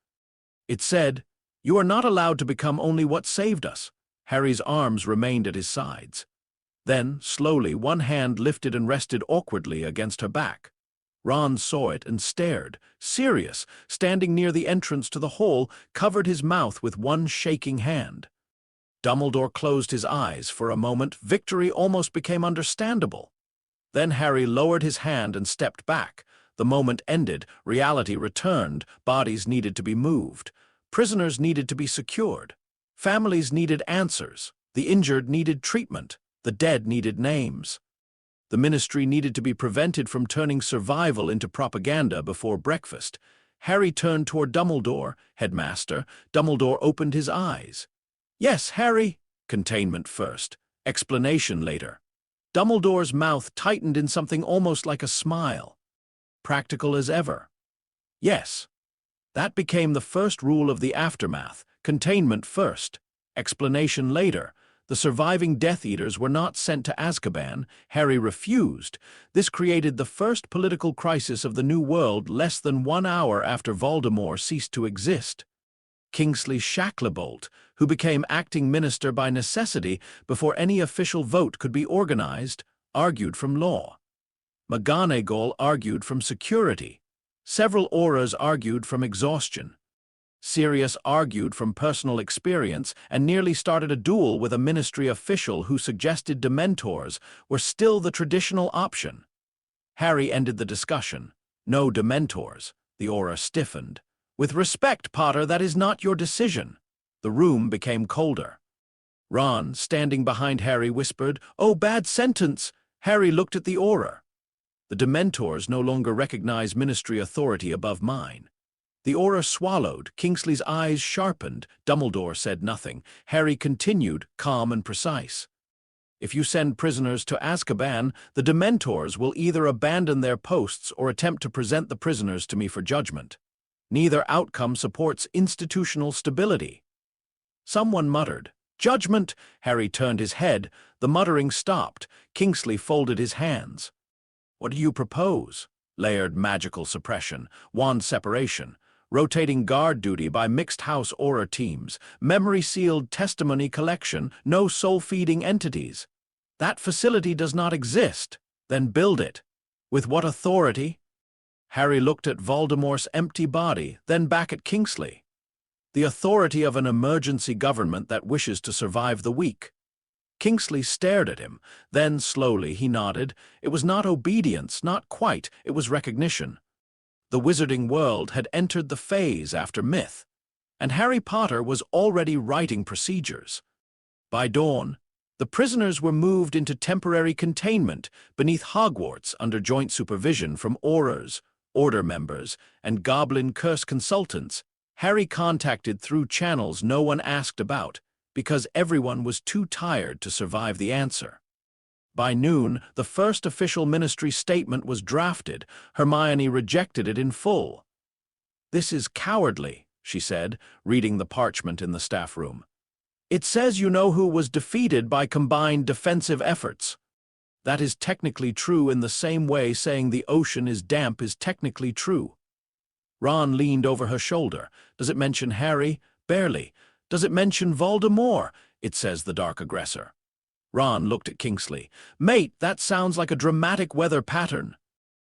B: It said, "You are not allowed to become only what saved us." Harry's arms remained at his sides. Then, slowly, one hand lifted and rested awkwardly against her back. Ron saw it and stared. Sirius, standing near the entrance to the hall, covered his mouth with one shaking hand. Dumbledore closed his eyes. For a moment, victory almost became understandable. Then Harry lowered his hand and stepped back. The moment ended, reality returned, bodies needed to be moved. Prisoners needed to be secured. Families needed answers. The injured needed treatment. The dead needed names. The Ministry needed to be prevented from turning survival into propaganda before breakfast. Harry turned toward Dumbledore. "Headmaster." Dumbledore opened his eyes. "Yes, Harry." "Containment first. Explanation later." Dumbledore's mouth tightened in something almost like a smile. "Practical as ever." "Yes." That became the first rule of the aftermath. Containment first. Explanation later. The surviving Death Eaters were not sent to Azkaban. Harry refused. This created the first political crisis of the New World less than 1 hour after Voldemort ceased to exist. Kingsley Shacklebolt, who became acting minister by necessity before any official vote could be organized, argued from law. McGonagall argued from security. Several Aurors argued from exhaustion. Sirius argued from personal experience and nearly started a duel with a Ministry official who suggested Dementors were still the traditional option. Harry ended the discussion. "No Dementors." The aura stiffened. "With respect, Potter, that is not your decision." The room became colder. Ron, standing behind Harry, whispered, "Oh, bad sentence." Harry looked at the aura. "The Dementors no longer recognize Ministry authority above mine." The aura swallowed. Kingsley's eyes sharpened. Dumbledore said nothing. Harry continued, calm and precise. "If you send prisoners to Azkaban, the Dementors will either abandon their posts or attempt to present the prisoners to me for judgment. Neither outcome supports institutional stability." Someone muttered, "Judgment!" Harry turned his head. The muttering stopped. Kingsley folded his hands. "What do you propose?" "Layered magical suppression, wand separation, rotating guard duty by mixed house aura teams, memory-sealed testimony collection, no soul-feeding entities." "That facility does not exist." "Then build it." "With what authority?" Harry looked at Voldemort's empty body, then back at Kingsley. "The authority of an emergency government that wishes to survive the weak." Kingsley stared at him. Then, slowly, he nodded. It was not obedience, not quite, it was recognition. The wizarding world had entered the phase after myth, and Harry Potter was already writing procedures. By dawn, the prisoners were moved into temporary containment beneath Hogwarts under joint supervision from Aurors, Order members, and Goblin Curse consultants. Harry contacted through channels no one asked about, because everyone was too tired to survive the answer. By noon, the first official Ministry statement was drafted. Hermione rejected it in full. "This is cowardly," she said, reading the parchment in the staff room. "It says you know who was defeated by combined defensive efforts." "That is technically true in the same way saying the ocean is damp is technically true." Ron leaned over her shoulder. "Does it mention Harry?" "Barely." "Does it mention Voldemort?" "It says the Dark Aggressor." Ron looked at Kingsley. "Mate, that sounds like a dramatic weather pattern."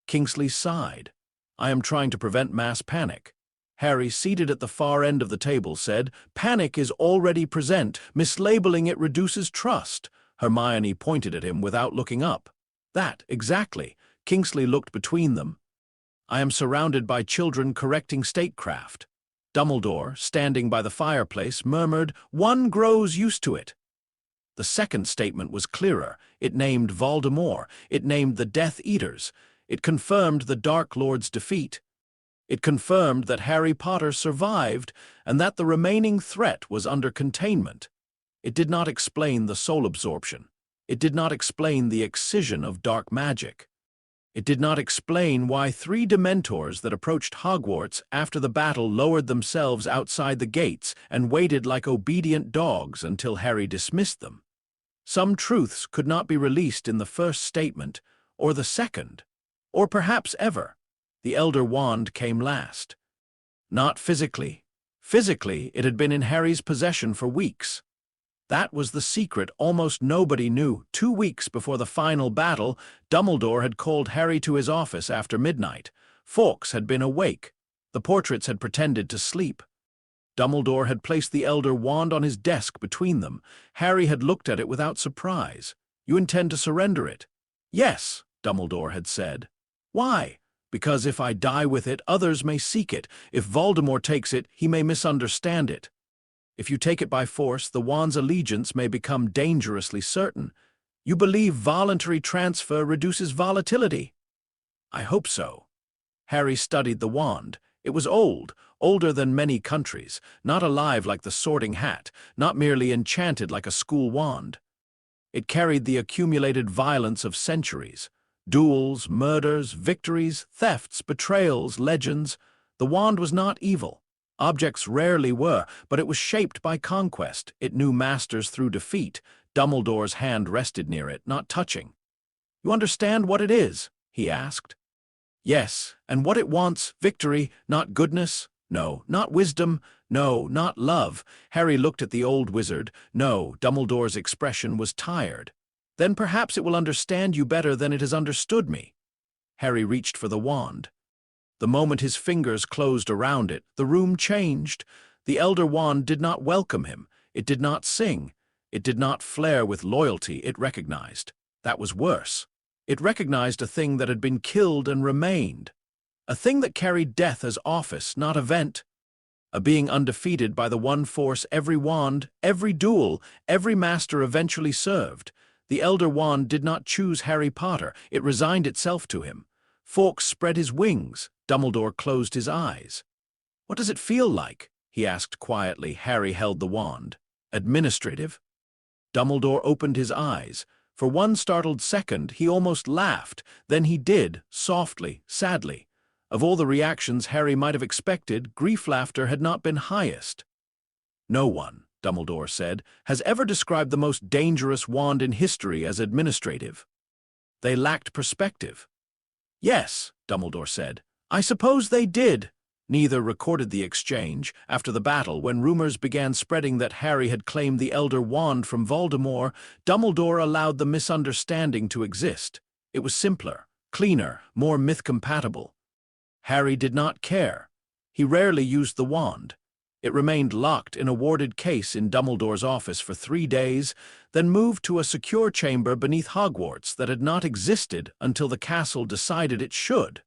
B: Kingsley sighed. "I am trying to prevent mass panic." Harry, seated at the far end of the table, said, "Panic is already present. Mislabeling it reduces trust." Hermione pointed at him without looking up. "That, exactly." Kingsley looked between them. I am surrounded by children correcting statecraft. Dumbledore, standing by the fireplace, murmured, "One grows used to it." The second statement was clearer. It named Voldemort. It named the Death Eaters. It confirmed the Dark Lord's defeat. It confirmed that Harry Potter survived and that the remaining threat was under containment. It did not explain the soul absorption. It did not explain the excision of dark magic. It did not explain why 3 Dementors that approached Hogwarts after the battle lowered themselves outside the gates and waited like obedient dogs until Harry dismissed them. Some truths could not be released in the first statement, or the second, or perhaps ever. The Elder Wand came last. Not physically. Physically, it had been in Harry's possession for weeks. That was the secret almost nobody knew. 2 weeks before the final battle, Dumbledore had called Harry to his office after midnight. Fawkes had been awake. The portraits had pretended to sleep. Dumbledore had placed the Elder Wand on his desk between them. Harry had looked at it without surprise. "You intend to surrender it?" "Yes," Dumbledore had said. "Why?" "Because if I die with it, others may seek it. If Voldemort takes it, he may misunderstand it. If you take it by force, the wand's allegiance may become dangerously certain. You believe voluntary transfer reduces volatility?" "I hope so." Harry studied the wand. It was old, older than many countries, not alive like the Sorting Hat, not merely enchanted like a school wand. It carried the accumulated violence of centuries. Duels, murders, victories, thefts, betrayals, legends. The wand was not evil. Objects rarely were, but it was shaped by conquest. It knew masters through defeat. Dumbledore's hand rested near it, not touching. "You understand what it is?" he asked. "Yes, and what it wants, victory, not goodness. No, not wisdom. No, not love." Harry looked at the old wizard. No, Dumbledore's expression was tired. "Then perhaps it will understand you better than it has understood me." Harry reached for the wand. The moment his fingers closed around it, the room changed. The Elder Wand did not welcome him. It did not sing. It did not flare with loyalty. It recognized. That was worse. It recognized a thing that had been killed and remained. A thing that carried death as office, not event. A being undefeated by the one force every wand, every duel, every master eventually served. The Elder Wand did not choose Harry Potter. It resigned itself to him. Fawkes spread his wings. Dumbledore closed his eyes. "What does it feel like?" he asked quietly. Harry held the wand. "Administrative?" Dumbledore opened his eyes. For one startled second, he almost laughed. Then he did, softly, sadly. Of all the reactions Harry might have expected, grief laughter had not been highest. "No one," Dumbledore said, "has ever described the most dangerous wand in history as administrative." They lacked perspective. "Yes," Dumbledore said, "I suppose they did." Neither recorded the exchange. After the battle, when rumors began spreading that Harry had claimed the Elder Wand from Voldemort, Dumbledore allowed the misunderstanding to exist. It was simpler, cleaner, more myth-compatible. Harry did not care. He rarely used the wand. It remained locked in a warded case in Dumbledore's office for 3 days, then moved to a secure chamber beneath Hogwarts that had not existed until the castle decided it should.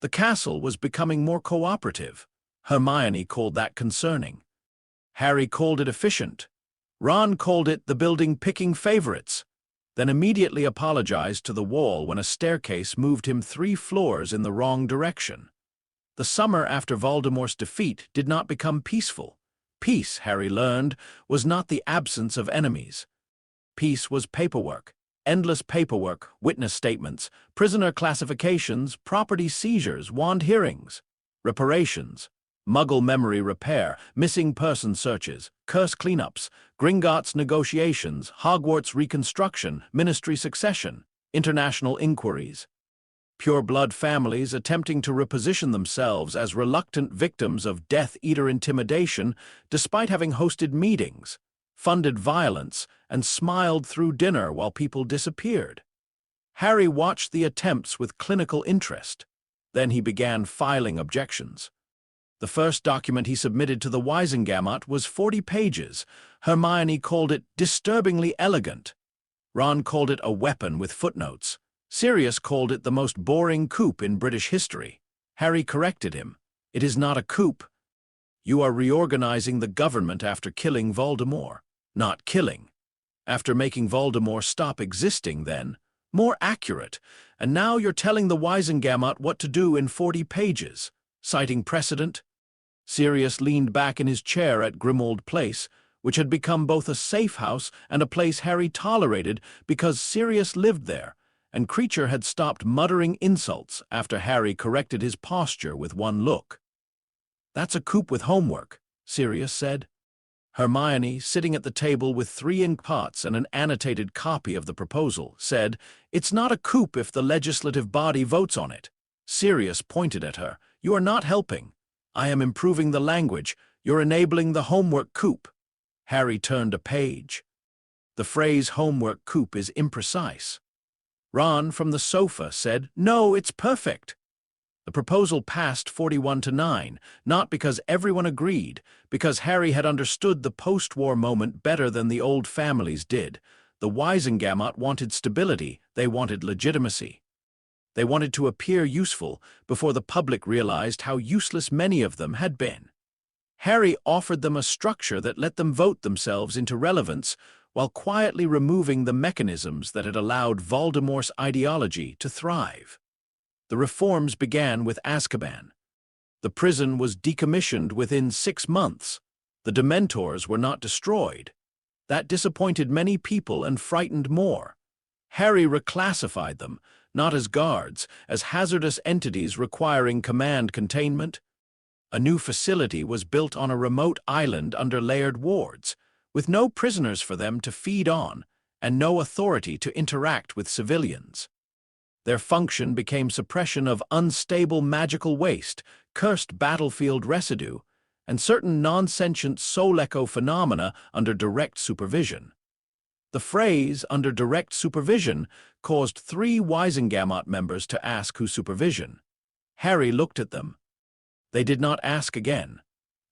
B: The castle was becoming more cooperative. Hermione called that concerning. Harry called it efficient. Ron called it the building picking favorites, then immediately apologized to the wall when a staircase moved him 3 floors in the wrong direction. The summer after Voldemort's defeat did not become peaceful. Peace, Harry learned, was not the absence of enemies. Peace was paperwork. Endless paperwork, witness statements, prisoner classifications, property seizures, wand hearings, reparations, Muggle memory repair, missing person searches, curse cleanups, Gringotts negotiations, Hogwarts reconstruction, ministry succession, international inquiries. Pure-blood families attempting to reposition themselves as reluctant victims of Death Eater intimidation despite having hosted meetings, funded violence, and smiled through dinner while people disappeared. Harry watched the attempts with clinical interest. Then he began filing objections. The first document he submitted to the Wisengamot was 40 pages. Hermione called it disturbingly elegant. Ron called it a weapon with footnotes. Sirius called it the most boring coup in British history. Harry corrected him. It is not a coup. You are reorganizing the government after killing Voldemort. Not killing. After making Voldemort stop existing then. More accurate. And now you're telling the Wisengamot what to do in 40 pages. Citing precedent? Sirius leaned back in his chair at Grimmauld Place, which had become both a safe house and a place Harry tolerated because Sirius lived there, and Creature had stopped muttering insults after Harry corrected his posture with one look. "That's a coup with homework," Sirius said. Hermione, sitting at the table with 3 ink pots and an annotated copy of the proposal, said, "It's not a coup if the legislative body votes on it." Sirius pointed at her. "You are not helping. I am improving the language. You're enabling the homework coup." Harry turned a page. The phrase homework coup is imprecise. Ron, from the sofa, said, "No, it's perfect." The proposal passed 41-9, not because everyone agreed, because Harry had understood the post-war moment better than the old families did. The Wisengamot wanted stability, they wanted legitimacy. They wanted to appear useful before the public realized how useless many of them had been. Harry offered them a structure that let them vote themselves into relevance while quietly removing the mechanisms that had allowed Voldemort's ideology to thrive. The reforms began with Azkaban. The prison was decommissioned within 6 months. The Dementors were not destroyed. That disappointed many people and frightened more. Harry reclassified them, not as guards, as hazardous entities requiring command containment. A new facility was built on a remote island under layered wards, with no prisoners for them to feed on and no authority to interact with civilians. Their function became suppression of unstable magical waste, cursed battlefield residue, and certain non-sentient soul echo phenomena under direct supervision. The phrase, under direct supervision, caused 3 Wisengamot members to ask whose supervision. Harry looked at them. They did not ask again.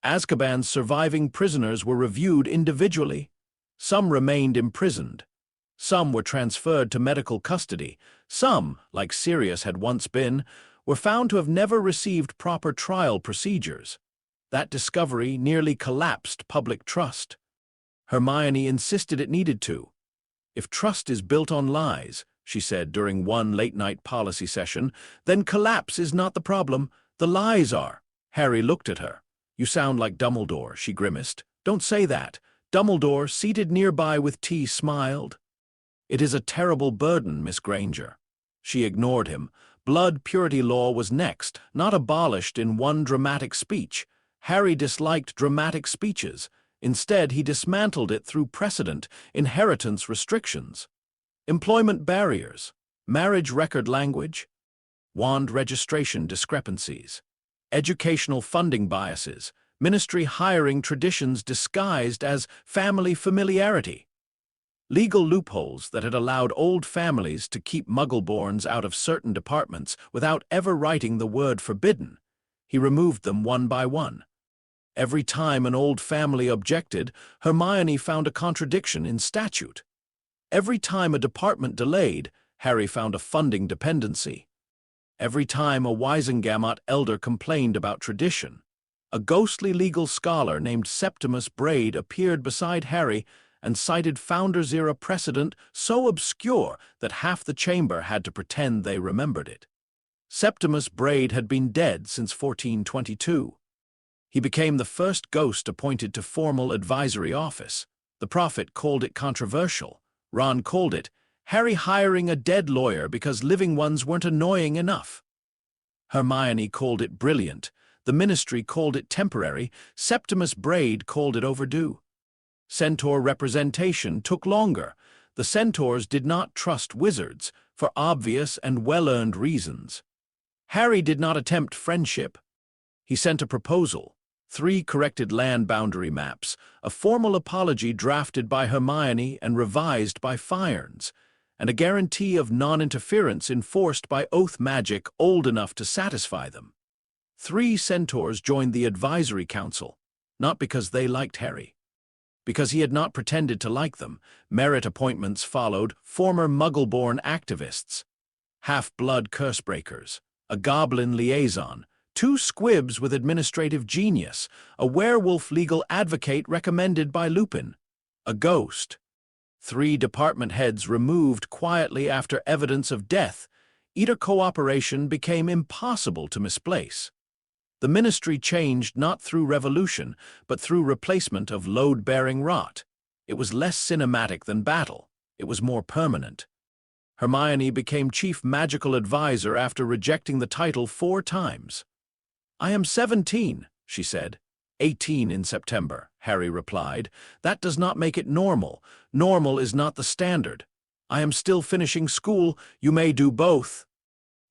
B: Azkaban's surviving prisoners were reviewed individually. Some remained imprisoned. Some were transferred to medical custody. Some, like Sirius had once been, were found to have never received proper trial procedures. That discovery nearly collapsed public trust. Hermione insisted it needed to. "If trust is built on lies," she said during one late-night policy session, "then collapse is not the problem. The lies are." Harry looked at her. "You sound like Dumbledore," she grimaced. "Don't say that." Dumbledore, seated nearby with tea, smiled. "It is a terrible burden, Miss Granger." She ignored him. Blood purity law was next, not abolished in one dramatic speech. Harry disliked dramatic speeches. Instead, he dismantled it through precedent, inheritance restrictions, employment barriers, marriage record language, wand registration discrepancies, educational funding biases, ministry hiring traditions disguised as family familiarity, legal loopholes that had allowed old families to keep Muggleborns out of certain departments without ever writing the word forbidden. He removed them one by one. Every time an old family objected, Hermione found a contradiction in statute. Every time a department delayed, Harry found a funding dependency. Every time a Wisengamot elder complained about tradition, a ghostly legal scholar named Septimus Braid appeared beside Harry and cited Founders-era precedent so obscure that half the chamber had to pretend they remembered it. Septimus Braid had been dead since 1422. He became the first ghost appointed to formal advisory office. The prophet called it controversial. Ron called it Harry hiring a dead lawyer because living ones weren't annoying enough. Hermione called it brilliant. The ministry called it temporary. Septimus Braid called it overdue. Centaur representation took longer. The Centaurs did not trust wizards for obvious and well-earned reasons. Harry did not attempt friendship. He sent a proposal, 3 corrected land boundary maps, a formal apology drafted by Hermione and revised by Fyarns, and a guarantee of non-interference enforced by oath magic old enough to satisfy them. 3 Centaurs joined the advisory council, not because they liked Harry. Because he had not pretended to like them, merit appointments followed former Muggle-born activists, half-blood cursebreakers, a goblin liaison, 2 squibs with administrative genius, a werewolf legal advocate recommended by Lupin, a ghost, 3 department heads removed quietly after evidence of death. Either cooperation became impossible to misplace. The ministry changed not through revolution, but through replacement of load-bearing rot. It was less cinematic than battle. It was more permanent. Hermione became chief magical advisor after rejecting the title 4 times. "I am 17, she said. 18 in September, Harry replied. "That does not make it normal. Normal is not the standard. I am still finishing school. You may do both."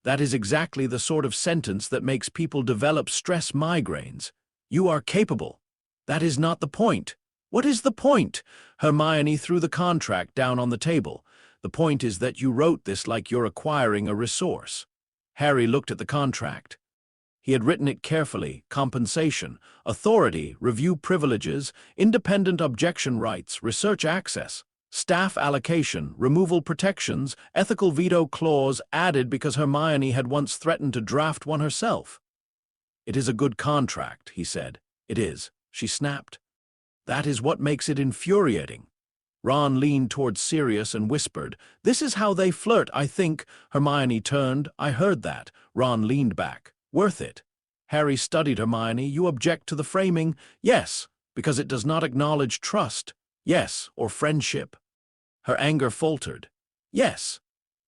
B: That is exactly the sort of sentence that makes people develop stress migraines. You are capable. That is not the point. What is the point? Hermione threw the contract down on the table. The point is that you wrote this like you're acquiring a resource. Harry looked at the contract. He had written it carefully: compensation, authority, review privileges, independent objection rights, research access, staff allocation, removal protections, ethical veto clause added because Hermione had once threatened to draft one herself. "It is a good contract," he said. "It is," she snapped. "That is what makes it infuriating." Ron leaned towards Sirius and whispered, "This is how they flirt, I think." Hermione turned. "I heard that." Ron leaned back. "Worth it." Harry studied Hermione. "You object to the framing?" "Yes, because it does not acknowledge trust." "Yes, or friendship." Her anger faltered. "Yes."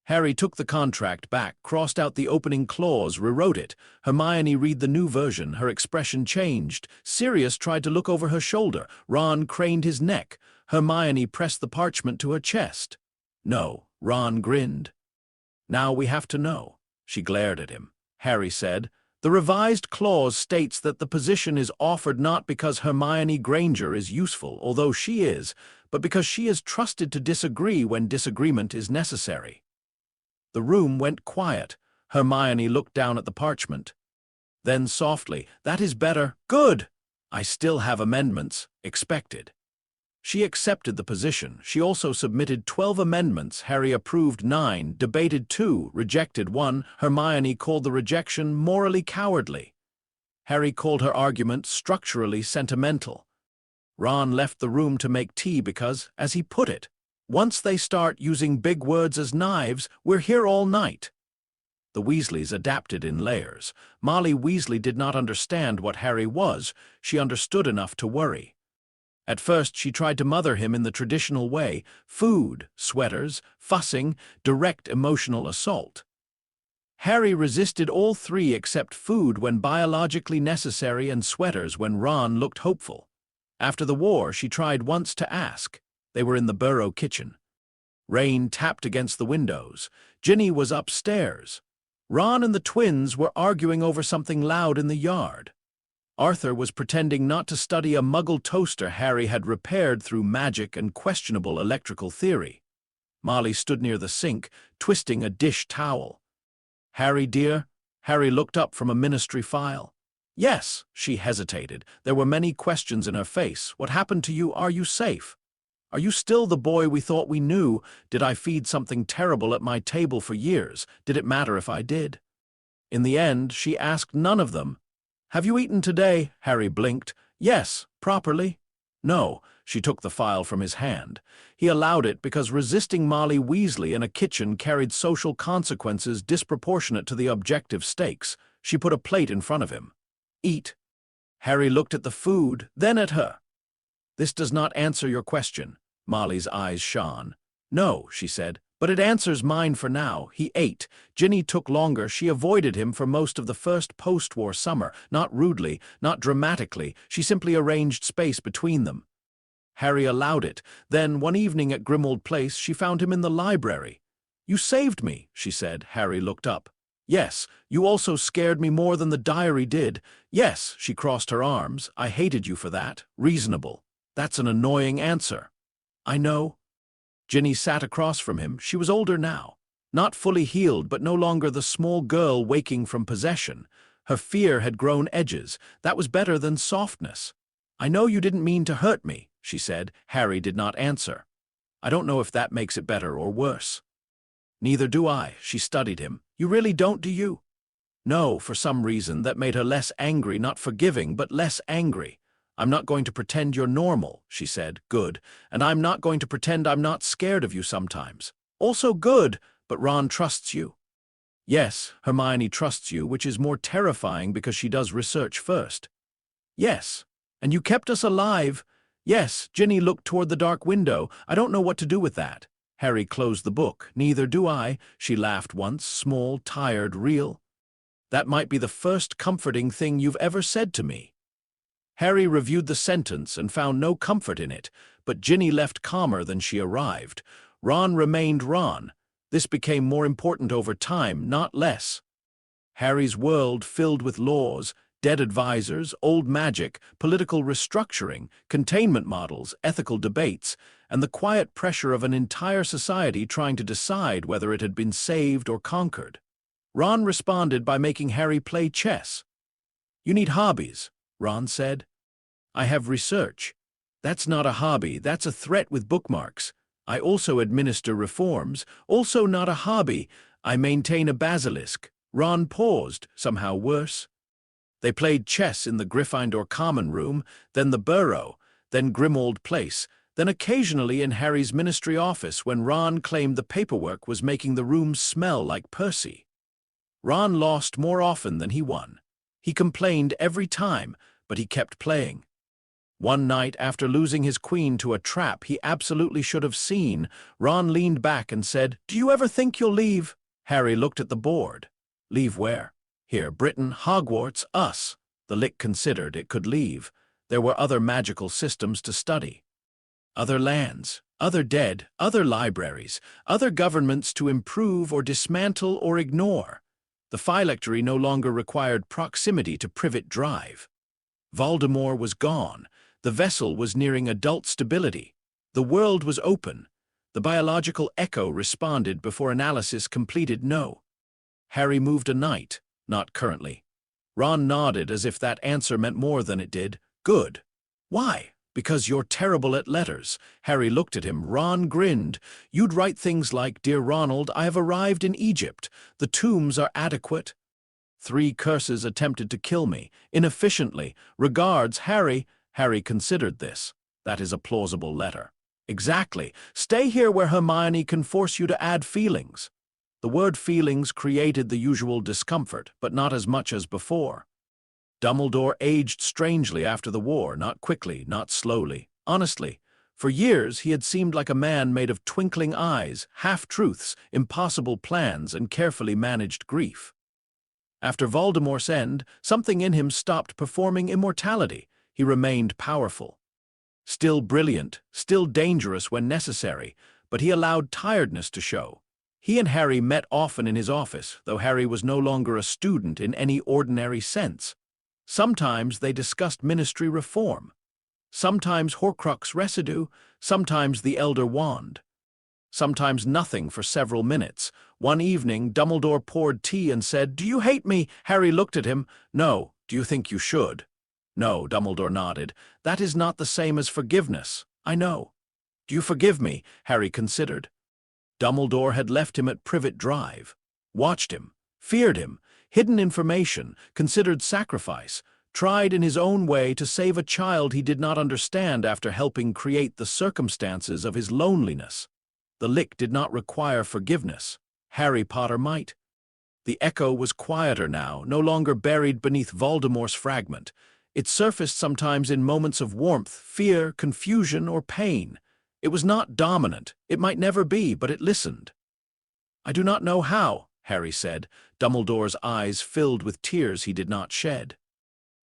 B: Harry took the contract back, crossed out the opening clause, rewrote it. Hermione read the new version. Her expression changed. Sirius tried to look over her shoulder. Ron craned his neck. Hermione pressed the parchment to her chest. "No." Ron grinned. "Now we have to know." She glared at him. Harry said, "The revised clause states that the position is offered not because Hermione Granger is useful, although she is, but because she is trusted to disagree when disagreement is necessary." The room went quiet. Hermione looked down at the parchment. Then softly, "That is better." "Good. I still have amendments." "Expected." She accepted the position. She also submitted 12 amendments. Harry approved 9, debated 2, rejected 1. Hermione called the rejection morally cowardly. Harry called her argument structurally sentimental. Ron left the room to make tea because, as he put it, "Once they start using big words as knives, we're here all night." The Weasleys adapted in layers. Molly Weasley did not understand what Harry was. She understood enough to worry. At first, she tried to mother him in the traditional way: food, sweaters, fussing, direct emotional assault. Harry resisted all 3 except food when biologically necessary and sweaters when Ron looked hopeful. After the war, she tried once to ask. They were in the Burrow kitchen. Rain tapped against the windows. Ginny was upstairs. Ron and the twins were arguing over something loud in the yard. Arthur was pretending not to study a Muggle toaster Harry had repaired through magic and questionable electrical theory. Molly stood near the sink, twisting a dish towel. "Harry, dear?" Harry looked up from a ministry file. "Yes." She hesitated. There were many questions in her face. "What happened to you? Are you safe? Are you still the boy we thought we knew? Did I feed something terrible at my table for years? Did it matter if I did?" In the end, she asked none of them. "Have you eaten today?" Harry blinked. "Yes." "Properly?" "No." She took the file from his hand. He allowed it because resisting Molly Weasley in a kitchen carried social consequences disproportionate to the objective stakes. She put a plate in front of him. "Eat." Harry looked at the food, then at her. "This does not answer your question." Molly's eyes shone. "No," she said, "but it answers mine for now." He ate. Ginny took longer. She avoided him for most of the first post-war summer, not rudely, not dramatically. She simply arranged space between them. Harry allowed it. Then, one evening at Grimmauld Place, she found him in the library. "You saved me," she said. Harry looked up. "Yes, you also scared me more than the diary did." "Yes," she crossed her arms. "I hated you for that." "Reasonable. That's an annoying answer." "I know." Ginny sat across from him. She was older now. Not fully healed, but no longer the small girl waking from possession. Her fear had grown edges. That was better than softness. "I know you didn't mean to hurt me," she said. Harry did not answer. "I don't know if that makes it better or worse." "Neither do I." She studied him. "You really don't, do you?" No, for some reason that made her less angry, not forgiving, but less angry. I'm not going to pretend you're normal, she said. Good. And I'm not going to pretend I'm not scared of you sometimes. Also good, but Ron trusts you. Yes, Hermione trusts you, which is more terrifying because she does research first. Yes. And you kept us alive. Yes, Ginny looked toward the dark window. I don't know what to do with that. Harry closed the book. Neither do I. She laughed once, small, tired, real. That might be the first comforting thing you've ever said to me. Harry reviewed the sentence and found no comfort in it, but Ginny left calmer than she arrived. Ron remained Ron. This became more important over time, not less. Harry's world filled with laws, dead advisors, old magic, political restructuring, containment models, ethical debates, and the quiet pressure of an entire society trying to decide whether it had been saved or conquered. Ron responded by making Harry play chess. You need hobbies, Ron said. I have research. That's not a hobby, that's a threat with bookmarks. I also administer reforms, also not a hobby. I maintain a basilisk. Ron paused, somehow worse. They played chess in the Gryffindor common room, then the burrow, then Grimmauld Place, then occasionally in Harry's ministry office when Ron claimed the paperwork was making the room smell like Percy. Ron lost more often than he won. He complained every time, but he kept playing. One night, after losing his queen to a trap he absolutely should have seen, Ron leaned back and said, "Do you ever think you'll leave?" Harry looked at the board. Leave where? Here, Britain, Hogwarts, us. The Lich considered it could leave. There were other magical systems to study. Other lands, other dead, other libraries, other governments to improve or dismantle or ignore. The phylactery no longer required proximity to Privet Drive. Voldemort was gone. The vessel was nearing adult stability. The world was open. The biological echo responded before analysis completed no. Harry moved a knight, not currently. Ron nodded as if that answer meant more than it did. Good. Why? Because you're terrible at letters. Harry looked at him. Ron grinned. You'd write things like, Dear Ronald, I have arrived in Egypt. The tombs are adequate. 3 curses attempted to kill me, inefficiently. Regards, Harry. Harry considered this. That is a plausible letter. Exactly. Stay here where Hermione can force you to add feelings. The word feelings created the usual discomfort, but not as much as before. Dumbledore aged strangely after the war, not quickly, not slowly. Honestly, for years he had seemed like a man made of twinkling eyes, half-truths, impossible plans, and carefully managed grief. After Voldemort's end, something in him stopped performing immortality. He remained powerful. Still brilliant, still dangerous when necessary, but he allowed tiredness to show. He and Harry met often in his office, though Harry was no longer a student in any ordinary sense. Sometimes they discussed ministry reform. Sometimes Horcrux residue, sometimes the Elder Wand. Sometimes nothing for several minutes. One evening, Dumbledore poured tea and said, Do you hate me? Harry looked at him. No. Do you think you should? No, Dumbledore nodded. That is not the same as forgiveness. I know. Do you forgive me? Harry considered. Dumbledore had left him at Privet Drive, watched him, feared him, hidden information, considered sacrifice, tried in his own way to save a child he did not understand after helping create the circumstances of his loneliness. The Lich did not require forgiveness. Harry Potter might. The echo was quieter now, no longer buried beneath Voldemort's fragment. It surfaced sometimes in moments of warmth, fear, confusion, or pain. It was not dominant. It might never be, but it listened. I do not know how, Harry said. Dumbledore's eyes filled with tears he did not shed.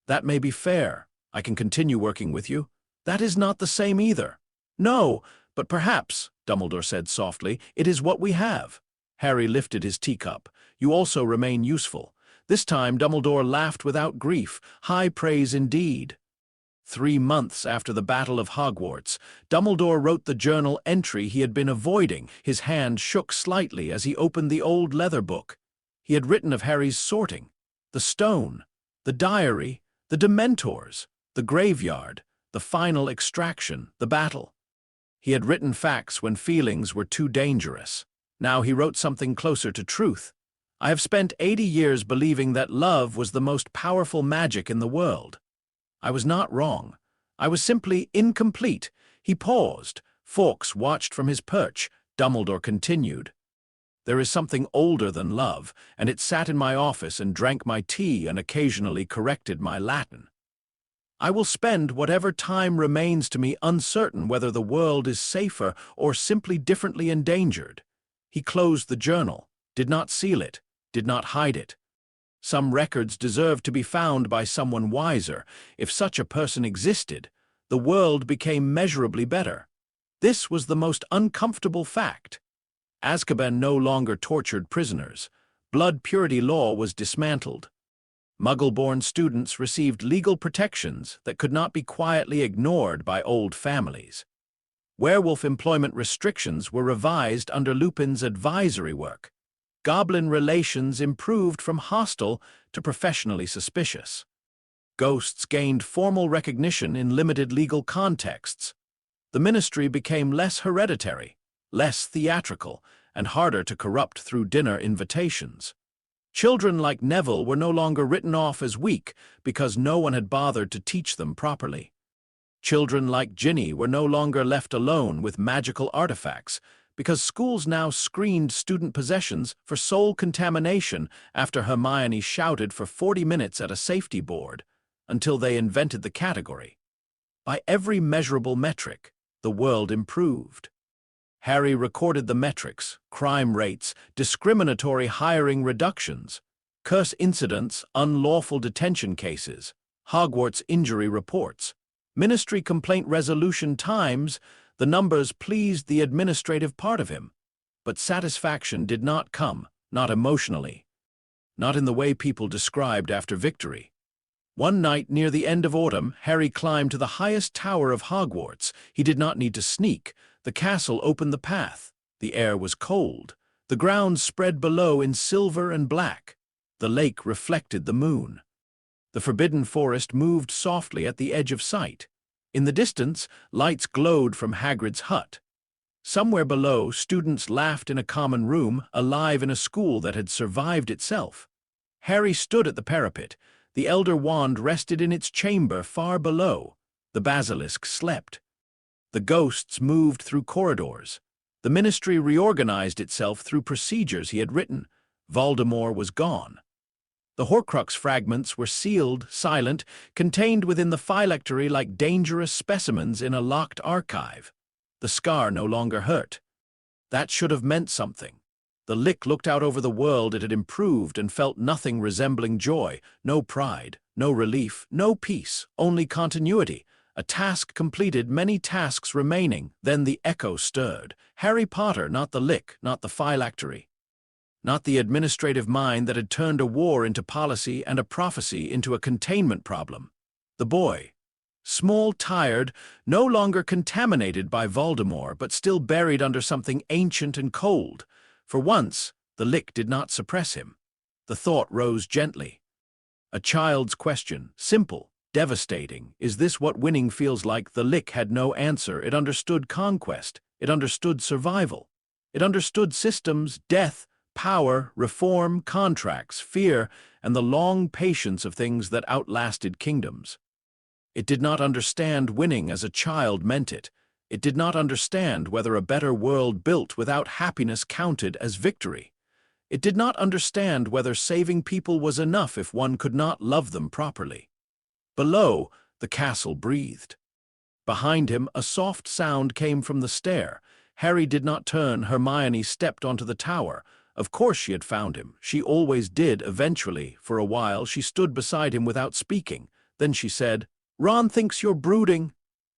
B: That may be fair. I can continue working with you. That is not the same either. No, but perhaps, Dumbledore said softly, it is what we have. Harry lifted his teacup. You also remain useful. This time Dumbledore laughed without grief. High praise indeed. 3 months after the Battle of Hogwarts, Dumbledore wrote the journal entry he had been avoiding. His hand shook slightly as he opened the old leather book. He had written of Harry's sorting, the stone, the diary, the Dementors, the graveyard, the final extraction, the battle. He had written facts when feelings were too dangerous. Now he wrote something closer to truth. I have spent 80 years believing that love was the most powerful magic in the world. I was not wrong. I was simply incomplete. He paused. Fawkes watched from his perch. Dumbledore continued. There is something older than love, and it sat in my office and drank my tea and occasionally corrected my Latin. I will spend whatever time remains to me uncertain whether the world is safer or simply differently endangered. He closed the journal, did not seal it, did not hide it. Some records deserve to be found by someone wiser. If such a person existed, the world became measurably better. This was the most uncomfortable fact. Azkaban no longer tortured prisoners. Blood purity law was dismantled. Muggle-born students received legal protections that could not be quietly ignored by old families. Werewolf employment restrictions were revised under Lupin's advisory work. Goblin relations improved from hostile to professionally suspicious. Ghosts gained formal recognition in limited legal contexts. The ministry became less hereditary, less theatrical, and harder to corrupt through dinner invitations. Children like Neville were no longer written off as weak because no one had bothered to teach them properly. Children like Ginny were no longer left alone with magical artifacts because schools now screened student possessions for soul contamination after Hermione shouted for 40 minutes at a safety board until they invented the category. By every measurable metric, the world improved. Harry recorded the metrics, crime rates, discriminatory hiring reductions, curse incidents, unlawful detention cases, Hogwarts injury reports, ministry complaint resolution times. The numbers pleased the administrative part of him, but satisfaction did not come, not emotionally, not in the way people described after victory. One night near the end of autumn, Harry climbed to the highest tower of Hogwarts. He did not need to sneak. The castle opened the path. The air was cold. The ground spread below in silver and black. The lake reflected the moon. The forbidden forest moved softly at the edge of sight. In the distance, lights glowed from Hagrid's hut. Somewhere below, students laughed in a common room, alive in a school that had survived itself. Harry stood at the parapet. The elder wand rested in its chamber far below. The basilisk slept. The ghosts moved through corridors. The ministry reorganized itself through procedures he had written. Voldemort was gone. The Horcrux fragments were sealed, silent, contained within the phylactery like dangerous specimens in a locked archive. The scar no longer hurt. That should have meant something. The Lich looked out over the world it had improved and felt nothing resembling joy, no pride, no relief, no peace, only continuity. A task completed, many tasks remaining. Then the echo stirred. Harry Potter, not the Lich, not the phylactery. Not the administrative mind that had turned a war into policy and a prophecy into a containment problem. The boy. Small, tired, no longer contaminated by Voldemort, but still buried under something ancient and cold. For once, the Lich did not suppress him. The thought rose gently. A child's question, simple, devastating. Is this what winning feels like? The Lich had no answer. It understood conquest. It understood survival. It understood systems, death, power, reform, contracts, fear, and the long patience of things that outlasted kingdoms. It did not understand winning as a child meant it. It did not understand whether a better world built without happiness counted as victory. It did not understand whether saving people was enough if one could not love them properly. Below, the castle breathed. Behind him, a soft sound came from the stair. Harry did not turn. Hermione stepped onto the tower. Of course she had found him. She always did, eventually. For a while, she stood beside him without speaking. Then she said, "Ron thinks you're brooding."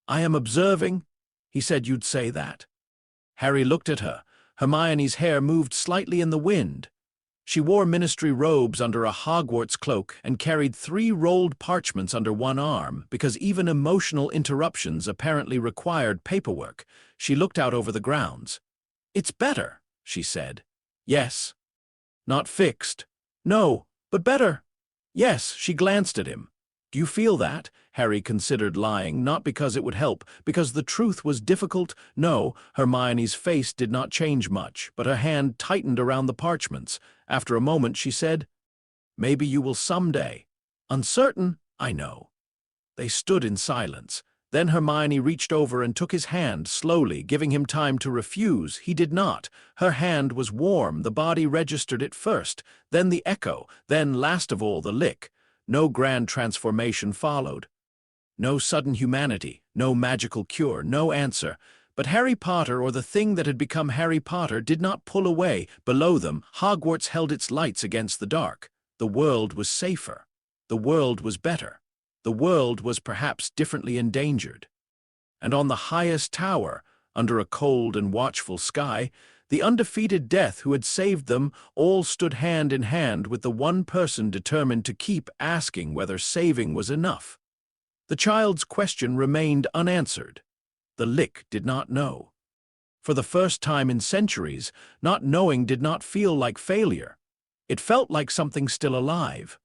B: "I am observing." "He said you'd say that." Harry looked at her. Hermione's hair moved slightly in the wind. She wore ministry robes under a Hogwarts cloak and carried 3 rolled parchments under one arm because even emotional interruptions apparently required paperwork. She looked out over the grounds. "It's better," she said. "Yes." "Not fixed." "No, but better." "Yes." She glanced at him. Do you feel that? Harry considered lying, not because it would help, because the truth was difficult. No, Hermione's face did not change much, but her hand tightened around the parchments. After a moment, she said, "Maybe you will someday." "Uncertain, I know." They stood in silence. Then Hermione reached over and took his hand slowly, giving him time to refuse. He did not. Her hand was warm. The body registered it first, then the echo, then, last of all, the lick. No grand transformation followed. No sudden humanity, no magical cure, no answer. But Harry Potter, or the thing that had become Harry Potter, did not pull away. Below them, Hogwarts held its lights against the dark. The world was safer. The world was better. The world was perhaps differently endangered. And on the highest tower, under a cold and watchful sky, the undefeated Death who had saved them all stood hand in hand with the one person determined to keep asking whether saving was enough. The child's question remained unanswered. The Lick did not know. For the first time in centuries, not knowing did not feel like failure. It felt like something still alive.